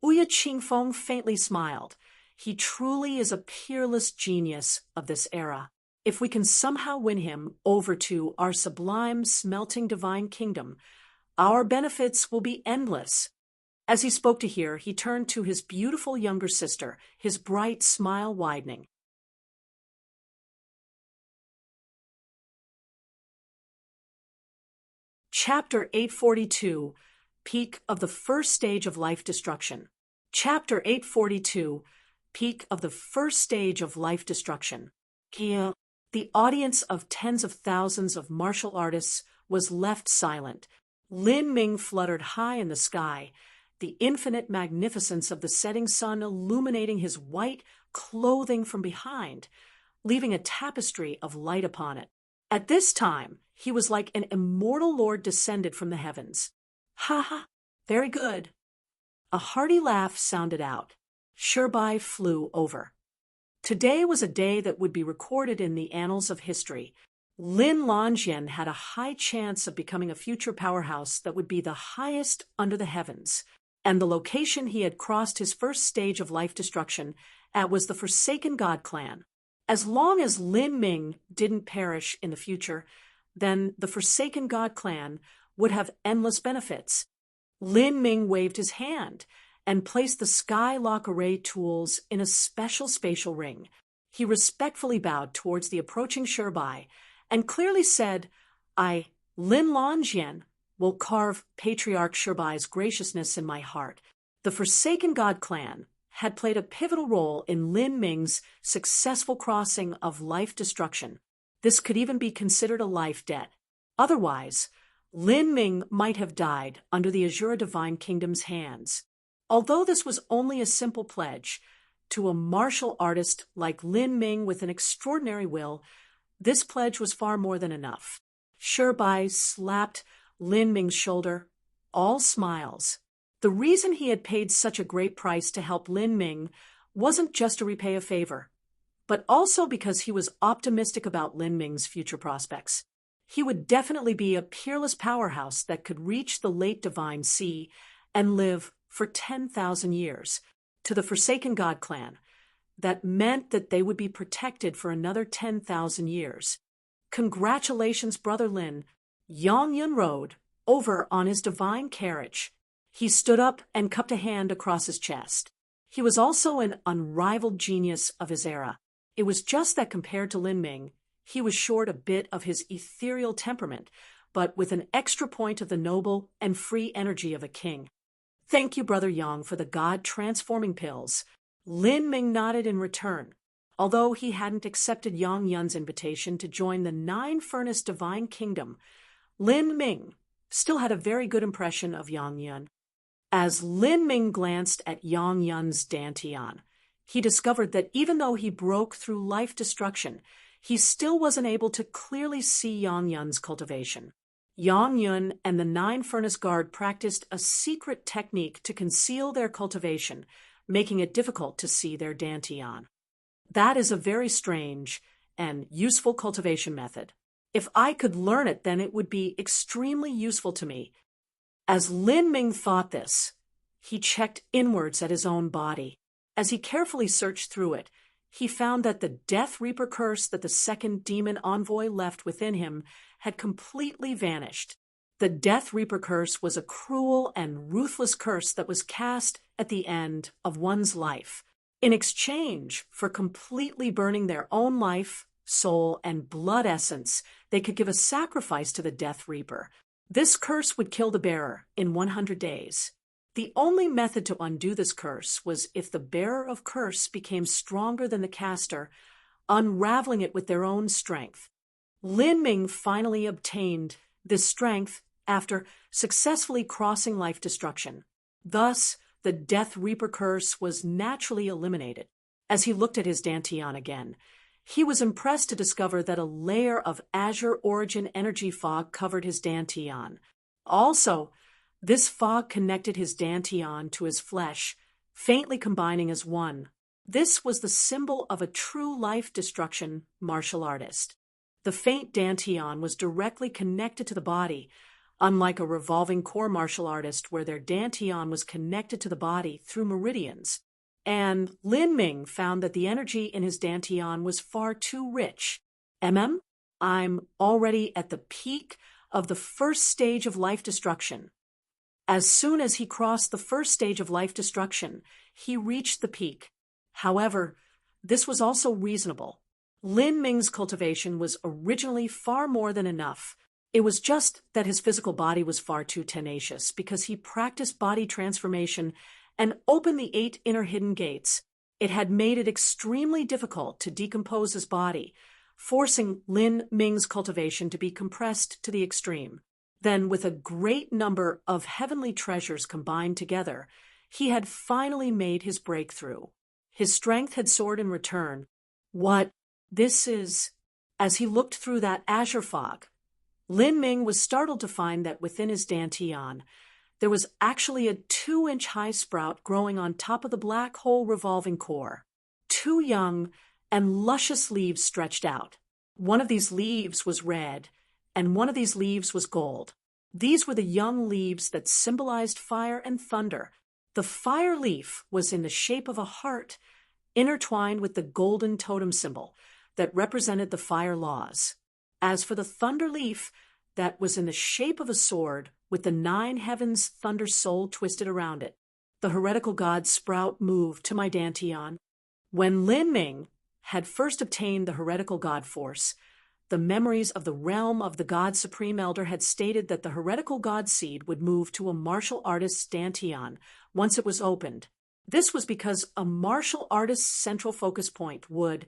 Uya Qingfeng faintly smiled. He truly is a peerless genius of this era. If we can somehow win him over to our sublime smelting divine kingdom, our benefits will be endless. As he spoke to her, he turned to his beautiful younger sister, his bright smile widening. Chapter 842, Peak of the First Stage of Life Destruction. Chapter 842, Peak of the First Stage of Life Destruction. Here, the audience of tens of thousands of martial artists was left silent. Lin Ming fluttered high in the sky, the infinite magnificence of the setting sun illuminating his white clothing from behind, leaving a tapestry of light upon it. At this time, he was like an immortal lord descended from the heavens. Ha ha, very good. A hearty laugh sounded out. Shirbai flew over. Today was a day that would be recorded in the annals of history. Lin Lonjian had a high chance of becoming a future powerhouse that would be the highest under the heavens, and the location he had crossed his first stage of life destruction at was the Forsaken God clan. As long as Lin Ming didn't perish in the future, then the Forsaken God clan would have endless benefits. Lin Ming waved his hand and placed the Skylock array tools in a special spatial ring. He respectfully bowed towards the approaching Shirbai and clearly said, I, Lin Lonjian, will carve Patriarch Shirbai's graciousness in my heart. The Forsaken God clan had played a pivotal role in Lin Ming's successful crossing of life destruction. This could even be considered a life debt. Otherwise, Lin Ming might have died under the Azura Divine Kingdom's hands. Although this was only a simple pledge, to a martial artist like Lin Ming with an extraordinary will, this pledge was far more than enough. Shirbai slapped Lin Ming's shoulder, all smiles. The reason he had paid such a great price to help Lin Ming wasn't just to repay a favor, but also because he was optimistic about Lin Ming's future prospects. He would definitely be a peerless powerhouse that could reach the late divine sea and live for 10,000 years. To the Forsaken God clan, that meant that they would be protected for another 10,000 years. Congratulations, Brother Lin. Yang Yun rode over on his divine carriage. He stood up and cupped a hand across his chest. He was also an unrivaled genius of his era. It was just that compared to Lin Ming, he was short a bit of his ethereal temperament, but with an extra point of the noble and free energy of a king. Thank you, Brother Yang, for the God-transforming pills. Lin Ming nodded in return, although he hadn't accepted Yang Yun's invitation to join the nine-furnace divine kingdom. Lin Ming still had a very good impression of Yang Yun. As Lin Ming glanced at Yang Yun's dantian, he discovered that even though he broke through life destruction, he still wasn't able to clearly see Yang Yun's cultivation. Yang Yun and the nine-furnace guard practiced a secret technique to conceal their cultivation, making it difficult to see their dantian. That is a very strange and useful cultivation method. If I could learn it, then it would be extremely useful to me. As Lin Ming thought this, he checked inwards at his own body. As he carefully searched through it, he found that the Death Reaper curse that the second demon envoy left within him had completely vanished. The Death Reaper curse was a cruel and ruthless curse that was cast at the end of one's life, in exchange for completely burning their own life, soul, and blood essence. They could give a sacrifice to the Death Reaper. This curse would kill the bearer in 100 days. The only method to undo this curse was if the bearer of curse became stronger than the caster, unraveling it with their own strength. Lin Ming finally obtained this strength after successfully crossing life destruction. Thus, the Death Reaper curse was naturally eliminated. As he looked at his dantian again, he was impressed to discover that a layer of azure origin energy fog covered his dantian. Also, this fog connected his dantian to his flesh, faintly combining as one. This was the symbol of a true life destruction martial artist. The faint dantian was directly connected to the body, unlike a revolving core martial artist where their dantian was connected to the body through meridians. And Lin Ming found that the energy in his dantian was far too rich. I'm already at the peak of the first stage of life destruction. As soon as he crossed the first stage of life destruction, he reached the peak. However, this was also reasonable. Lin Ming's cultivation was originally far more than enough. It was just that his physical body was far too tenacious because he practiced body transformation and opened the 8 inner hidden gates. It had made it extremely difficult to decompose his body, forcing Lin Ming's cultivation to be compressed to the extreme. Then, with a great number of heavenly treasures combined together, he had finally made his breakthrough. His strength had soared in return. What this is, as he looked through that azure fog, Lin Ming was startled to find that within his dantian, there was actually a 2-inch high sprout growing on top of the black hole revolving core. 2 young and luscious leaves stretched out. One of these leaves was red, and one of these leaves was gold. These were the young leaves that symbolized fire and thunder. The fire leaf was in the shape of a heart, intertwined with the golden totem symbol that represented the fire laws. As for the thunder leaf, that was in the shape of a sword with the 9 heavens thunder soul twisted around it. The heretical god sprout moved to my dantian. When Lin Ming had first obtained the heretical god force, the memories of the realm of the god supreme elder had stated that the heretical god seed would move to a martial artist's dantian once it was opened. This was because a martial artist's central focus point would,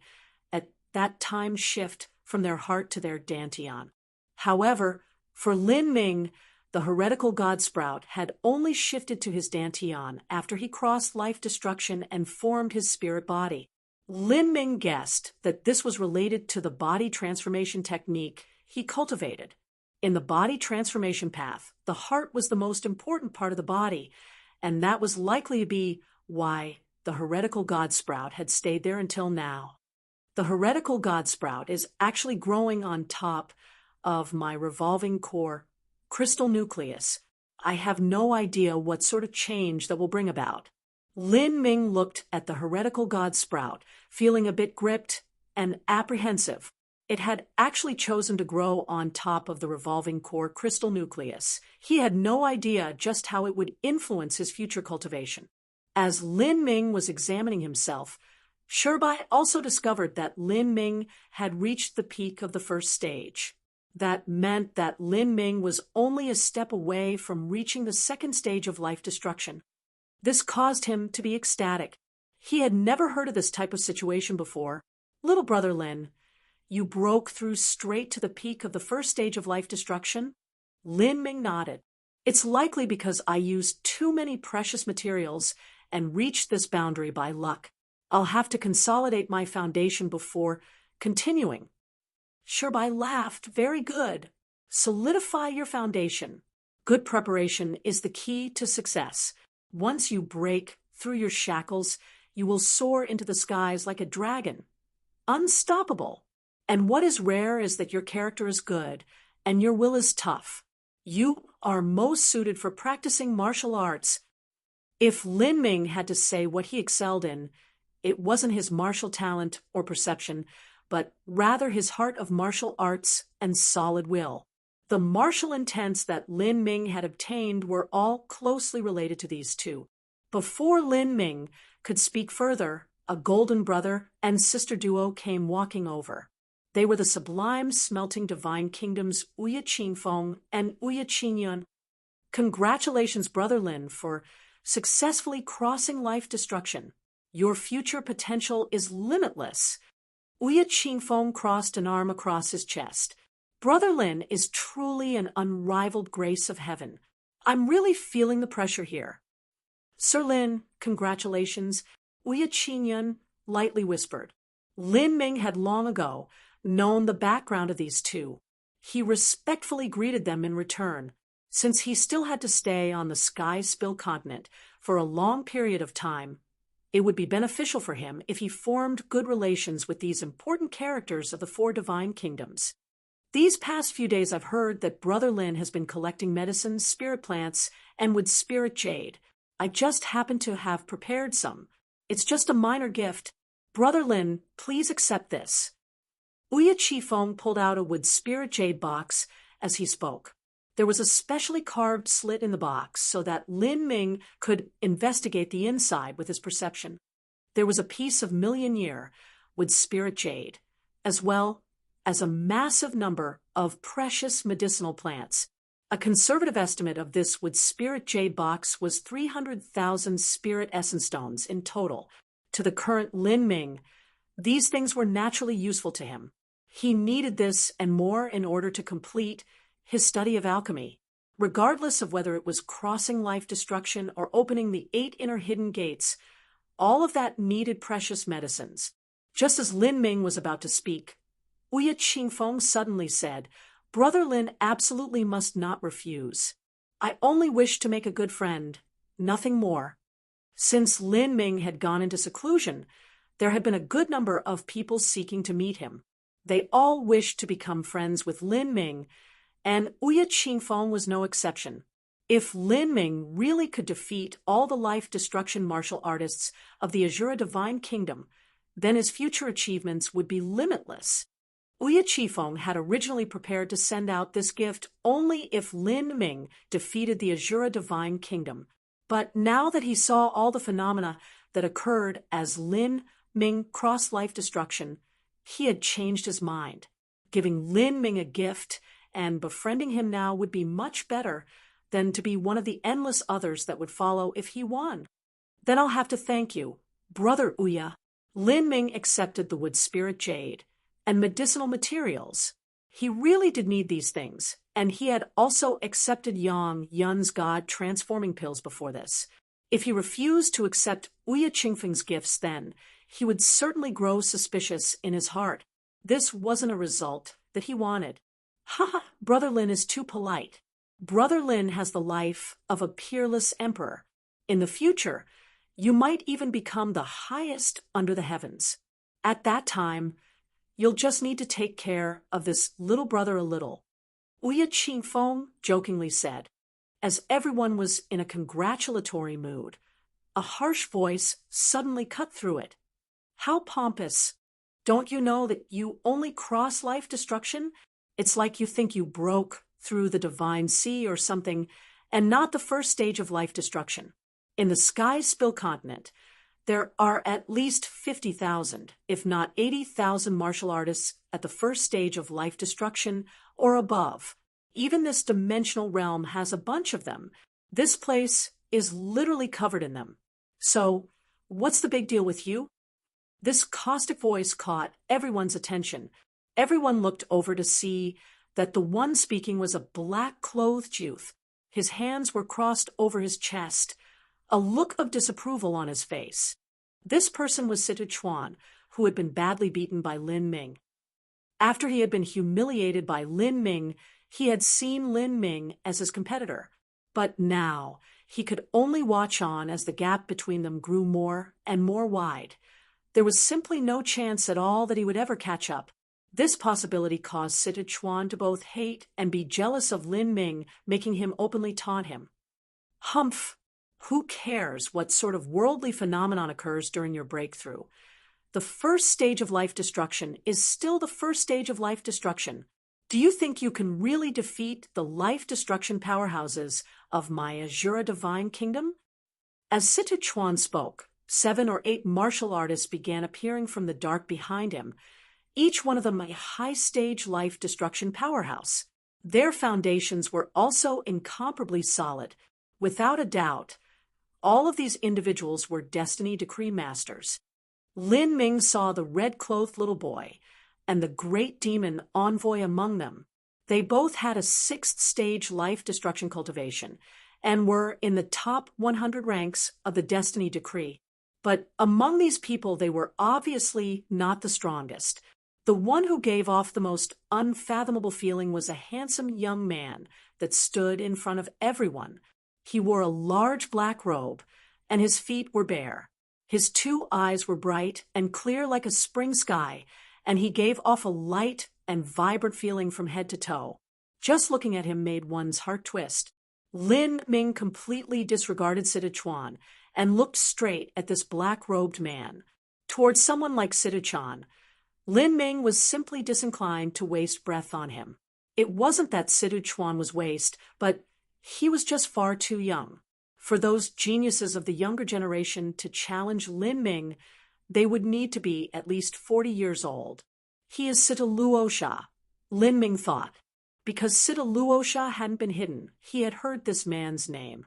at that time, shift from their heart to their dantian. However, for Lin Ming, the heretical god sprout had only shifted to his dantian after he crossed life destruction and formed his spirit body. Lin Ming guessed that this was related to the body transformation technique he cultivated. In the body transformation path, the heart was the most important part of the body, and that was likely to be why the heretical god sprout had stayed there until now. The heretical god sprout is actually growing on top of my revolving core crystal nucleus. I have no idea what sort of change that will bring about. Lin Ming looked at the heretical god sprout, feeling a bit gripped and apprehensive. It had actually chosen to grow on top of the revolving core crystal nucleus. He had no idea just how it would influence his future cultivation. As Lin Ming was examining himself, Sherbai also discovered that Lin Ming had reached the peak of the first stage. That meant that Lin Ming was only a step away from reaching the second stage of life destruction. This caused him to be ecstatic. He had never heard of this type of situation before. Little brother Lin, you broke through straight to the peak of the first stage of life destruction? Lin Ming nodded. It's likely because I used too many precious materials and reached this boundary by luck. I'll have to consolidate my foundation before continuing. Sherbai laughed. Very good. Solidify your foundation. Good preparation is the key to success. Once you break through your shackles, you will soar into the skies like a dragon. Unstoppable. And what is rare is that your character is good, and your will is tough. You are most suited for practicing martial arts. If Lin Ming had to say what he excelled in, it wasn't his martial talent or perception, but rather his heart of martial arts and solid will. The martial intents that Lin Ming had obtained were all closely related to these two. Before Lin Ming could speak further, a golden brother and sister duo came walking over. They were the sublime smelting divine kingdoms Uya Qingfeng and Uya Qingyun. Congratulations, Brother Lin, for successfully crossing life destruction. Your future potential is limitless. Uya Qingfeng crossed an arm across his chest. Brother Lin is truly an unrivaled grace of heaven. I'm really feeling the pressure here. Sir Lin, congratulations, Uya Qingyun lightly whispered. Lin Ming had long ago known the background of these two. He respectfully greeted them in return, since he still had to stay on the Sky Spill continent for a long period of time. It would be beneficial for him if he formed good relations with these important characters of the four divine kingdoms. These past few days I've heard that Brother Lin has been collecting medicines, spirit plants, and wood spirit jade. I just happen to have prepared some. It's just a minor gift. Brother Lin, please accept this. Uya Qifeng pulled out a wood spirit jade box as he spoke. There was a specially carved slit in the box so that Lin Ming could investigate the inside with his perception. There was a piece of million-year wood spirit jade, as well as a massive number of precious medicinal plants. A conservative estimate of this wood spirit jade box was 300,000 spirit essence stones in total. To the current Lin Ming, these things were naturally useful to him. He needed this and more in order to complete his study of alchemy. Regardless of whether it was crossing life destruction or opening the 8 inner hidden gates, all of that needed precious medicines. Just as Lin Ming was about to speak, Uya Qingfeng suddenly said, Brother Lin absolutely must not refuse. I only wish to make a good friend, nothing more. Since Lin Ming had gone into seclusion, there had been a good number of people seeking to meet him. They all wished to become friends with Lin Ming, and Uya Qingfeng was no exception. If Lin Ming really could defeat all the life destruction martial artists of the Azura Divine Kingdom, then his future achievements would be limitless. Uya Qifeng had originally prepared to send out this gift only if Lin Ming defeated the Azura Divine Kingdom. But now that he saw all the phenomena that occurred as Lin Ming crossed life destruction, he had changed his mind. Giving Lin Ming a gift and befriending him now would be much better than to be one of the endless others that would follow if he won. Then I'll have to thank you, Brother Uya. Lin Ming accepted the wood spirit jade and medicinal materials. He really did need these things, and he had also accepted Yun's god transforming pills before this. If he refused to accept Uya Qingfeng's gifts then, he would certainly grow suspicious in his heart. This wasn't a result that he wanted. Brother Lin is too polite. Brother Lin has the life of a peerless emperor. In the future, you might even become the highest under the heavens. At that time, you'll just need to take care of this little brother a little. Uya Qingfeng jokingly said. As everyone was in a congratulatory mood, a harsh voice suddenly cut through it. How pompous! Don't you know that you only cross life destruction? It's like you think you broke through the divine sea or something, and not the first stage of life destruction. In the Sky Spill continent, there are at least 50,000, if not 80,000 martial artists at the first stage of life destruction or above. Even this dimensional realm has a bunch of them. This place is literally covered in them. So, what's the big deal with you? This caustic voice caught everyone's attention. Everyone looked over to see that the one speaking was a black-clothed youth. His hands were crossed over his chest, a look of disapproval on his face. This person was Sichuan, who had been badly beaten by Lin Ming. After he had been humiliated by Lin Ming, he had seen Lin Ming as his competitor. But now, he could only watch on as the gap between them grew more and more wide. There was simply no chance at all that he would ever catch up. This possibility caused Sichuan to both hate and be jealous of Lin Ming, making him openly taunt him. Humph! Who cares what sort of worldly phenomenon occurs during your breakthrough? The first stage of life destruction is still the first stage of life destruction. Do you think you can really defeat the life destruction powerhouses of my Azura Divine Kingdom? As Sichuan spoke, 7 or 8 martial artists began appearing from the dark behind him, each one of them a high-stage life destruction powerhouse. Their foundations were also incomparably solid. Without a doubt, all of these individuals were destiny decree masters. Lin Ming saw the red-clothed little boy and the great demon envoy among them. They both had a 6th-stage life destruction cultivation and were in the top 100 ranks of the destiny decree. But among these people, they were obviously not the strongest. The one who gave off the most unfathomable feeling was a handsome young man that stood in front of everyone. He wore a large black robe, and his feet were bare. His 2 eyes were bright and clear like a spring sky, and he gave off a light and vibrant feeling from head to toe. Just looking at him made one's heart twist. Lin Ming completely disregarded Sichuan and looked straight at this black-robed man. Towards someone like Sichuan, Lin Ming was simply disinclined to waste breath on him. It wasn't that Sichuan was waste, but he was just far too young. For those geniuses of the younger generation to challenge Lin Ming, they would need to be at least 40 years old. He is Sita-Luosha, Lin Ming thought. Because Sita-Luosha hadn't been hidden, he had heard this man's name.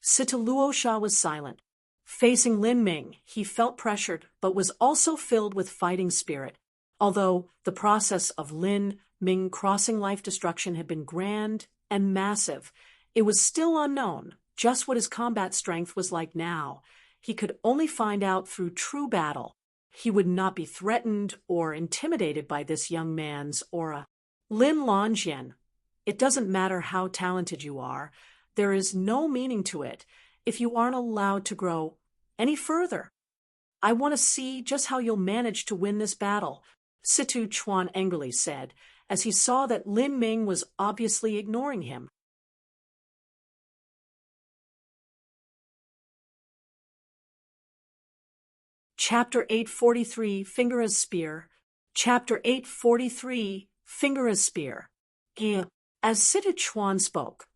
Sita-Luosha was silent. Facing Lin Ming, he felt pressured, but was also filled with fighting spirit. Although the process of Lin Ming crossing life destruction had been grand and massive, it was still unknown just what his combat strength was like now. He could only find out through true battle. He would not be threatened or intimidated by this young man's aura. Lin Lonjian, it doesn't matter how talented you are, there is no meaning to it if you aren't allowed to grow any further. I want to see just how you'll manage to win this battle, Sichuan angrily said, as he saw that Lin Ming was obviously ignoring him. Chapter 843, Finger as Spear. Chapter 843, Finger as Spear. As Sichuan spoke,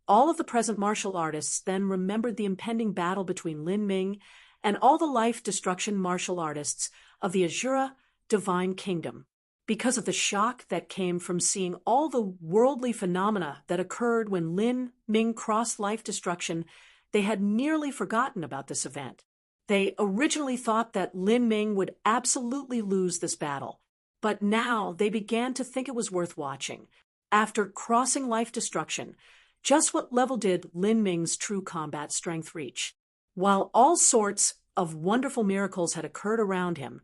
all of the present martial artists then remembered the impending battle between Lin Ming and all the life destruction martial artists of the Azura Divine Kingdom. Because of the shock that came from seeing all the worldly phenomena that occurred when Lin Ming crossed life destruction, they had nearly forgotten about this event. They originally thought that Lin Ming would absolutely lose this battle, but now they began to think it was worth watching. After crossing life destruction, just what level did Lin Ming's true combat strength reach? While all sorts of wonderful miracles had occurred around him,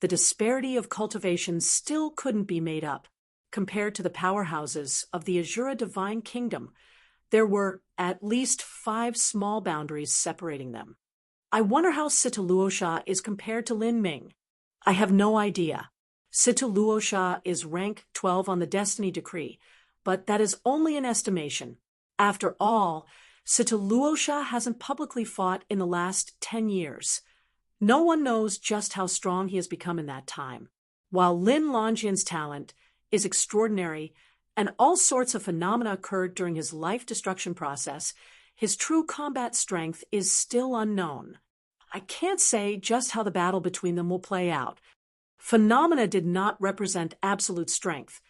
the disparity of cultivation still couldn't be made up. Compared to the powerhouses of the Azura Divine Kingdom, there were at least 5 small boundaries separating them. I wonder how Sita-Luosha is compared to Lin Ming. I have no idea. Sita-Luosha is rank 12 on the Destiny Decree, but that is only an estimation. After all, Sita Luosha hasn't publicly fought in the last 10 years. No one knows just how strong he has become in that time. While Lin Longjin's talent is extraordinary and all sorts of phenomena occurred during his life destruction process, his true combat strength is still unknown. I can't say just how the battle between them will play out. Phenomena did not represent absolute strength.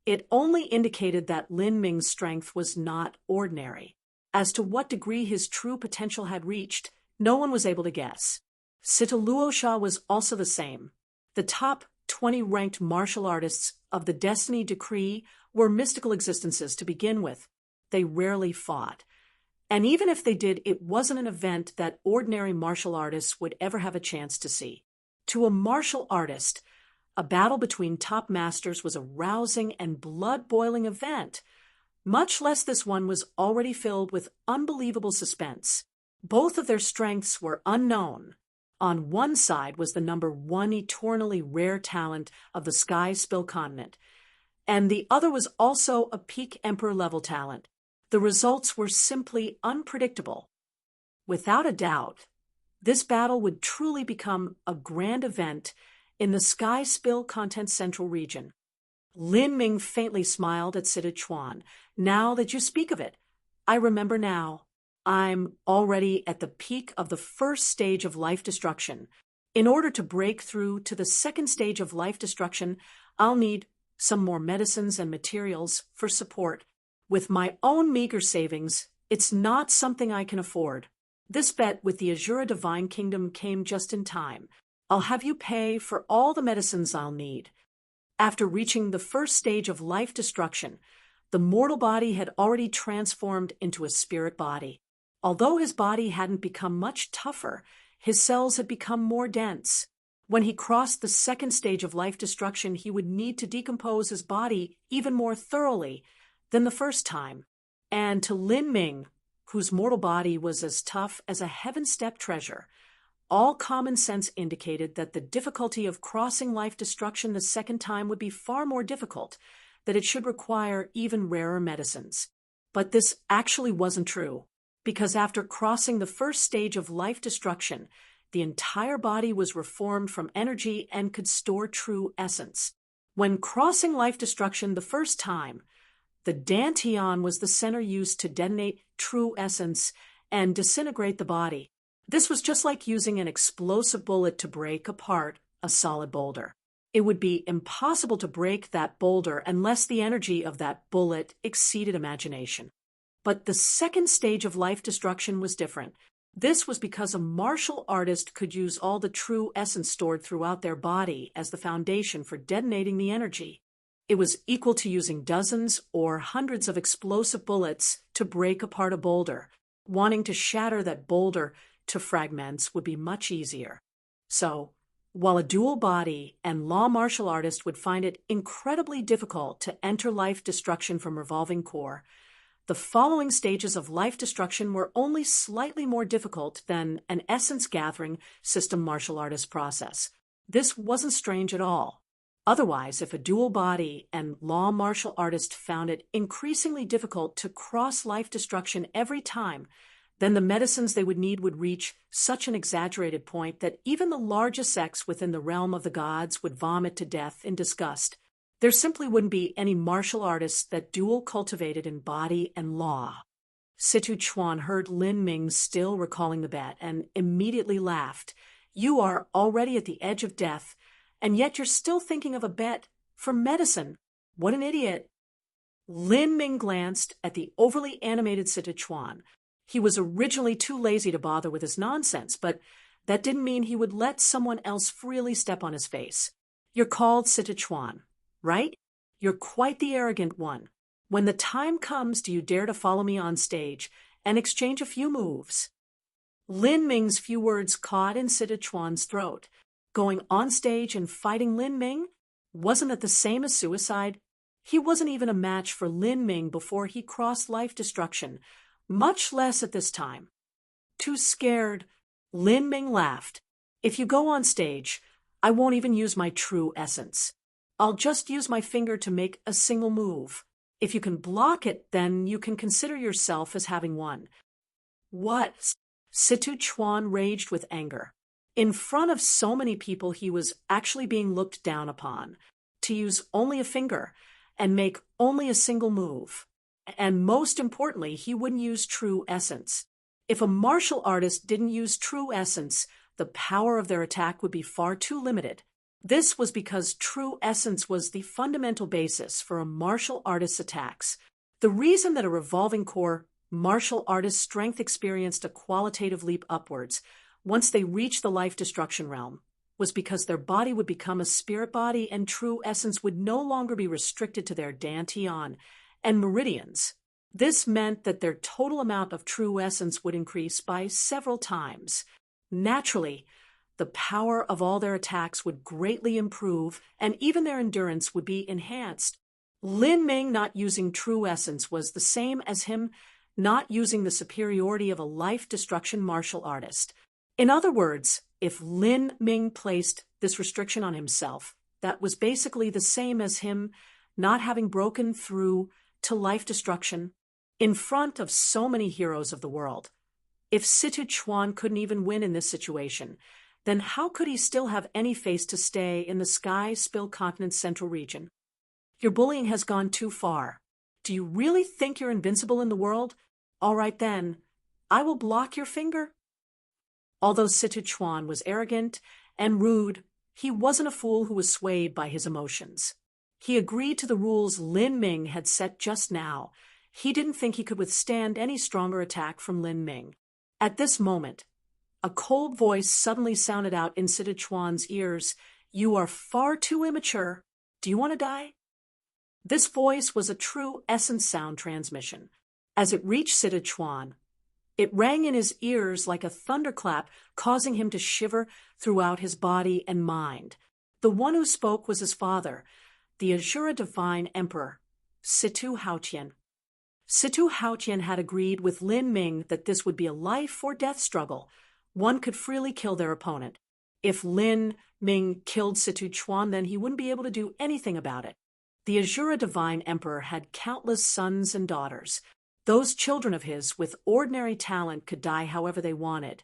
It only indicated that Lin Ming's strength was not ordinary. As to what degree his true potential had reached, no one was able to guess. Sita Luosha was also the same. The top 20 ranked martial artists of the Destiny Decree were mystical existences to begin with. They rarely fought. And even if they did, it wasn't an event that ordinary martial artists would ever have a chance to see. To a martial artist, a battle between top masters was a rousing and blood-boiling event. Much less this one was already filled with unbelievable suspense. Both of their strengths were unknown. On one side was the number one eternally rare talent of the Sky Spill continent, and the other was also a peak Emperor-level talent. The results were simply unpredictable. Without a doubt, this battle would truly become a grand event in the Sky Spill Content Central region. Lin Ming faintly smiled at Sita Chuan. Now that you speak of it, I remember now. I'm already at the peak of the first stage of life destruction. In order to break through to the second stage of life destruction, I'll need some more medicines and materials for support. With my own meager savings, it's not something I can afford. This bet with the Azura Divine Kingdom came just in time. I'll have you pay for all the medicines I'll need. After reaching the first stage of life destruction, the mortal body had already transformed into a spirit body. Although his body hadn't become much tougher, his cells had become more dense. When he crossed the second stage of life destruction, he would need to decompose his body even more thoroughly than the first time. And to Lin Ming, whose mortal body was as tough as a heaven-step treasure, all common sense indicated that the difficulty of crossing life destruction the second time would be far more difficult, that it should require even rarer medicines. But this actually wasn't true, because after crossing the first stage of life destruction, the entire body was reformed from energy and could store true essence. When crossing life destruction the first time, the Dantian was the center used to detonate true essence and disintegrate the body. This was just like using an explosive bullet to break apart a solid boulder. It would be impossible to break that boulder unless the energy of that bullet exceeded imagination. But the second stage of life destruction was different. This was because a martial artist could use all the true essence stored throughout their body as the foundation for detonating the energy. It was equal to using dozens or hundreds of explosive bullets to break apart a boulder. Wanting to shatter that boulder to fragments would be much easier. So, while a dual body and law martial artist would find it incredibly difficult to enter life destruction from revolving core, the following stages of life destruction were only slightly more difficult than an essence-gathering system martial artist process. This wasn't strange at all. Otherwise, if a dual body and law martial artist found it increasingly difficult to cross life destruction every time, then the medicines they would need would reach such an exaggerated point that even the largest sects within the realm of the gods would vomit to death in disgust. There simply wouldn't be any martial artists that dual cultivated in body and law. Sita Chuan heard Lin Ming still recalling the bet and immediately laughed. You are already at the edge of death, and yet you're still thinking of a bet for medicine. What an idiot. Lin Ming glanced at the overly animated Sita Chuan. He was originally too lazy to bother with his nonsense, but that didn't mean he would let someone else freely step on his face. You're called Sita Chuan, right? You're quite the arrogant one. When the time comes, do you dare to follow me on stage and exchange a few moves? Lin Ming's few words caught in Sita Chuan's throat. Going on stage and fighting Lin Ming? Wasn't it the same as suicide? He wasn't even a match for Lin Ming before he crossed life destruction, much less at this time. Too scared, Lin Ming laughed. If you go on stage, I won't even use my true essence. I'll just use my finger to make a single move. If you can block it, then you can consider yourself as having won. What? Situ Chuan raged with anger. In front of so many people, he was actually being looked down upon, to use only a finger and make only a single move. And most importantly, he wouldn't use true essence. If a martial artist didn't use true essence, the power of their attack would be far too limited. This was because true essence was the fundamental basis for a martial artist's attacks. The reason that a revolving core martial artist's strength experienced a qualitative leap upwards once they reached the life destruction realm was because their body would become a spirit body and true essence would no longer be restricted to their dantian and meridians. This meant that their total amount of true essence would increase by several times. Naturally, the power of all their attacks would greatly improve, and even their endurance would be enhanced. Lin Ming not using true essence was the same as him not using the superiority of a life-destruction martial artist. In other words, if Lin Ming placed this restriction on himself, that was basically the same as him not having broken through to life destruction in front of so many heroes of the world. If Situ Chuan couldn't even win in this situation, then how could he still have any face to stay in the Sky Spill Continent's central region? Your bullying has gone too far. Do you really think you're invincible in the world? All right then, I will block your finger. Although Situ Chuan was arrogant and rude, he wasn't a fool who was swayed by his emotions. He agreed to the rules Lin Ming had set just now. He didn't think he could withstand any stronger attack from Lin Ming. At this moment, a cold voice suddenly sounded out in Situ Chuan's ears. You are far too immature. Do you want to die? This voice was a true essence sound transmission. As it reached Situ Chuan, it rang in his ears like a thunderclap, causing him to shiver throughout his body and mind. The one who spoke was his father, the Azura Divine Emperor, Situ Haotian. Situ Haotian had agreed with Lin Ming that this would be a life-or-death struggle. One could freely kill their opponent. If Lin Ming killed Situ Chuan, then he wouldn't be able to do anything about it. The Azura Divine Emperor had countless sons and daughters. Those children of his with ordinary talent could die however they wanted,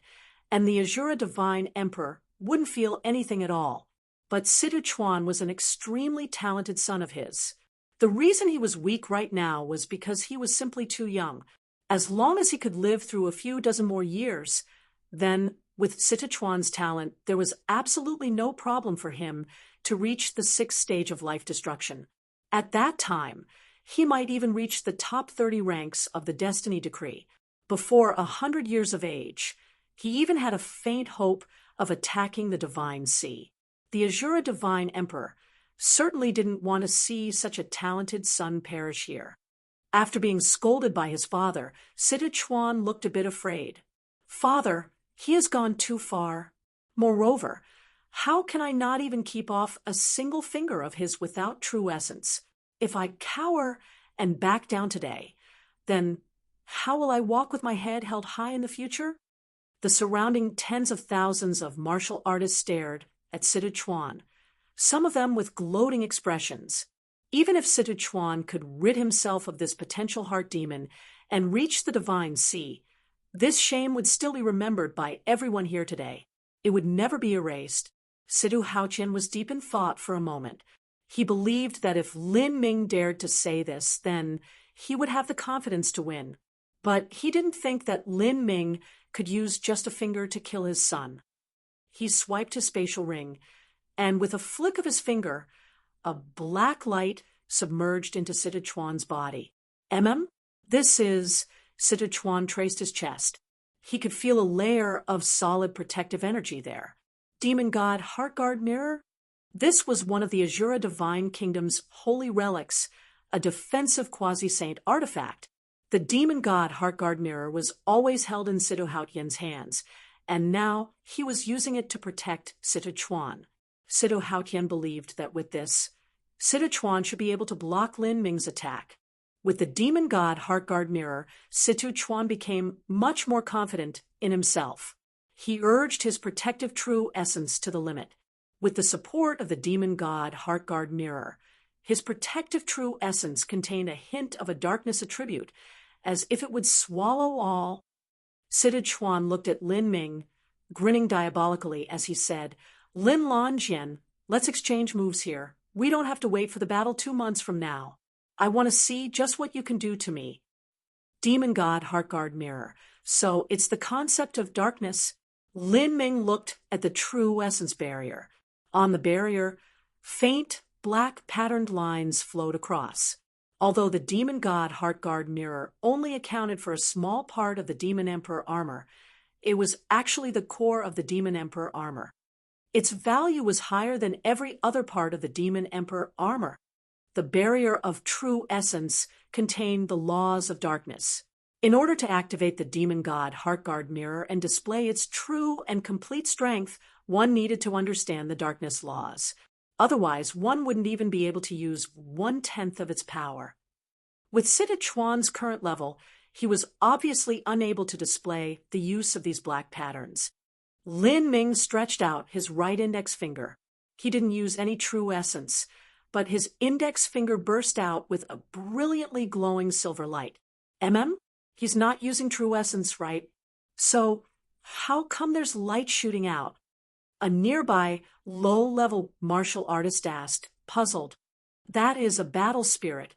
and the Azura Divine Emperor wouldn't feel anything at all. But Situ Chuan was an extremely talented son of his. The reason he was weak right now was because he was simply too young. As long as he could live through a few dozen more years, then, with Situ Chuan's talent, there was absolutely no problem for him to reach the 6th stage of life destruction. At that time, he might even reach the top 30 ranks of the Destiny Decree. Before 100 years of age, he even had a faint hope of attacking the Divine Sea. The Azura Divine Emperor certainly didn't want to see such a talented son perish here. After being scolded by his father, Situ Chuan looked a bit afraid. Father, he has gone too far. Moreover, how can I not even keep off a single finger of his without true essence? If I cower and back down today, then how will I walk with my head held high in the future? The surrounding tens of thousands of martial artists stared at Situ Chuan, some of them with gloating expressions. Even if Situ Chuan could rid himself of this potential heart demon and reach the Divine Sea, this shame would still be remembered by everyone here today. It would never be erased. Situ Haotian was deep in thought for a moment. He believed that if Lin Ming dared to say this, then he would have the confidence to win. But he didn't think that Lin Ming could use just a finger to kill his son. He swiped his spatial ring, and with a flick of his finger, a black light submerged into Situ Chuan's body. This is... Situ Chuan traced his chest. He could feel a layer of solid protective energy there. Demon God Heartguard Mirror? This was one of the Azura Divine Kingdom's holy relics, a defensive quasi-saint artifact. The Demon God Heartguard Mirror was always held in Situ Haotian's hands, and now he was using it to protect Situ Chuan. Situ Haotian believed that with this, Situ Chuan should be able to block Lin Ming's attack. With the Demon God Heartguard Mirror, Situ Chuan became much more confident in himself. He urged his protective true essence to the limit. With the support of the Demon God Heartguard Mirror, his protective true essence contained a hint of a darkness attribute, as if it would swallow all. Sichuan looked at Lin Ming, grinning diabolically as he said, Lin Lanjian, let's exchange moves here. We don't have to wait for the battle 2 months from now. I want to see just what you can do to me. Demon God Heartguard Mirror. So it's the concept of darkness. Lin Ming looked at the true essence barrier. On the barrier, faint, black patterned lines flowed across. Although the Demon God Heartguard Mirror only accounted for a small part of the Demon Emperor armor, it was actually the core of the Demon Emperor armor. Its value was higher than every other part of the Demon Emperor armor. The barrier of true essence contained the laws of darkness. In order to activate the Demon God Heartguard Mirror and display its true and complete strength, one needed to understand the darkness laws. Otherwise, one wouldn't even be able to use 1/10 of its power. With Sichuan's current level, he was obviously unable to display the use of these black patterns. Lin Ming stretched out his right index finger. He didn't use any true essence, but his index finger burst out with a brilliantly glowing silver light. He's not using true essence, right? So, how come there's light shooting out? A nearby, low-level martial artist asked, puzzled. That is a battle spirit,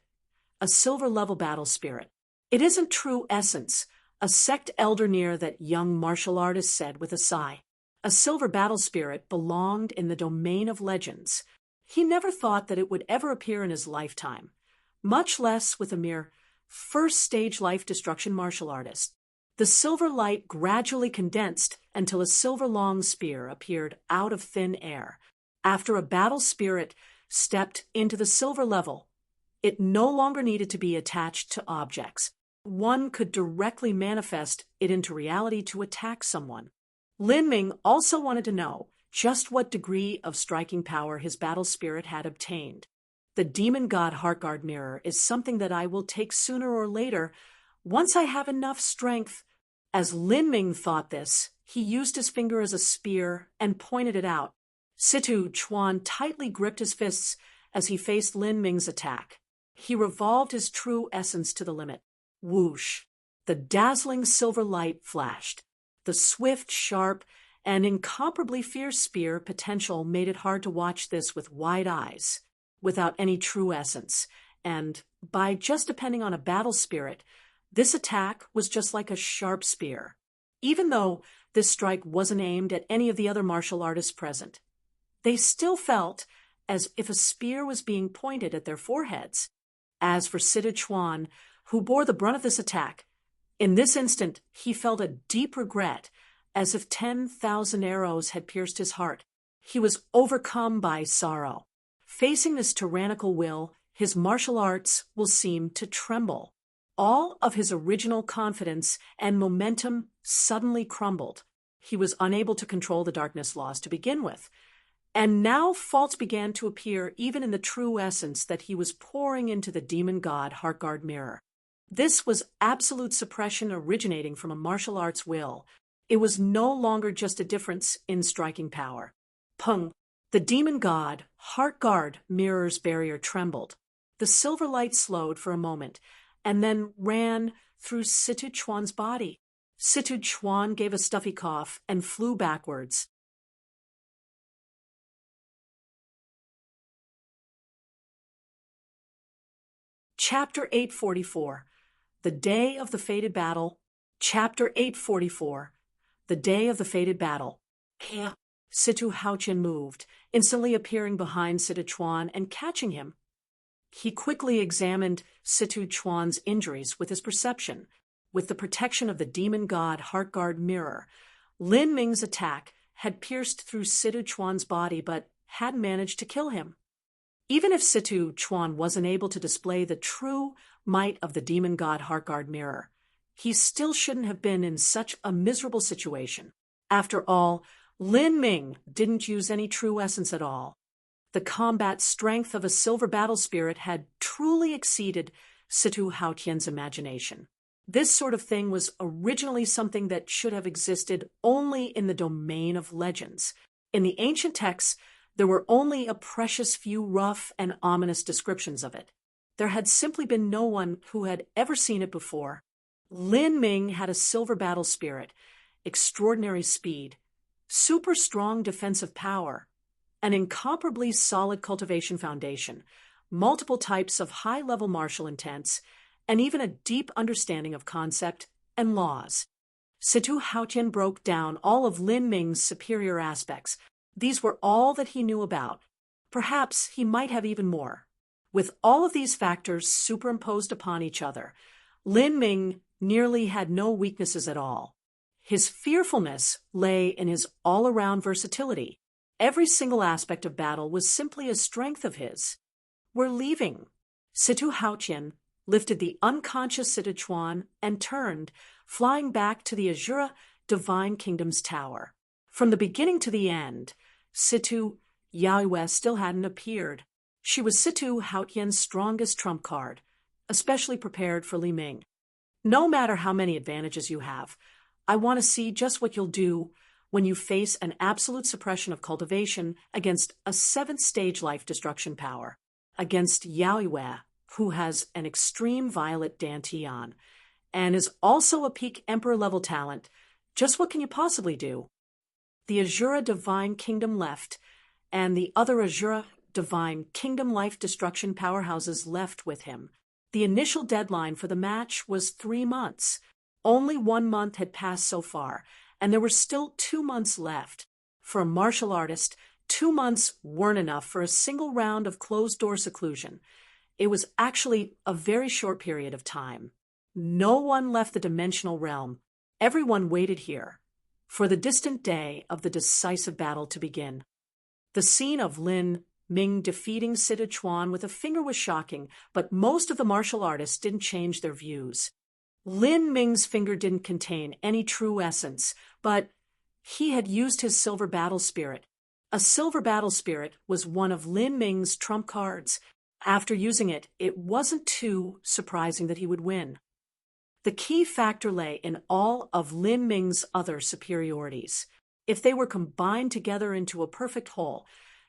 a silver-level battle spirit. It isn't true essence, a sect elder near that young martial artist said with a sigh. A silver battle spirit belonged in the domain of legends. He never thought that it would ever appear in his lifetime, much less with a mere first-stage life-destruction martial artist. The silver light gradually condensed until a silver-long spear appeared out of thin air. After a battle spirit stepped into the silver level, it no longer needed to be attached to objects. One could directly manifest it into reality to attack someone. Lin Ming also wanted to know just what degree of striking power his battle spirit had obtained. The Demon God Heartguard Mirror is something that I will take sooner or later, once I have enough strength. As Lin Ming thought this, he used his finger as a spear and pointed it out. Sichuan tightly gripped his fists as he faced Lin Ming's attack. He revolved his true essence to the limit. Whoosh! The dazzling silver light flashed. The swift, sharp, and incomparably fierce spear potential made it hard to watch this with wide eyes, without any true essence, and by just depending on a battle spirit, this attack was just like a sharp spear, even though this strike wasn't aimed at any of the other martial artists present. They still felt as if a spear was being pointed at their foreheads. As for Sichuan, who bore the brunt of this attack, in this instant he felt a deep regret, as if 10,000 arrows had pierced his heart. He was overcome by sorrow. Facing this tyrannical will, his martial arts will seem to tremble. All of his original confidence and momentum suddenly crumbled. He was unable to control the darkness laws to begin with. And now faults began to appear even in the true essence that he was pouring into the Demon God Heartguard Mirror. This was absolute suppression originating from a martial arts will. It was no longer just a difference in striking power. Pung! The Demon God Heartguard Mirror's barrier trembled. The silver light slowed for a moment, and then ran through Sichuan's body. Sichuan gave a stuffy cough and flew backwards. Chapter 844. The Day of the Fated Battle. Chapter 844. The Day of the Fated Battle. Situ Haoqian moved, instantly appearing behind Sichuan and catching him. He quickly examined Sichuan's injuries with his perception. With the protection of the Demon God Heartguard Mirror, Lin Ming's attack had pierced through Sichuan's body but hadn't managed to kill him. Even if Sichuan wasn't able to display the true might of the Demon God Heartguard Mirror, he still shouldn't have been in such a miserable situation. After all, Lin Ming didn't use any true essence at all. The combat strength of a silver battle spirit had truly exceeded Situ Haoqian's imagination. This sort of thing was originally something that should have existed only in the domain of legends. In the ancient texts, there were only a precious few rough and ominous descriptions of it. There had simply been no one who had ever seen it before. Lin Ming had a silver battle spirit, extraordinary speed, super strong defensive power, an incomparably solid cultivation foundation, multiple types of high-level martial intents, and even a deep understanding of concept and laws. Situ Haotian broke down all of Lin Ming's superior aspects. These were all that he knew about. Perhaps he might have even more. With all of these factors superimposed upon each other, Lin Ming nearly had no weaknesses at all. His fearfulness lay in his all-around versatility. Every single aspect of battle was simply a strength of his. "We're leaving." Situ Haotian lifted the unconscious Sichuan and turned, flying back to the Azura Divine Kingdom's tower. From the beginning to the end, Situ Yaoyue still hadn't appeared. She was Situ Haotian's strongest trump card, especially prepared for Li Ming. "No matter how many advantages you have, I want to see just what you'll do when you face an absolute suppression of cultivation against a 7th-stage life destruction power, against Yaoyue, who has an extreme violet dantian, and is also a peak emperor-level talent. Just what can you possibly do?" The Azura Divine Kingdom left, and the other Azura Divine Kingdom life destruction powerhouses left with him. The initial deadline for the match was 3 months. Only 1 month had passed so far, and there were still 2 months left. For a martial artist, 2 months weren't enough for a single round of closed-door seclusion. It was actually a very short period of time. No one left the dimensional realm. Everyone waited here for the distant day of the decisive battle to begin. The scene of Lin Ming defeating Sichuan with a finger was shocking, but most of the martial artists didn't change their views. Lin Ming's finger didn't contain any true essence, but he had used his silver battle spirit. A silver battle spirit was one of Lin Ming's trump cards. After using it, it wasn't too surprising that he would win. The key factor lay in all of Lin Ming's other superiorities. If they were combined together into a perfect whole,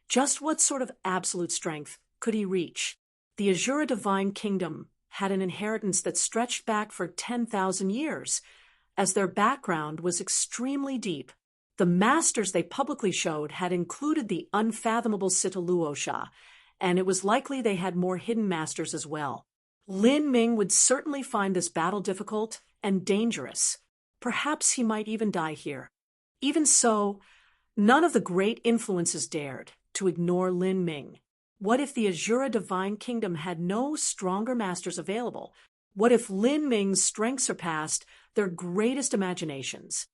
just what sort of absolute strength could he reach? The Azura Divine Kingdom had an inheritance that stretched back for 10,000 years, as their background was extremely deep. The masters they publicly showed had included the unfathomable Sita Luosha, and it was likely they had more hidden masters as well. Lin Ming would certainly find this battle difficult and dangerous. Perhaps he might even die here. Even so, none of the great influences dared to ignore Lin Ming. What if the Azura Divine Kingdom had no stronger masters available? What if Lin Ming's strength surpassed their greatest imaginations?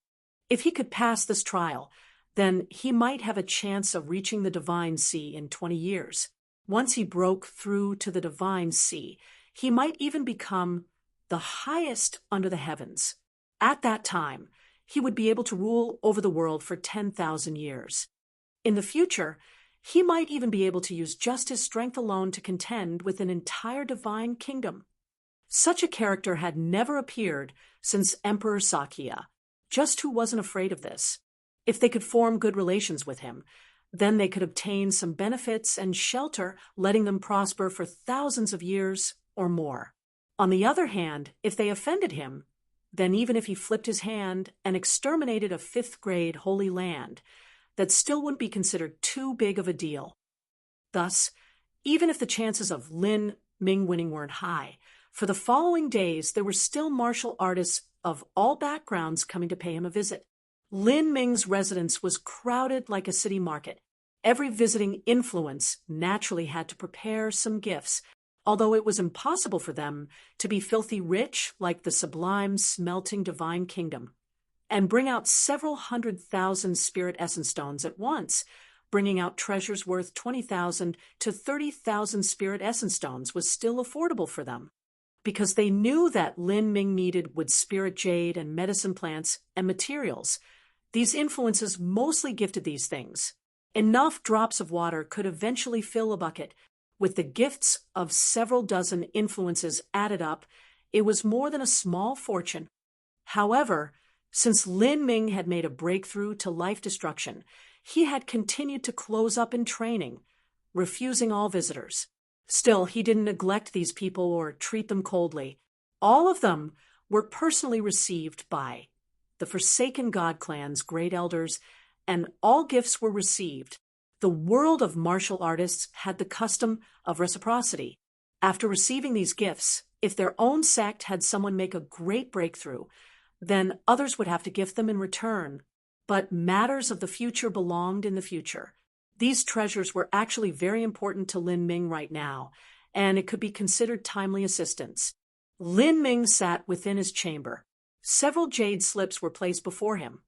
If he could pass this trial, then he might have a chance of reaching the Divine Sea in 20 years. Once he broke through to the Divine Sea, he might even become the highest under the heavens. At that time, he would be able to rule over the world for 10,000 years. In the future, he might even be able to use just his strength alone to contend with an entire divine kingdom. Such a character had never appeared since Emperor Sakya. Just who wasn't afraid of this? If they could form good relations with him, then they could obtain some benefits and shelter, letting them prosper for thousands of years or more. On the other hand, if they offended him, then even if he flipped his hand and exterminated a 5th-grade holy land, that still wouldn't be considered too big of a deal. Thus, even if the chances of Lin Ming winning weren't high, for the following days there were still martial artists of all backgrounds coming to pay him a visit. Lin Ming's residence was crowded like a city market. Every visiting influence naturally had to prepare some gifts, although it was impossible for them to be filthy rich like the sublime smelting divine kingdom, and bring out several 100,000 spirit essence stones at once. Bringing out treasures worth 20,000 to 30,000 spirit essence stones was still affordable for them, because they knew that Lin Ming needed wood spirit jade and medicine plants and materials. These influences mostly gifted these things. Enough drops of water could eventually fill a bucket. With the gifts of several dozen influences added up, it was more than a small fortune. However, since Lin Ming had made a breakthrough to life destruction, he had continued to close up in training, refusing all visitors. Still, he didn't neglect these people or treat them coldly. All of them were personally received by the Forsaken God clan's great elders, and all gifts were received. The world of martial artists had the custom of reciprocity. After receiving these gifts, if their own sect had someone make a great breakthrough, then others would have to gift them in return. But matters of the future belonged in the future. These treasures were actually very important to Lin Ming right now, and it could be considered timely assistance. Lin Ming sat within his chamber. Several jade slips were placed before him,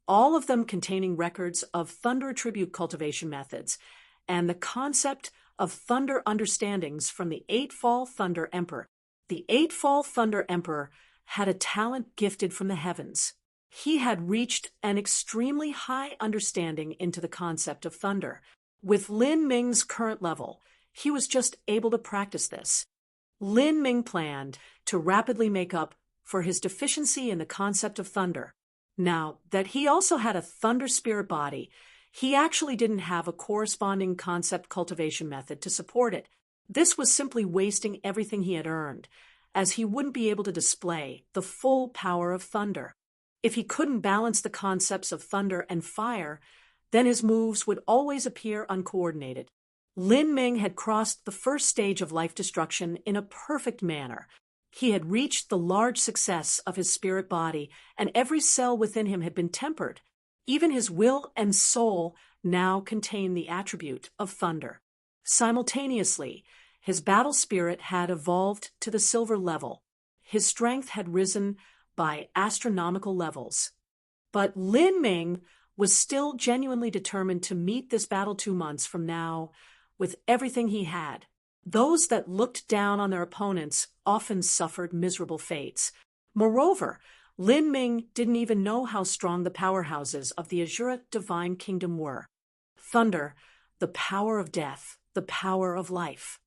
all of them containing records of thunder attribute cultivation methods and the concept of thunder understandings from the Eightfall Thunder Emperor. The Eightfall Thunder Emperor had a talent gifted from the heavens. He had reached an extremely high understanding into the concept of thunder. With Lin Ming's current level, he was just able to practice this. Lin Ming planned to rapidly make up for his deficiency in the concept of thunder. Now that he also had a thunder spirit body, he actually didn't have a corresponding concept cultivation method to support it. This was simply wasting everything he had earned, as he wouldn't be able to display the full power of thunder. If he couldn't balance the concepts of thunder and fire, then his moves would always appear uncoordinated. Lin Ming had crossed the first stage of life destruction in a perfect manner. He had reached the large success of his spirit body, and every cell within him had been tempered. Even his will and soul now contained the attribute of thunder. Simultaneously, his battle spirit had evolved to the silver level. His strength had risen by astronomical levels. But Lin Ming was still genuinely determined to meet this battle 2 months from now with everything he had. Those that looked down on their opponents often suffered miserable fates. Moreover, Lin Ming didn't even know how strong the powerhouses of the Azura Divine Kingdom were. Thunder, the power of death, the power of life.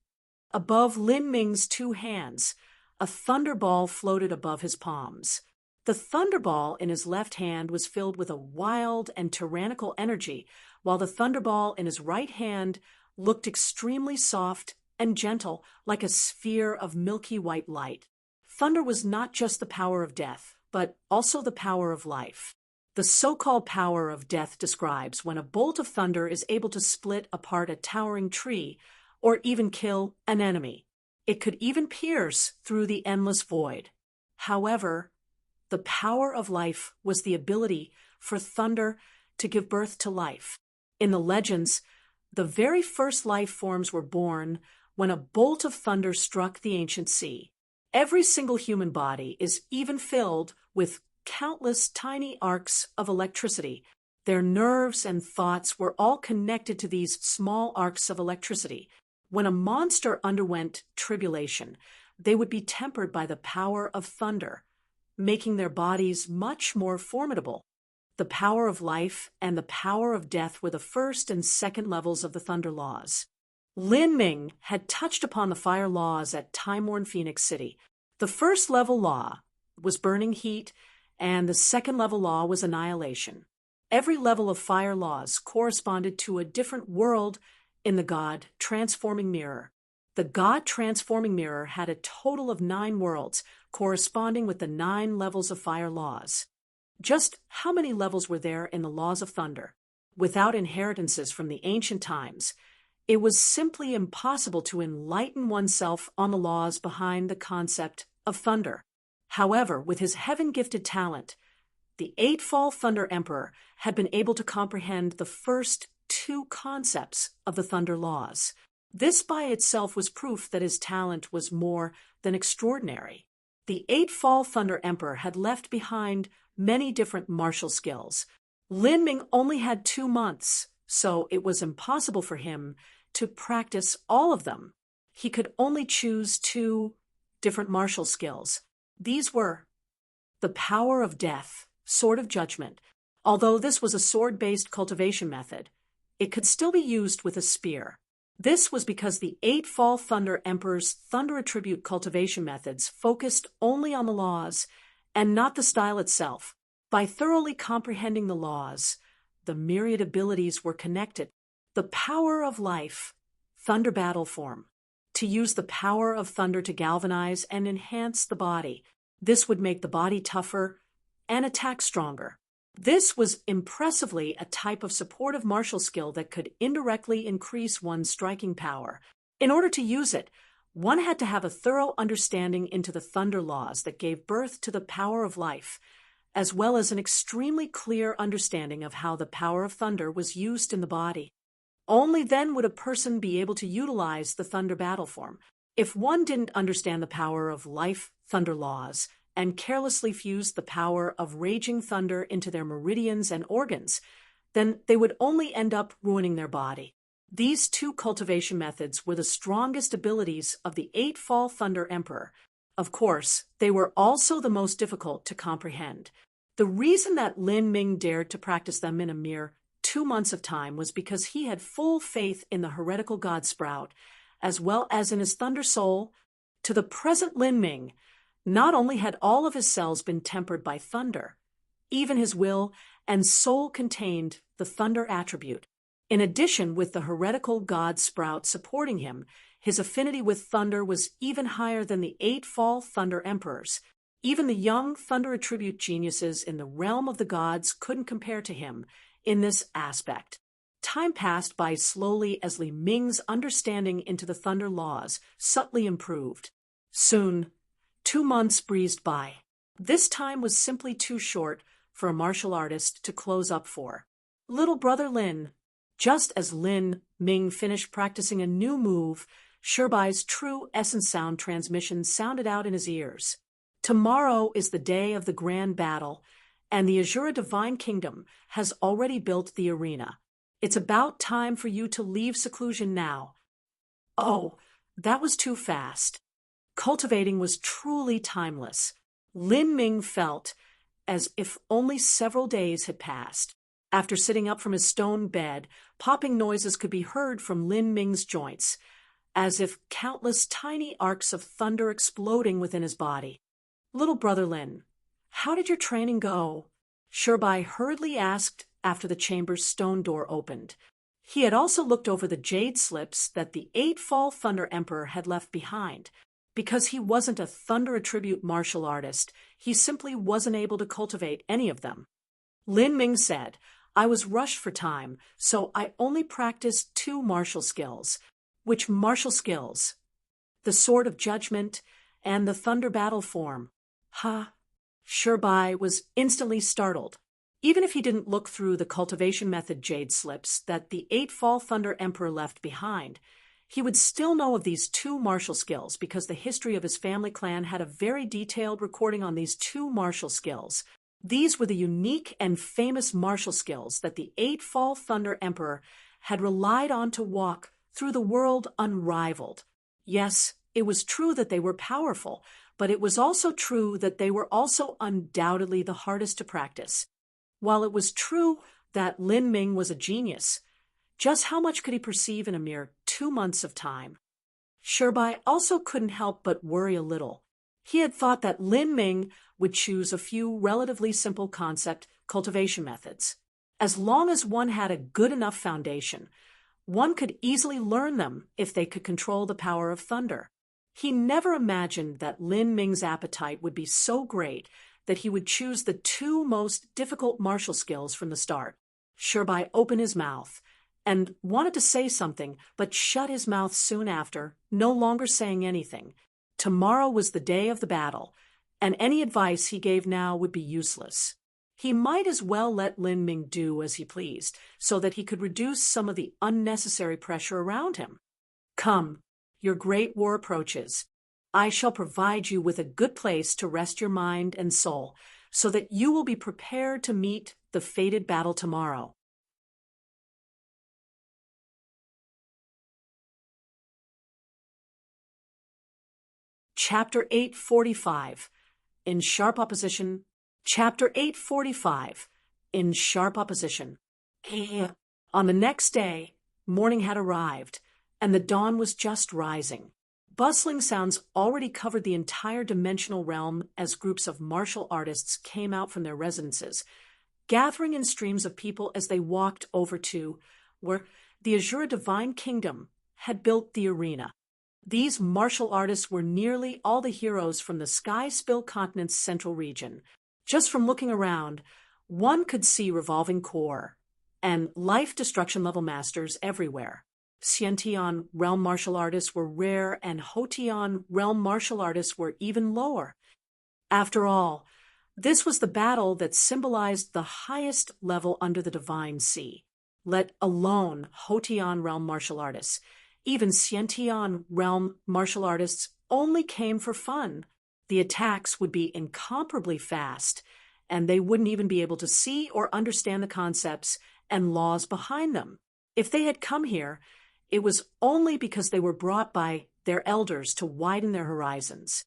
Above Lin Ming's 2 hands, a thunderball floated above his palms. The thunderball in his left hand was filled with a wild and tyrannical energy, while the thunderball in his right hand looked extremely soft and gentle, like a sphere of milky white light. Thunder was not just the power of death, but also the power of life. The so-called power of death describes when a bolt of thunder is able to split apart a towering tree or even kill an enemy. It could even pierce through the endless void. However, the power of life was the ability for thunder to give birth to life. In the legends, the very first life forms were born when a bolt of thunder struck the ancient sea. Every single human body is even filled with countless tiny arcs of electricity. Their nerves and thoughts were all connected to these small arcs of electricity. When a monster underwent tribulation, they would be tempered by the power of thunder, making their bodies much more formidable. The power of life and the power of death were the first and second levels of the thunder laws. Lin Ming had touched upon the fire laws at Time-Worn Phoenix City. The first level law was burning heat, and the second level law was annihilation. Every level of fire laws corresponded to a different world in the God Transforming Mirror. The God Transforming Mirror had a total of 9 worlds, corresponding with the 9 levels of fire laws. Just how many levels were there in the laws of thunder? Without inheritances from the ancient times, it was simply impossible to enlighten oneself on the laws behind the concept of thunder. However, with his heaven-gifted talent, the Eightfall Thunder Emperor had been able to comprehend the first 2 concepts of the thunder laws. This by itself was proof that his talent was more than extraordinary. The Eightfall Thunder Emperor had left behind many different martial skills. Lin Ming only had 2 months, so it was impossible for him to practice all of them. He could only choose 2 different martial skills. These were the power of death, sword of judgment. Although this was a sword-based cultivation method, it could still be used with a spear. This was because the Eightfall Thunder Emperor's thunder attribute cultivation methods focused only on the laws and not the style itself. By thoroughly comprehending the laws, the myriad abilities were connected. The power of life, thunder battle form. To use the power of thunder to galvanize and enhance the body. This would make the body tougher and attack stronger. This was impressively a type of supportive martial skill that could indirectly increase one's striking power. In order to use it, one had to have a thorough understanding into the thunder laws that gave birth to the power of life, as well as an extremely clear understanding of how the power of thunder was used in the body. Only then would a person be able to utilize the thunder battle form. If one didn't understand the power of life thunder laws and carelessly fused the power of raging thunder into their meridians and organs, then they would only end up ruining their body. These two cultivation methods were the strongest abilities of the Eightfall Thunder Emperor. Of course, they were also the most difficult to comprehend. The reason that Lin Ming dared to practice them in a mere 2 months of time was because he had full faith in the heretical god Sprout, as well as in his thunder soul. To the present Lin Ming, not only had all of his cells been tempered by thunder, even his will and soul contained the thunder attribute. In addition, with the heretical god Sprout supporting him, his affinity with thunder was even higher than the Eightfall Thunder Emperors. Even the young thunder attribute geniuses in the realm of the gods couldn't compare to him in this aspect. Time passed by slowly as Li Ming's understanding into the thunder laws subtly improved. Soon, 2 months breezed by. This time was simply too short for a martial artist to close up for. Little brother Lin. Just as Lin Ming finished practicing a new move, Shirbai's true essence sound transmission sounded out in his ears. Tomorrow is the day of the grand battle, and the Azura Divine Kingdom has already built the arena. It's about time for you to leave seclusion now. Oh, that was too fast. Cultivating was truly timeless. Lin Ming felt as if only several days had passed. After sitting up from his stone bed, popping noises could be heard from Lin Ming's joints, as if countless tiny arcs of thunder exploding within his body. Little brother Lin, how did your training go? Shirbai hurriedly asked after the chamber's stone door opened. He had also looked over the jade slips that the Eightfall Thunder Emperor had left behind. Because he wasn't a thunder attribute martial artist, he simply wasn't able to cultivate any of them. Lin Ming said, I was rushed for time, so I only practiced 2 martial skills. Which martial skills? The Sword of Judgment and the Thunder Battle form. Ha! Shirbai was instantly startled. Even if he didn't look through the cultivation method jade slips that the Eightfall Thunder Emperor left behind, he would still know of these 2 martial skills because the history of his family clan had a very detailed recording on these 2 martial skills. These were the unique and famous martial skills that the Eightfall Thunder Emperor had relied on to walk through the world unrivaled. Yes, it was true that they were powerful, but it was also true that they were also undoubtedly the hardest to practice. While it was true that Lin Ming was a genius, just how much could he perceive in a mere 2 months of time? Shirbai also couldn't help but worry a little. He had thought that Lin Ming would choose a few relatively simple concept cultivation methods. As long as one had a good enough foundation, one could easily learn them if they could control the power of thunder. He never imagined that Lin Ming's appetite would be so great that he would choose the 2 most difficult martial skills from the start. Shirbai opened his mouth and wanted to say something, but shut his mouth soon after, no longer saying anything. Tomorrow was the day of the battle, and any advice he gave now would be useless. He might as well let Lin Ming do as he pleased, so that he could reduce some of the unnecessary pressure around him. Come, your great war approaches. I shall provide you with a good place to rest your mind and soul, so that you will be prepared to meet the fated battle tomorrow. Chapter 845. In Sharp Opposition. Chapter 845. In Sharp Opposition. On the next day, morning had arrived, and the dawn was just rising. Bustling sounds already covered the entire dimensional realm as groups of martial artists came out from their residences, gathering in streams of people as they walked over to where the Azura Divine Kingdom had built the arena. These martial artists were nearly all the heroes from the Sky Spill Continent's central region. Just from looking around, one could see revolving core and life destruction level masters everywhere. Xiantian realm martial artists were rare, and Hotian realm martial artists were even lower. After all, this was the battle that symbolized the highest level under the divine sea, let alone Hotian realm martial artists. Even Xiantian realm martial artists only came for fun. The attacks would be incomparably fast, and they wouldn't even be able to see or understand the concepts and laws behind them. If they had come here, it was only because they were brought by their elders to widen their horizons.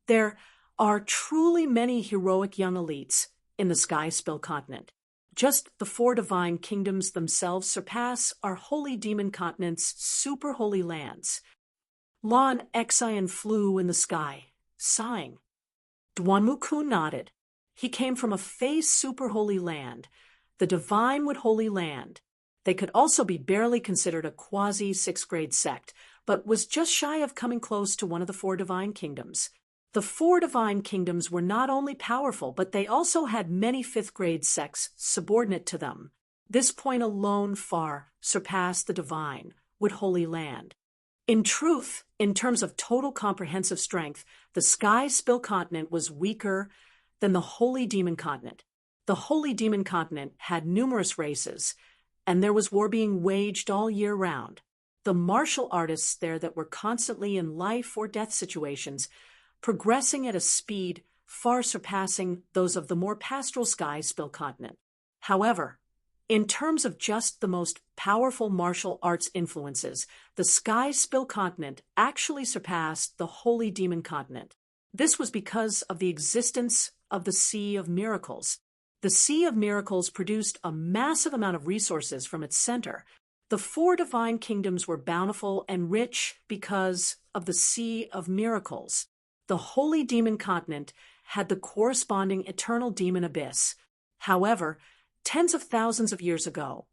There are truly many heroic young elites in the Sky Spill continent. Just the 4 divine kingdoms themselves surpass our holy demon continent's super holy lands. Lan Exian flew in the sky, sighing. Duanmu-kun nodded. He came from a Fey super holy land, the divine wood holy land. They could also be barely considered a quasi-6th grade sect, but was just shy of coming close to one of the 4 divine kingdoms. The 4 divine kingdoms were not only powerful, but they also had many 5th grade sects subordinate to them. This point alone far surpassed the divine wood holy land. In truth, in terms of total comprehensive strength, the Sky Spill continent was weaker than the holy demon continent. The holy demon continent had numerous races, and there was war being waged all year round. The martial artists there that were constantly in life or death situations, progressing at a speed far surpassing those of the more pastoral Sky Spill continent. However, in terms of just the most powerful martial arts influences, the Sky Spill continent actually surpassed the holy demon continent. This was because of the existence of the Sea of Miracles. The Sea of Miracles produced a massive amount of resources from its center. The 4 divine kingdoms were bountiful and rich because of the Sea of Miracles. The holy demon continent had the corresponding eternal demon abyss. However, tens of thousands of years ago,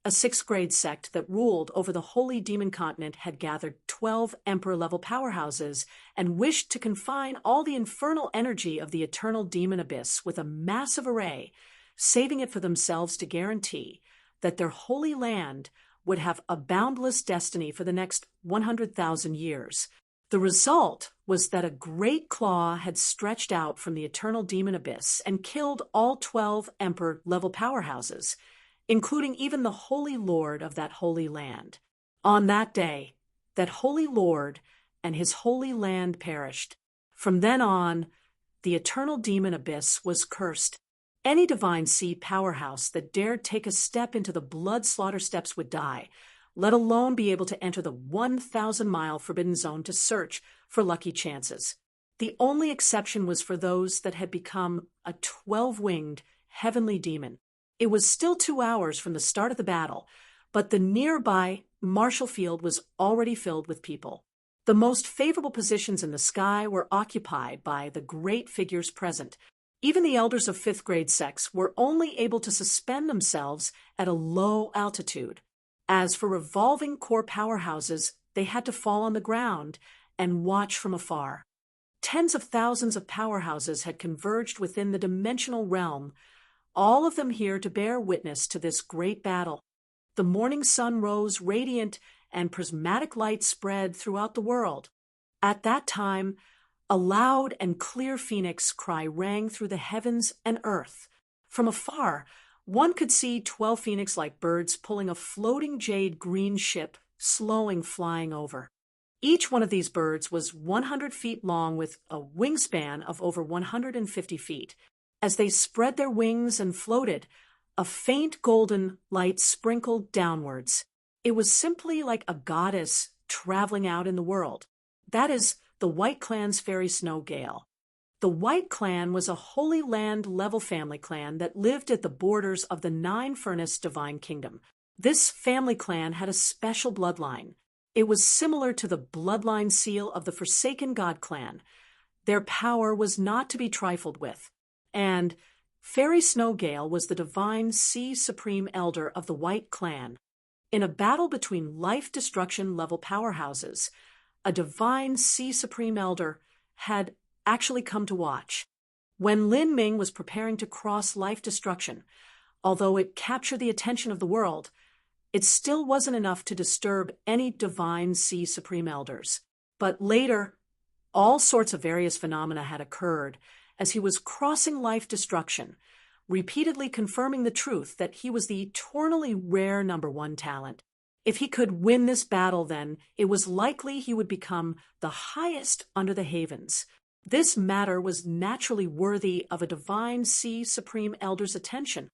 a 6th grade sect that ruled over the holy demon continent had gathered 12 emperor-level powerhouses and wished to confine all the infernal energy of the eternal demon abyss with a massive array, saving it for themselves to guarantee that their holy land would have a boundless destiny for the next 100,000 years. The result was that a great claw had stretched out from the eternal demon abyss and killed all 12 emperor-level powerhouses, including even the holy lord of that holy land. On that day, that holy lord and his holy land perished. From then on, the eternal demon abyss was cursed. Any divine sea powerhouse that dared take a step into the blood slaughter steps would die, let alone be able to enter the 1,000-mile forbidden zone to search for lucky chances. The only exception was for those that had become a 12-winged heavenly demon. It was still 2 hours from the start of the battle, but the nearby martial field was already filled with people. The most favorable positions in the sky were occupied by the great figures present. Even the elders of 5th grade sects were only able to suspend themselves at a low altitude. As for revolving core powerhouses, they had to fall on the ground and watch from afar. Tens of thousands of powerhouses had converged within the dimensional realm, all of them here to bear witness to this great battle. The morning sun rose radiant, and prismatic light spread throughout the world. At that time, a loud and clear phoenix cry rang through the heavens and earth. From afar, one could see 12 phoenix-like birds pulling a floating jade green ship, slowing flying over. Each one of these birds was 100 feet long with a wingspan of over 150 feet. As they spread their wings and floated, a faint golden light sprinkled downwards. It was simply like a goddess traveling out in the world. That is the White Clan's fairy snow gale. The White Clan was a Holy Land level family clan that lived at the borders of the Nine Furnace Divine Kingdom. This family clan had a special bloodline. It was similar to the bloodline seal of the Forsaken God Clan. Their power was not to be trifled with. And Fairy Snowgale was the divine Sea Supreme Elder of the White Clan. In a battle between life-destruction level powerhouses, a divine sea supreme elder, had actually come to watch. When Lin Ming was preparing to cross life destruction, although it captured the attention of the world, it still wasn't enough to disturb any divine sea supreme elders. But later, all sorts of various phenomena had occurred as he was crossing life destruction, repeatedly confirming the truth that he was the eternally rare #1 talent. If he could win this battle, then it was likely he would become the highest under the havens. This matter was naturally worthy of a divine sea supreme elder's attention.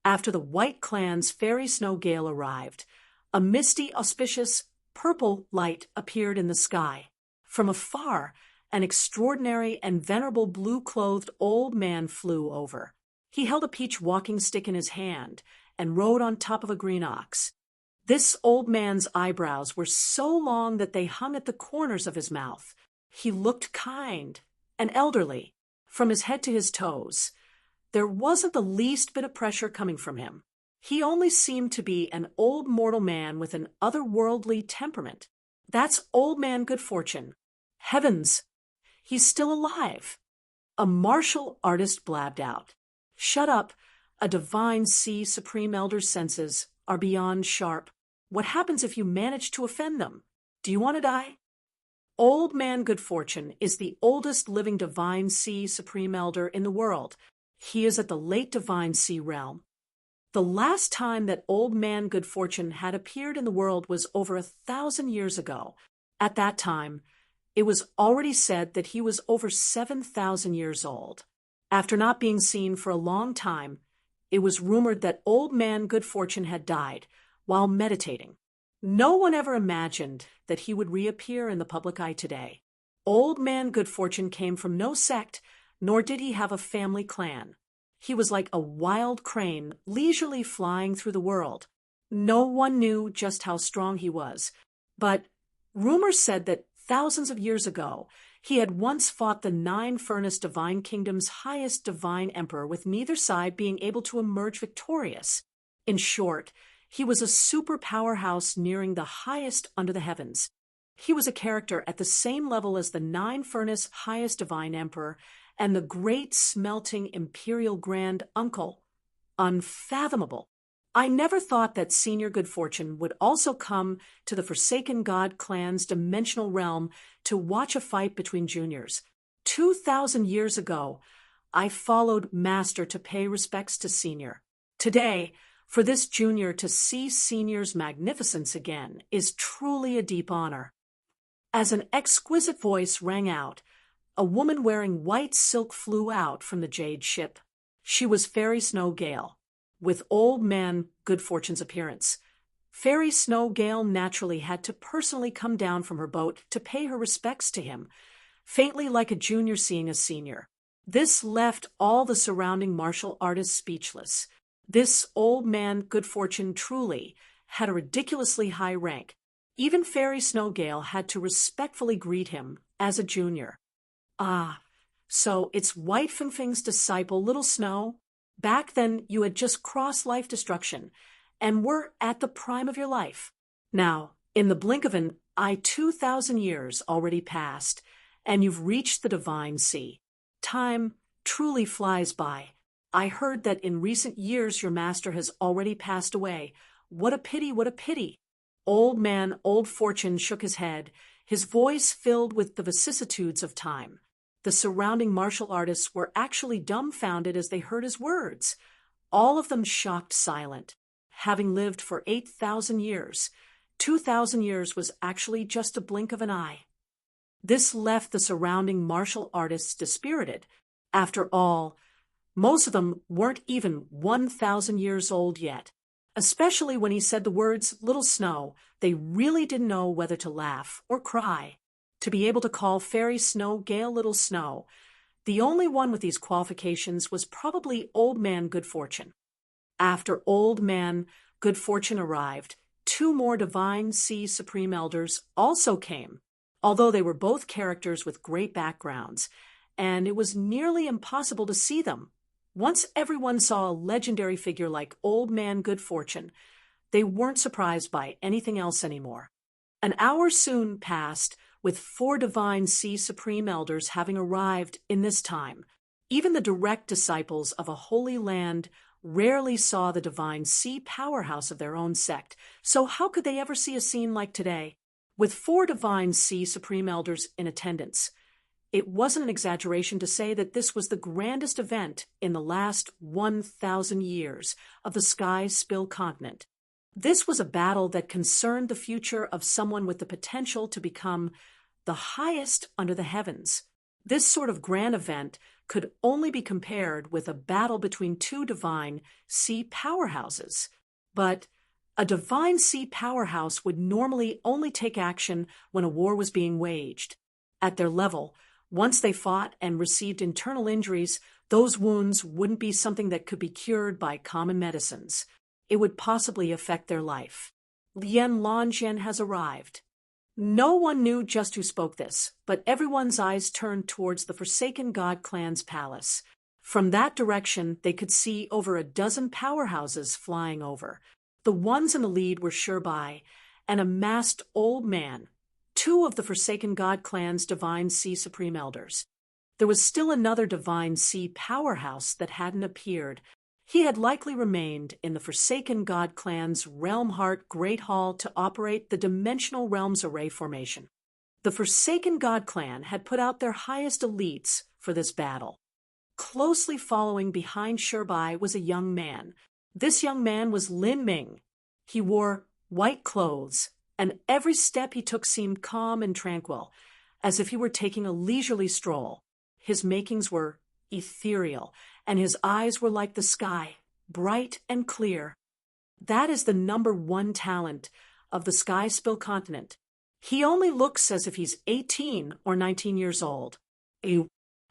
After the White Clan's fairy snow gale arrived, a misty, auspicious purple light appeared in the sky. From afar, an extraordinary and venerable blue-clothed old man flew over. He held a peach walking stick in his hand and rode on top of a green ox. This old man's eyebrows were so long that they hung at the corners of his mouth. He looked kind and elderly, from his head to his toes. There wasn't the least bit of pressure coming from him. He only seemed to be an old mortal man with an otherworldly temperament. That's Old Man Good Fortune. Heavens, he's still alive. A martial artist blabbed out. Shut up. A divine sea supreme elder's senses are beyond sharp. What happens if you manage to offend them? Do you want to die? Old Man Good Fortune is the oldest living divine sea supreme elder in the world. He is at the late divine sea realm. The last time that Old Man Good Fortune had appeared in the world was over 1,000 years ago. At that time, it was already said that he was over 7,000 years old. After not being seen for a long time, it was rumored that Old Man Good Fortune had died while meditating. No one ever imagined that he would reappear in the public eye today. Old Man Good Fortune came from no sect, nor did he have a family clan. He was like a wild crane leisurely flying through the world. No one knew just how strong he was, but rumors said that thousands of years ago, he had once fought the 9-furnace divine kingdom's highest divine emperor, with neither side being able to emerge victorious. In short, he was a super powerhouse nearing the highest under the heavens. He was a character at the same level as the 9-furnace highest divine emperor and the great smelting imperial grand uncle. Unfathomable. I never thought that Senior Good Fortune would also come to the Forsaken God clan's dimensional realm to watch a fight between juniors. 2,000 years ago, I followed Master to pay respects to Senior. Today, for this junior to see Senior's magnificence again is truly a deep honor. As an exquisite voice rang out, a woman wearing white silk flew out from the jade ship. She was Fairy Snow Gale, with Old Man Good Fortune's appearance. Fairy Snow Gale naturally had to personally come down from her boat to pay her respects to him, faintly like a junior seeing a senior. This left all the surrounding martial artists speechless. This Old Man Good Fortune truly had a ridiculously high rank. Even Fairy Snow Gale had to respectfully greet him as a junior. Ah, so it's White Fing Fing's disciple, Little Snow? Back then, you had just crossed life destruction, and were at the prime of your life. Now, in the blink of an eye, 2,000 years already passed, and you've reached the divine sea. Time truly flies by. I heard that in recent years your master has already passed away. What a pity, what a pity. Old Man Old Fortune shook his head, his voice filled with the vicissitudes of time. The surrounding martial artists were actually dumbfounded as they heard his words, all of them shocked silent. Having lived for 8,000 years, 2,000 years was actually just a blink of an eye. This left the surrounding martial artists dispirited. After all, most of them weren't even 1,000 years old yet. Especially when he said the words, Little Snow, they really didn't know whether to laugh or cry. To be able to call Fairy Snow Gale Little Snow, the only one with these qualifications was probably Old Man Good Fortune. After Old Man Good Fortune arrived, 2 more divine sea supreme elders also came, although they were both characters with great backgrounds, and it was nearly impossible to see them. Once everyone saw a legendary figure like Old Man Good Fortune, they weren't surprised by anything else anymore. An hour soon passed, with 4 divine sea supreme elders having arrived in this time. Even the direct disciples of a holy land rarely saw the divine sea powerhouse of their own sect, so how could they ever see a scene like today? With 4 divine sea supreme elders in attendance, it wasn't an exaggeration to say that this was the grandest event in the last 1,000 years of the Sky Spill continent. This was a battle that concerned the future of someone with the potential to become the highest under the heavens. This sort of grand event could only be compared with a battle between 2 divine sea powerhouses. But a divine sea powerhouse would normally only take action when a war was being waged. At their level, once they fought and received internal injuries, those wounds wouldn't be something that could be cured by common medicines. It would possibly affect their life. Lien Longjien has arrived. No one knew just who spoke this, but everyone's eyes turned towards the Forsaken God clan's palace. From that direction, they could see over a dozen powerhouses flying over. The ones in the lead were Shirbai, an amassed old man, 2 of the Forsaken God clan's divine sea supreme elders. There was still another divine sea powerhouse that hadn't appeared. He had likely remained in the Forsaken God clan's Realm Heart Great Hall to operate the Dimensional Realms Array formation. The Forsaken God clan had put out their highest elites for this battle. Closely following behind Shirbai was a young man. This young man was Lin Ming. He wore white clothes, and every step he took seemed calm and tranquil, as if he were taking a leisurely stroll. His makings were ethereal, and his eyes were like the sky, bright and clear. That is the number 1 talent of the Sky Spill continent. He only looks as if he's 18 or 19 years old.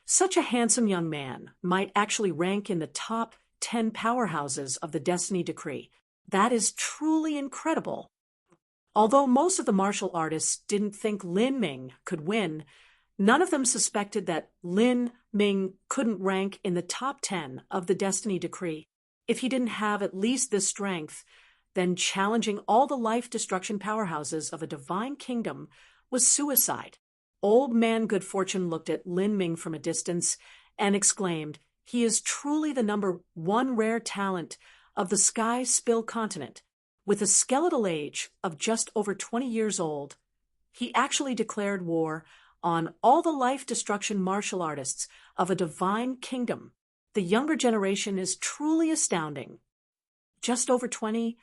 Such a handsome young man might actually rank in the top 10 powerhouses of the Destiny Decree. That is truly incredible. Although most of the martial artists didn't think Lin Ming could win, none of them suspected that Lin Ming couldn't rank in the top 10 of the Destiny Decree. If he didn't have at least this strength, then challenging all the life-destruction powerhouses of a divine kingdom was suicide. Old Man Good Fortune looked at Lin Ming from a distance and exclaimed, "He is truly the number 1 rare talent of the Sky Spill continent." With a skeletal age of just over 20 years old, he actually declared war on all the life-destruction martial artists of a divine kingdom. The younger generation is truly astounding. Just over 20,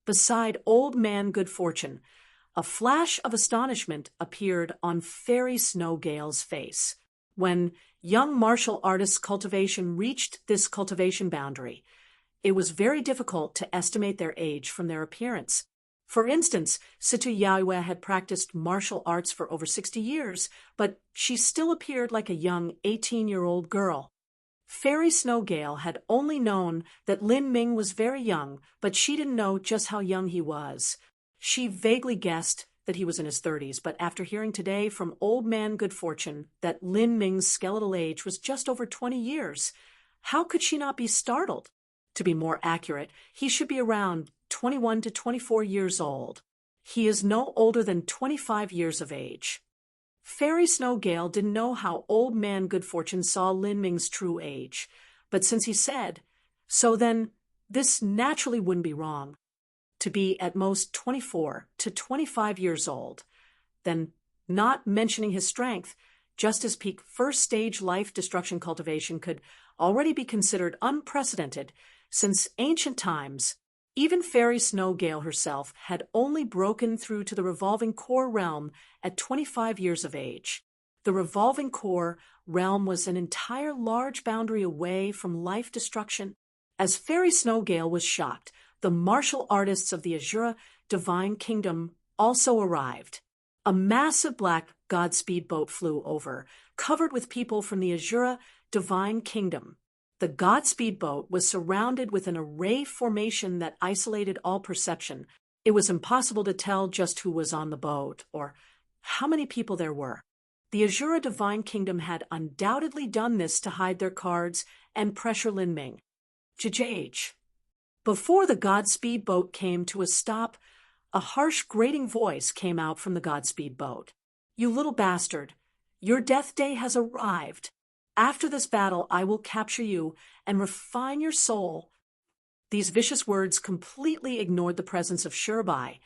beside Old Man Good Fortune, a flash of astonishment appeared on Fairy Snowgale's face. When young martial artists' cultivation reached this cultivation boundary, it was very difficult to estimate their age from their appearance. For instance, Situ Yaiwe had practiced martial arts for over 60 years, but she still appeared like a young 18-year-old girl. Fairy Snowgale had only known that Lin Ming was very young, but she didn't know just how young he was. She vaguely guessed that he was in his 30s, but after hearing today from Old Man Good Fortune that Lin Ming's skeletal age was just over 20 years, how could she not be startled? To be more accurate, he should be around 21 to 24 years old. He is no older than 25 years of age. Fairy Snowgale didn't know how Old Man Good Fortune saw Lin Ming's true age, but since he said, so then this naturally wouldn't be wrong. To be at most 24 to 25 years old, then not mentioning his strength, just as peak first-stage life destruction cultivation could already be considered unprecedented since ancient times. Even Fairy Snowgale herself had only broken through to the Revolving Core realm at 25 years of age. The Revolving Core realm was an entire large boundary away from life destruction. As Fairy Snowgale was shocked, the martial artists of the Azura Divine Kingdom also arrived. A massive black Godspeed boat flew over, covered with people from the Azura Divine Kingdom. The Godspeed boat was surrounded with an array formation that isolated all perception. It was impossible to tell just who was on the boat or how many people there were. The Azura Divine Kingdom had undoubtedly done this to hide their cards and pressure Lin Ming. Jjj. Before the Godspeed boat came to a stop, a harsh grating voice came out from the Godspeed boat. You little bastard, your death day has arrived. After this battle, I will capture you and refine your soul. These vicious words completely ignored the presence of Shirbai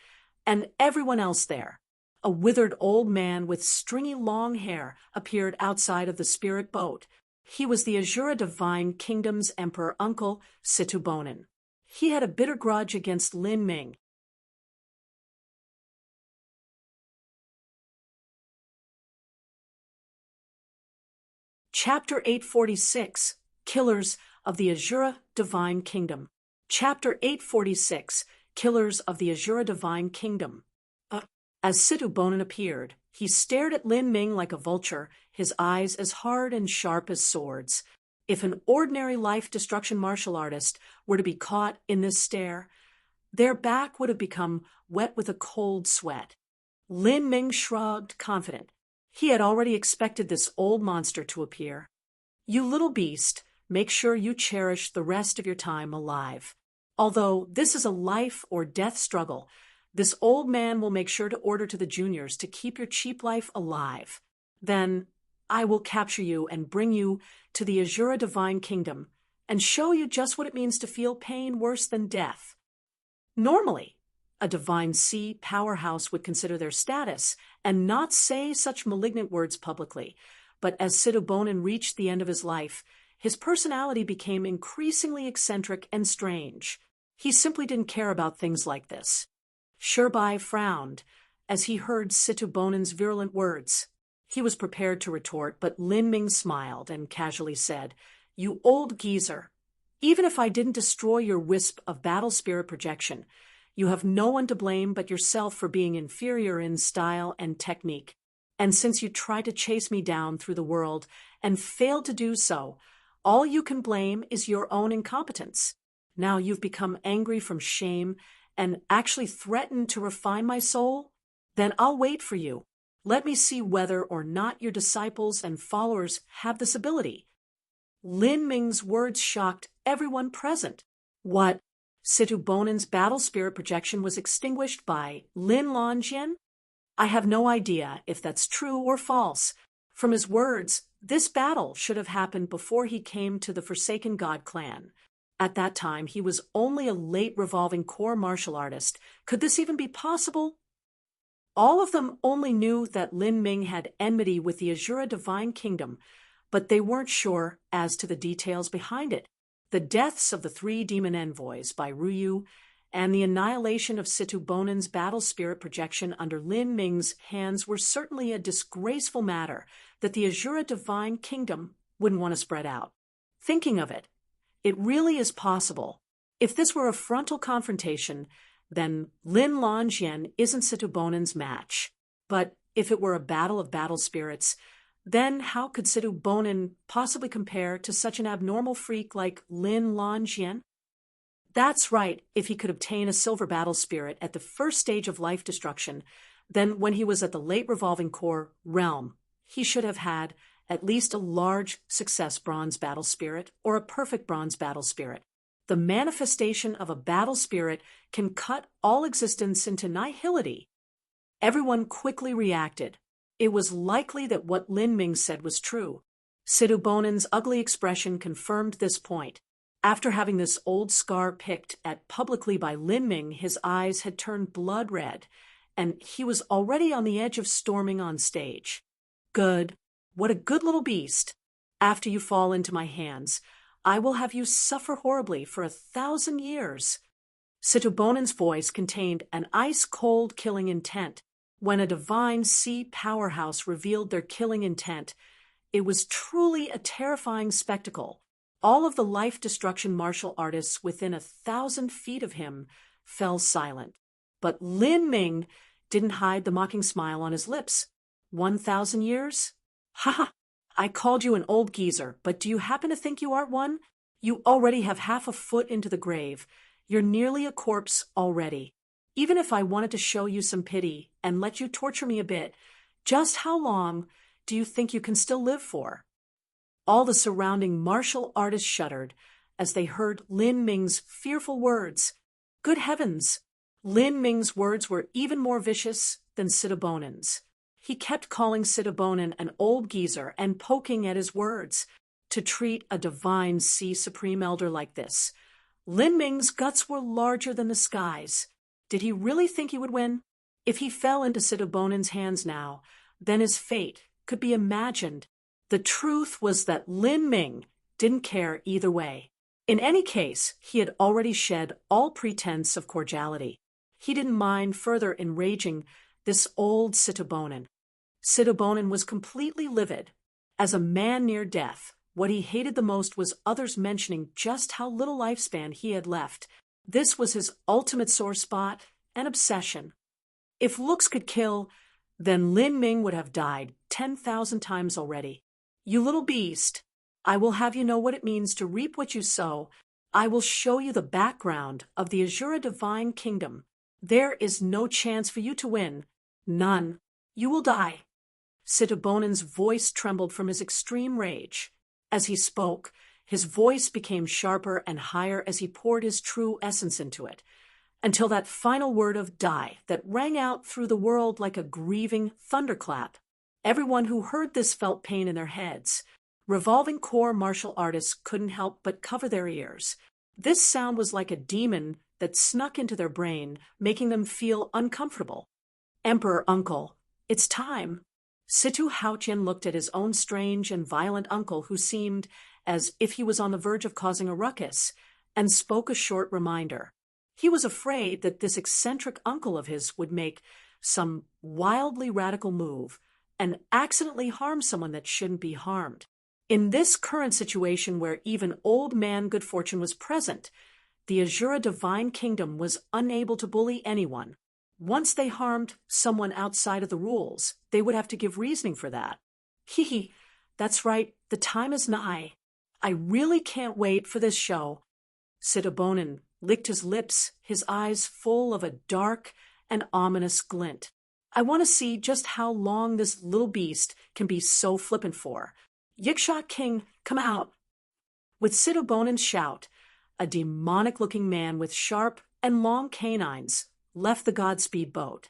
and everyone else there. A withered old man with stringy long hair appeared outside of the spirit boat. He was the Azura Divine Kingdom's emperor uncle, Situbonin. He had a bitter grudge against Lin Ming. Chapter 846, Killers of the Azura Divine Kingdom. Chapter 846, Killers of the Azura Divine Kingdom. As Situbonin appeared, he stared at Lin Ming like a vulture, his eyes as hard and sharp as swords. If an ordinary life-destruction martial artist were to be caught in this stare, their back would have become wet with a cold sweat. Lin Ming shrugged, confident. He had already expected this old monster to appear. You little beast, make sure you cherish the rest of your time alive. Although this is a life or death struggle, this old man will make sure to order to the juniors to keep your cheap life alive. Then I will capture you and bring you to the Azura Divine Kingdom and show you just what it means to feel pain worse than death. Normally, a Divine Sea powerhouse would consider their status and not say such malignant words publicly, but as Situbonin reached the end of his life, his personality became increasingly eccentric and strange. He simply didn't care about things like this. Shirbai frowned as he heard Situbonin's virulent words. He was prepared to retort, but Lin Ming smiled and casually said, "You old geezer, even if I didn't destroy your wisp of battle spirit projection, you have no one to blame but yourself for being inferior in style and technique. And since you tried to chase me down through the world and failed to do so, all you can blame is your own incompetence. Now you've become angry from shame and actually threaten to refine my soul? Then I'll wait for you. Let me see whether or not your disciples and followers have this ability." Lin Ming's words shocked everyone present. What? Situbonin's battle spirit projection was extinguished by Lin Longjin? I have no idea if that's true or false. From his words, this battle should have happened before he came to the Forsaken God clan. At that time, he was only a late revolving core martial artist. Could this even be possible? All of them only knew that Lin Ming had enmity with the Azura Divine Kingdom, but they weren't sure as to the details behind it. The deaths of the 3 demon envoys by Ruyu and the annihilation of Situbonin's battle spirit projection under Lin Ming's hands were certainly a disgraceful matter that the Azura Divine Kingdom wouldn't want to spread out. Thinking of it, it really is possible. If this were a frontal confrontation, then Lin Longjin isn't Situbonin's match. But if it were a battle of battle spirits, then how could Situbonin possibly compare to such an abnormal freak like Lin Longjin? That's right, if he could obtain a silver battle spirit at the first stage of life destruction, then when he was at the late revolving core realm, he should have had at least a large success bronze battle spirit or a perfect bronze battle spirit. The manifestation of a battle spirit can cut all existence into nihility. Everyone quickly reacted. It was likely that what Lin Ming said was true. Situbonin's ugly expression confirmed this point. After having this old scar picked at publicly by Lin Ming, his eyes had turned blood red, and he was already on the edge of storming on stage. Good. What a good little beast. After you fall into my hands, I will have you suffer horribly for 1,000 years. Situbonin's voice contained an ice-cold killing intent. When a Divine Sea powerhouse revealed their killing intent, it was truly a terrifying spectacle. All of the life-destruction martial artists within 1,000 feet of him fell silent. But Lin Ming didn't hide the mocking smile on his lips. 1,000 years? Ha ha! I called you an old geezer, but do you happen to think you aren't one? You already have half a foot into the grave. You're nearly a corpse already. Even if I wanted to show you some pity and let you torture me a bit, just how long do you think you can still live for? All the surrounding martial artists shuddered as they heard Lin Ming's fearful words. Good heavens! Lin Ming's words were even more vicious than Situbonin's. He kept calling Sitabonin an old geezer and poking at his words. To treat a divine sea supreme elder like this. Lin Ming's guts were larger than the skies. Did he really think he would win? If he fell into Sitabonin's hands now, then his fate could be imagined. The truth was that Lin Ming didn't care either way. In any case, he had already shed all pretense of cordiality. He didn't mind further enraging this old Sitabonin. Sitabonin was completely livid. As a man near death, what he hated the most was others mentioning just how little lifespan he had left. This was his ultimate sore spot and obsession. If looks could kill, then Lin Ming would have died 10,000 times already. You little beast, I will have you know what it means to reap what you sow. I will show you the background of the Azura Divine Kingdom. There is no chance for you to win. None. You will die. Sitabonin's voice trembled from his extreme rage. As he spoke, his voice became sharper and higher as he poured his true essence into it, until that final word of die that rang out through the world like a grieving thunderclap. Everyone who heard this felt pain in their heads. Revolving core martial artists couldn't help but cover their ears. This sound was like a demon that snuck into their brain, making them feel uncomfortable. Emperor Uncle, it's time. Situ Haotian looked at his own strange and violent uncle, who seemed as if he was on the verge of causing a ruckus, and spoke a short reminder. He was afraid that this eccentric uncle of his would make some wildly radical move and accidentally harm someone that shouldn't be harmed. In this current situation where even old man good fortune was present, the Azura Divine Kingdom was unable to bully anyone. Once they harmed someone outside of the rules, they would have to give reasoning for that. Hee, that's right, the time is nigh. I really can't wait for this show. Sitabonin licked his lips, his eyes full of a dark and ominous glint. I want to see just how long this little beast can be so flippant for. Yiksha King, come out. With Sitabonin's shout, a demonic-looking man with sharp and long canines left the Godspeed boat.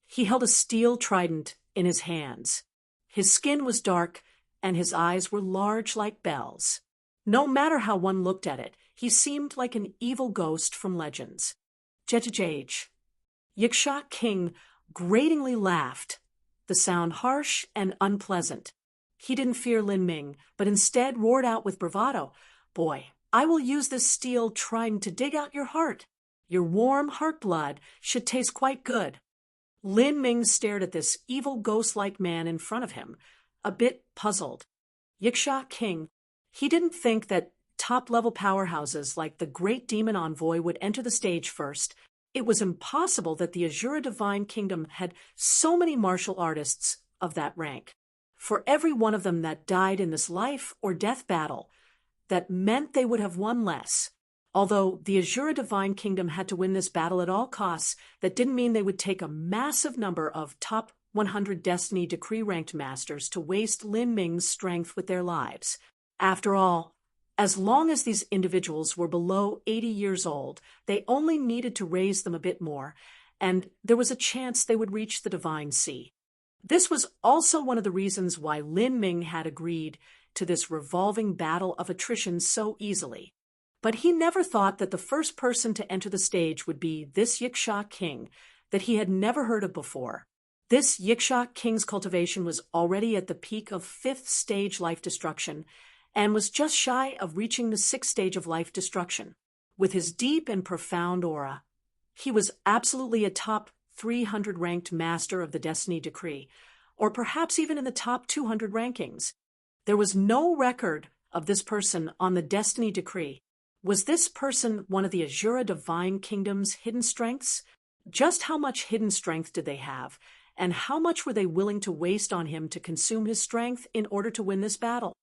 He held a steel trident in his hands. His skin was dark, and his eyes were large like bells. No matter how one looked at it, he seemed like an evil ghost from legends. Jejejej. Yiksha King gratingly laughed, the sound harsh and unpleasant. He didn't fear Lin Ming, but instead roared out with bravado, "Boy, I will use this steel trident to dig out your heart. Your warm heart blood should taste quite good." Lin Ming stared at this evil ghost-like man in front of him, a bit puzzled. Yiksha King, he didn't think that top-level powerhouses like the Great Demon Envoy would enter the stage first. It was impossible that the Azura Divine Kingdom had so many martial artists of that rank. For every one of them that died in this life or death battle, that meant they would have won less. Although the Azura Divine Kingdom had to win this battle at all costs, that didn't mean they would take a massive number of top 100 Destiny Decree ranked masters to waste Lin Ming's strength with their lives. After all, as long as these individuals were below 80 years old, they only needed to raise them a bit more, and there was a chance they would reach the Divine Sea. This was also one of the reasons why Lin Ming had agreed to this revolving battle of attrition so easily. But he never thought that the first person to enter the stage would be this Yiksha King that he had never heard of before. This Yiksha King's cultivation was already at the peak of 5th stage life destruction and was just shy of reaching the 6th stage of life destruction. With his deep and profound aura, he was absolutely a top 300 ranked master of the Destiny Decree, or perhaps even in the top 200 rankings. There was no record of this person on the Destiny Decree. Was this person one of the Azura Divine Kingdom's hidden strengths? Just how much hidden strength did they have, and how much were they willing to waste on him to consume his strength in order to win this battle?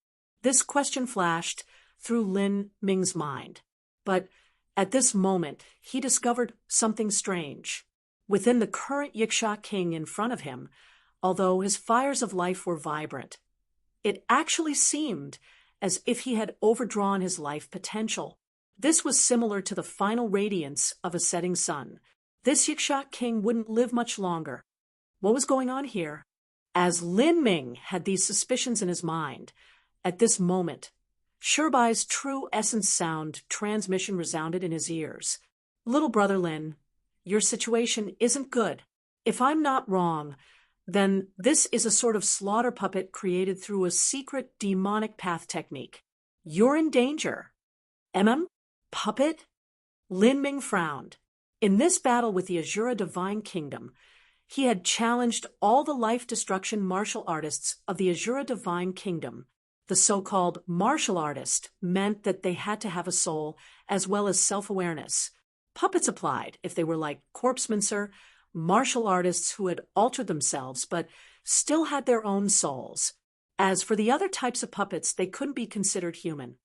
This question flashed through Lin Ming's mind. But at this moment, he discovered something strange. Within the current Yiksha King in front of him, although his fires of life were vibrant, it actually seemed as if he had overdrawn his life potential. This was similar to the final radiance of a setting sun. This Yiksha King wouldn't live much longer. What was going on here? As Lin Ming had these suspicions in his mind, at this moment, Shibai's true essence sound transmission resounded in his ears. Little brother Lin, your situation isn't good. If I'm not wrong, then this is a sort of slaughter puppet created through a secret demonic path technique. You're in danger. Puppet? Lin Ming frowned. In this battle with the Azura Divine Kingdom, he had challenged all the life-destruction martial artists of the Azura Divine Kingdom. The so-called martial artist meant that they had to have a soul as well as self-awareness. Puppets applied if they were like corpsemancer, martial artists who had altered themselves but still had their own souls. As for the other types of puppets, they couldn't be considered human.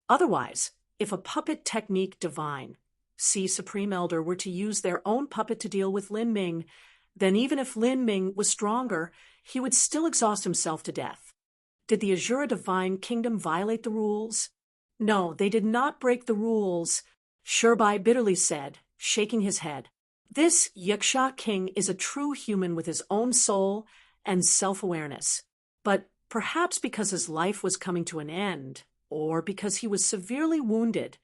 Otherwise, if a puppet technique divine, see Supreme Elder, were to use their own puppet to deal with Lin Ming, then even if Lin Ming was stronger, he would still exhaust himself to death. Did the Azura Divine Kingdom violate the rules? No, they did not break the rules, Shibai bitterly said, shaking his head. This Yaksha king is a true human with his own soul and self-awareness. But perhaps because his life was coming to an end, or because he was severely wounded.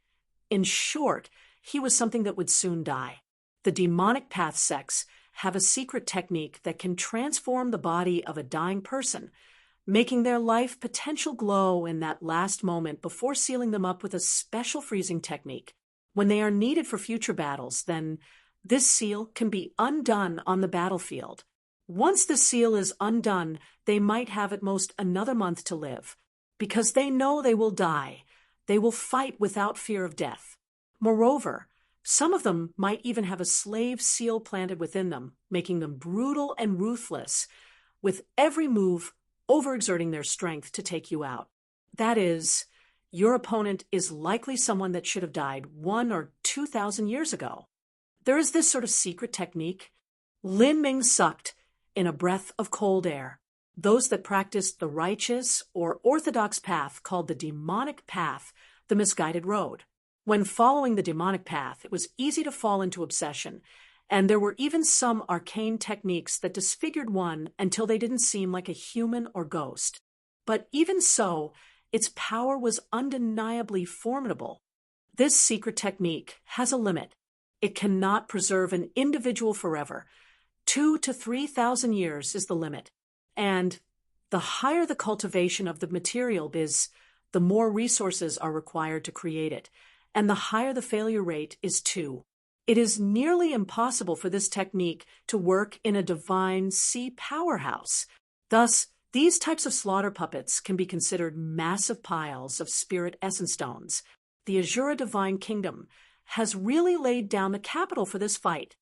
In short, he was something that would soon die. The demonic path sects have a secret technique that can transform the body of a dying person, making their life potential glow in that last moment before sealing them up with a special freezing technique. When they are needed for future battles, then this seal can be undone on the battlefield. Once the seal is undone, they might have at most another month to live. Because they know they will die, they will fight without fear of death. Moreover, some of them might even have a slave seal planted within them, making them brutal and ruthless, with every move overexerting their strength to take you out. That is, your opponent is likely someone that should have died 1,000 or 2,000 years ago. There is this sort of secret technique. Lin Ming sucked in a breath of cold air. Those that practiced the righteous or orthodox path called the demonic path the misguided road. When following the demonic path, it was easy to fall into obsession, and there were even some arcane techniques that disfigured one until they didn't seem like a human or ghost. But even so, its power was undeniably formidable. This secret technique has a limit. It cannot preserve an individual forever. 2,000 to 3,000 years is the limit. And the higher the cultivation of the material is, the more resources are required to create it, and the higher the failure rate is too. It is nearly impossible for this technique to work in a divine sea powerhouse. Thus, these types of slaughter puppets can be considered massive piles of spirit essence stones. The Azura Divine Kingdom has really laid down the capital for this fight.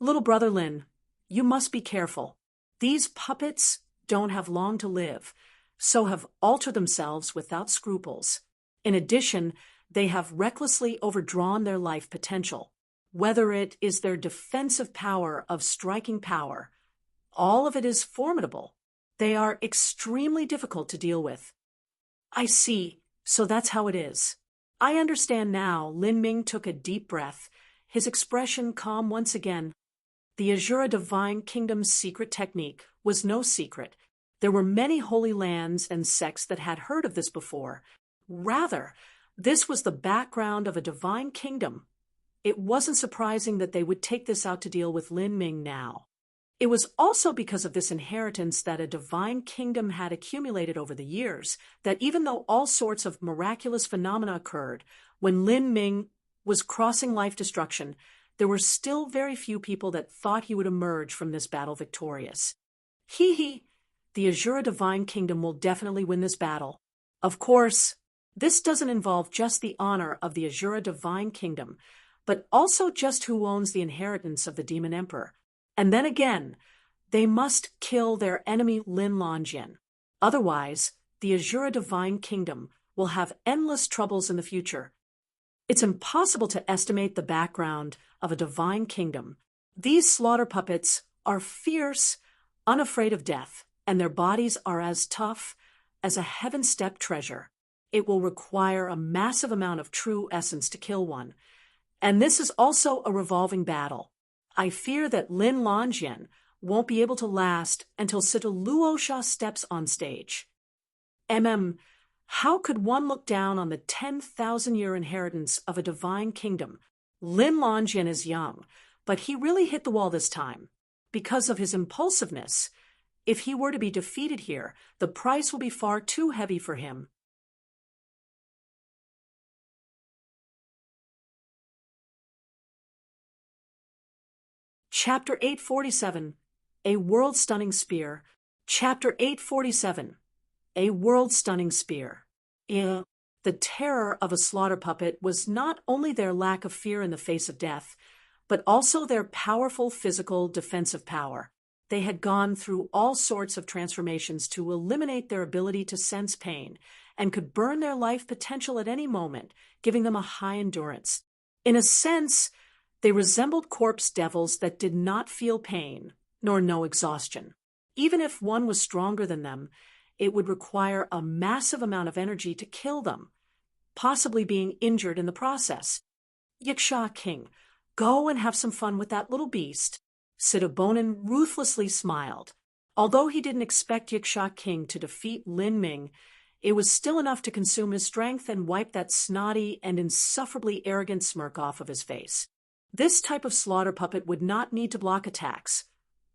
Little brother Lin, you must be careful. These puppets don't have long to live, so have altered themselves without scruples. In addition, they have recklessly overdrawn their life potential. Whether it is their defensive power of striking power, all of it is formidable. They are extremely difficult to deal with. I see, so that's how it is. I understand now. Lin Ming took a deep breath, his expression calm once again. The Azura Divine Kingdom's secret technique was no secret. There were many holy lands and sects that had heard of this before. Rather, this was the background of a divine kingdom. It wasn't surprising that they would take this out to deal with Lin Ming now. It was also because of this inheritance that a divine kingdom had accumulated over the years, that even though all sorts of miraculous phenomena occurred, when Lin Ming was crossing life destruction, there were still very few people that thought he would emerge from this battle victorious. The Azura Divine Kingdom will definitely win this battle. Of course, this doesn't involve just the honor of the Azura Divine Kingdom, but also just who owns the inheritance of the Demon Emperor. And then again, they must kill their enemy Lin Longjin. Otherwise, the Azura Divine Kingdom will have endless troubles in the future. It's impossible to estimate the background of a divine kingdom. These slaughter puppets are fierce, unafraid of death, and their bodies are as tough as a heaven-stepped treasure. It will require a massive amount of true essence to kill one. And this is also a revolving battle. I fear that Lin Longjin won't be able to last until Sita Luosha steps on stage. How could one look down on the 10,000-year inheritance of a divine kingdom? Lin Longyan is young, but he really hit the wall this time. Because of his impulsiveness, if he were to be defeated here, the price will be far too heavy for him. Chapter 847, A World-Stunning Spear. Chapter 847, A World-Stunning Spear. The terror of a slaughter puppet was not only their lack of fear in the face of death, but also their powerful physical defensive power. They had gone through all sorts of transformations to eliminate their ability to sense pain and could burn their life potential at any moment, giving them a high endurance. In a sense, they resembled corpse devils that did not feel pain, nor know exhaustion. Even if one was stronger than them, it would require a massive amount of energy to kill them, possibly being injured in the process. Yiksha King, go and have some fun with that little beast. Sitabonin ruthlessly smiled. Although he didn't expect Yiksha King to defeat Lin Ming, it was still enough to consume his strength and wipe that snotty and insufferably arrogant smirk off of his face. This type of slaughter puppet would not need to block attacks,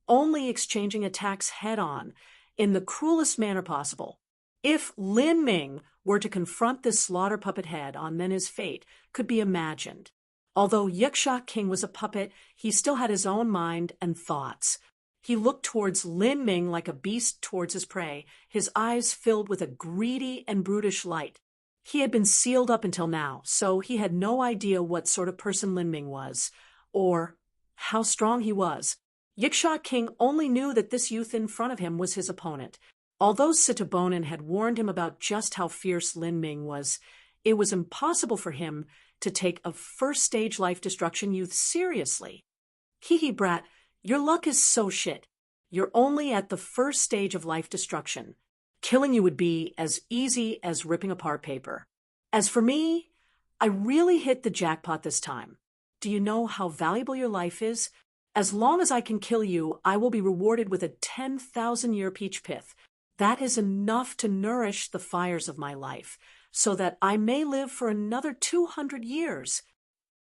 only exchanging attacks head-on, in the cruelest manner possible. If Lin Ming were to confront this slaughter puppet head-on, then his fate could be imagined. Although Yiksha King was a puppet, he still had his own mind and thoughts. He looked towards Lin Ming like a beast towards his prey, his eyes filled with a greedy and brutish light. He had been sealed up until now, so he had no idea what sort of person Lin Ming was, or how strong he was. Yiksha King only knew that this youth in front of him was his opponent. Although Sitabonin had warned him about just how fierce Lin Ming was, it was impossible for him to take a first-stage life-destruction youth seriously. Hee brat, your luck is so shit. You're only at the first stage of life destruction. Killing you would be as easy as ripping apart paper. As for me, I really hit the jackpot this time. Do you know how valuable your life is? As long as I can kill you, I will be rewarded with a 10,000-year peach pith. That is enough to nourish the fires of my life, so that I may live for another 200 years.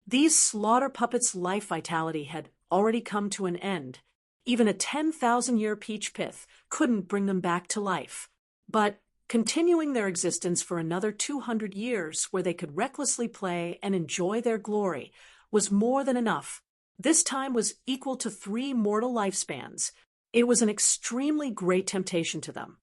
These slaughter puppets' life vitality had already come to an end. Even a 10,000-year peach pith couldn't bring them back to life. But continuing their existence for another 200 years where they could recklessly play and enjoy their glory was more than enough. This time was equal to 3 mortal lifespans. It was an extremely great temptation to them.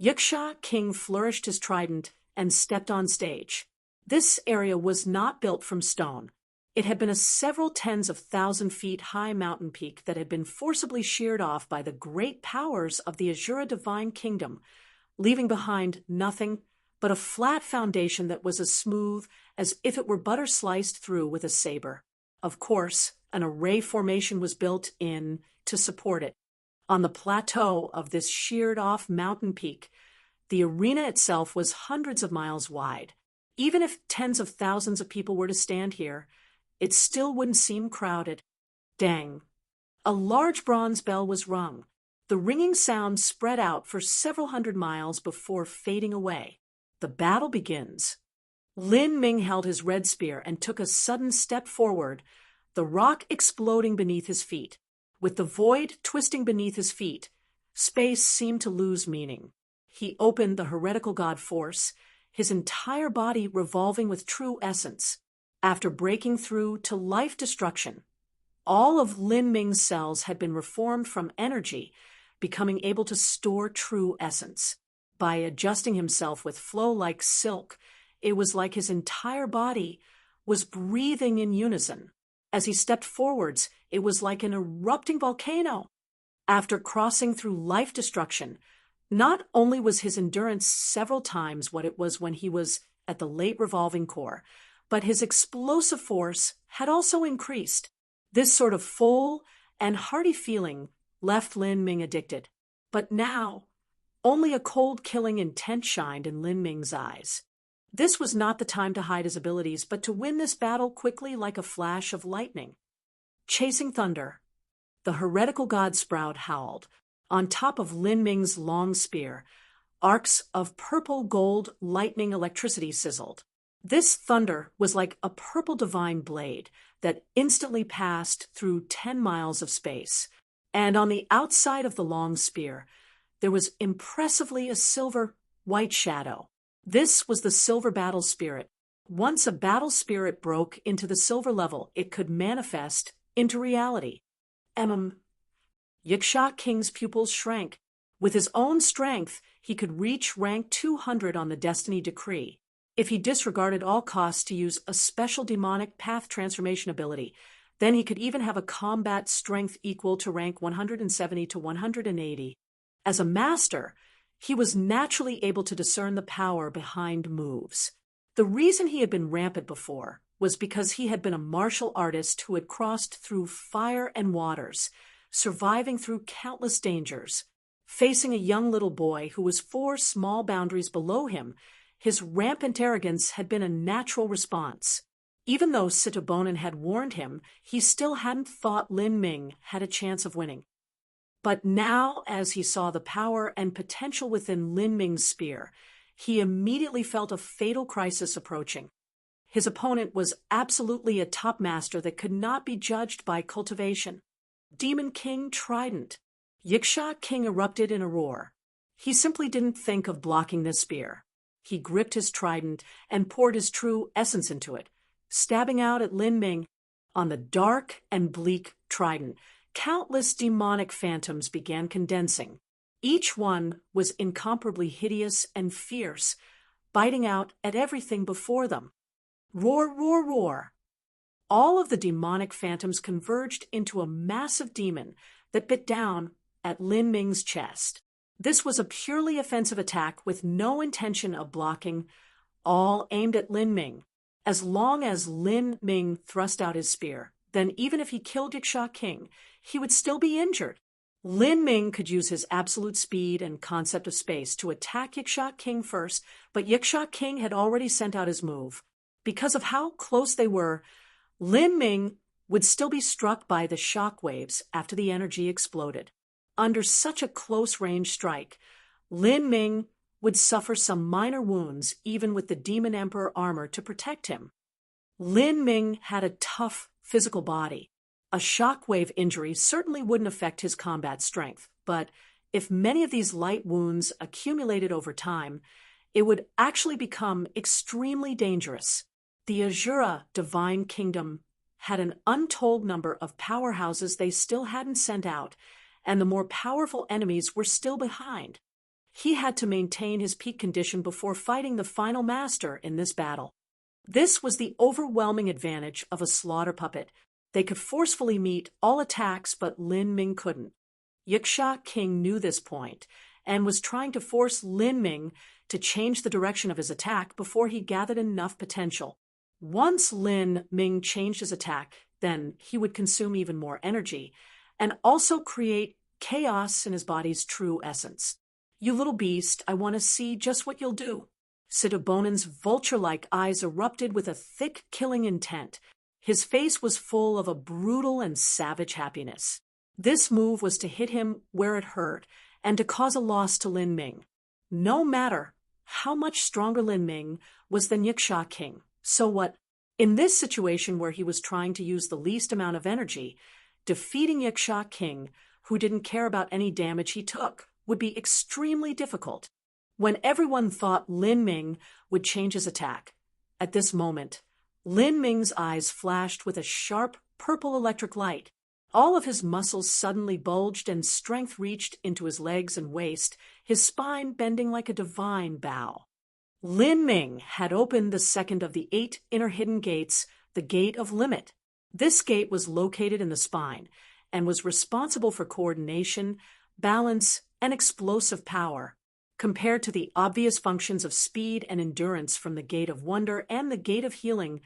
Yiksha King flourished his trident and stepped on stage. This area was not built from stone. It had been a several tens of thousand feet high mountain peak that had been forcibly sheared off by the great powers of the Azura Divine Kingdom, leaving behind nothing but a flat foundation that was as smooth as if it were butter sliced through with a saber. Of course, an array formation was built in to support it. On the plateau of this sheared-off mountain peak, the arena itself was hundreds of miles wide. Even if tens of thousands of people were to stand here, it still wouldn't seem crowded. Dang. A large bronze bell was rung. The ringing sound spread out for several hundred miles before fading away. The battle begins. Lin Ming held his red spear and took a sudden step forward, the rock exploding beneath his feet. With the void twisting beneath his feet, space seemed to lose meaning. He opened the heretical god force, his entire body revolving with true essence. After breaking through to life destruction, all of Lin Ming's cells had been reformed from energy, becoming able to store true essence. By adjusting himself with flow like silk, it was like his entire body was breathing in unison. As he stepped forwards, it was like an erupting volcano. After crossing through life destruction, not only was his endurance several times what it was when he was at the late revolving core, but his explosive force had also increased. This sort of full and hearty feeling left Lin Ming addicted. But now, only a cold-killing intent shined in Lin Ming's eyes. This was not the time to hide his abilities, but to win this battle quickly like a flash of lightning. Chasing thunder. The heretical god Sprout howled. On top of Lin Ming's long spear, arcs of purple gold lightning electricity sizzled. This thunder was like a purple divine blade that instantly passed through 10 miles of space. And on the outside of the long spear, there was impressively a silver white shadow. This was the silver battle spirit. Once a battle spirit broke into the silver level, it could manifest into reality. Yiksha King's pupils shrank. With his own strength, he could reach rank 200 on the Destiny Decree. If he disregarded all costs to use a special demonic path transformation ability, then he could even have a combat strength equal to rank 170 to 180. As a master, he was naturally able to discern the power behind moves. The reason he had been rampant before was because he had been a martial artist who had crossed through fire and waters, surviving through countless dangers. Facing a young little boy who was 4 small boundaries below him, his rampant arrogance had been a natural response. Even though Sitobonin had warned him, he still hadn't thought Lin Ming had a chance of winning. But now, as he saw the power and potential within Lin Ming's spear, he immediately felt a fatal crisis approaching. His opponent was absolutely a top master that could not be judged by cultivation. Demon King Trident. Yiksha King erupted in a roar. He simply didn't think of blocking this spear. He gripped his trident and poured his true essence into it, stabbing out at Lin Ming. On the dark and bleak trident, countless demonic phantoms began condensing. Each one was incomparably hideous and fierce, biting out at everything before them. Roar, roar, roar. All of the demonic phantoms converged into a massive demon that bit down at Lin Ming's chest. This was a purely offensive attack with no intention of blocking, all aimed at Lin Ming. As long as Lin Ming thrust out his spear, then even if he killed Yiksha King, he would still be injured. Lin Ming could use his absolute speed and concept of space to attack Yiksha King first, but Yiksha King had already sent out his move. Because of how close they were, Lin Ming would still be struck by the shock waves after the energy exploded. Under such a close-range strike, Lin Ming would suffer some minor wounds even with the Demon Emperor armor to protect him. Lin Ming had a tough physical body. A shockwave injury certainly wouldn't affect his combat strength, but if many of these light wounds accumulated over time, it would actually become extremely dangerous. The Azura Divine Kingdom had an untold number of powerhouses they still hadn't sent out, and the more powerful enemies were still behind. He had to maintain his peak condition before fighting the final master in this battle. This was the overwhelming advantage of a slaughter puppet. They could forcefully meet all attacks, but Lin Ming couldn't. Yiksha King knew this point and was trying to force Lin Ming to change the direction of his attack before he gathered enough potential. Once Lin Ming changed his attack, then he would consume even more energy and also create chaos in his body's true essence. You little beast, I want to see just what you'll do. Sitobonin's vulture-like eyes erupted with a thick, killing intent. His face was full of a brutal and savage happiness. This move was to hit him where it hurt and to cause a loss to Lin Ming. No matter how much stronger Lin Ming was than Yiksha King. So what? In this situation where he was trying to use the least amount of energy, defeating Yiksha King, who didn't care about any damage he took, would be extremely difficult. When everyone thought Lin Ming would change his attack, at this moment, Lin Ming's eyes flashed with a sharp purple electric light. All of his muscles suddenly bulged and strength reached into his legs and waist, his spine bending like a divine bow. Lin Ming had opened the second of the 8 inner hidden gates, the Gate of Limit. This gate was located in the spine and was responsible for coordination, balance, and explosive power. Compared to the obvious functions of speed and endurance from the Gate of Wonder and the Gate of Healing,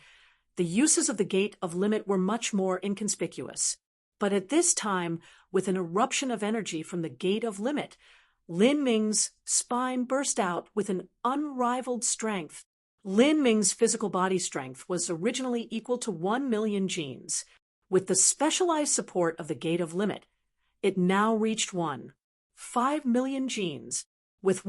the uses of the Gate of Limit were much more inconspicuous. But at this time, with an eruption of energy from the Gate of Limit, Lin Ming's spine burst out with an unrivaled strength. Lin Ming's physical body strength was originally equal to 1 million genes. With the specialized support of the Gate of Limit, it now reached 5 million genes. With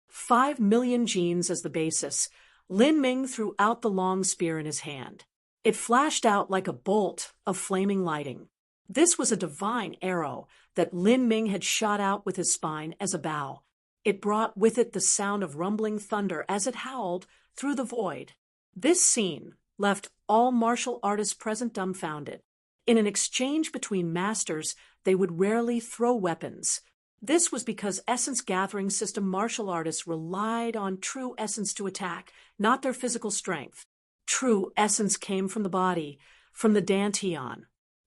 5 million genes as the basis, Lin Ming threw out the long spear in his hand. It flashed out like a bolt of flaming lighting. This was a divine arrow that Lin Ming had shot out with his spine as a bow. It brought with it the sound of rumbling thunder as it howled through the void. This scene left all martial artists present dumbfounded. In an exchange between masters, they would rarely throw weapons. This was because essence gathering system martial artists relied on true essence to attack, not their physical strength. True essence came from the body, from the dantian.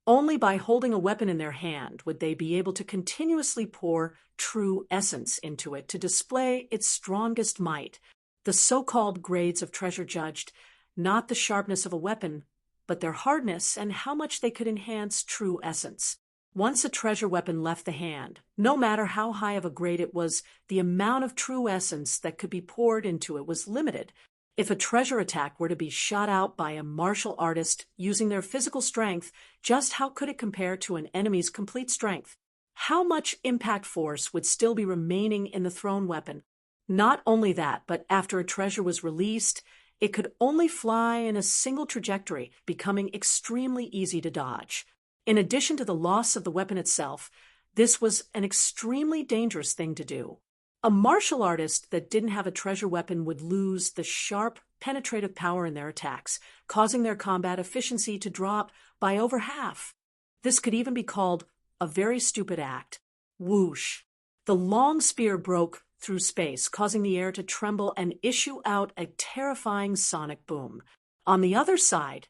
Only by holding a weapon in their hand would they be able to continuously pour true essence into it to display its strongest might. The so-called grades of treasure judged not the sharpness of a weapon, but their hardness and how much they could enhance true essence. Once a treasure weapon left the hand, no matter how high of a grade it was, the amount of true essence that could be poured into it was limited. If a treasure attack were to be shot out by a martial artist using their physical strength, just how could it compare to an enemy's complete strength? How much impact force would still be remaining in the thrown weapon? Not only that, but after a treasure was released, it could only fly in a single trajectory, becoming extremely easy to dodge. In addition to the loss of the weapon itself, this was an extremely dangerous thing to do. A martial artist that didn't have a treasure weapon would lose the sharp, penetrative power in their attacks, causing their combat efficiency to drop by over half. This could even be called a very stupid act. Whoosh! The long spear broke through space, causing the air to tremble and issue out a terrifying sonic boom. On the other side,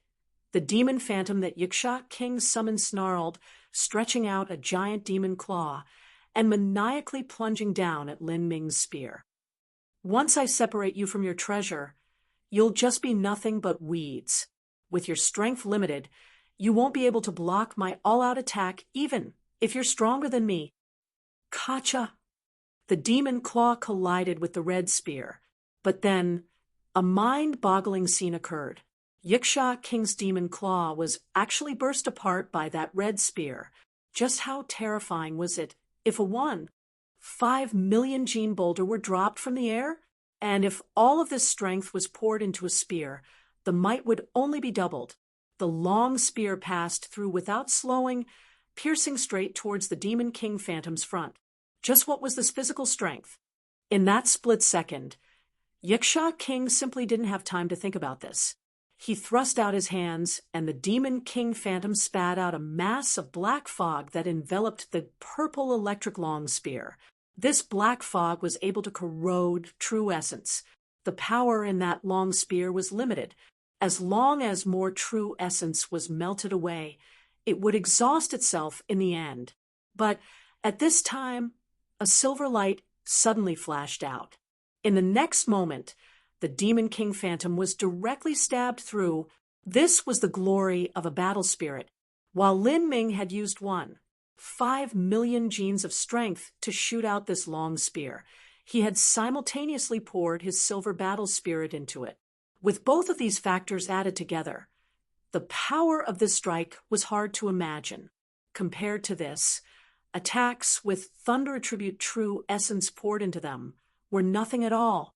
the demon phantom that Yiksha King summoned snarled, stretching out a giant demon claw and maniacally plunging down at Lin Ming's spear. Once I separate you from your treasure, you'll just be nothing but weeds. With your strength limited, you won't be able to block my all-out attack even if you're stronger than me. Kacha! The demon claw collided with the red spear, but then a mind-boggling scene occurred. Yiksha King's demon claw was actually burst apart by that red spear. Just how terrifying was it if a 5 million gene boulder were dropped from the air? And if all of this strength was poured into a spear, the might would only be doubled. The long spear passed through without slowing, piercing straight towards the Demon King Phantom's front. Just what was this physical strength? In that split second, Yiksha King simply didn't have time to think about this. He thrust out his hands, and the Demon King Phantom spat out a mass of black fog that enveloped the purple electric long spear. This black fog was able to corrode true essence. The power in that long spear was limited. As long as more true essence was melted away, it would exhaust itself in the end. But at this time, a silver light suddenly flashed out. In the next moment, the Demon King Phantom was directly stabbed through. This was the glory of a battle spirit. While Lin Ming had used 5 million genes of strength to shoot out this long spear, he had simultaneously poured his silver battle spirit into it. With both of these factors added together, the power of this strike was hard to imagine. Compared to this, attacks with thunder attribute true essence poured into them were nothing at all.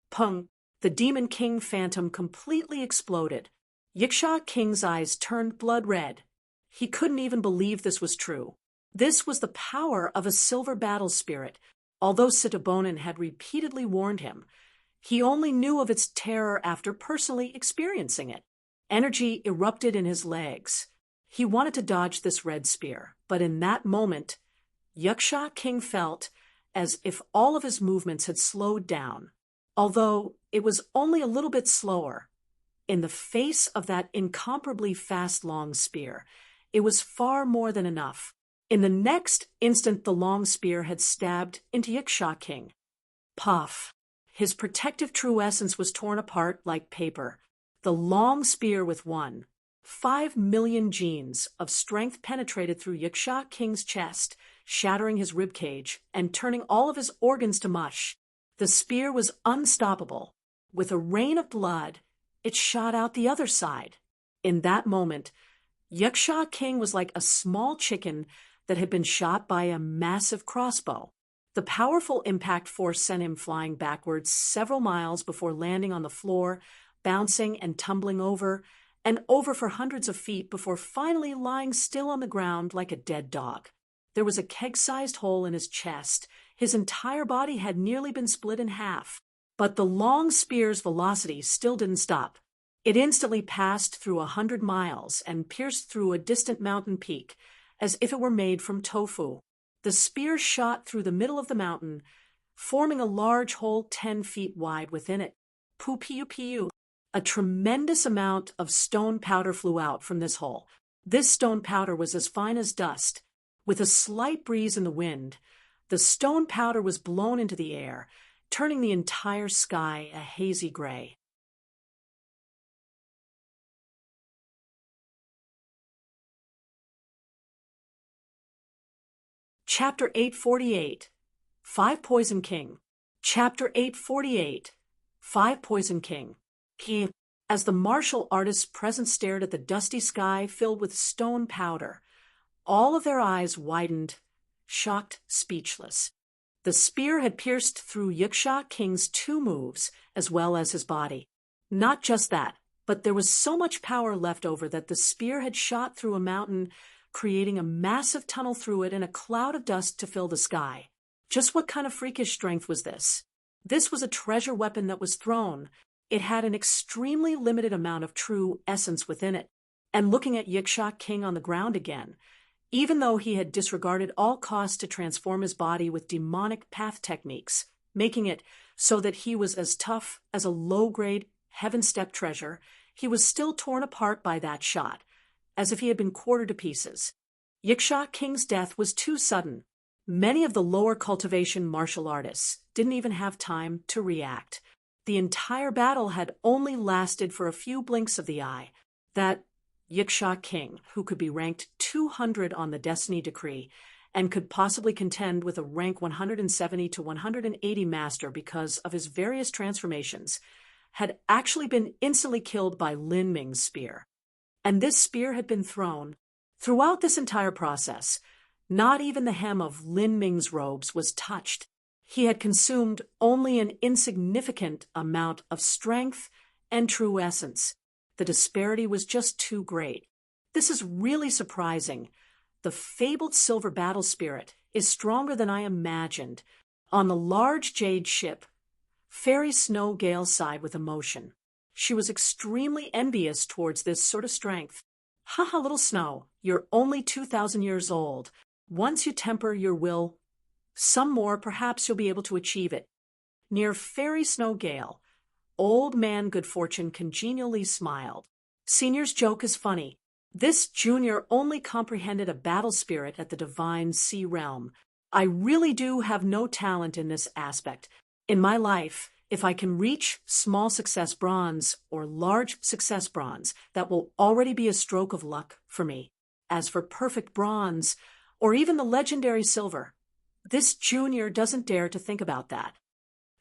Pung! The Demon King Phantom completely exploded. Yiksha King's eyes turned blood red. He couldn't even believe this was true. This was the power of a silver battle spirit. Although Sitabonin had repeatedly warned him, he only knew of its terror after personally experiencing it. Energy erupted in his legs. He wanted to dodge this red spear, but in that moment, Yiksha King felt as if all of his movements had slowed down. Although it was only a little bit slower. In the face of that incomparably fast long spear, it was far more than enough. In the next instant, the long spear had stabbed into Yiksha King. Puff! His protective true essence was torn apart like paper. The long spear with 5 million genes of strength penetrated through Yiksha King's chest, shattering his ribcage and turning all of his organs to mush. The spear was unstoppable. With a rain of blood, it shot out the other side. In that moment, Yaksha King was like a small chicken that had been shot by a massive crossbow. The powerful impact force sent him flying backwards several miles before landing on the floor, bouncing and tumbling over, and over for hundreds of feet before finally lying still on the ground like a dead dog. There was a keg-sized hole in his chest. His entire body had nearly been split in half. But the long spear's velocity still didn't stop. It instantly passed through 100 miles and pierced through a distant mountain peak, as if it were made from tofu. The spear shot through the middle of the mountain, forming a large hole 10 feet wide within it. Pew-pew-pew. A tremendous amount of stone powder flew out from this hole. This stone powder was as fine as dust. With a slight breeze in the wind, the stone powder was blown into the air, turning the entire sky a hazy gray. Chapter 848, Five Poison King. Chapter 848, Five Poison King. As the martial artists present stared at the dusty sky filled with stone powder, all of their eyes widened, shocked, speechless. The spear had pierced through Yaksha King's 2 moves as well as his body. Not just that, but there was so much power left over that the spear had shot through a mountain, creating a massive tunnel through it and a cloud of dust to fill the sky. Just what kind of freakish strength was this? This was a treasure weapon that was thrown. It had an extremely limited amount of true essence within it. And looking at Yaksha King on the ground again, even though he had disregarded all costs to transform his body with demonic path techniques, making it so that he was as tough as a low-grade heaven-step treasure, he was still torn apart by that shot, as if he had been quartered to pieces. Yaksha King's death was too sudden. Many of the lower cultivation martial artists didn't even have time to react. The entire battle had only lasted for a few blinks of the eye. That Yaksha King, who could be ranked 200 on the Destiny Decree and could possibly contend with a rank 170 to 180 master because of his various transformations, had actually been instantly killed by Lin Ming's spear. And this spear had been thrown. Throughout this entire process, not even the hem of Lin Ming's robes was touched. He had consumed only an insignificant amount of strength and true essence. The disparity was just too great. This is really surprising. The fabled silver battle spirit is stronger than I imagined. On the large jade ship, Fairy Snow Gale sighed with emotion. She was extremely envious towards this sort of strength. Haha, little Snow, you're only 2,000 years old. Once you temper your will some more, perhaps you'll be able to achieve it. Near Fairy Snow Gale, Old Man Good Fortune congenially smiled. Senior's joke is funny. This junior only comprehended a battle spirit at the divine sea realm. I really do have no talent in this aspect. In my life, if I can reach small success bronze or large success bronze, that will already be a stroke of luck for me. As for perfect bronze, or even the legendary silver, this junior doesn't dare to think about that.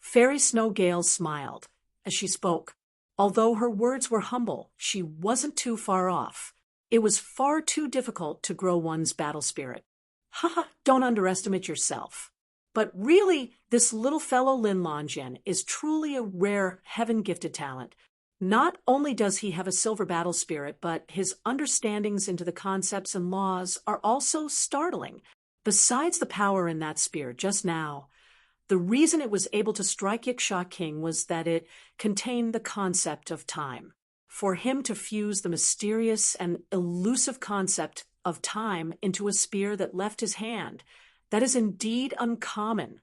Fairy Snow Gale smiled as she spoke. Although her words were humble, she wasn't too far off. It was far too difficult to grow one's battle spirit. Haha, don't underestimate yourself. But really, this little fellow Lin Longyan is truly a rare heaven-gifted talent. Not only does he have a silver battle spirit, but his understandings into the concepts and laws are also startling. Besides the power in that spear just now, the reason it was able to strike Yaksha King was that it contained the concept of time. For him to fuse the mysterious and elusive concept of time into a spear that left his hand, that is indeed uncommon.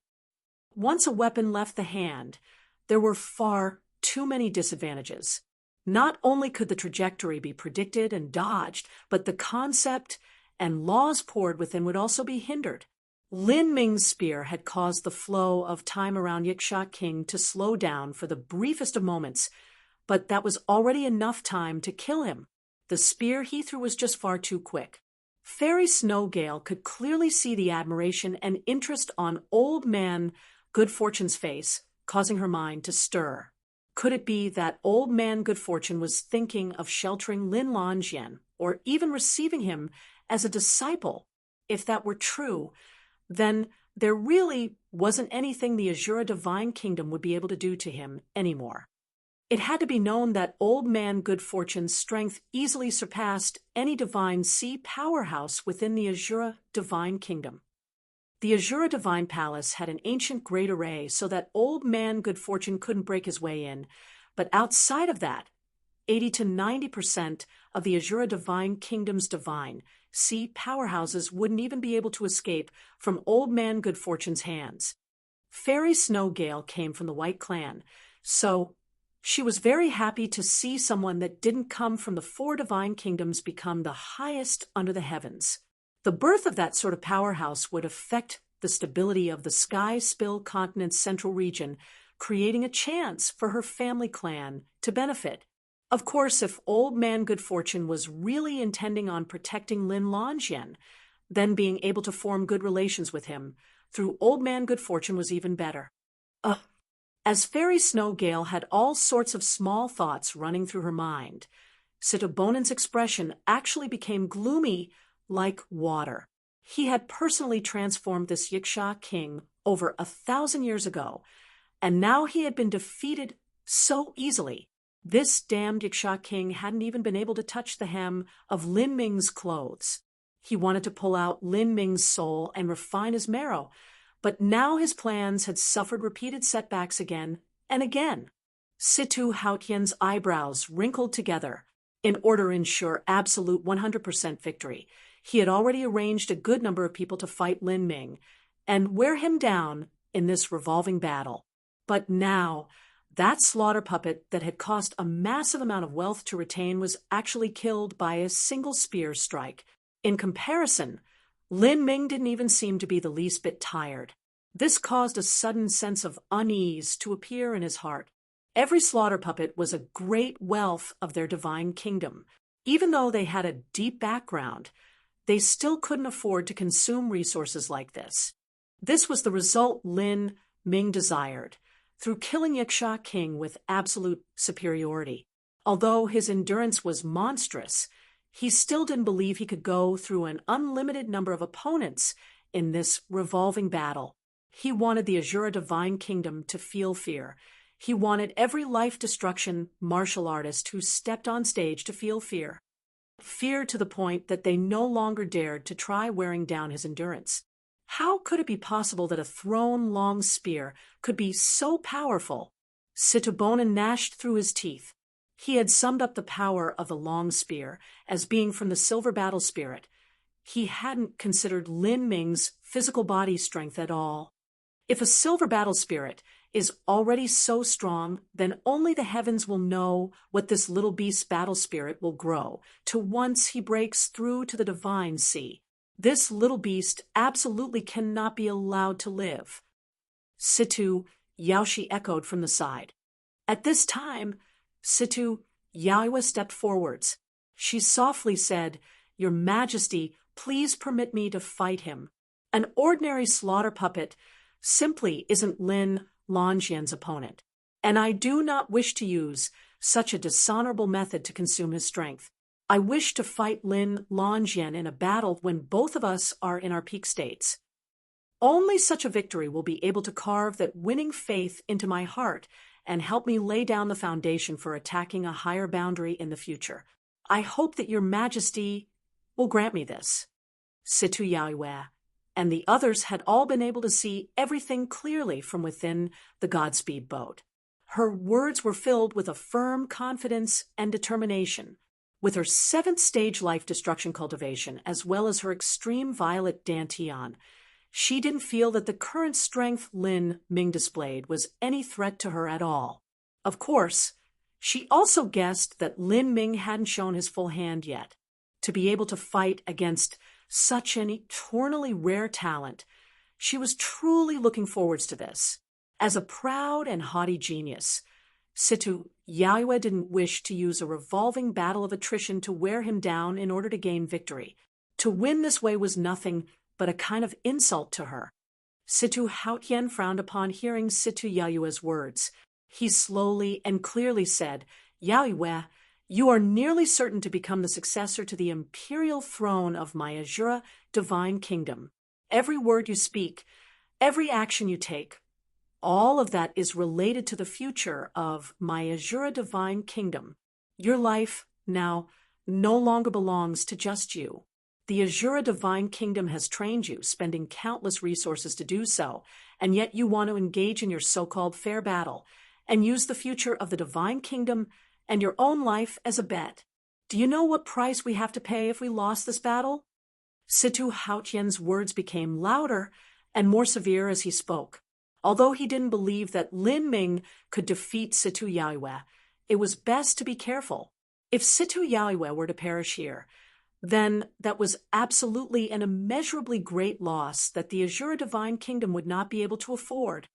Once a weapon left the hand, there were far too many disadvantages. Not only could the trajectory be predicted and dodged, but the concept and laws poured within would also be hindered. Lin Ming's spear had caused the flow of time around Yaksha King to slow down for the briefest of moments, but that was already enough time to kill him. The spear he threw was just far too quick. Fairy Snow Gale could clearly see the admiration and interest on Old Man Good Fortune's face, causing her mind to stir. Could it be that old man Good Fortune was thinking of sheltering Lin Lonjian, or even receiving him as a disciple? If that were true, then there really wasn't anything the Azura Divine Kingdom would be able to do to him anymore. It had to be known that old man Good Fortune's strength easily surpassed any divine sea powerhouse within the Azura Divine Kingdom. The Azura Divine Palace had an ancient great array so that old man Good Fortune couldn't break his way in, but outside of that, 80 to 90% of the Azura Divine Kingdom's divine sea powerhouses wouldn't even be able to escape from old man Good Fortune's hands. Fairy Snowgale came from the White Clan, so she was very happy to see someone that didn't come from the four divine kingdoms become the highest under the heavens. The birth of that sort of powerhouse would affect the stability of the Sky Spill Continent's central region, creating a chance for her family clan to benefit. Of course, if old man Good Fortune was really intending on protecting Lin Lonjian, then being able to form good relations with him through old man Good Fortune was even better. As Fairy Snowgale had all sorts of small thoughts running through her mind, Sitobonen's expression actually became gloomy like water. He had personally transformed this Yiksha king over 1,000 years ago, and now he had been defeated so easily. This damned Yiksha king hadn't even been able to touch the hem of Lin Ming's clothes. He wanted to pull out Lin Ming's soul and refine his marrow, but now his plans had suffered repeated setbacks again and again. Situ Haotian's eyebrows wrinkled together. In order to ensure absolute 100% victory, he had already arranged a good number of people to fight Lin Ming and wear him down in this revolving battle. But now, that slaughter puppet that had cost a massive amount of wealth to retain was actually killed by a single spear strike. In comparison, Lin Ming didn't even seem to be the least bit tired. This caused a sudden sense of unease to appear in his heart. Every slaughter puppet was a great wealth of their divine kingdom. Even though they had a deep background, they still couldn't afford to consume resources like this. This was the result Lin Ming desired, through killing Yiksha King with absolute superiority. Although his endurance was monstrous, he still didn't believe he could go through an unlimited number of opponents in this revolving battle. He wanted the Azura Divine Kingdom to feel fear. He wanted every life-destruction martial artist who stepped on stage to feel fear. Fear to the point that they no longer dared to try wearing down his endurance. How could it be possible that a throne-long spear could be so powerful? Sitobonen gnashed through his teeth. He had summed up the power of the long spear as being from the silver battle spirit. He hadn't considered Lin Ming's physical body strength at all. If a silver battle spirit is already so strong, then only the heavens will know what this little beast's battle spirit will grow to once he breaks through to the divine sea. This little beast absolutely cannot be allowed to live. Situ Yaoshi echoed from the side. At this time, Situ Yaoiwa stepped forwards. She softly said, "Your Majesty, please permit me to fight him. An ordinary slaughter puppet simply isn't Lin Lonjian's opponent, and I do not wish to use such a dishonorable method to consume his strength. I wish to fight Lin Lonjian in a battle when both of us are in our peak states. Only such a victory will be able to carve that winning faith into my heart and help me lay down the foundation for attacking a higher boundary in the future. I hope that your Majesty will grant me this." Situ Yaoiwa and the others had all been able to see everything clearly from within the Godspeed boat. Her words were filled with a firm confidence and determination. With her 7th stage life destruction cultivation, as well as her extreme violet dantian, she didn't feel that the current strength Lin Ming displayed was any threat to her at all. Of course, she also guessed that Lin Ming hadn't shown his full hand yet. To be able to fight against such an eternally rare talent, she was truly looking forward to this. As a proud and haughty genius, Situ Yaoiwa didn't wish to use a revolving battle of attrition to wear him down in order to gain victory. To win this way was nothing but a kind of insult to her. Situ Haotian frowned upon hearing Situ Yaoiwa's words. He slowly and clearly said, Yao Yue, you are nearly certain to become the successor to the imperial throne of my Azura divine kingdom. Every word you speak, every action you take, all of that is related to the future of my Azura divine kingdom. Your life now no longer belongs to just you. The Azura divine kingdom has trained you, spending countless resources to do so, and yet you want to engage in your so-called fair battle and use the future of the divine kingdom and your own life as a bet. Do you know what price we have to pay if we lost this battle? Situ Haotian's words became louder and more severe as he spoke. Although he didn't believe that Lin Ming could defeat Situ Yaoyue, it was best to be careful. If Situ Yaoyue were to perish here, then that was absolutely an immeasurably great loss that the Azura Divine Kingdom would not be able to afford.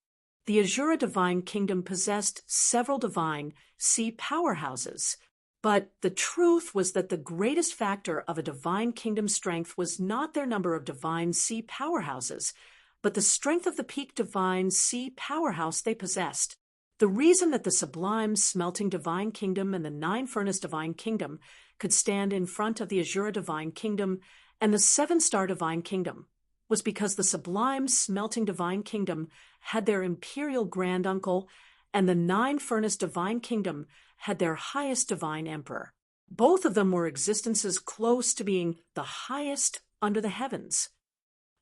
The Azura Divine Kingdom possessed several divine sea powerhouses, but the truth was that the greatest factor of a divine kingdom's strength was not their number of divine sea powerhouses, but the strength of the peak divine sea powerhouse they possessed. The reason that the sublime smelting divine kingdom and the nine furnace divine kingdom could stand in front of the Azura divine kingdom and the seven-star divine kingdom was because the sublime smelting divine kingdom had their imperial granduncle and the nine furnace divine kingdom had their highest divine emperor. Both of them were existences close to being the highest under the heavens.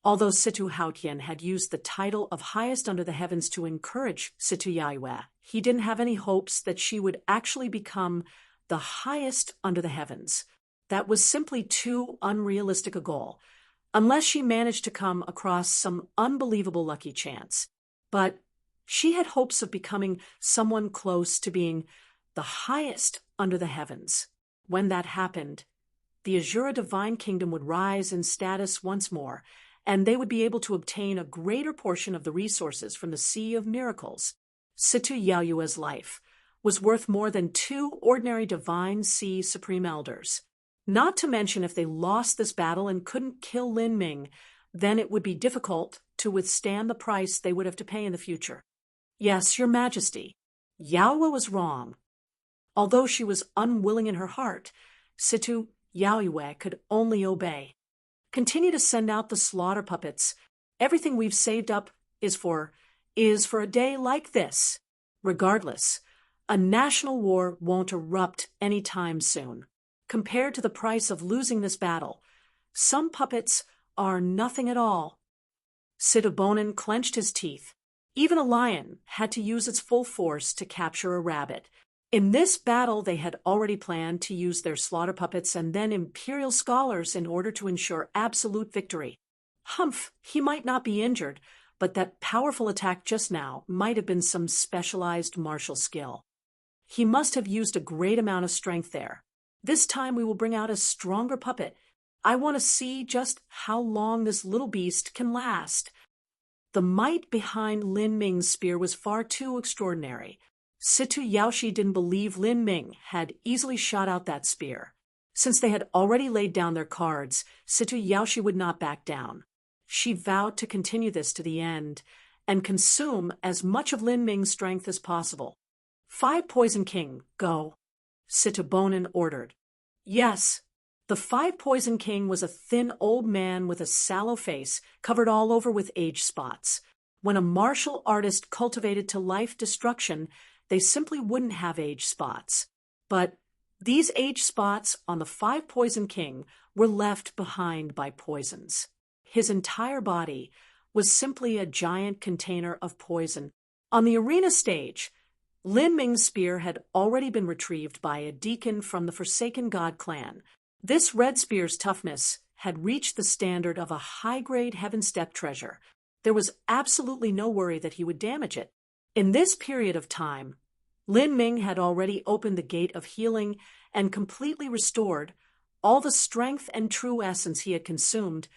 Although Situ Haotian had used the title of highest under the heavens to encourage Situ Yaoyue, he didn't have any hopes that she would actually become the highest under the heavens. That was simply too unrealistic a goal, unless she managed to come across some unbelievable lucky chance. But she had hopes of becoming someone close to being the highest under the heavens. When that happened, the Azura Divine Kingdom would rise in status once more, and they would be able to obtain a greater portion of the resources from the Sea of Miracles. Situ Yaoyue's life was worth more than 2 ordinary Divine Sea Supreme Elders. Not to mention if they lost this battle and couldn't kill Lin Ming, then it would be difficult to withstand the price they would have to pay in the future. Yes, Your Majesty, Yaoyue was wrong. Although she was unwilling in her heart, Situ Yaoyue could only obey. Continue to send out the slaughter puppets. Everything we've saved up is for a day like this. Regardless, a national war won't erupt any time soon. Compared to the price of losing this battle, some puppets are nothing at all. Sitabonin clenched his teeth. Even a lion had to use its full force to capture a rabbit. In this battle, they had already planned to use their slaughter puppets and then imperial scholars in order to ensure absolute victory. Humph, he might not be injured, but that powerful attack just now might have been some specialized martial skill. He must have used a great amount of strength there. This time we will bring out a stronger puppet. I want to see just how long this little beast can last. The might behind Lin Ming's spear was far too extraordinary. Situ Yaoshi didn't believe Lin Ming had easily shot out that spear. Since they had already laid down their cards, Situ Yaoshi would not back down. She vowed to continue this to the end and consume as much of Lin Ming's strength as possible. 5 Poison King, go, Sitabonin ordered. Yes. The 5 Poison King was a thin old man with a sallow face covered all over with age spots. When a martial artist cultivated to life destruction, they simply wouldn't have age spots. But these age spots on the 5 Poison King were left behind by poisons. His entire body was simply a giant container of poison. On the arena stage, Lin Ming's spear had already been retrieved by a deacon from the Forsaken God clan. This red spear's toughness had reached the standard of a high-grade Heaven Step treasure. There was absolutely no worry that he would damage it. In this period of time, Lin Ming had already opened the gate of healing and completely restored all the strength and true essence he had consumed,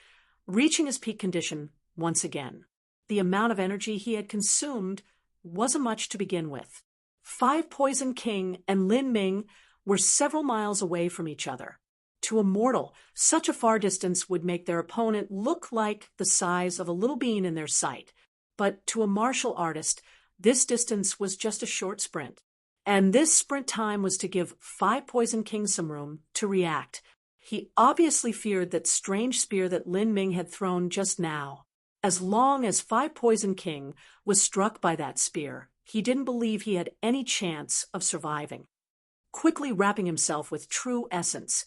reaching his peak condition once again. The amount of energy he had consumed wasn't much to begin with. 5 Poison King and Lin Ming were several miles away from each other. To a mortal, such a far distance would make their opponent look like the size of a little bean in their sight. But to a martial artist, This distance was just a short sprint. And this sprint time was to give 5 Poison Kings some room to react. He obviously feared that strange spear that Lin Ming had thrown just now. As long as 5 Poison King was struck by that spear, he didn't believe he had any chance of surviving. Quickly wrapping himself with true essence,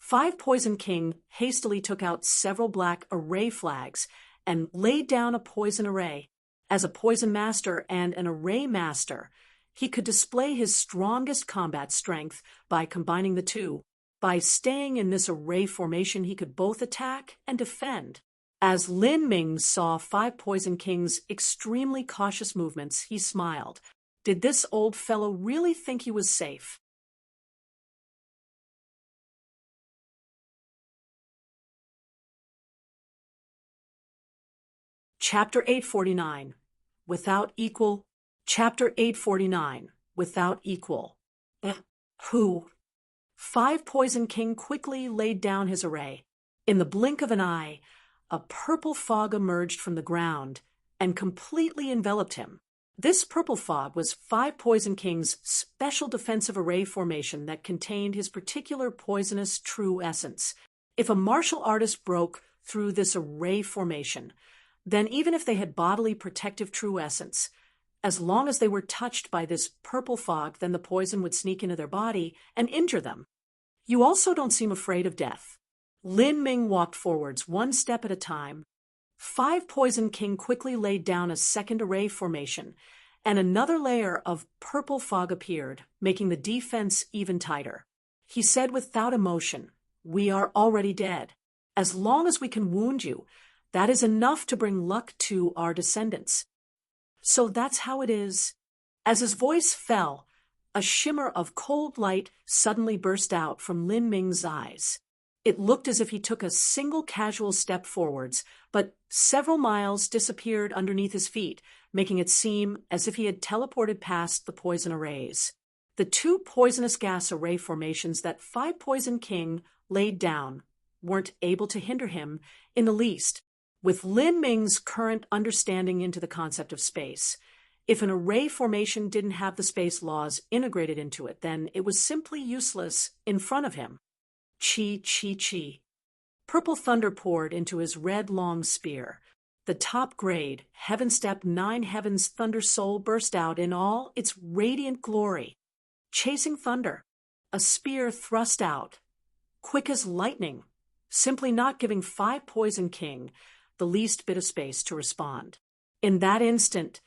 5 Poison King hastily took out several black array flags and laid down a poison array. As a poison master and an array master, he could display his strongest combat strength by combining the two. By staying in this array formation, he could both attack and defend. As Lin Ming saw 5 Poison King's extremely cautious movements, he smiled. Did this old fellow really think he was safe? Chapter 849. Without Equal. Chapter 849. Without Equal. Who? 5 Poison King quickly laid down his array. In the blink of an eye, a purple fog emerged from the ground and completely enveloped him. This purple fog was 5 Poison King's special defensive array formation that contained his particular poisonous true essence. If a martial artist broke through this array formation, then even if they had bodily protective true essence, as long as they were touched by this purple fog, then the poison would sneak into their body and injure them. You also don't seem afraid of death. Lin Ming walked forwards, one step at a time. 5 Poison King quickly laid down a second array formation, and another layer of purple fog appeared, making the defense even tighter. He said without emotion, "We are already dead. As long as we can wound you, that is enough to bring luck to our descendants. So that's how it is." As his voice fell, a shimmer of cold light suddenly burst out from Lin Ming's eyes. It looked as if he took a single casual step forwards, but several miles disappeared underneath his feet, making it seem as if he had teleported past the poison arrays. The 2 poisonous gas array formations that 5 Poison King laid down weren't able to hinder him in the least. With Lin Ming's current understanding into the concept of space, if an array formation didn't have the space laws integrated into it, then it was simply useless in front of him. Chi, chi, chi. Purple thunder poured into his red long spear. The top grade, Heaven Step 9 Heaven's Thunder Soul burst out in all its radiant glory. Chasing thunder, a spear thrust out, quick as lightning, simply not giving 5 Poison King the least bit of space to respond. In that instant,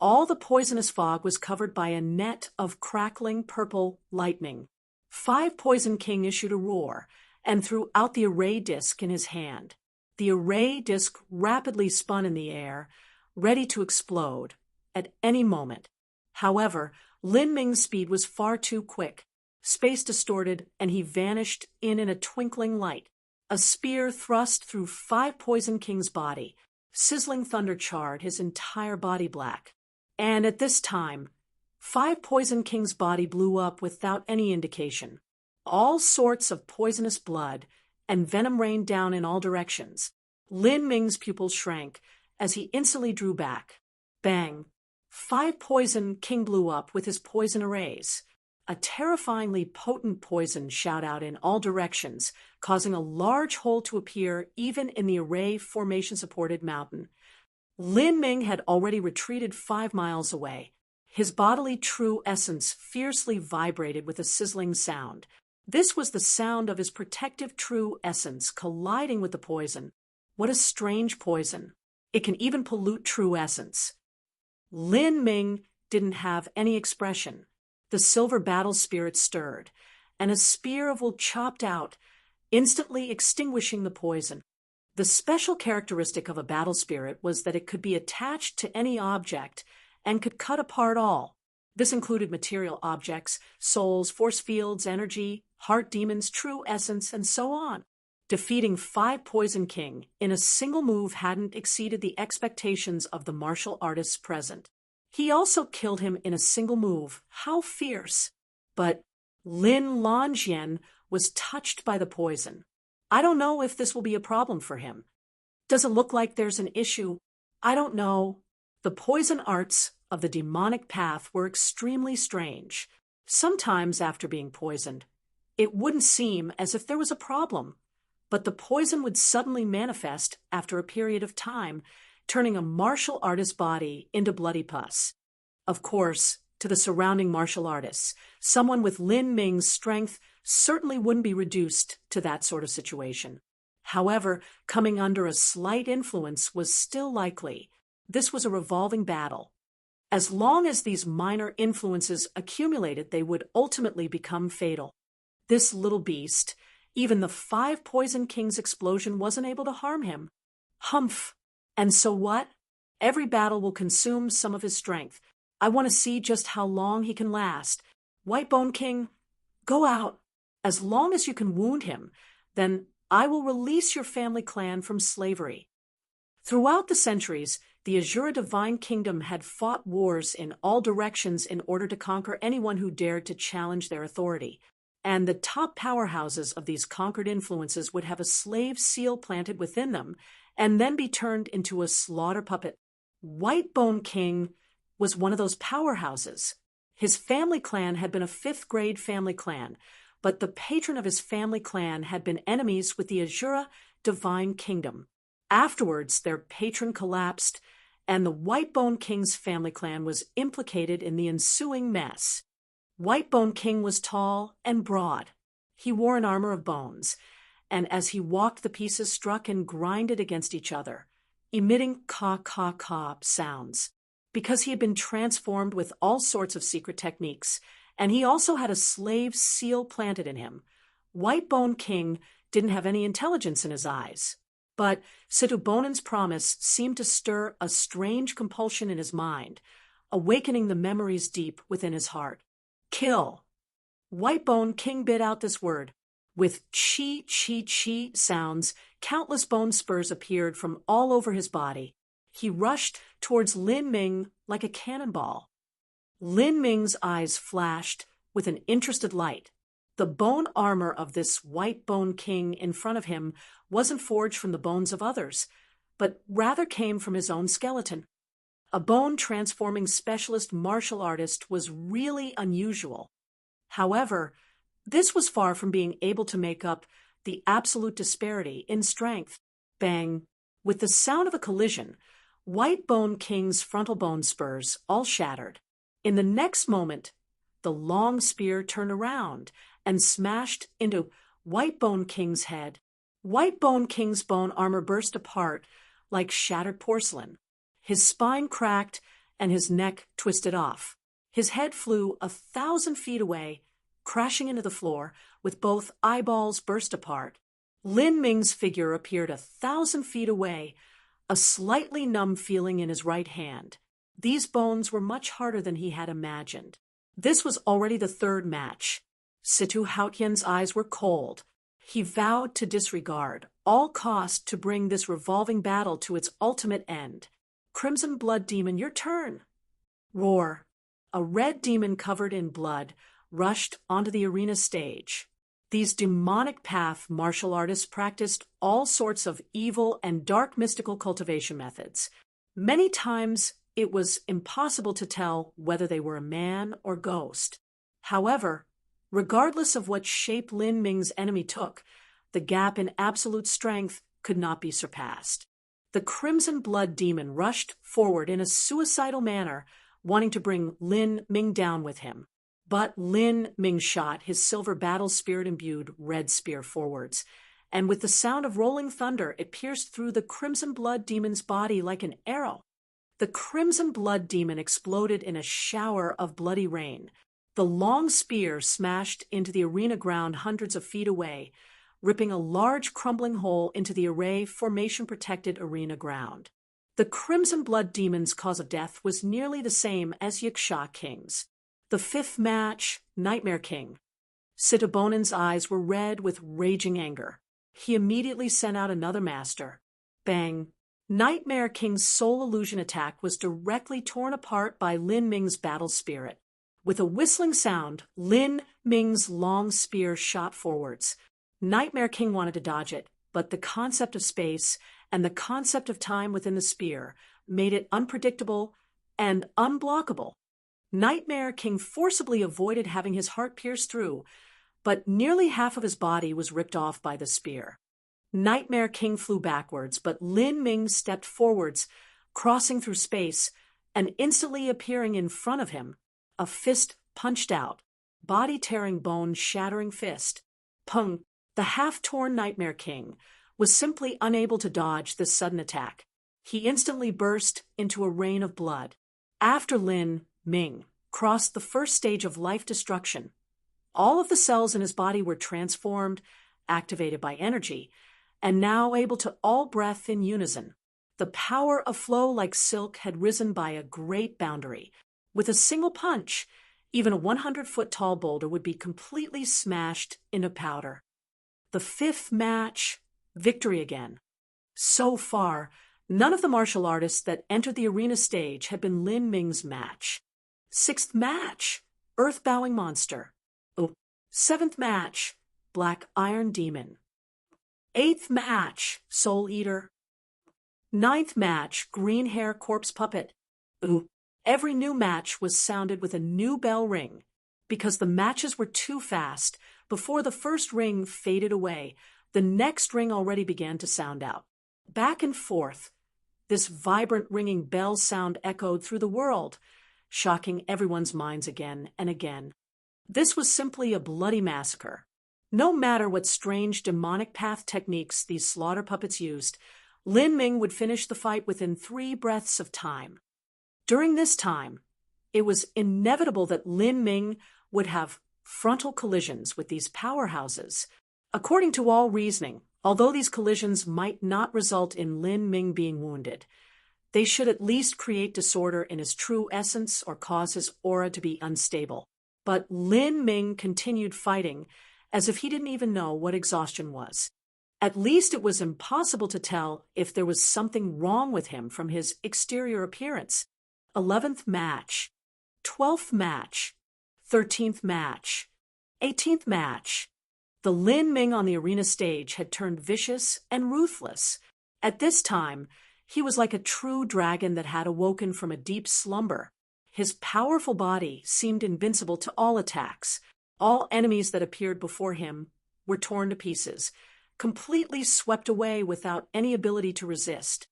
all the poisonous fog was covered by a net of crackling purple lightning. 5 Poison King issued a roar and threw out the array disc in his hand. The array disc rapidly spun in the air, ready to explode at any moment. However, Lin Ming's speed was far too quick. Space distorted, and he vanished in a twinkling light. A spear thrust through 5 Poison King's body. Sizzling thunder charred his entire body black. And at this time, 5 Poison King's body blew up without any indication. All sorts of poisonous blood and venom rained down in all directions. Lin Ming's pupils shrank as he instantly drew back. Bang! 5 Poison King blew up with his poison arrays. A terrifyingly potent poison shot out in all directions, causing a large hole to appear even in the array formation-supported mountain. Lin Ming had already retreated 5 miles away. His bodily true essence fiercely vibrated with a sizzling sound. This was the sound of his protective true essence colliding with the poison. What a strange poison. It can even pollute true essence. Lin Ming didn't have any expression. The silver battle spirit stirred, and a spear of wool chopped out, instantly extinguishing the poison. The special characteristic of a battle spirit was that it could be attached to any object and could cut apart all. This included material objects, souls, force fields, energy, heart demons, true essence, and so on. Defeating 5 Poison King in a single move hadn't exceeded the expectations of the martial artists present. He also killed him in a single move. How fierce! But Lin Lonjian was touched by the poison. I don't know if this will be a problem for him. Does it look like there's an issue? I don't know. The poison arts of the demonic path were extremely strange. Sometimes, after being poisoned, it wouldn't seem as if there was a problem, but the poison would suddenly manifest after a period of time, turning a martial artist's body into bloody pus. Of course, to the surrounding martial artists, someone with Lin Ming's strength certainly wouldn't be reduced to that sort of situation. However, coming under a slight influence was still likely. This was a revolving battle. As long as these minor influences accumulated, they would ultimately become fatal. This little beast, even the 5 Poison Kings explosion wasn't able to harm him. Humph! And so what? Every battle will consume some of his strength. I want to see just how long he can last. Whitebone King, go out. As long as you can wound him, then I will release your family clan from slavery. Throughout the centuries, the Azura Divine Kingdom had fought wars in all directions in order to conquer anyone who dared to challenge their authority. And the top powerhouses of these conquered influences would have a slave seal planted within them and then be turned into a slaughter puppet. Whitebone King was one of those powerhouses. His family clan had been a 5th-grade family clan, but the patron of his family clan had been enemies with the Azura Divine Kingdom. Afterwards, their patron collapsed, and the Whitebone King's family clan was implicated in the ensuing mess. Whitebone King was tall and broad. He wore an armor of bones, and as he walked, the pieces struck and grinded against each other, emitting caw-caw-caw sounds. Because he had been transformed with all sorts of secret techniques, and he also had a slave seal planted in him, Whitebone King didn't have any intelligence in his eyes. But Situbonen's promise seemed to stir a strange compulsion in his mind, awakening the memories deep within his heart. Kill. Whitebone King bit out this word. With chi-chi-chi sounds, countless bone spurs appeared from all over his body. He rushed towards Lin Ming like a cannonball. Lin Ming's eyes flashed with an interested light. The bone armor of this Whitebone King in front of him wasn't forged from the bones of others, but rather came from his own skeleton. A bone-transforming specialist martial artist was really unusual. However, this was far from being able to make up the absolute disparity in strength. Bang! With the sound of a collision, Whitebone King's frontal bone spurs all shattered. In the next moment, the long spear turned around and smashed into Whitebone King's head. Whitebone King's bone armor burst apart like shattered porcelain. His spine cracked and his neck twisted off. His head flew 1,000 feet away, crashing into the floor with both eyeballs burst apart. Lin Ming's figure appeared 1,000 feet away, a slightly numb feeling in his right hand. These bones were much harder than he had imagined. This was already the 3rd match. Situ Haotian's eyes were cold. He vowed to disregard all cost to bring this revolving battle to its ultimate end. Crimson Blood Demon, your turn. Roar. A red demon covered in blood rushed onto the arena stage. These demonic path martial artists practiced all sorts of evil and dark mystical cultivation methods. Many times it was impossible to tell whether they were a man or ghost. However, regardless of what shape Lin Ming's enemy took, the gap in absolute strength could not be surpassed. The Crimson Blood Demon rushed forward in a suicidal manner, wanting to bring Lin Ming down with him. But Lin Ming shot his silver battle spirit-imbued red spear forwards, and with the sound of rolling thunder, it pierced through the Crimson Blood Demon's body like an arrow. The Crimson Blood Demon exploded in a shower of bloody rain. The long spear smashed into the arena ground hundreds of feet away, ripping a large crumbling hole into the array formation-protected arena ground. The Crimson Blood Demon's cause of death was nearly the same as Yiksha King's. The 5th match, Nightmare King. Situbonen's eyes were red with raging anger. He immediately sent out another master. Bang! Nightmare King's soul illusion attack was directly torn apart by Lin Ming's battle spirit. With a whistling sound, Lin Ming's long spear shot forwards. Nightmare King wanted to dodge it, but the concept of space and the concept of time within the spear made it unpredictable and unblockable. Nightmare King forcibly avoided having his heart pierced through, but nearly half of his body was ripped off by the spear. Nightmare King flew backwards, but Lin Ming stepped forwards, crossing through space, and instantly appearing in front of him, a fist punched out, body-tearing, bone-shattering fist. Pung! The half-torn Nightmare King was simply unable to dodge this sudden attack. He instantly burst into a rain of blood. After Lin Ming crossed the first stage of life destruction, all of the cells in his body were transformed, activated by energy, and now able to all breath in unison. The power of flow like silk had risen by a great boundary. With a single punch, even a 100-foot-tall boulder would be completely smashed into powder. The fifth match, victory again. So far, none of the martial artists that entered the arena stage had been Lin Ming's match. Sixth match, earth-bowing monster. Seventh match, black iron demon. Eighth match, soul eater. Ninth match, green hair corpse puppet. Every new match was sounded with a new bell ring. Because the matches were too fast, before the first ring faded away, the next ring already began to sound out. Back and forth, this vibrant ringing bell sound echoed through the world, shocking everyone's minds again and again. This was simply a bloody massacre. No matter what strange demonic path techniques these slaughter puppets used, Lin Ming would finish the fight within 3 breaths of time. During this time, it was inevitable that Lin Ming would have frontal collisions with these powerhouses. According to all reasoning, although these collisions might not result in Lin Ming being wounded, they should at least create disorder in his true essence or cause his aura to be unstable. But Lin Ming continued fighting as if he didn't even know what exhaustion was. At least it was impossible to tell if there was something wrong with him from his exterior appearance. 11th match, 12th match, 13th match, 18th match. The Lin Ming on the arena stage had turned vicious and ruthless. At this time, he was like a true dragon that had awoken from a deep slumber. His powerful body seemed invincible to all attacks. All enemies that appeared before him were torn to pieces, completely swept away without any ability to resist.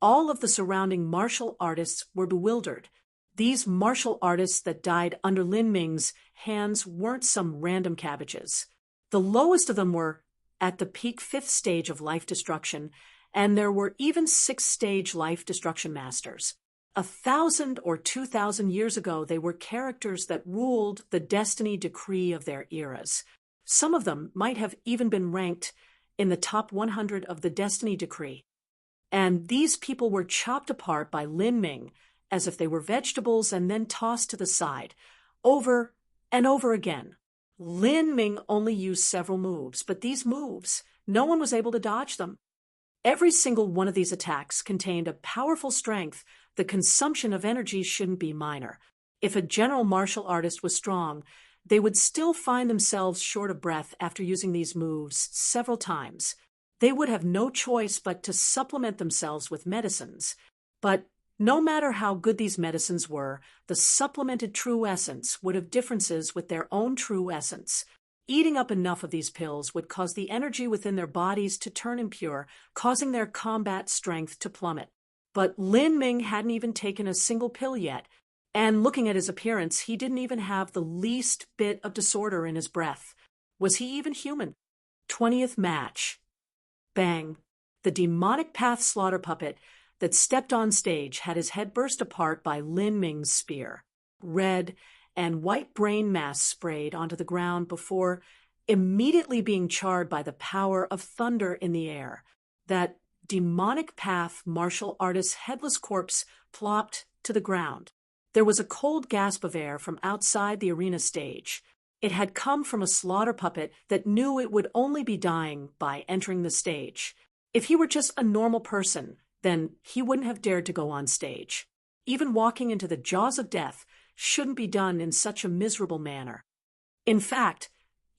All of the surrounding martial artists were bewildered. These martial artists that died under Lin Ming's hands weren't some random cabbages. The lowest of them were at the peak 5th stage of life destruction, and there were even 6th-stage life destruction masters. 1,000 or 2,000 years ago, they were characters that ruled the destiny decree of their eras. Some of them might have even been ranked in the top 100 of the destiny decree. And these people were chopped apart by Lin Ming as if they were vegetables and then tossed to the side, over and over again. Lin Ming only used several moves, but these moves, no one was able to dodge them. Every single one of these attacks contained a powerful strength. The consumption of energy shouldn't be minor. If a general martial artist was strong, they would still find themselves short of breath after using these moves several times. They would have no choice but to supplement themselves with medicines. But no matter how good these medicines were, the supplemented true essence would have differences with their own true essence. Eating up enough of these pills would cause the energy within their bodies to turn impure, causing their combat strength to plummet. But Lin Ming hadn't even taken a single pill yet, and looking at his appearance, he didn't even have the least bit of disorder in his breath. Was he even human? 20th match. Bang! The demonic path slaughter puppet that stepped on stage had his head burst apart by Lin Ming's spear. Red and white brain mass sprayed onto the ground before immediately being charred by the power of thunder in the air. That demonic path martial artist's headless corpse plopped to the ground. There was a cold gasp of air from outside the arena stage. It had come from a slaughter puppet that knew it would only be dying by entering the stage. If he were just a normal person, then he wouldn't have dared to go on stage. Even walking into the jaws of death shouldn't be done in such a miserable manner. In fact,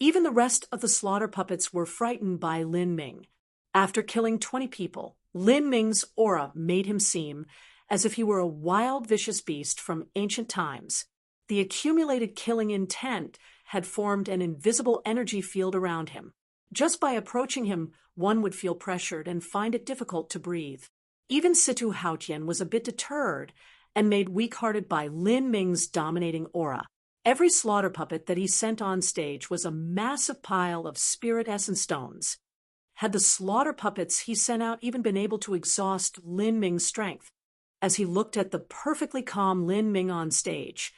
even the rest of the slaughter puppets were frightened by Lin Ming. After killing 20 people, Lin Ming's aura made him seem as if he were a wild, vicious beast from ancient times. The accumulated killing intent had formed an invisible energy field around him. Just by approaching him, one would feel pressured and find it difficult to breathe. Even Situ Haotian was a bit deterred and made weak-hearted by Lin Ming's dominating aura. Every slaughter puppet that he sent on stage was a massive pile of spirit essence stones. Had the slaughter puppets he sent out even been able to exhaust Lin Ming's strength? As he looked at the perfectly calm Lin Ming on stage,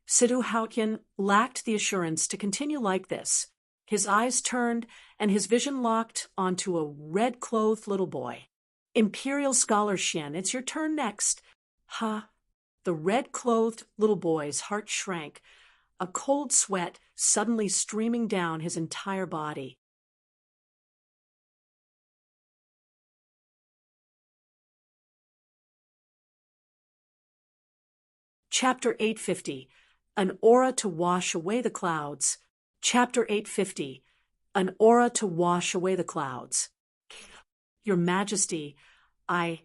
Situ Haotian lacked the assurance to continue like this. His eyes turned, and his vision locked onto a red-clothed little boy. Imperial Scholar Xian, it's your turn next. Ha! The red-clothed little boy's heart shrank, a cold sweat suddenly streaming down his entire body. Chapter 850. An Aura to Wash Away the Clouds. Chapter 850. An Aura to Wash Away the Clouds. Your Majesty, the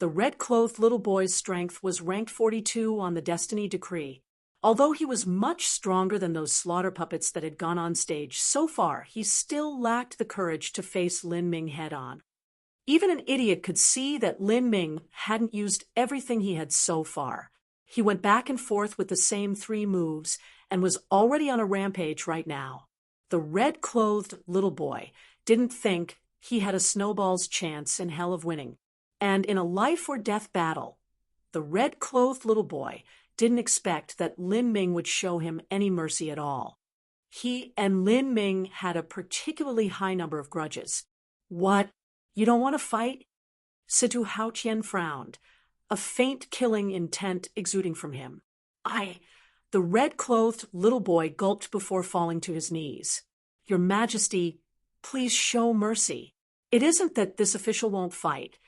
red-clothed little boy's strength was ranked 42 on the Destiny Decree. Although he was much stronger than those slaughter puppets that had gone on stage so far, he still lacked the courage to face Lin Ming head-on. Even an idiot could see that Lin Ming hadn't used everything he had so far. He went back and forth with the same 3 moves and was already on a rampage right now. The red-clothed little boy didn't think he had a snowball's chance in hell of winning. And in a life-or-death battle, the red-clothed little boy didn't expect that Lin Ming would show him any mercy at all. He and Lin Ming had a particularly high number of grudges. What? You don't want to fight? Situ Haotian frowned, a faint killing intent exuding from him. The red-clothed little boy gulped before falling to his knees. Your Majesty, please show mercy. It isn't that this official won't fight,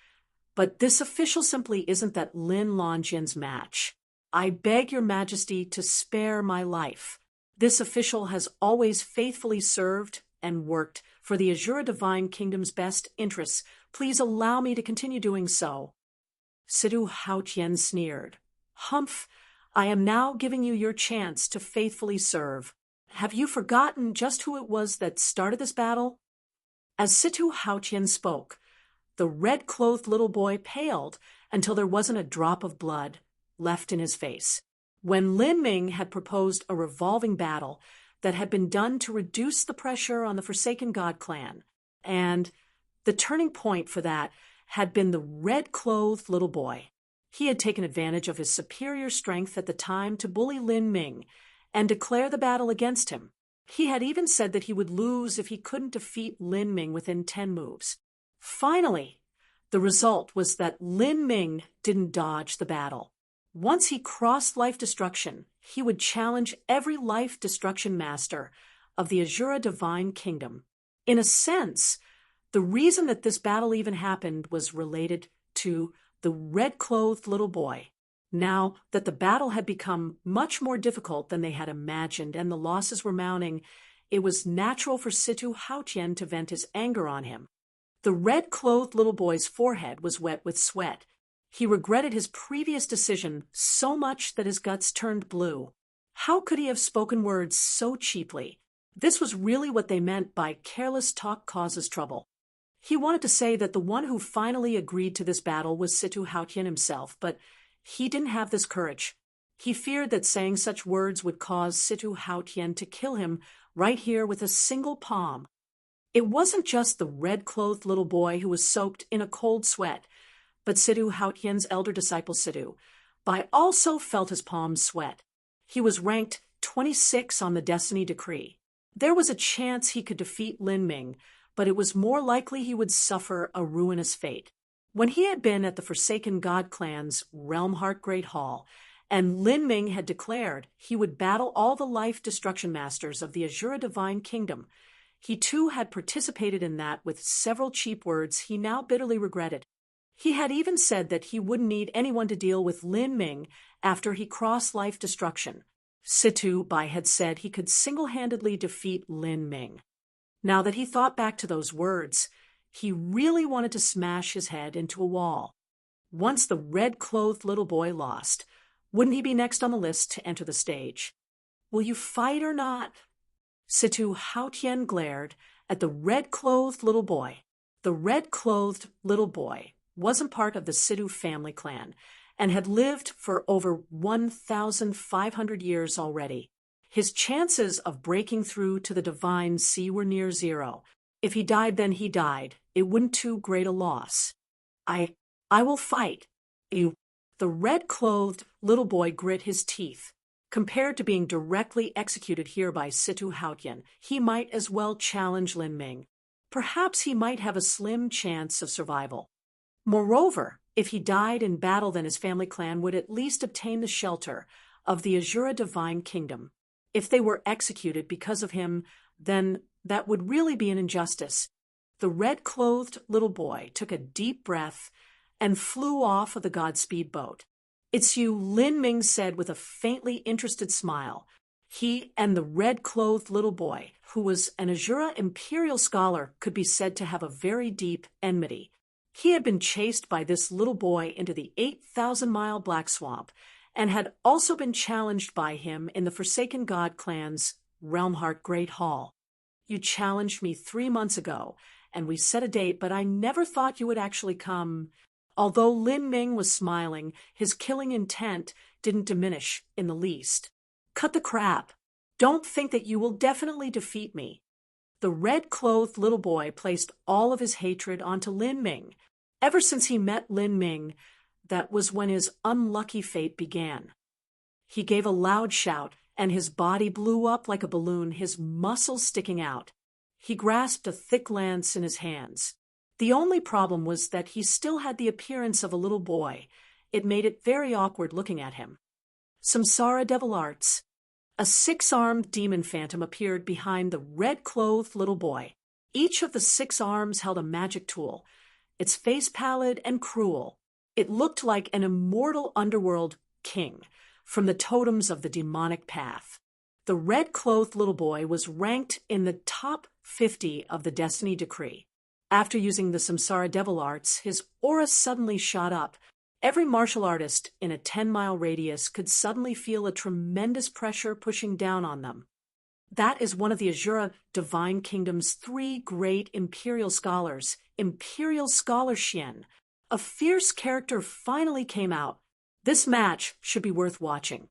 but this official simply isn't that Lin Longjin's match. I beg your Majesty to spare my life. This official has always faithfully served and worked for the Azura Divine Kingdom's best interests. Please allow me to continue doing so. Situ Haotian sneered. Humph, I am now giving you your chance to faithfully serve. Have you forgotten just who it was that started this battle? As Situ Haotian spoke, the red-clothed little boy paled until there wasn't a drop of blood left in his face. When Lin Ming had proposed a revolving battle that had been done to reduce the pressure on the Forsaken God clan, and the turning point for that had been the red-clothed little boy. He had taken advantage of his superior strength at the time to bully Lin Ming and declare the battle against him. He had even said that he would lose if he couldn't defeat Lin Ming within 10 moves. Finally, the result was that Lin Ming didn't dodge the battle. Once he crossed life destruction, he would challenge every life destruction master of the Azura Divine Kingdom. In a sense, the reason that this battle even happened was related to the red-clothed little boy. Now that the battle had become much more difficult than they had imagined and the losses were mounting, it was natural for Situ Haotian to vent his anger on him. The red-clothed little boy's forehead was wet with sweat. He regretted his previous decision so much that his guts turned blue. How could he have spoken words so cheaply? This was really what they meant by careless talk causes trouble. He wanted to say that the one who finally agreed to this battle was Situ Haotian himself, but he didn't have this courage. He feared that saying such words would cause Situ Haotian to kill him right here with a single palm. It wasn't just the red-clothed little boy who was soaked in a cold sweat, but Situ Haotian's elder disciple Situ Bai also felt his palms sweat. He was ranked 26 on the Destiny Decree. There was a chance he could defeat Lin Ming, but it was more likely he would suffer a ruinous fate. When he had been at the Forsaken God clan's Realm Heart Great Hall, and Lin Ming had declared he would battle all the life destruction masters of the Azura Divine Kingdom, he too had participated in that with several cheap words he now bitterly regretted. He had even said that he wouldn't need anyone to deal with Lin Ming after he crossed life destruction. Situ Bai had said he could single-handedly defeat Lin Ming. Now that he thought back to those words, he really wanted to smash his head into a wall. Once the red-clothed little boy lost, wouldn't he be next on the list to enter the stage? Will you fight or not? Situ Hautian glared at the red-clothed little boy. The red-clothed little boy wasn't part of the Situ family clan and had lived for over 1,500 years already. His chances of breaking through to the divine sea were near zero. If he died, then he died. It wouldn't too great a loss. I will fight. You. The red-clothed little boy grit his teeth. Compared to being directly executed here by Situ Hautian, he might as well challenge Lin Ming. Perhaps he might have a slim chance of survival. Moreover, if he died in battle, then his family clan would at least obtain the shelter of the Azura Divine Kingdom. If they were executed because of him, then that would really be an injustice. The red-clothed little boy took a deep breath and flew off of the Godspeed boat. "It's you," Lin Ming said with a faintly interested smile. He and the red-clothed little boy, who was an Azura Imperial scholar, could be said to have a very deep enmity. He had been chased by this little boy into the 8,000-mile Black Swamp, and had also been challenged by him in the Forsaken God clan's Realmheart Great Hall. "You challenged me 3 months ago, and we set a date, but I never thought you would actually come." Although Lin Ming was smiling, his killing intent didn't diminish in the least. "Cut the crap. Don't think that you will definitely defeat me." The red-clothed little boy placed all of his hatred onto Lin Ming. Ever since he met Lin Ming, that was when his unlucky fate began. He gave a loud shout, and his body blew up like a balloon, his muscles sticking out. He grasped a thick lance in his hands. The only problem was that he still had the appearance of a little boy. It made it very awkward looking at him. Samsara Devil Arts. A 6-armed demon phantom appeared behind the red-clothed little boy. Each of the 6 arms held a magic tool, its face pallid and cruel. It looked like an immortal underworld king from the totems of the demonic path. The red-clothed little boy was ranked in the top 50 of the Destiny Decree. After using the Samsara Devil Arts, his aura suddenly shot up. Every martial artist in a 10-mile radius could suddenly feel a tremendous pressure pushing down on them. That is one of the Azura Divine Kingdom's 3 great Imperial scholars, Imperial Scholar Xian. A fierce character finally came out. This match should be worth watching.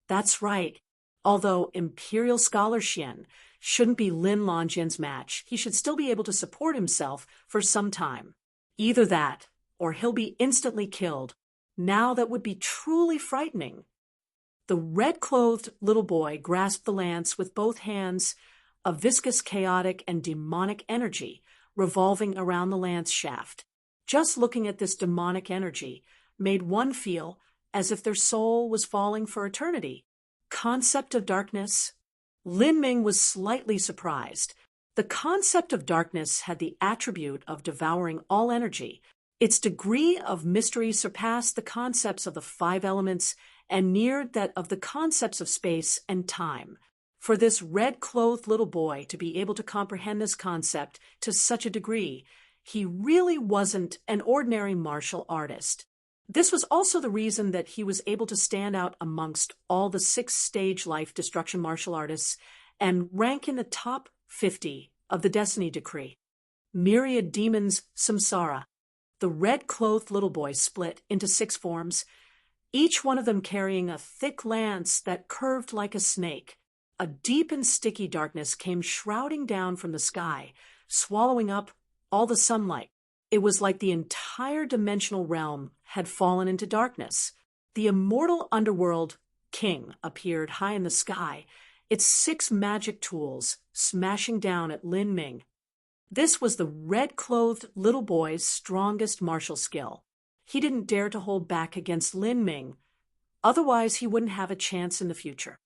That's right. Although Imperial Scholar Xian shouldn't be Lin Longjian's match, he should still be able to support himself for some time. Either that, or he'll be instantly killed. Now that would be truly frightening. The red-clothed little boy grasped the lance with both hands, a viscous, chaotic, and demonic energy revolving around the lance shaft. Just looking at this demonic energy made one feel as if their soul was falling for eternity. Concept of darkness. Lin Ming was slightly surprised. The concept of darkness had the attribute of devouring all energy. Its degree of mystery surpassed the concepts of the 5 elements and neared that of the concepts of space and time. For this red-clothed little boy to be able to comprehend this concept to such a degree, he really wasn't an ordinary martial artist. This was also the reason that he was able to stand out amongst all the 6-stage life destruction martial artists and rank in the top 50 of the Destiny Decree. Myriad demons samsara. The red-clothed little boy split into 6 forms, each one of them carrying a thick lance that curved like a snake. A deep and sticky darkness came shrouding down from the sky, swallowing up all the sunlight. It was like the entire dimensional realm had fallen into darkness. The immortal underworld king appeared high in the sky, its 6 magic tools smashing down at Lin Ming. This was the red-clothed little boy's strongest martial skill. He didn't dare to hold back against Lin Ming, otherwise he wouldn't have a chance in the future.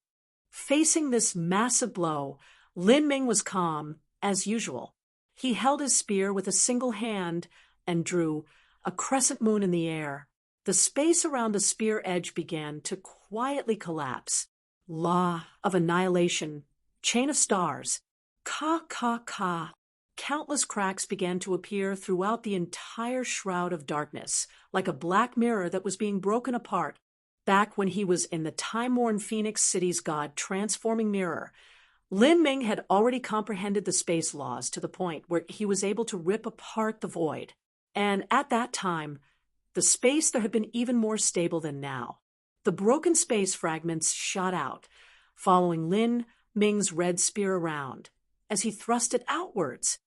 Facing this massive blow, Lin Ming was calm, as usual. He held his spear with a single hand and drew a crescent moon in the air. The space around the spear edge began to quietly collapse. Law of annihilation, chain of stars. Ka, ka, ka. countless cracks began to appear throughout the entire shroud of darkness, like a black mirror that was being broken apart. Back when he was in the time-worn Phoenix City's god transforming mirror, Lin Ming had already comprehended the space laws to the point where he was able to rip apart the void. And at that time, the space there had been even more stable than now. The broken space fragments shot out, following Lin Ming's red spear around as he thrust it outwards.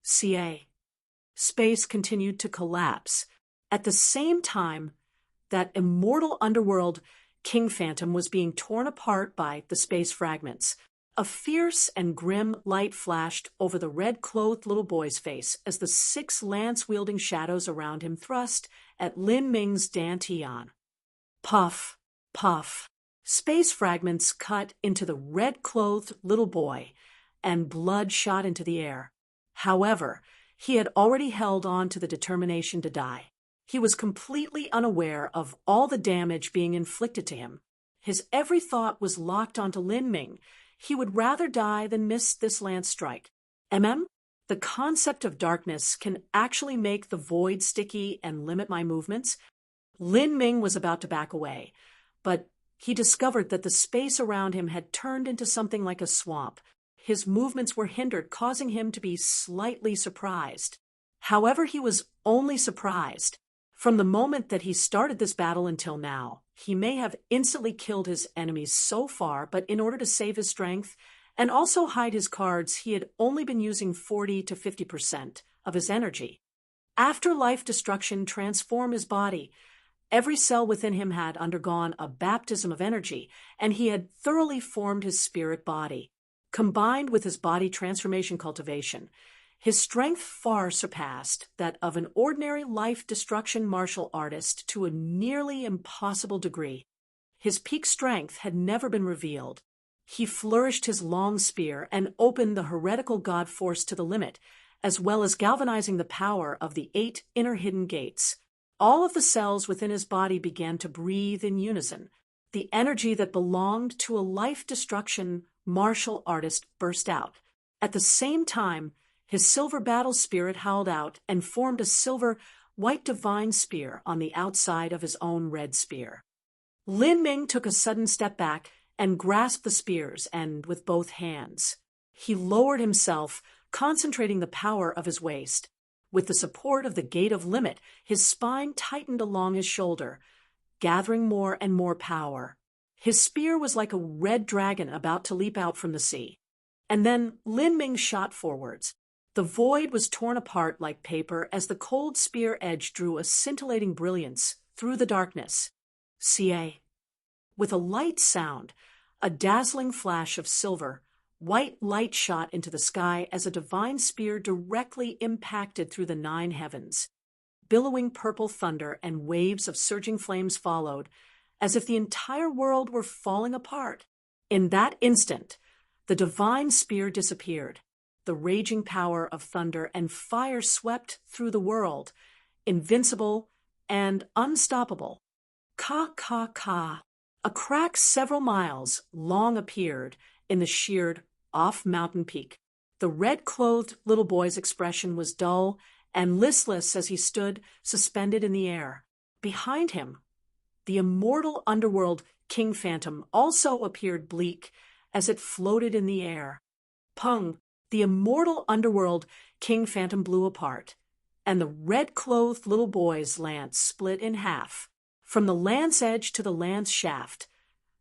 Space continued to collapse. At the same time, that immortal underworld King Phantom was being torn apart by the space fragments. A fierce and grim light flashed over the red-clothed little boy's face as the 6 lance-wielding shadows around him thrust at Lin Ming's dantian. Puff, puff. Space fragments cut into the red-clothed little boy, and blood shot into the air. However, he had already held on to the determination to die. He was completely unaware of all the damage being inflicted to him. His every thought was locked onto Lin Ming. He would rather die than miss this lance strike. The concept of darkness can actually make the void sticky and limit my movements. Lin Ming was about to back away, but he discovered that the space around him had turned into something like a swamp. His movements were hindered, causing him to be slightly surprised. However, he was only surprised. From the moment that he started this battle until now, he may have instantly killed his enemies so far, but in order to save his strength and also hide his cards, he had only been using 40 to 50% of his energy. After life destruction transformed his body, every cell within him had undergone a baptism of energy, and he had thoroughly formed his spirit body. Combined with his body transformation cultivation, his strength far surpassed that of an ordinary life destruction martial artist to a nearly impossible degree. His peak strength had never been revealed. He flourished his long spear and opened the heretical god force to the limit, as well as galvanizing the power of the 8 inner hidden gates. All of the cells within his body began to breathe in unison. The energy that belonged to a life destruction martial artist burst out. At the same time, his silver battle spirit howled out and formed a silver white divine spear on the outside of his own red spear. Lin Ming took a sudden step back and grasped the spears, and with both hands. He lowered himself, concentrating the power of his waist. With the support of the Gate of Limit, his spine tightened along his shoulder, gathering more and more power. His spear was like a red dragon about to leap out from the sea. And then Lin Ming shot forwards. The void was torn apart like paper as the cold spear edge drew a scintillating brilliance through the darkness. With a light sound, a dazzling flash of silver, white light shot into the sky as a divine spear directly impacted through the 9 heavens. Billowing purple thunder and waves of surging flames followed, as if the entire world were falling apart. In that instant, the divine spear disappeared. The raging power of thunder and fire swept through the world, invincible and unstoppable. Ka. A crack several miles long appeared in the sheared off mountain peak. The red-clothed little boy's expression was dull and listless as he stood suspended in the air. Behind him, the immortal underworld King Phantom also appeared bleak as it floated in the air. Pung! The immortal underworld King Phantom blew apart, and the red-clothed little boy's lance split in half. From the lance edge to the lance shaft,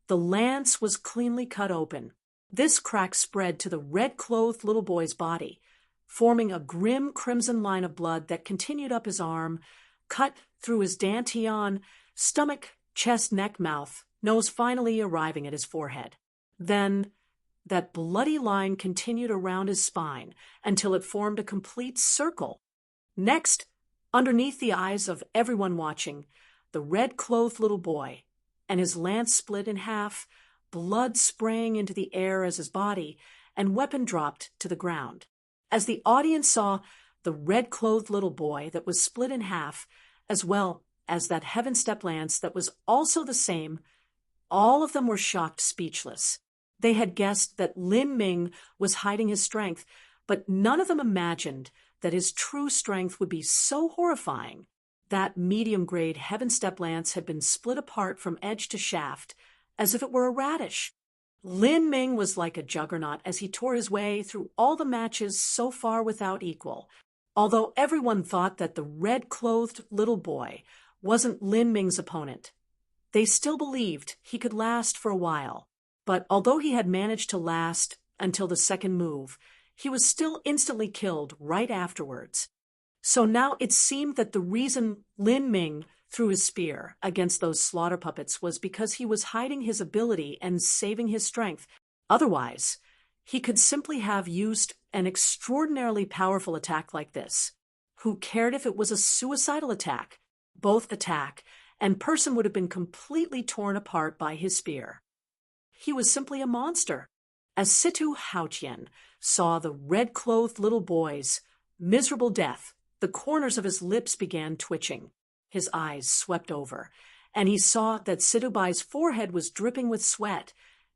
the lance was cleanly cut open. This crack spread to the red-clothed little boy's body, forming a grim crimson line of blood that continued up his arm, cut through his dantian, stomach, chest, neck, mouth, nose finally arriving at his forehead. Then that bloody line continued around his spine until it formed a complete circle. Next, underneath the eyes of everyone watching, the red-clothed little boy, and his lance split in half, blood spraying into the air as his body and weapon dropped to the ground. As the audience saw the red-clothed little boy that was split in half, as well as that heaven-step lance that was also the same, all of them were shocked speechless. They had guessed that Lin Ming was hiding his strength, but none of them imagined that his true strength would be so horrifying. That medium-grade heaven step lance had been split apart from edge to shaft, as if it were a radish. Lin Ming was like a juggernaut as he tore his way through all the matches so far without equal. Although everyone thought that the red-clothed little boy wasn't Lin Ming's opponent, they still believed he could last for a while. But although he had managed to last until the second move, he was still instantly killed right afterwards. So now it seemed that the reason Lin Ming threw his spear against those slaughter puppets was because he was hiding his ability and saving his strength. Otherwise, he could simply have used an extraordinarily powerful attack like this. Who cared if it was a suicidal attack? Both attack and person would have been completely torn apart by his spear. He was simply a monster. As Situ Haotian saw the red-clothed little boy's miserable death, the corners of his lips began twitching. His eyes swept over, and he saw that Situbai's forehead was dripping with sweat,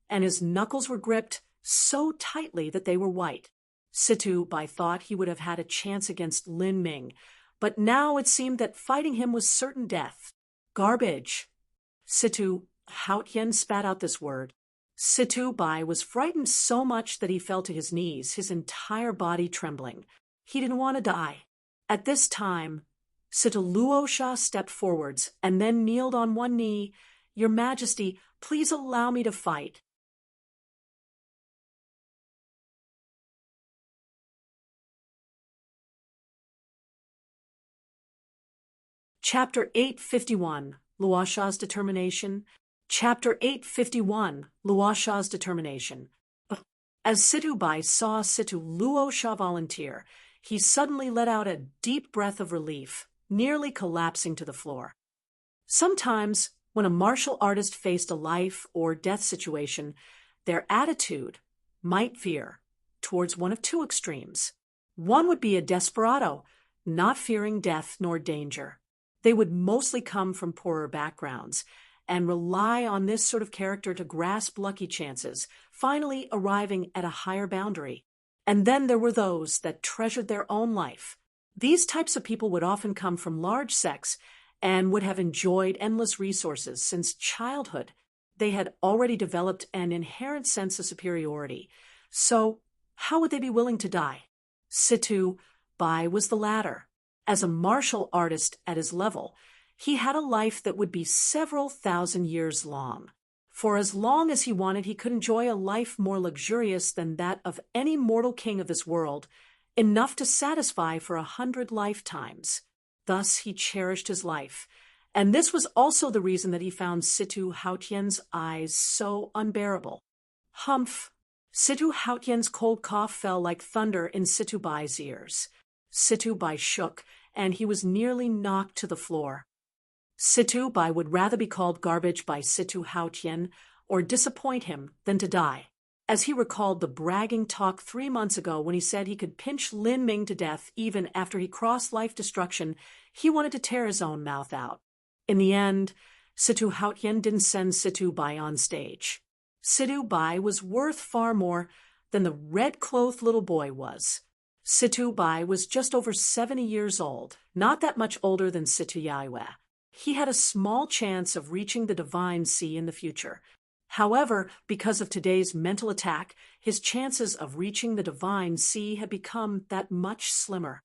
and his knuckles were gripped so tightly that they were white. Situbai thought he would have had a chance against Lin Ming, but now it seemed that fighting him was certain death. Garbage. Situ Haotian spat out this word. Situbai was frightened so much that he fell to his knees, his entire body trembling. He didn't want to die. At this time, Sitaluosha stepped forwards and then kneeled on one knee. "Your Majesty, please allow me to fight." Chapter 851, Luosha's Determination. Chapter 851, Luosha's Determination. As Situbai saw Sitaluosha volunteer, he suddenly let out a deep breath of relief, nearly collapsing to the floor. Sometimes, when a martial artist faced a life or death situation, their attitude might veer towards one of two extremes. One would be a desperado, not fearing death nor danger. They would mostly come from poorer backgrounds and rely on this sort of character to grasp lucky chances, finally arriving at a higher boundary. And then there were those that treasured their own life. These types of people would often come from large sects and would have enjoyed endless resources since childhood. They had already developed an inherent sense of superiority. So how would they be willing to die? Situ Bai was the latter. As a martial artist at his level, he had a life that would be several thousand years long. For as long as he wanted, he could enjoy a life more luxurious than that of any mortal king of this world, enough to satisfy for 100 lifetimes. Thus he cherished his life, and this was also the reason that he found Situ Haotian's eyes so unbearable. Humph! Situ Haotian's cold cough fell like thunder in Situbai's ears. Situbai shook, and he was nearly knocked to the floor. Situbai would rather be called garbage by Situ Haotian or disappoint him than to die. As he recalled the bragging talk 3 months ago when he said he could pinch Lin Ming to death even after he crossed life destruction, he wanted to tear his own mouth out. In the end, Situ Haotian didn't send Situbai on stage. Situbai was worth far more than the red-clothed little boy was. Situbai was just over 70 years old, not that much older than Situ Yaiwe. He had a small chance of reaching the divine sea in the future. However, because of today's mental attack, his chances of reaching the divine sea had become that much slimmer.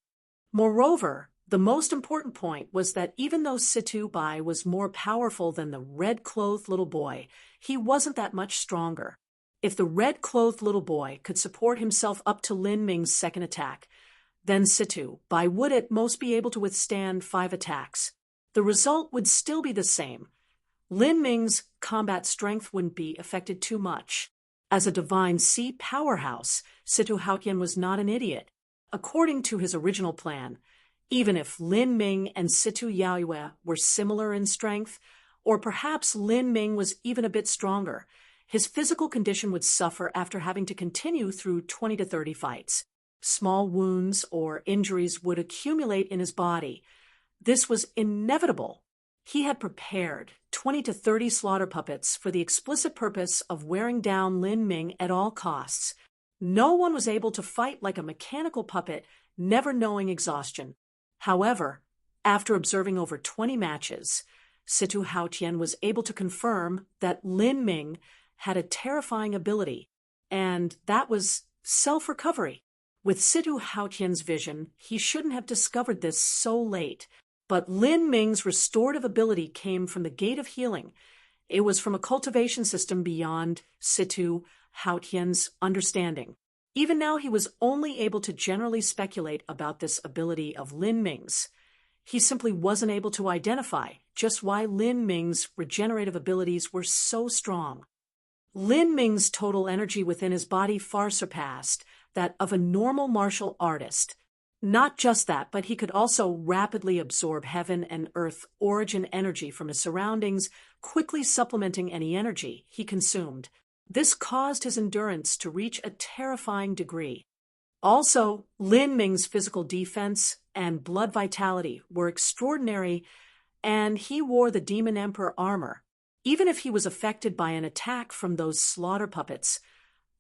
Moreover, the most important point was that even though Situbai was more powerful than the red-clothed little boy, he wasn't that much stronger. If the red-clothed little boy could support himself up to Lin Ming's second attack, then Situbai would at most be able to withstand 5 attacks. The result would still be the same. Lin Ming's combat strength wouldn't be affected too much. As a divine sea powerhouse, Situ Haotian was not an idiot. According to his original plan, even if Lin Ming and Situ Yaiwe were similar in strength, or perhaps Lin Ming was even a bit stronger, his physical condition would suffer after having to continue through 20 to 30 fights. Small wounds or injuries would accumulate in his body. This was inevitable. He had prepared 20 to 30 slaughter puppets for the explicit purpose of wearing down Lin Ming at all costs. No one was able to fight like a mechanical puppet, never knowing exhaustion. However, after observing over 20 matches, Situ Haotian was able to confirm that Lin Ming had a terrifying ability, and that was self-recovery. With Situ Haotian's vision, he shouldn't have discovered this so late, but Lin Ming's restorative ability came from the gate of healing. It was from a cultivation system beyond Situ Haotian's understanding. Even now, he was only able to generally speculate about this ability of Lin Ming's. He simply wasn't able to identify just why Lin Ming's regenerative abilities were so strong. Lin Ming's total energy within his body far surpassed that of a normal martial artist. Not just that, but he could also rapidly absorb heaven and earth origin energy from his surroundings, quickly supplementing any energy he consumed. This caused his endurance to reach a terrifying degree. Also, Lin Ming's physical defense and blood vitality were extraordinary, and he wore the Demon Emperor armor. Even if he was affected by an attack from those slaughter puppets,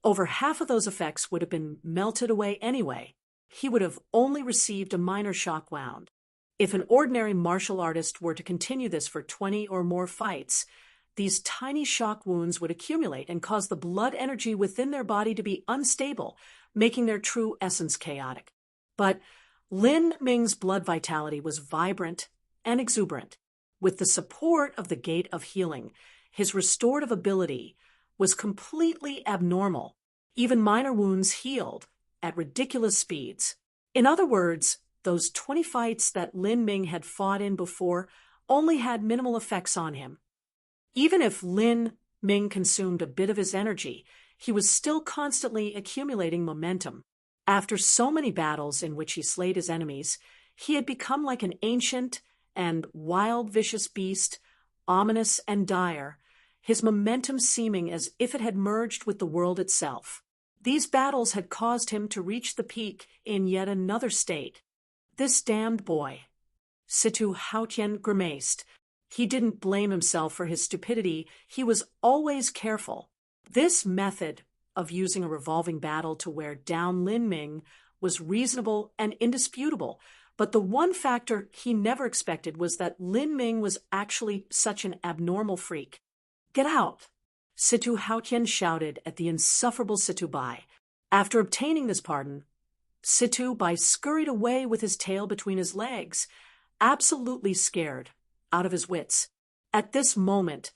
over half of those effects would have been melted away anyway. He would have only received a minor shock wound. If an ordinary martial artist were to continue this for 20 or more fights, these tiny shock wounds would accumulate and cause the blood energy within their body to be unstable, making their true essence chaotic. But Lin Ming's blood vitality was vibrant and exuberant. With the support of the Gate of Healing, his restorative ability was completely abnormal. Even minor wounds healed at ridiculous speeds. In other words, those 20 fights that Lin Ming had fought in before only had minimal effects on him. Even if Lin Ming consumed a bit of his energy, he was still constantly accumulating momentum. After so many battles in which he slayed his enemies, he had become like an ancient and wild, vicious beast, ominous and dire, his momentum seeming as if it had merged with the world itself. These battles had caused him to reach the peak in yet another state. This damned boy. Situ Haotian grimaced. He didn't blame himself for his stupidity. He was always careful. This method of using a revolving battle to wear down Lin Ming was reasonable and indisputable, but the one factor he never expected was that Lin Ming was actually such an abnormal freak. "Get out!" Situ Haotian shouted at the insufferable Situ Bai. After obtaining this pardon, Situ Bai scurried away with his tail between his legs, absolutely scared, out of his wits. At this moment,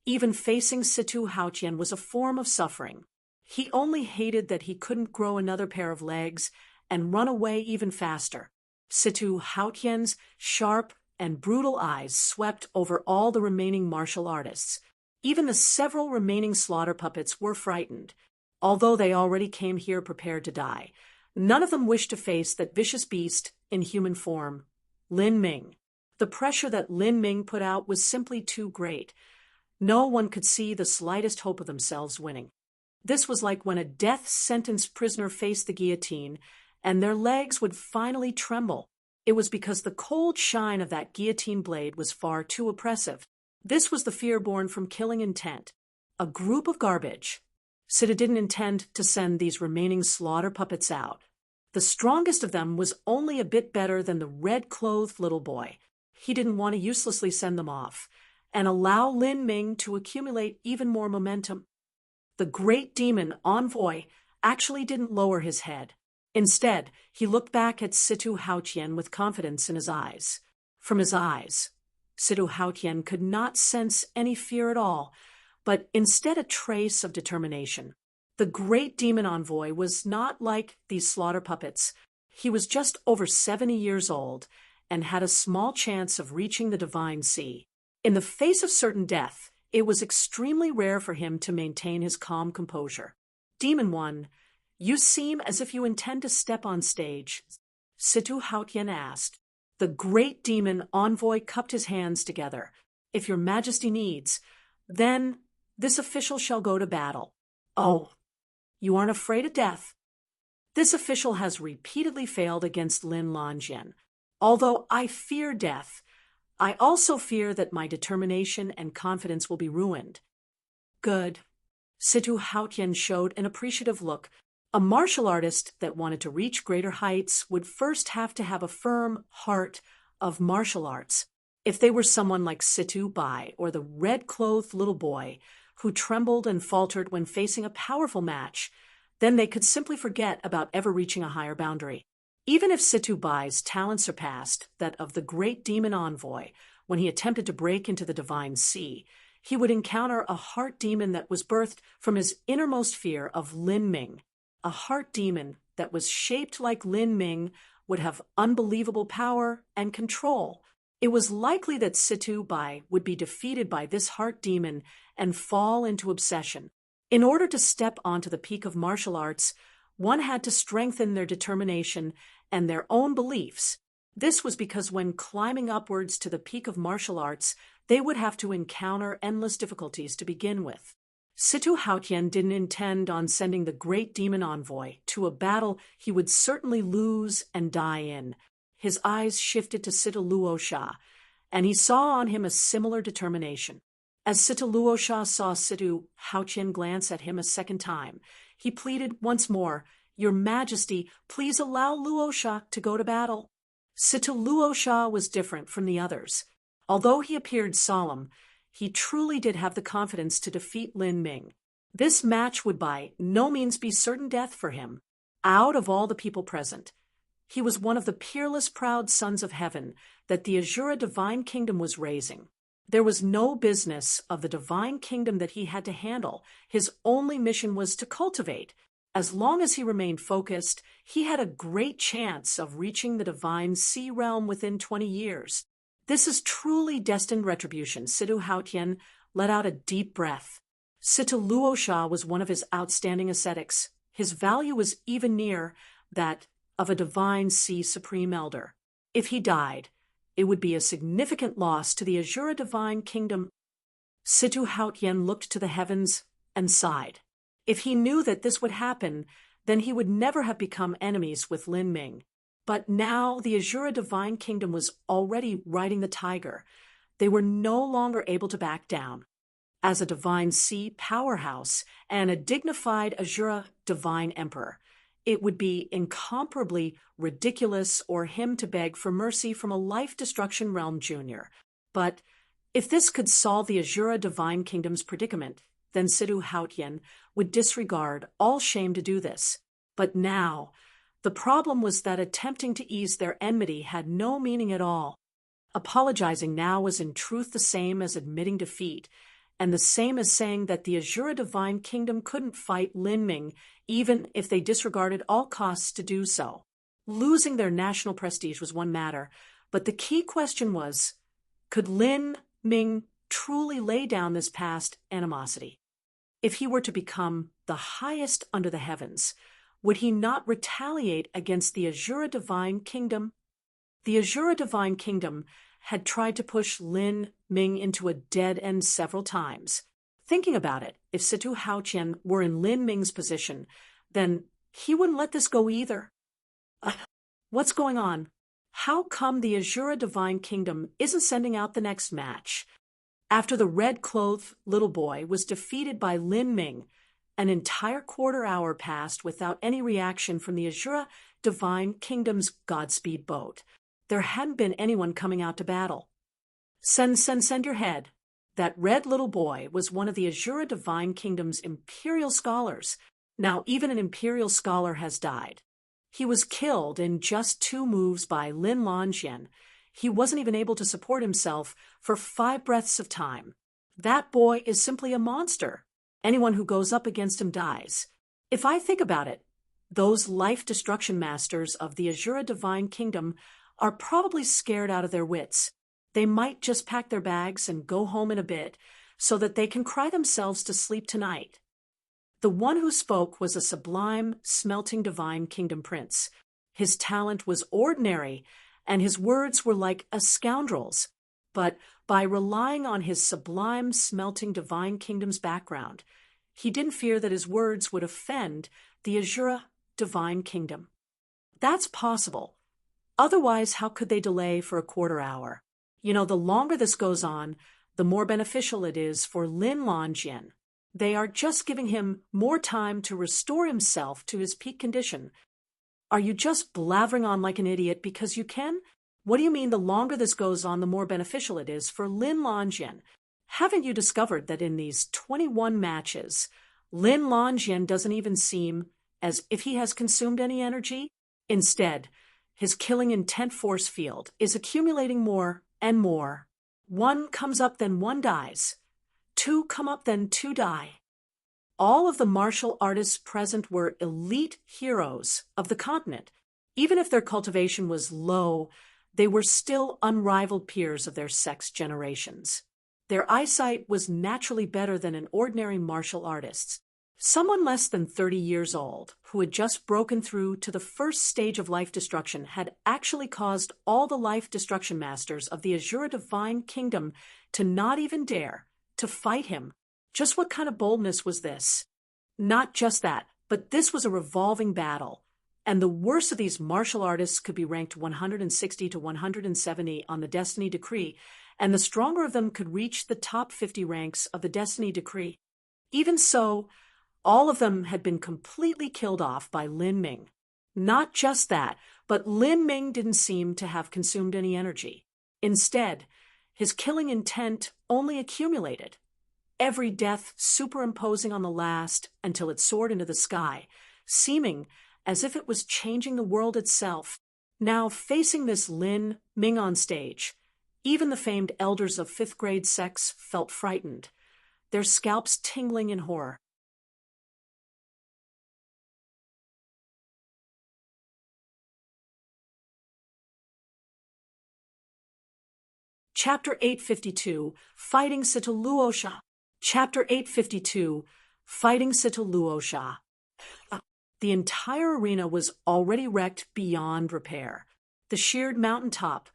even facing Situ Haotian was a form of suffering. He only hated that he couldn't grow another pair of legs and run away even faster. Situ Haotian's sharp and brutal eyes swept over all the remaining martial artists. Even the several remaining slaughter puppets were frightened. Although they already came here prepared to die, none of them wished to face that vicious beast in human form, Lin Ming. The pressure that Lin Ming put out was simply too great. No one could see the slightest hope of themselves winning. This was like when a death-sentenced prisoner faced the guillotine, and their legs would finally tremble. It was because the cold shine of that guillotine blade was far too oppressive. This was the fear born from killing intent. A group of garbage. Situ didn't intend to send these remaining slaughter puppets out. The strongest of them was only a bit better than the red-clothed little boy. He didn't want to uselessly send them off and allow Lin Ming to accumulate even more momentum. The great demon envoy actually didn't lower his head. Instead, he looked back at Situ Haotian with confidence in his eyes. From his eyes, Situ Haotian could not sense any fear at all, but instead a trace of determination. The great demon envoy was not like these slaughter puppets. He was just over 70 years old and had a small chance of reaching the divine sea. In the face of certain death, it was extremely rare for him to maintain his calm composure. "Demon One, you seem as if you intend to step on stage," Situ Haotian asked. The great demon envoy cupped his hands together. "If your majesty needs, then this official shall go to battle." "Oh, you aren't afraid of death?" "This official has repeatedly failed against Lin Lanjian. Although I fear death, I also fear that my determination and confidence will be ruined." "Good." Situ Haotian showed an appreciative look. A martial artist that wanted to reach greater heights would first have to have a firm heart of martial arts. If they were someone like Situ Bai or the red-clothed little boy who trembled and faltered when facing a powerful match, then they could simply forget about ever reaching a higher boundary. Even if Situ Bai's talent surpassed that of the great demon envoy when he attempted to break into the divine sea, he would encounter a heart demon that was birthed from his innermost fear of Lin Ming. A heart demon that was shaped like Lin Ming would have unbelievable power and control. It was likely that Situ Bai would be defeated by this heart demon and fall into obsession. In order to step onto the peak of martial arts, one had to strengthen their determination and their own beliefs. This was because when climbing upwards to the peak of martial arts, they would have to encounter endless difficulties to begin with. Situ Haotian didn't intend on sending the great demon envoy to a battle he would certainly lose and die in. His eyes shifted to Situ Luosha, and he saw on him a similar determination. As Situ Luosha saw Situ Haotian glance at him a second time, he pleaded once more, "Your Majesty, please allow Luosha to go to battle." Situ Luosha was different from the others. Although he appeared solemn, he truly did have the confidence to defeat Lin Ming. This match would by no means be certain death for him. Out of all the people present, he was one of the peerless proud sons of heaven that the Azura divine kingdom was raising. There was no business of the divine kingdom that he had to handle. His only mission was to cultivate. As long as he remained focused, he had a great chance of reaching the divine sea realm within 20 years. This is truly destined retribution. Situ Haotian let out a deep breath. Situ Luosha was one of his outstanding ascetics. His value was even near that of a divine sea supreme elder. If he died, it would be a significant loss to the Azura divine kingdom. Situ Haotian looked to the heavens and sighed. If he knew that this would happen, then he would never have become enemies with Lin Ming. But now the Azura divine kingdom was already riding the tiger. They were no longer able to back down. As a divine sea powerhouse and a dignified Azura divine emperor, it would be incomparably ridiculous for him to beg for mercy from a life-destruction realm junior. But if this could solve the Azura divine kingdom's predicament, then Situ Haotian would disregard all shame to do this. But now, the problem was that attempting to ease their enmity had no meaning at all. Apologizing now was in truth the same as admitting defeat, and the same as saying that the Azura divine kingdom couldn't fight Lin Ming, even if they disregarded all costs to do so. Losing their national prestige was one matter, but the key question was, could Lin Ming truly lay down this past animosity? If he were to become the highest under the heavens, would he not retaliate against the Azura divine kingdom? The Azura divine kingdom had tried to push Lin Ming into a dead end several times. Thinking about it, if Situ Haotian were in Lin Ming's position, then he wouldn't let this go either. What's going on? How come the Azura divine kingdom isn't sending out the next match? After the red-clothed little boy was defeated by Lin Ming, an entire quarter hour passed without any reaction from the Azura divine kingdom's Godspeed boat. There hadn't been anyone coming out to battle. Send your head. That red little boy was one of the Azura divine kingdom's imperial scholars. Now even an imperial scholar has died. He was killed in just 2 moves by Lin Lanjian. He wasn't even able to support himself for 5 breaths of time. That boy is simply a monster. Anyone who goes up against him dies. If I think about it, those life-destruction masters of the Azura divine kingdom are probably scared out of their wits. They might just pack their bags and go home in a bit so that they can cry themselves to sleep tonight. The one who spoke was a sublime, smelting divine kingdom prince. His talent was ordinary, and his words were like a scoundrel's. But by relying on his sublime, smelting divine kingdom's background, he didn't fear that his words would offend the Azura divine kingdom. That's possible. Otherwise, how could they delay for a quarter hour? The longer this goes on, the more beneficial it is for Lin Lanjian. They are just giving him more time to restore himself to his peak condition. Are you just blathering on like an idiot because you can? What do you mean the longer this goes on, the more beneficial it is for Lin Longjin? Haven't you discovered that in these 21 matches, Lin Longjin doesn't even seem as if he has consumed any energy? Instead, his killing intent force field is accumulating more and more. One comes up, then one dies. Two come up, then two die. All of the martial artists present were elite heroes of the continent. Even if their cultivation was low, they were still unrivaled peers of their sex generations. Their eyesight was naturally better than an ordinary martial artist's. Someone less than 30 years old, who had just broken through to the first stage of life destruction, had actually caused all the life destruction masters of the Azura Divine Kingdom to not even dare to fight him. Just what kind of boldness was this? Not just that, but this was a revolving battle, and the worst of these martial artists could be ranked 160 to 170 on the Destiny Decree, and the stronger of them could reach the top 50 ranks of the Destiny Decree. Even so, all of them had been completely killed off by Lin Ming. Not just that, but Lin Ming didn't seem to have consumed any energy. Instead, his killing intent only accumulated, every death superimposing on the last until it soared into the sky, seeming as if it was changing the world itself. Now, facing this Lin Ming on stage, even the famed elders of fifth-grade sects felt frightened, their scalps tingling in horror. Chapter 852, Fighting Sitaluosha. Chapter 852, Fighting Sitaluosha. The entire arena was already wrecked beyond repair. The sheared mountaintop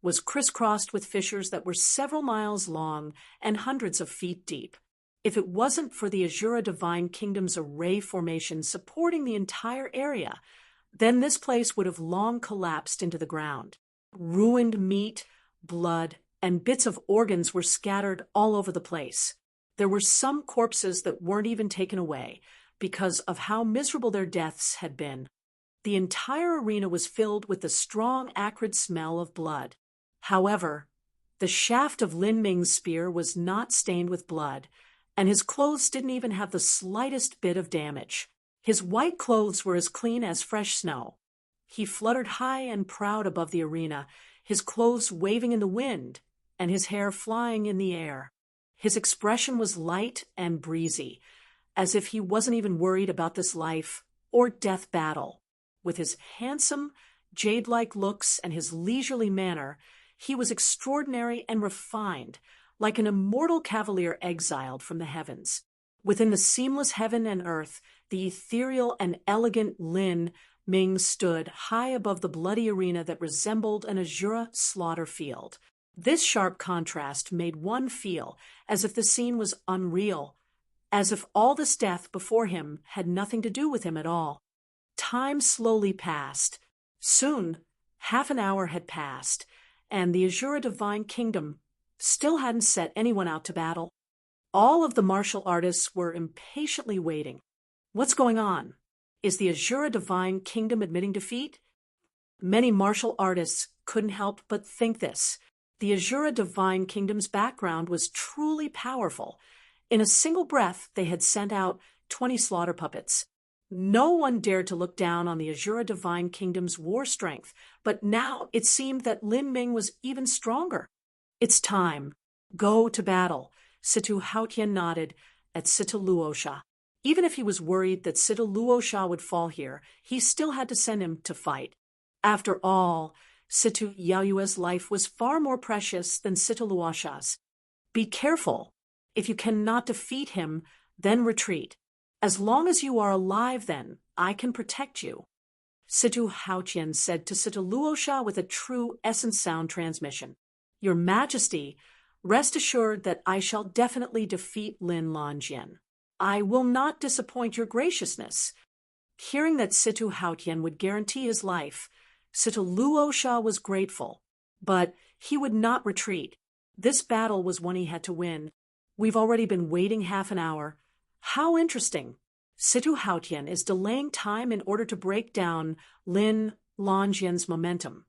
was crisscrossed with fissures that were several miles long and hundreds of feet deep. If it wasn't for the Azura Divine Kingdom's array formation supporting the entire area, then this place would have long collapsed into the ground. Ruined meat, blood, and bits of organs were scattered all over the place. There were some corpses that weren't even taken away because of how miserable their deaths had been. The entire arena was filled with the strong, acrid smell of blood. However, the shaft of Lin Ming's spear was not stained with blood, and his clothes didn't even have the slightest bit of damage. His white clothes were as clean as fresh snow. He fluttered high and proud above the arena, his clothes waving in the wind, and his hair flying in the air. His expression was light and breezy, as if he wasn't even worried about this life or death battle. With his handsome, jade-like looks and his leisurely manner, he was extraordinary and refined, like an immortal cavalier exiled from the heavens. Within the seamless heaven and earth, the ethereal and elegant Lin Ming stood high above the bloody arena that resembled an Azura slaughter field. This sharp contrast made one feel as if the scene was unreal, as if all this death before him had nothing to do with him at all. Time slowly passed. Soon, half an hour had passed, and the Azura Divine Kingdom still hadn't set anyone out to battle. All of the martial artists were impatiently waiting. What's going on? Is the Azura Divine Kingdom admitting defeat? Many martial artists couldn't help but think this. The Azura Divine Kingdom's background was truly powerful. In a single breath, they had sent out 20 slaughter puppets. No one dared to look down on the Azura Divine Kingdom's war strength, but now it seemed that Lin Ming was even stronger. It's time. Go to battle. Situ Haotian nodded at Sitaluosha. Even if he was worried that Sitaluosha would fall here, he still had to send him to fight. After all, Situ Yaoyue's life was far more precious than Sitaluosha's. Be careful. If you cannot defeat him, then retreat. As long as you are alive, then, I can protect you. Situ Haotian said to Sitaluosha with a true essence sound transmission. Your Majesty, rest assured that I shall definitely defeat Lin Longjin. I will not disappoint your graciousness. Hearing that Situ Haotian would guarantee his life, Sitaluosha was grateful, but he would not retreat. This battle was one he had to win. We've already been waiting half an hour. How interesting. Situ Hautian is delaying time in order to break down Lin Longian's momentum.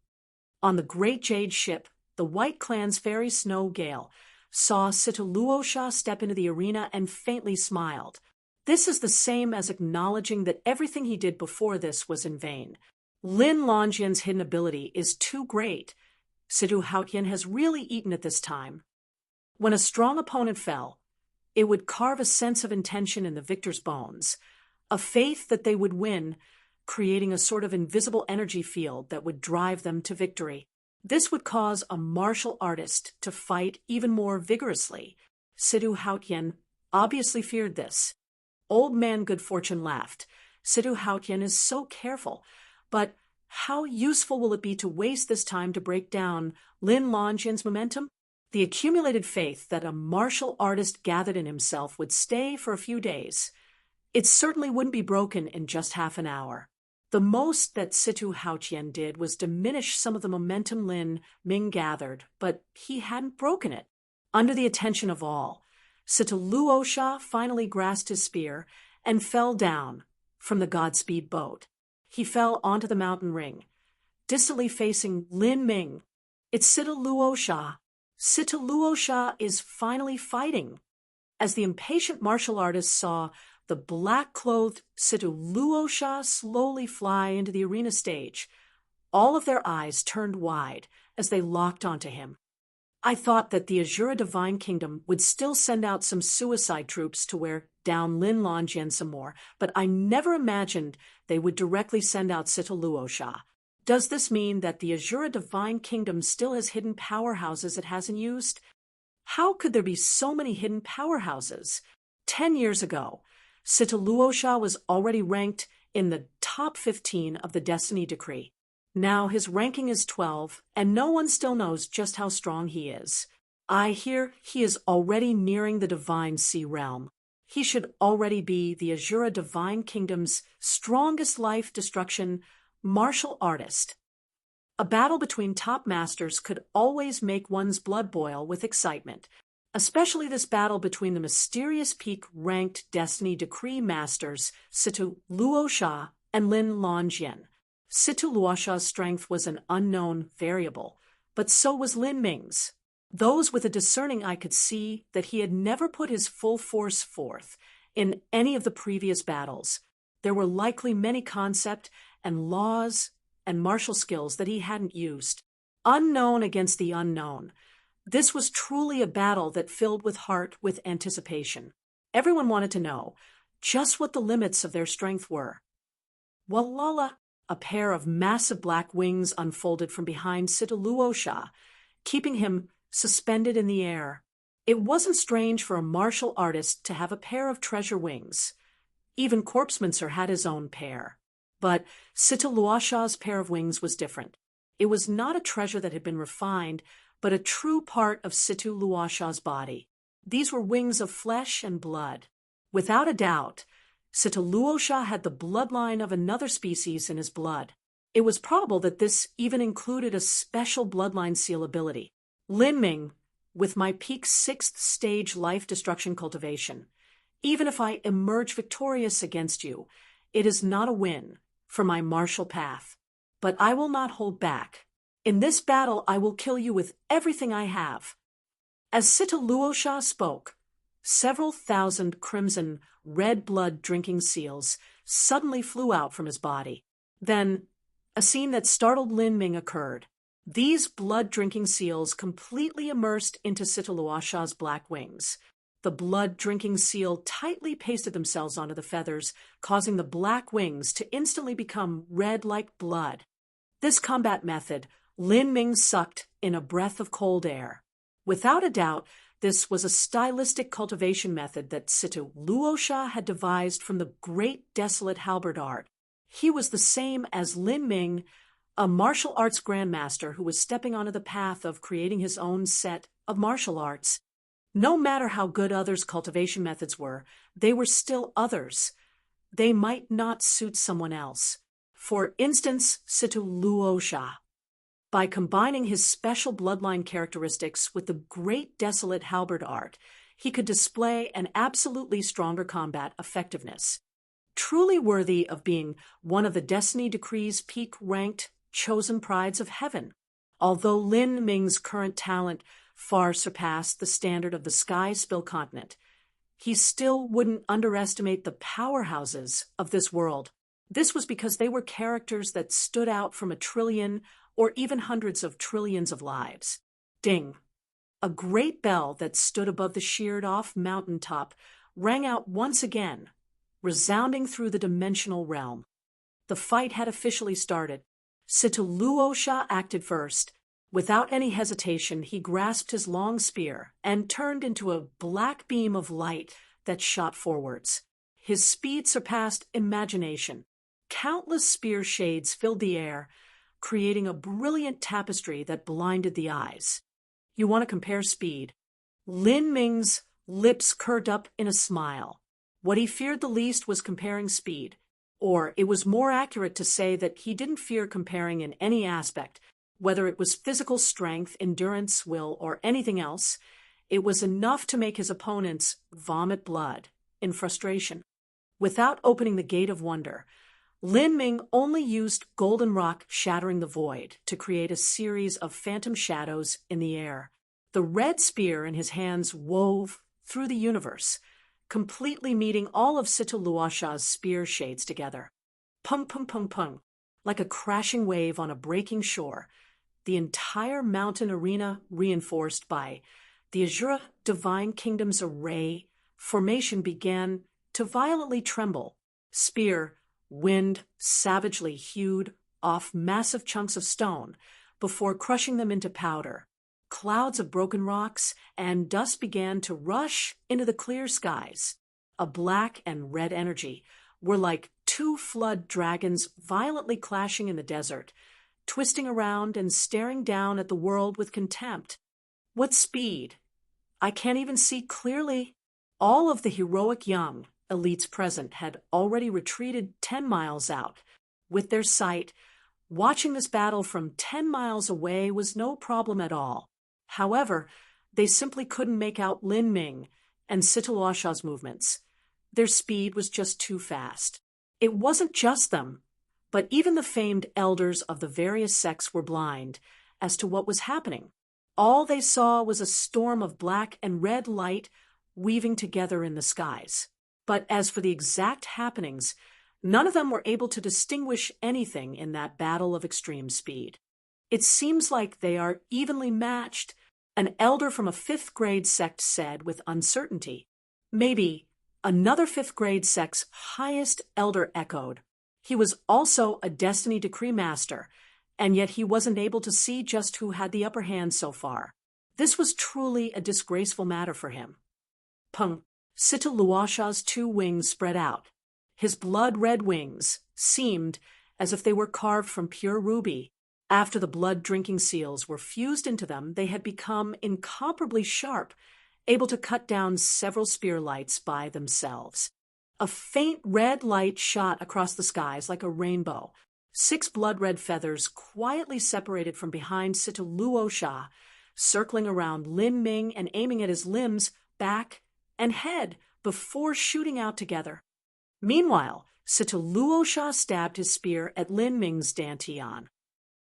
On the Great Jade ship, the White Clan's fairy Snow Gale saw Situ Luosha step into the arena and faintly smiled. This is the same as acknowledging that everything he did before this was in vain. Lin Longian's hidden ability is too great. Situ Hautian has really eaten at this time. When a strong opponent fell, it would carve a sense of intention in the victor's bones, a faith that they would win, creating a sort of invisible energy field that would drive them to victory. This would cause a martial artist to fight even more vigorously. Situ Hautian obviously feared this. Old Man Good Fortune laughed. Situ Hautian is so careful, but how useful will it be to waste this time to break down Lin Longian's momentum? The accumulated faith that a martial artist gathered in himself would stay for a few days. It certainly wouldn't be broken in just half an hour. The most that Situ Hautian did was diminish some of the momentum Lin Ming gathered, but he hadn't broken it. Under the attention of all, Situ Luosha finally grasped his spear and fell down from the Godspeed boat. He fell onto the mountain ring, distantly facing Lin Ming. It's Situ Luosha. Situ Luosha is finally fighting. As the impatient martial artist saw the black-clothed Situ Luosha slowly fly into the arena stage, all of their eyes turned wide as they locked onto him. I thought that the Azura Divine Kingdom would still send out some suicide troops to wear down Lin Longian some more, but I never imagined they would directly send out Situ Luosha. Does this mean that the Azura Divine Kingdom still has hidden powerhouses it hasn't used? How could there be so many hidden powerhouses? 10 years ago, Situ Luosha was already ranked in the top 15 of the Destiny Decree. Now his ranking is 12, and no one still knows just how strong he is. I hear he is already nearing the Divine Sea Realm. He should already be the Azura Divine Kingdom's strongest life destruction martial artist. A battle between top masters could always make one's blood boil with excitement, especially this battle between the mysterious peak-ranked Destiny Decree masters Situ Luosha and Lin Longian. Situ Luosha's strength was an unknown variable, but so was Lin Ming's. Those with a discerning eye could see that he had never put his full force forth in any of the previous battles. There were likely many concept and laws and martial skills that he hadn't used. Unknown against the unknown. This was truly a battle that filled with heart with anticipation. Everyone wanted to know just what the limits of their strength were. Walala, a pair of massive black wings unfolded from behind Situ Luosha, keeping him suspended in the air. It wasn't strange for a martial artist to have a pair of treasure wings. Even Corpsemancer had his own pair. But Situ Luosha's pair of wings was different. It was not a treasure that had been refined, but a true part of Situ Luosha's body. These were wings of flesh and blood. Without a doubt, Situ Luosha had the bloodline of another species in his blood. It was probable that this even included a special bloodline seal ability. Lin Ming, with my peak 6th stage life destruction cultivation, even if I emerge victorious against you, it is not a win for my martial path. But I will not hold back. In this battle I will kill you with everything I have. As Situ Luosha spoke, several thousand crimson red blood drinking seals suddenly flew out from his body. Then, a scene that startled Lin Ming occurred. These blood-drinking seals completely immersed into Situ Luosha's black wings. The blood-drinking seal tightly pasted themselves onto the feathers, causing the black wings to instantly become red like blood. This combat method, Lin Ming sucked in a breath of cold air. Without a doubt, this was a stylistic cultivation method that Situ Luosha had devised from the great desolate halberd art. He was the same as Lin Ming, a martial arts grandmaster who was stepping onto the path of creating his own set of martial arts. No matter how good others' cultivation methods were, they were still others. They might not suit someone else. For instance, Situ Luosha. By combining his special bloodline characteristics with the great desolate halberd art, he could display an absolutely stronger combat effectiveness. Truly worthy of being one of the Destiny Decree's peak-ranked chosen prides of heaven. Although Lin Ming's current talent far surpassed the standard of the Sky Spill continent, he still wouldn't underestimate the powerhouses of this world. This was because they were characters that stood out from a trillion or even hundreds of trillions of lives. Ding! A great bell that stood above the sheared-off mountaintop rang out once again, resounding through the dimensional realm. The fight had officially started. Sitaluosha acted first. Without any hesitation, he grasped his long spear and turned into a black beam of light that shot forwards. His speed surpassed imagination. Countless spear shades filled the air, creating a brilliant tapestry that blinded the eyes. You want to compare speed? Lin Ming's lips curved up in a smile. What he feared the least was comparing speed. Or it was more accurate to say that he didn't fear comparing in any aspect, whether it was physical strength, endurance, will, or anything else. It was enough to make his opponents vomit blood in frustration. Without opening the gate of wonder, Lin Ming only used golden rock shattering the void to create a series of phantom shadows in the air. The red spear in his hands wove through the universe, completely meeting all of Sitaluosha's spear shades together. Pung, pung, pung, pung. Like a crashing wave on a breaking shore, the entire mountain arena reinforced by the Azura Divine Kingdom's array formation began to violently tremble. Spear, wind savagely hewed off massive chunks of stone before crushing them into powder. Clouds of broken rocks and dust began to rush into the clear skies. A black and red energy were like two flood dragons violently clashing in the desert, twisting around and staring down at the world with contempt. What speed! I can't even see clearly. All of the heroic young elites present had already retreated 10 miles out. With their sight, watching this battle from 10 miles away was no problem at all. However, they simply couldn't make out Lin Ming and Sitaluosha's movements. Their speed was just too fast. It wasn't just them, but even the famed elders of the various sects were blind as to what was happening. All they saw was a storm of black and red light weaving together in the skies. But as for the exact happenings, none of them were able to distinguish anything in that battle of extreme speed. It seems like they are evenly matched, an elder from a 5th grade sect said with uncertainty. Maybe another 5th grade sect's highest elder echoed. He was also a Destiny Decree master, and yet he wasn't able to see just who had the upper hand so far. This was truly a disgraceful matter for him. Pung. Sitaluosha's 2 wings spread out. His blood-red wings seemed as if they were carved from pure ruby. After the blood-drinking seals were fused into them, they had become incomparably sharp, able to cut down several spear lights by themselves. A faint red light shot across the skies like a rainbow. 6 blood-red feathers quietly separated from behind Sitaluosha, circling around Lin Ming and aiming at his limbs, back, and head before shooting out together. Meanwhile, Sitaluosha stabbed his spear at Lin Ming's dantian.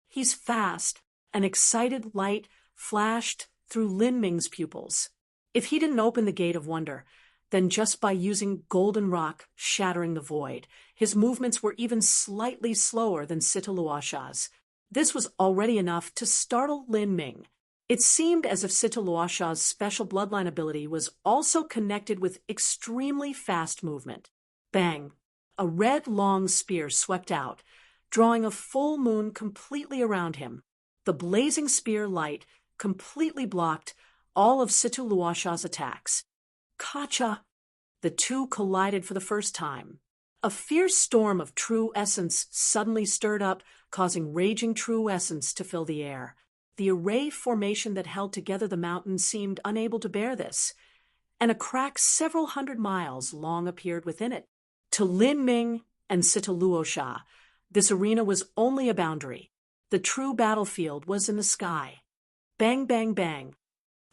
He's fast. An excited light flashed through Lin Ming's pupils. If he didn't open the gate of wonder, then just by using golden rock shattering the void, his movements were even slightly slower than Sitaluosha's. This was already enough to startle Lin Ming. It seemed as if Sitaluosha's special bloodline ability was also connected with extremely fast movement. Bang! A red long spear swept out, drawing a full moon completely around him. The blazing spear light completely blocked all of Sitaluosha's attacks. Kacha! The two collided for the first time. A fierce storm of true essence suddenly stirred up, causing raging true essence to fill the air. The array formation that held together the mountain seemed unable to bear this, and a crack several hundred miles long appeared within it. To Lin Ming and Sitaluosha, this arena was only a boundary. The true battlefield was in the sky. Bang, bang, bang.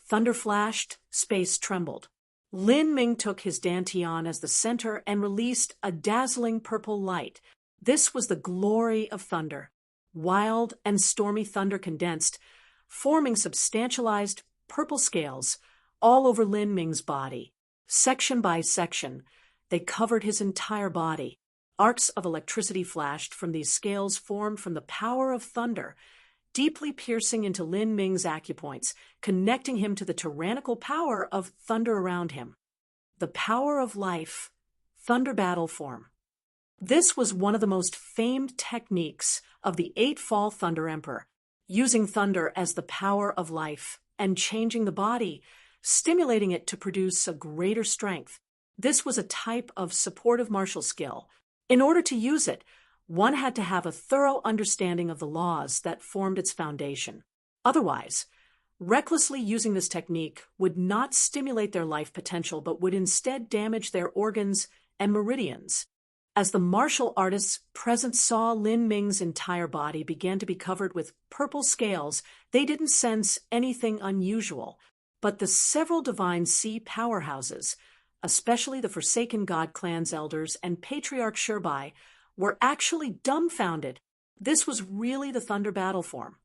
Thunder flashed, space trembled. Lin Ming took his dantian as the center and released a dazzling purple light. This was the glory of thunder. Wild and stormy thunder condensed, forming substantialized purple scales all over Lin Ming's body. Section by section, they covered his entire body. Arcs of electricity flashed from these scales formed from the power of thunder, deeply piercing into Lin Ming's acupoints, connecting him to the tyrannical power of thunder around him. The power of life, thunder battle form. This was one of the most famed techniques of the Eightfall Thunder Emperor, using thunder as the power of life and changing the body, stimulating it to produce a greater strength. This was a type of supportive martial skill. In order to use it, one had to have a thorough understanding of the laws that formed its foundation. Otherwise, recklessly using this technique would not stimulate their life potential but would instead damage their organs and meridians. As the martial artists present saw Lin Ming's entire body began to be covered with purple scales, they didn't sense anything unusual. But the several divine sea powerhouses, especially the Forsaken God clan's elders and Patriarch Shirbai, were actually dumbfounded. This was really the thunder battle form.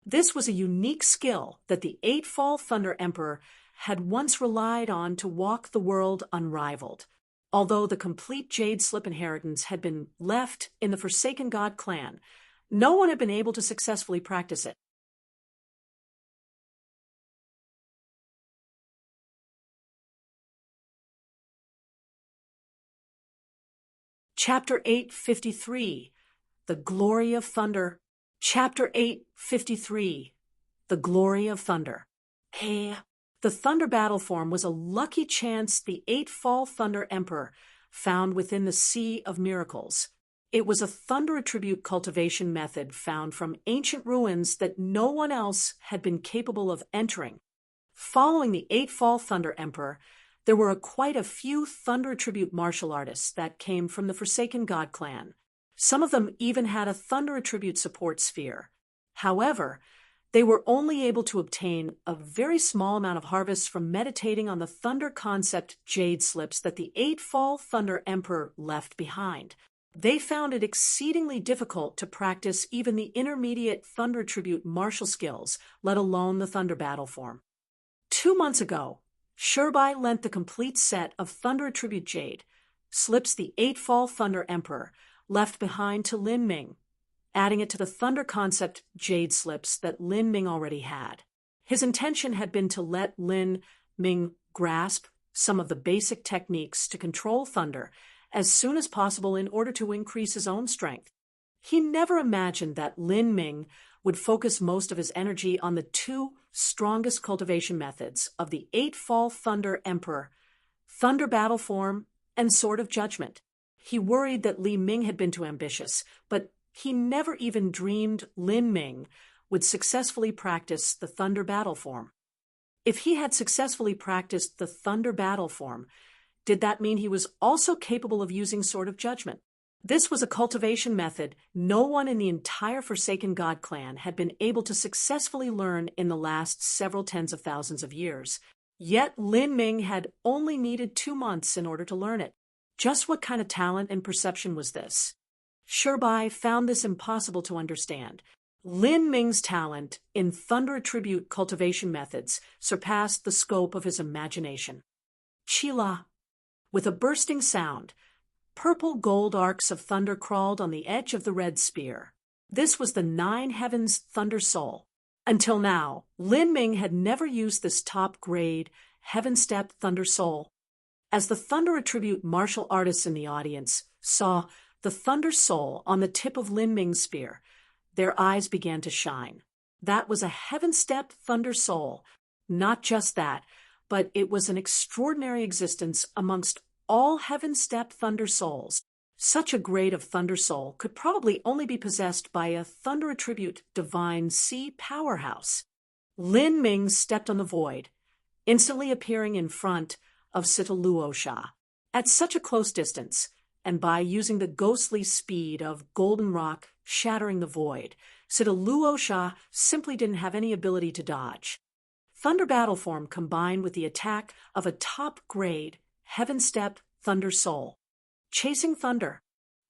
This was a unique skill that the Eightfall Thunder Emperor had once relied on to walk the world unrivaled. Although the complete Jade Slip inheritance had been left in the Forsaken God clan, no one had been able to successfully practice it. Chapter 853, The Glory of Thunder. Chapter 853, The Glory of Thunder. Hey, the thunder battle form was a lucky chance the Eightfall Thunder Emperor found within the Sea of Miracles. It was a thunder attribute cultivation method found from ancient ruins that no one else had been capable of entering. Following the Eightfall Thunder Emperor, there were quite a few thunder attribute martial artists that came from the Forsaken God clan. Some of them even had a thunder attribute support sphere. However, they were only able to obtain a very small amount of harvests from meditating on the thunder concept jade slips that the Eightfall Thunder Emperor left behind. They found it exceedingly difficult to practice even the intermediate thunder attribute martial skills, let alone the thunder battle form. 2 months ago, Shirbai lent the complete set of thunder attribute jade slips the Eightfall Thunder Emperor left behind to Lin Ming, adding it to the thunder concept jade slips that Lin Ming already had. His intention had been to let Lin Ming grasp some of the basic techniques to control thunder as soon as possible in order to increase his own strength. He never imagined that Lin Ming would focus most of his energy on the two strongest cultivation methods of the Eightfall Thunder Emperor, thunder battle form and sword of judgment. He worried that Li Ming had been too ambitious, but he never even dreamed Lin Ming would successfully practice the thunder battle form. If he had successfully practiced the thunder battle form, did that mean he was also capable of using sword of judgment? This was a cultivation method no one in the entire Forsaken God clan had been able to successfully learn in the last several tens of thousands of years. Yet Lin Ming had only needed 2 months in order to learn it. Just what kind of talent and perception was this? Shirbai found this impossible to understand. Lin Ming's talent in thunder attribute cultivation methods surpassed the scope of his imagination. Chila. With a bursting sound, purple gold arcs of thunder crawled on the edge of the red spear. This was the 9 Heavens Thunder Soul. Until now, Lin Ming had never used this top-grade, heaven-step Thunder Soul. As the Thunder Attribute martial artists in the audience saw the Thunder Soul on the tip of Lin Ming's spear, their eyes began to shine. That was a heaven-step Thunder Soul. Not just that, but it was an extraordinary existence amongst all heaven-step Thunder Souls. Such a grade of Thunder Soul could probably only be possessed by a Thunder Attribute divine sea powerhouse. Lin Ming stepped on the void, instantly appearing in front of Sitaluosha. At such a close distance, and by using the ghostly speed of golden rock shattering the void, Sitaluosha simply didn't have any ability to dodge. thunder battle form combined with the attack of a top-grade, heaven-step thunder soul. Chasing thunder,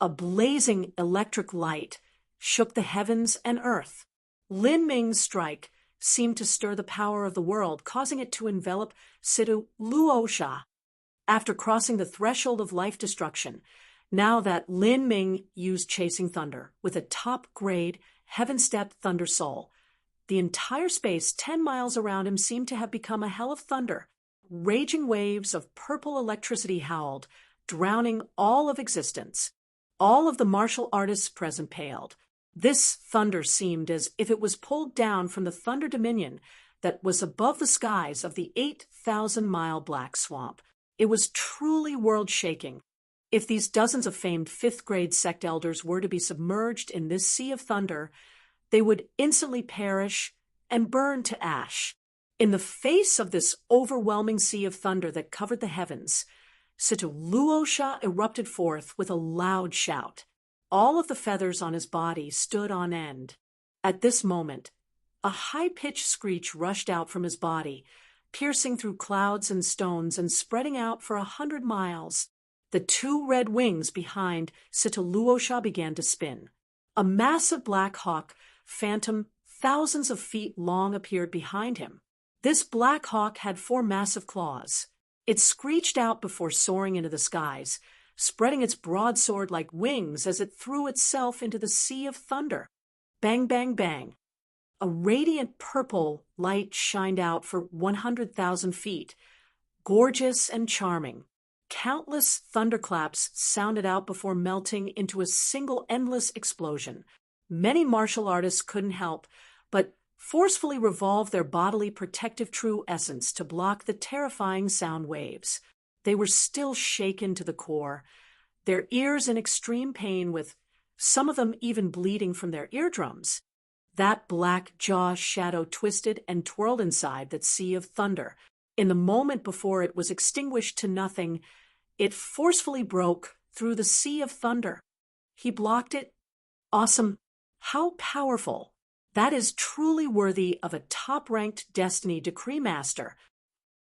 a blazing electric light, shook the heavens and earth. Lin Ming's strike seemed to stir the power of the world, causing it to envelop Situ Luosha. After crossing the threshold of life destruction, now that Lin Ming used Chasing Thunder with a top-grade, heaven-step thunder soul, the entire space 10 miles around him seemed to have become a hell of thunder. Raging waves of purple electricity howled, drowning all of existence. All of the martial artists present paled. This thunder seemed as if it was pulled down from the thunder dominion that was above the skies of the 8,000-mile Black Swamp. It was truly world-shaking. If these dozens of famed fifth-grade sect elders were to be submerged in this sea of thunder, they would instantly perish and burn to ash. In the face of this overwhelming sea of thunder that covered the heavens, Situ Luosha erupted forth with a loud shout. All of the feathers on his body stood on end. At this moment, a high-pitched screech rushed out from his body, piercing through clouds and stones and spreading out for 100 miles. The two red wings behind Situ Luosha began to spin. A massive black hawk, phantom thousands of feet long, appeared behind him. This black hawk had 4 massive claws. It screeched out before soaring into the skies, spreading its broadsword like wings as it threw itself into the sea of thunder. Bang, bang, bang. A radiant purple light shined out for 100,000 feet, gorgeous and charming. Countless thunderclaps sounded out before melting into a single endless explosion. Many martial artists couldn't help but forcefully revolve their bodily protective true essence to block the terrifying sound waves. They were still shaken to the core, their ears in extreme pain, with some of them even bleeding from their eardrums. That black jaw shadow twisted and twirled inside that sea of thunder. In the moment before it was extinguished to nothing, it forcefully broke through the sea of thunder. He blocked it. Awesome. How powerful. That is truly worthy of a top-ranked Destiny Decree Master.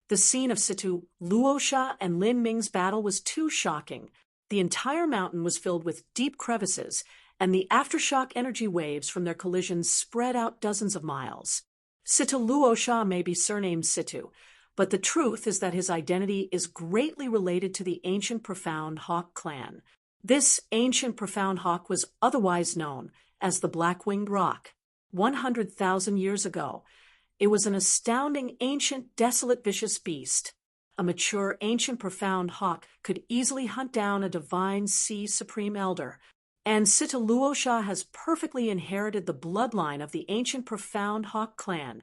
The scene of Situ Luosha and Lin Ming's battle was too shocking. The entire mountain was filled with deep crevices, and the aftershock energy waves from their collisions spread out dozens of miles. Situ Luosha may be surnamed Situ, but the truth is that his identity is greatly related to the ancient Profound Hawk clan. This ancient Profound Hawk was otherwise known as the Black-Winged Roc. 100,000 years ago, it was an astounding, ancient, desolate, vicious beast. A mature, ancient, profound hawk could easily hunt down a divine sea supreme elder, and Situ Luosha has perfectly inherited the bloodline of the ancient, profound hawk clan.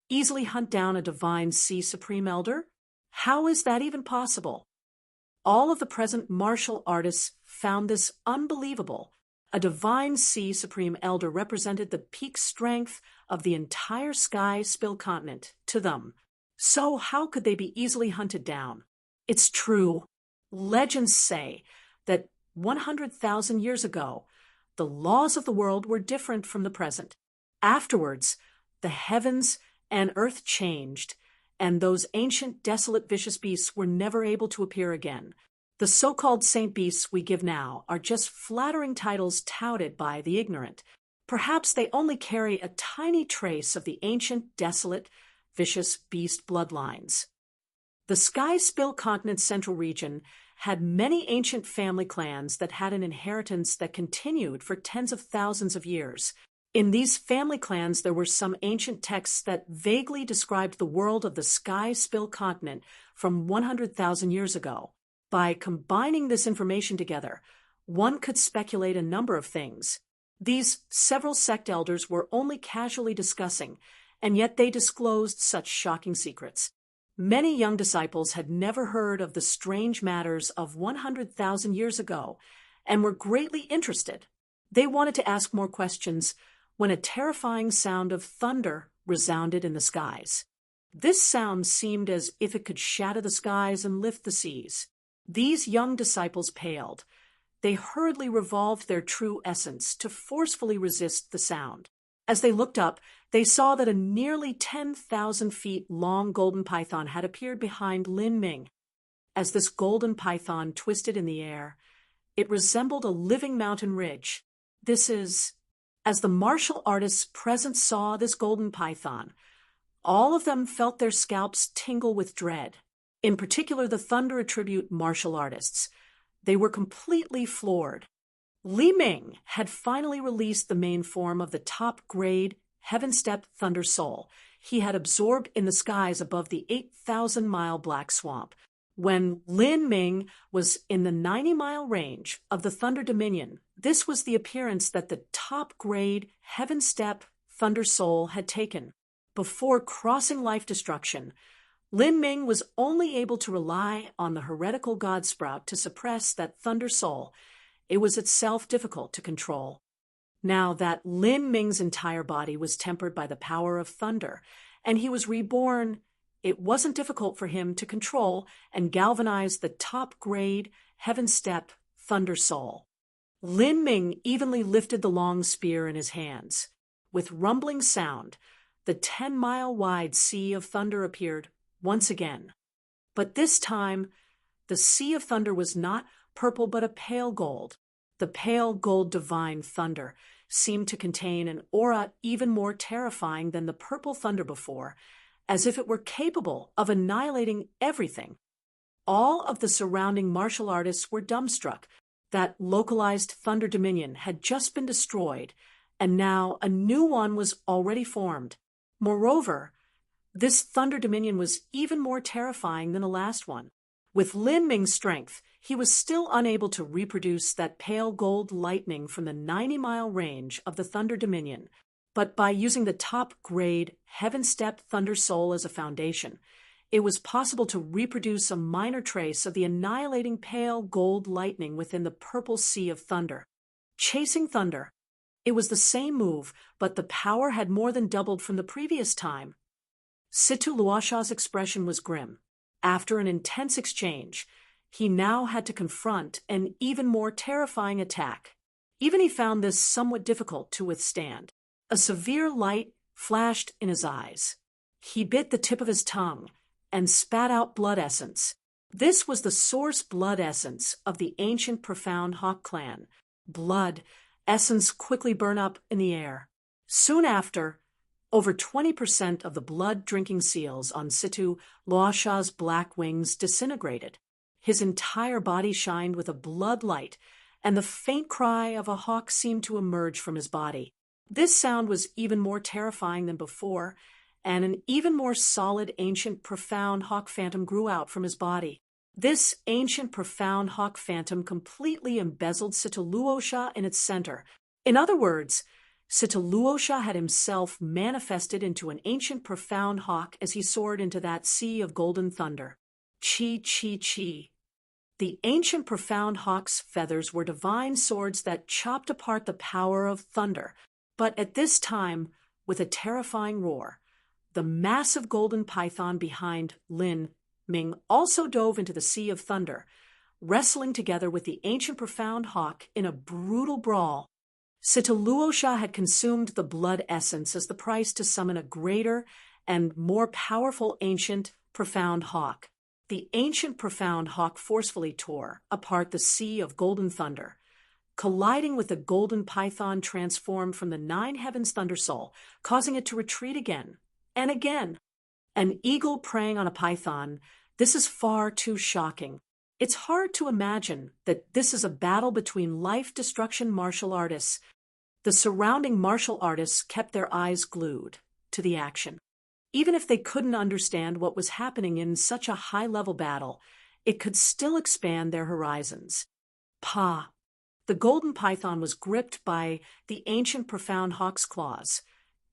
Easily hunt down a divine sea supreme elder? How is that even possible? All of the present martial artists found this unbelievable. A divine sea supreme elder represented the peak strength of the entire sky spill continent to them. So how could they be easily hunted down? It's true. Legends say that 100,000 years ago, the laws of the world were different from the present. Afterwards, the heavens and earth changed, and those ancient, desolate, vicious beasts were never able to appear again. The so-called saint beasts we give now are just flattering titles touted by the ignorant. Perhaps they only carry a tiny trace of the ancient, desolate, vicious beast bloodlines. The Sky Spill Continent's central region had many ancient family clans that had an inheritance that continued for tens of thousands of years. In these family clans, there were some ancient texts that vaguely described the world of the Sky Spill Continent from 100,000 years ago. By combining this information together, one could speculate a number of things. These several sect elders were only casually discussing, and yet they disclosed such shocking secrets. Many young disciples had never heard of the strange matters of 100,000 years ago and were greatly interested. They wanted to ask more questions when a terrifying sound of thunder resounded in the skies. This sound seemed as if it could shatter the skies and lift the seas. These young disciples paled. They hurriedly revolved their true essence to forcefully resist the sound. As they looked up, They saw that a nearly 10,000 feet long golden python had appeared behind Lin Ming. As this golden python twisted in the air, it resembled a living mountain ridge. As the martial artists present saw this golden python, all of them felt their scalps tingle with dread. In particular, the Thunder Attribute martial artists. They were completely floored. Li Ming had finally released the main form of the top-grade, heaven-stepped Thunder Soul he had absorbed in the skies above the 8,000-mile Black Swamp. When Lin Ming was in the 90-mile range of the Thunder Dominion, this was the appearance that the top-grade, heaven-stepped Thunder Soul had taken. Before crossing life destruction, Lin Ming was only able to rely on the heretical God Sprout to suppress that Thunder Soul. It was itself difficult to control. Now that Lin Ming's entire body was tempered by the power of thunder, and he was reborn, it wasn't difficult for him to control and galvanize the top-grade, heaven-step Thunder Soul. Lin Ming evenly lifted the long spear in his hands. With rumbling sound, the 10-mile-wide sea of thunder appeared once again. But this time, the sea of thunder was not purple but a pale gold. The pale gold divine thunder seemed to contain an aura even more terrifying than the purple thunder before, as if it were capable of annihilating everything. All of the surrounding martial artists were dumbstruck. That localized Thunder Dominion had just been destroyed, and now a new one was already formed. Moreover, this Thunder Dominion was even more terrifying than the last one. With Lin Ming's strength, he was still unable to reproduce that pale gold lightning from the 90-mile range of the Thunder Dominion, but by using the top-grade, heaven-stepped Thunder Soul as a foundation, it was possible to reproduce a minor trace of the annihilating pale gold lightning within the purple sea of thunder. Chasing thunder. It was the same move, but the power had more than doubled from the previous time. Situ Luosha's expression was grim. After an intense exchange, he now had to confront an even more terrifying attack. Even he found this somewhat difficult to withstand. A severe light flashed in his eyes. He bit the tip of his tongue and spat out blood essence. This was the source blood essence of the ancient profound Hawk clan. Blood essence quickly burned up in the air. Soon after, over 20% of the blood-drinking seals on Situ Luosha's black wings disintegrated. His entire body shined with a blood light, and the faint cry of a hawk seemed to emerge from his body. This sound was even more terrifying than before, and an even more solid, ancient, profound hawk phantom grew out from his body. This ancient, profound hawk phantom completely embezzled Situ Luosha in its center. In other words, Situ Luosha had himself manifested into an ancient, profound hawk as he soared into that sea of golden thunder. Chi, chi, chi. The ancient, profound hawk's feathers were divine swords that chopped apart the power of thunder. But at this time, with a terrifying roar, the massive golden python behind Lin Ming also dove into the sea of thunder, wrestling together with the ancient profound hawk in a brutal brawl. Situ Luosha had consumed the blood essence as the price to summon a greater and more powerful ancient profound hawk. The ancient profound hawk forcefully tore apart the sea of golden thunder, colliding with the golden python transformed from the nine heavens thunder soul, causing it to retreat again and again. An eagle preying on a python, this is far too shocking. It's hard to imagine that this is a battle between life-destruction martial artists. The surrounding martial artists kept their eyes glued to the action. Even if they couldn't understand what was happening in such a high-level battle, it could still expand their horizons. Pa! The golden python was gripped by the ancient profound hawk's claws.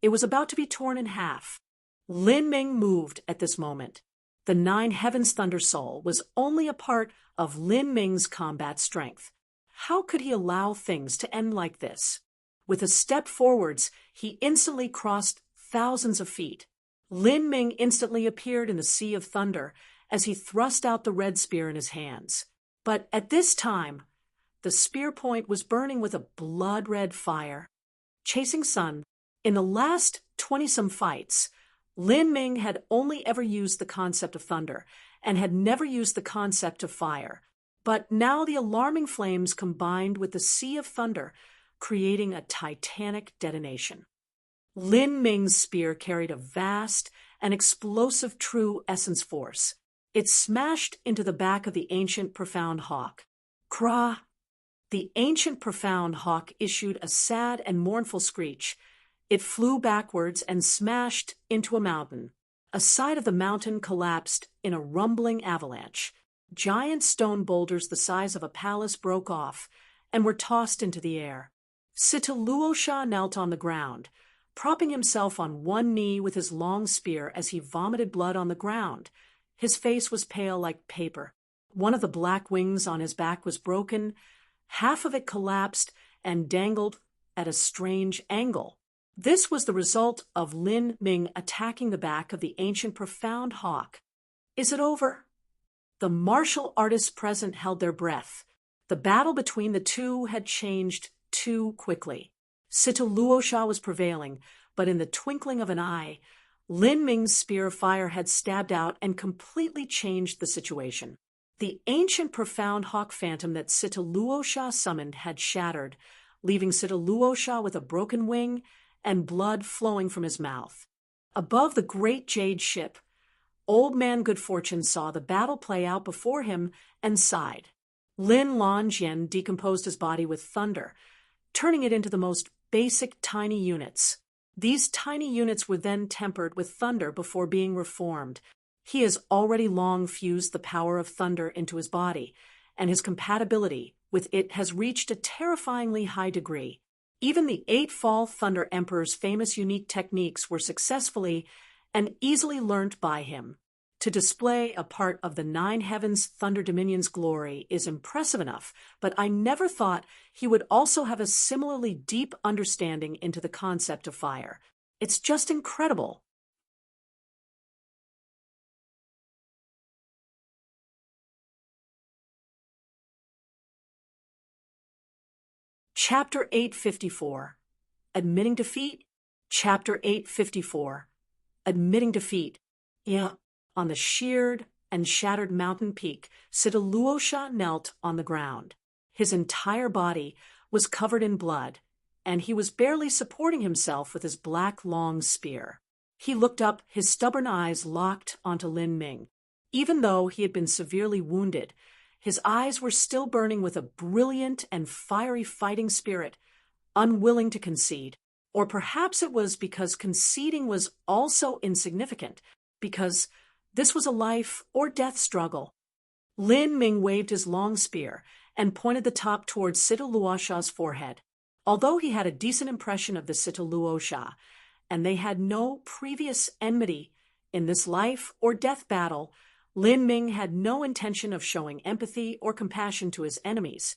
It was about to be torn in half. Lin Ming moved at this moment. The nine heavens thunder soul was only a part of Lin Ming's combat strength. How could he allow things to end like this? With a step forwards, he instantly crossed thousands of feet. Lin Ming instantly appeared in the sea of thunder as he thrust out the red spear in his hands. But at this time, the spear point was burning with a blood-red fire. Chasing sun, In the last 20-some fights, Lin Ming had only ever used the concept of thunder and had never used the concept of fire. But now the alarming flames combined with the sea of thunder, creating a titanic detonation. Lin Ming's spear carried a vast and explosive true essence force. It smashed into the back of the ancient profound hawk. Kra! The ancient profound hawk issued a sad and mournful screech. It flew backwards and smashed into a mountain. A side of the mountain collapsed in a rumbling avalanche. Giant stone boulders the size of a palace broke off and were tossed into the air. Sita-Luosha knelt on the ground, propping himself on one knee with his long spear as he vomited blood on the ground. His face was pale like paper. One of the black wings on his back was broken. Half of it collapsed and dangled at a strange angle. This was the result of Lin Ming attacking the back of the ancient profound hawk. Is it over? The martial artists present held their breath. The battle between the two had changed too quickly. Sita-Luosha was prevailing, but in the twinkling of an eye, Lin Ming's spear of fire had stabbed out and completely changed the situation. The ancient profound hawk phantom that Sita-Luosha summoned had shattered, leaving Sita-Luosha with a broken wing and blood flowing from his mouth. Above the great jade ship, Old Man Good Fortune saw the battle play out before him and sighed. Lin Longjin decomposed his body with thunder, turning it into the most basic tiny units. These tiny units were then tempered with thunder before being reformed. He has already long fused the power of thunder into his body, and his compatibility with it has reached a terrifyingly high degree. Even the 8 Fall Thunder Emperor's famous unique techniques were successfully and easily learnt by him. To display a part of the 9 Heavens Thunder Dominion's glory is impressive enough, but I never thought he would also have a similarly deep understanding into the concept of fire. It's just incredible. Chapter 854. Admitting Defeat. Chapter 854. Admitting Defeat. Yeah. On the sheared and shattered mountain peak, Sita-Luosha knelt on the ground. His entire body was covered in blood, and he was barely supporting himself with his black long spear. He looked up, his stubborn eyes locked onto Lin Ming. Even though he had been severely wounded, his eyes were still burning with a brilliant and fiery fighting spirit, unwilling to concede. Or perhaps it was because conceding was also insignificant, because this was a life or death struggle. Lin Ming waved his long spear and pointed the top towards Sita-Luosha's forehead. Although he had a decent impression of the Sita-Luosha, and they had no previous enmity in this life or death battle, Lin Ming had no intention of showing empathy or compassion to his enemies.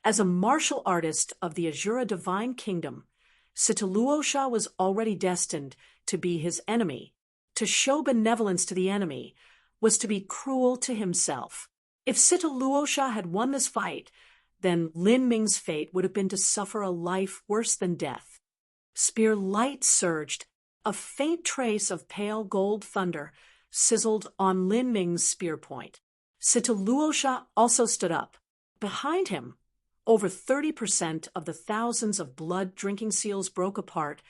As a martial artist of the Azura Divine Kingdom, Sita-Luosha was already destined to be his enemy. To show benevolence to the enemy was to be cruel to himself. If Sita-Luosha had won this fight, then Lin Ming's fate would have been to suffer a life worse than death. Spear light surged. A faint trace of pale gold thunder sizzled on Lin Ming's spear point. Sita-Luosha also stood up. Behind him, over 30% of the thousands of blood-drinking seals broke apart,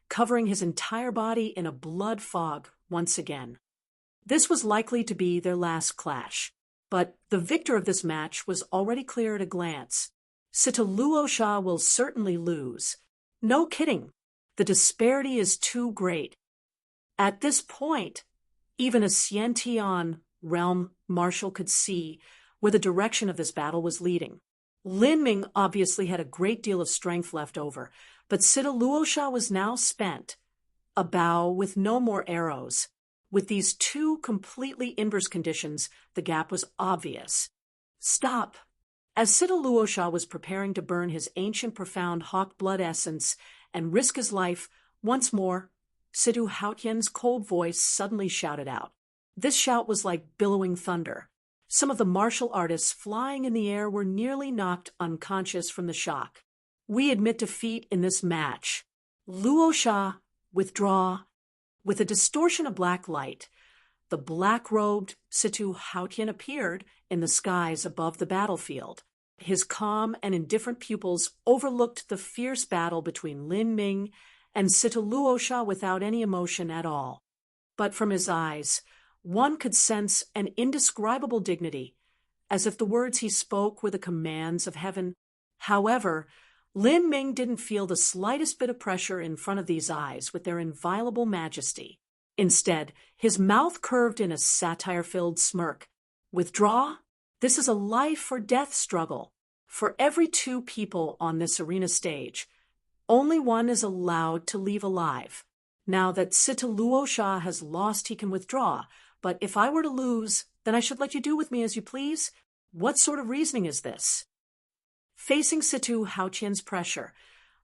covering his entire body in a blood fog once again. This was likely to be their last clash, but the victor of this match was already clear at a glance. Sita-Luosha will certainly lose. No kidding. The disparity is too great. At this point, even a Xiantian realm marshal could see where the direction of this battle was leading. Lin Ming obviously had a great deal of strength left over, but Sita-Luosha was now spent, a bow with no more arrows. With these two completely inverse conditions, the gap was obvious. Stop! As Sita-Luosha was preparing to burn his ancient profound hawk blood essence and risk his life, once more, Situ Haotian's cold voice suddenly shouted out. This shout was like billowing thunder. Some of the martial artists flying in the air were nearly knocked unconscious from the shock. We admit defeat in this match. Luosha, withdraw. With a distortion of black light, the black-robed Situ Hautian appeared in the skies above the battlefield. His calm and indifferent pupils overlooked the fierce battle between Lin Ming and Situ Luosha without any emotion at all. But from his eyes, one could sense an indescribable dignity, as if the words he spoke were the commands of heaven. However, Lin Ming didn't feel the slightest bit of pressure in front of these eyes with their inviolable majesty. Instead, his mouth curved in a satire-filled smirk. Withdraw? This is a life-or-death struggle. For every 2 people on this arena stage, only one is allowed to leave alive. Now that Situ Luosha has lost, he can withdraw. But if I were to lose, then I should let you do with me as you please? What sort of reasoning is this? Facing Situ Hautian's pressure,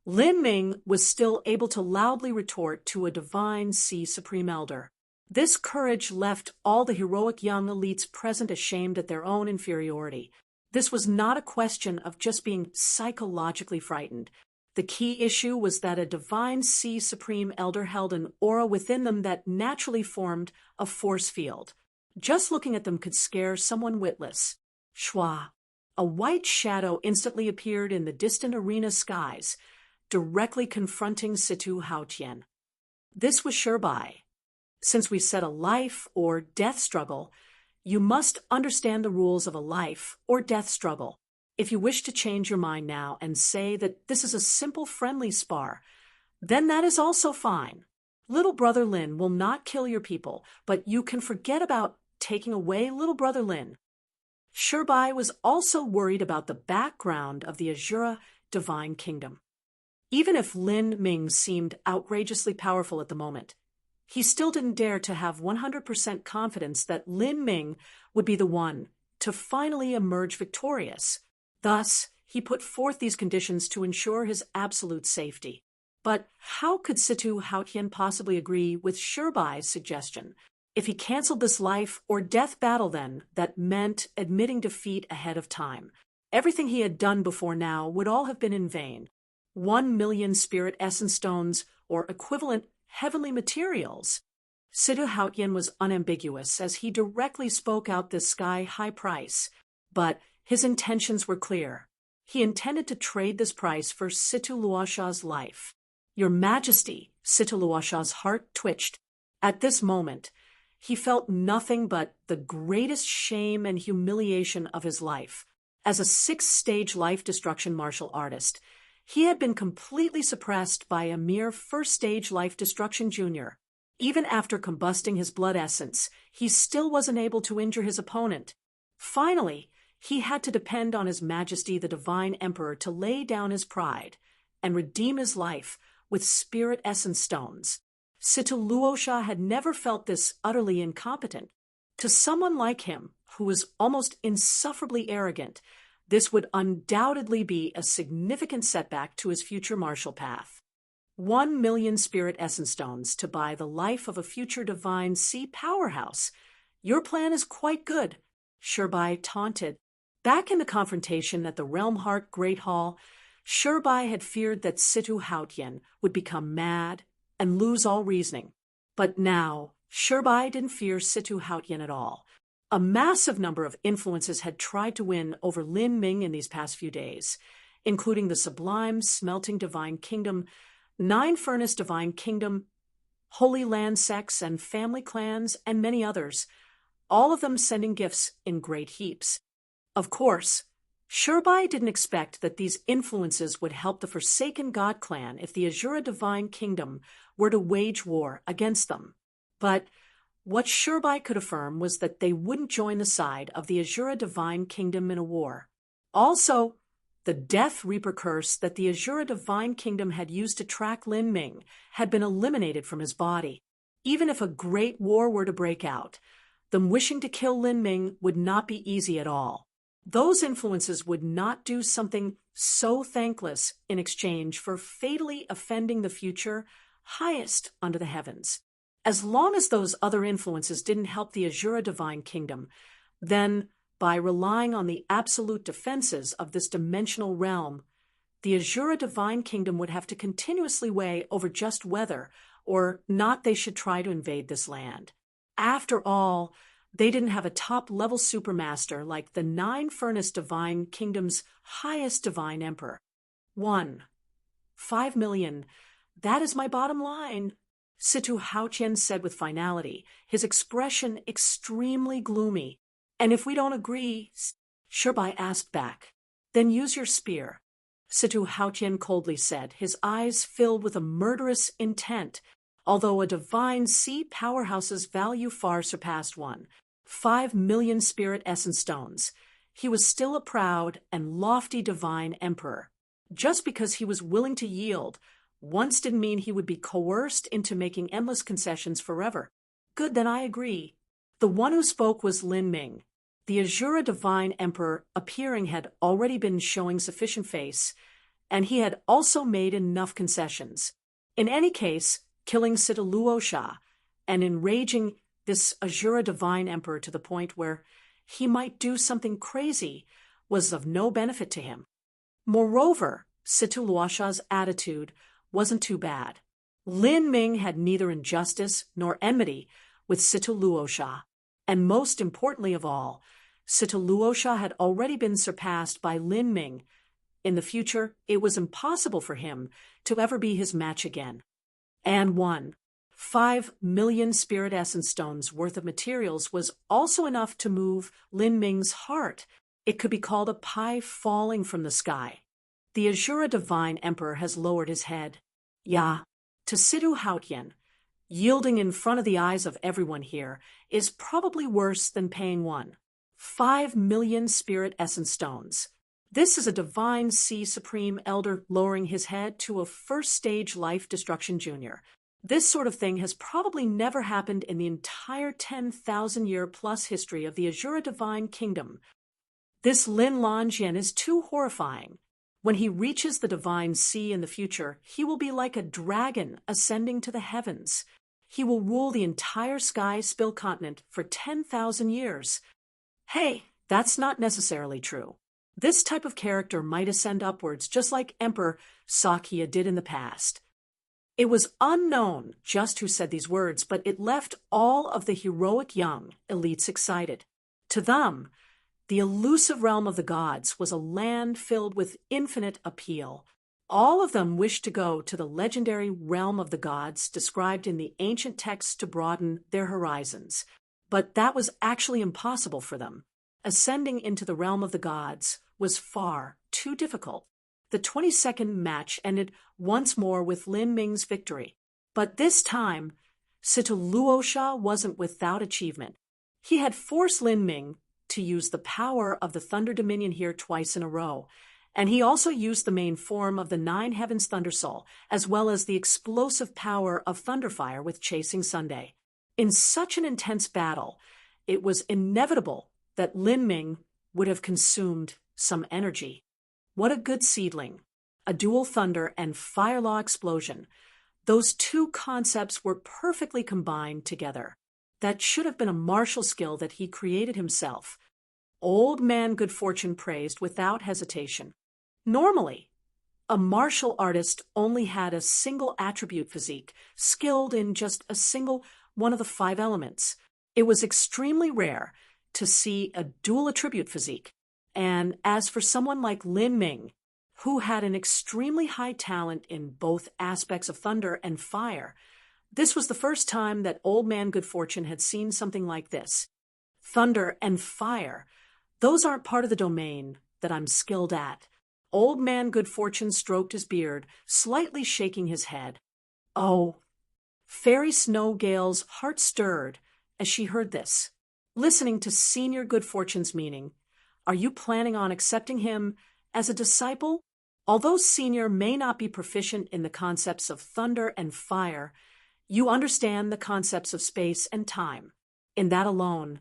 Lin Ming was still able to loudly retort to a divine Sea Supreme Elder. This courage left all the heroic young elites present ashamed at their own inferiority. This was not a question of just being psychologically frightened. The key issue was that a divine Sea Supreme Elder held an aura within them that naturally formed a force field. Just looking at them could scare someone witless. Shwa. A white shadow instantly appeared in the distant arena skies, directly confronting Situ Hautian. This was Shirbai. Since we set a life or death struggle, you must understand the rules of a life or death struggle. If you wish to change your mind now and say that this is a simple friendly spar, then that is also fine. Little Brother Lin will not kill your people, but you can forget about taking away Little Brother Lin. Shirbai was also worried about the background of the Azura divine kingdom. Even if Lin Ming seemed outrageously powerful at the moment, he still didn't dare to have 100% confidence that Lin Ming would be the one to finally emerge victorious. Thus, he put forth these conditions to ensure his absolute safety. But how could Situ Hautian possibly agree with Shirbai's suggestion? If he canceled this life or death battle then, that meant admitting defeat ahead of time. Everything he had done before now would all have been in vain. 1 million spirit essence stones, or equivalent heavenly materials. Situ Hautian was unambiguous as he directly spoke out this sky-high price, but his intentions were clear. He intended to trade this price for Situ Luosha's life. Your Majesty, Situ Luosha's heart twitched. At this moment, he felt nothing but the greatest shame and humiliation of his life. As a 6th-stage life-destruction martial artist, he had been completely suppressed by a mere 1st-stage life-destruction junior. Even after combusting his blood essence, he still wasn't able to injure his opponent. Finally, he had to depend on His Majesty the Divine Emperor to lay down his pride and redeem his life with spirit essence stones. Situ Luosha had never felt this utterly incompetent. To someone like him, who was almost insufferably arrogant, this would undoubtedly be a significant setback to his future martial path. 1 million spirit essence stones to buy the life of a future divine sea powerhouse. Your plan is quite good, Shirbai taunted. Back in the confrontation at the Realm Heart Great Hall, Shirbai had feared that Situ Hautian would become mad and lose all reasoning. But now, Shirbai didn't fear Situ Hautian at all. A massive number of influences had tried to win over Lin Ming in these past few days, including the Sublime Smelting Divine Kingdom, 9 Furnace Divine Kingdom, Holy Land sects and family clans, and many others, all of them sending gifts in great heaps. Of course, Shirbai didn't expect that these influences would help the Forsaken God clan if the Azura Divine Kingdom were to wage war against them. But what Shirbai could affirm was that they wouldn't join the side of the Azura Divine Kingdom in a war. Also, the Death Reaper curse that the Azura Divine Kingdom had used to track Lin Ming had been eliminated from his body. Even if a great war were to break out, them wishing to kill Lin Ming would not be easy at all. Those influences would not do something so thankless in exchange for fatally offending the future highest under the heavens. As long as those other influences didn't help the Azura Divine Kingdom, then, by relying on the absolute defenses of this dimensional realm, the Azura divine kingdom would have to continuously weigh over just whether or not they should try to invade this land. After all, they didn't have a top-level supermaster like the Nine-Furnace Divine Kingdom's highest divine emperor. 5 million. That is my bottom line, Situ Haotian said with finality, his expression extremely gloomy. And if we don't agree, Shirbai asked back. Then use your spear, Situ Haotian coldly said, his eyes filled with a murderous intent. Although a divine sea powerhouse's value far surpassed 5 million spirit essence stones, he was still a proud and lofty divine emperor. Just because he was willing to yield once didn't mean he would be coerced into making endless concessions forever. Good, then I agree. The one who spoke was Lin Ming. The Azura divine emperor appearing had already been showing sufficient face, and he had also made enough concessions. In any case, killing Sita Luosha and enraging this Azura divine emperor to the point where he might do something crazy was of no benefit to him. Moreover, Sita Luosha's attitude wasn't too bad. Lin Ming had neither injustice nor enmity with Sita Luosha, and most importantly of all, Sita Luosha had already been surpassed by Lin Ming. In the future, it was impossible for him to ever be his match again. And 5 million spirit essence stones worth of materials was also enough to move Lin Ming's heart. It could be called a pie falling from the sky. The Azura divine emperor has lowered his head. Yeah, to Situ Haotian, yielding in front of the eyes of everyone here is probably worse than paying 5 million spirit essence stones. This is a divine sea supreme elder lowering his head to a first-stage life destruction junior. This sort of thing has probably never happened in the entire 10,000-year-plus history of the Azura divine kingdom. This Lin Lanjian is too horrifying. When he reaches the divine sea in the future, he will be like a dragon ascending to the heavens. He will rule the entire sky spill continent for 10,000 years. Hey, that's not necessarily true. This type of character might ascend upwards just like Emperor Sakya did in the past. It was unknown just who said these words, but it left all of the heroic young elites excited. To them, the elusive realm of the gods was a land filled with infinite appeal. All of them wished to go to the legendary realm of the gods described in the ancient texts to broaden their horizons. But that was actually impossible for them. Ascending into the realm of the gods was far too difficult. The 22nd match ended once more with Lin Ming's victory. But this time, Sita Luosha wasn't without achievement. He had forced Lin Ming to use the power of the Thunder Dominion here twice in a row, and he also used the main form of the Nine Heavens Thunder Soul, as well as the explosive power of Thunderfire with Chasing Sunday. In such an intense battle, it was inevitable that Lin Ming would have consumed some energy. What a good seedling. A dual thunder and fire law explosion. Those two concepts were perfectly combined together. That should have been a martial skill that he created himself. Old Man Good Fortune praised without hesitation. Normally, a martial artist only had a single attribute physique, skilled in just a single one of the 5 elements. It was extremely rare to see a dual attribute physique. And as for someone like Lin Ming, who had an extremely high talent in both aspects of thunder and fire, this was the first time that Old Man Good Fortune had seen something like this. Thunder and fire, those aren't part of the domain that I'm skilled at. Old Man Good Fortune stroked his beard, slightly shaking his head. Oh, Fairy Snowgale's heart stirred as she heard this. Listening to Senior Good Fortune's meaning, are you planning on accepting him as a disciple? Although Senior may not be proficient in the concepts of thunder and fire, you understand the concepts of space and time. In that alone,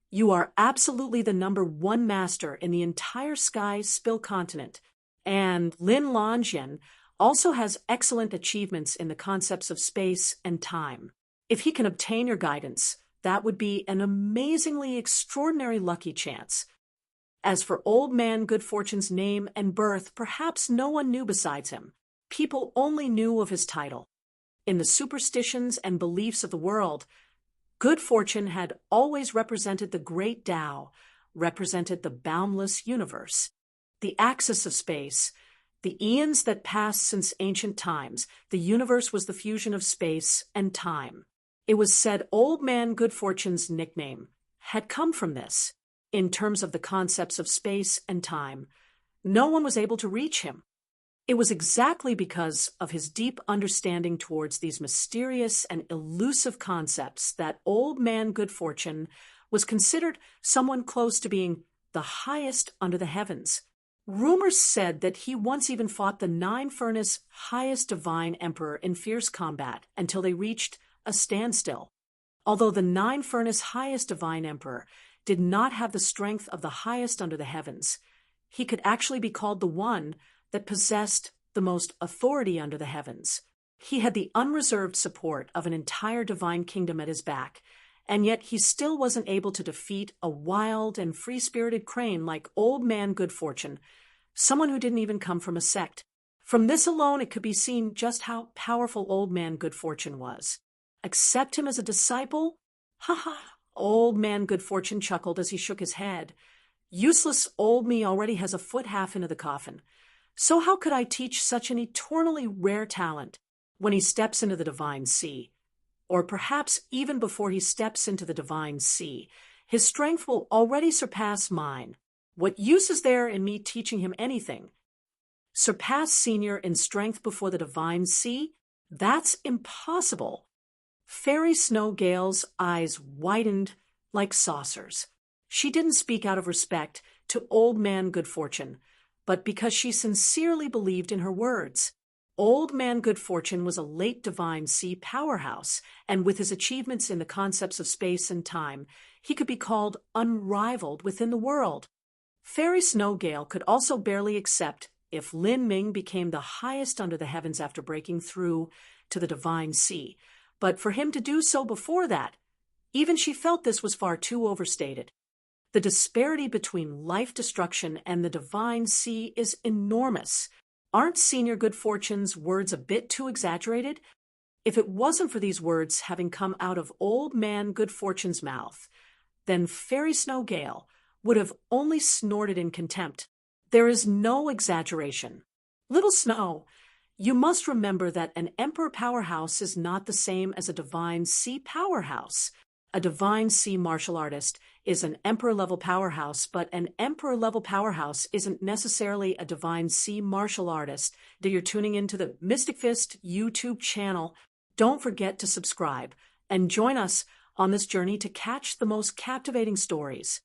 you are absolutely the #1 master in the entire Sky Spill continent. And Lin Lanjian also has excellent achievements in the concepts of space and time. If he can obtain your guidance, that would be an amazingly extraordinary lucky chance. As for Old Man Good Fortune's name and birth, perhaps no one knew besides him. People only knew of his title. In the superstitions and beliefs of the world, Good Fortune had always represented the great Tao, represented the boundless universe, the axis of space, the eons that passed since ancient times. The universe was the fusion of space and time. It was said Old Man Good Fortune's nickname had come from this. In terms of the concepts of space and time, no one was able to reach him. It was exactly because of his deep understanding towards these mysterious and elusive concepts that Old Man Good Fortune was considered someone close to being the highest under the heavens. Rumors said that he once even fought the Nine-Furnace highest divine emperor in fierce combat until they reached a standstill. Although the Nine-Furnace highest divine emperor did not have the strength of the highest under the heavens, he could actually be called the one that possessed the most authority under the heavens. He had the unreserved support of an entire divine kingdom at his back, and yet he still wasn't able to defeat a wild and free-spirited crane like Old Man Good Fortune, someone who didn't even come from a sect. From this alone, it could be seen just how powerful Old Man Good Fortune was. Accept him as a disciple? Ha ha! Old Man Good Fortune chuckled as he shook his head. Useless old me already has a foot half into the coffin. So how could I teach such an eternally rare talent when he steps into the divine sea? Or perhaps even before he steps into the divine sea, his strength will already surpass mine. What use is there in me teaching him anything? Surpass Senior in strength before the divine sea? That's impossible. Fairy Snow Gale's eyes widened like saucers. She didn't speak out of respect to Old Man Good Fortune, but because she sincerely believed in her words. Old Man Good Fortune was a late divine sea powerhouse, and with his achievements in the concepts of space and time, he could be called unrivaled within the world. Fairy Snow Gale could also barely accept if Lin Ming became the highest under the heavens after breaking through to the divine sea, but for him to do so before that, even she felt this was far too overstated. The disparity between life destruction and the divine sea is enormous. Aren't Senior Good Fortune's words a bit too exaggerated? If it wasn't for these words having come out of Old Man Good Fortune's mouth, then Fairy Snow Gale would have only snorted in contempt. There is no exaggeration. Little Snow, you must remember that an emperor powerhouse is not the same as a divine sea powerhouse. A divine sea martial artist is an emperor-level powerhouse, but an emperor-level powerhouse isn't necessarily a divine sea martial artist. You're tuning into the Mystic Fist YouTube channel. Don't forget to subscribe and join us on this journey to catch the most captivating stories.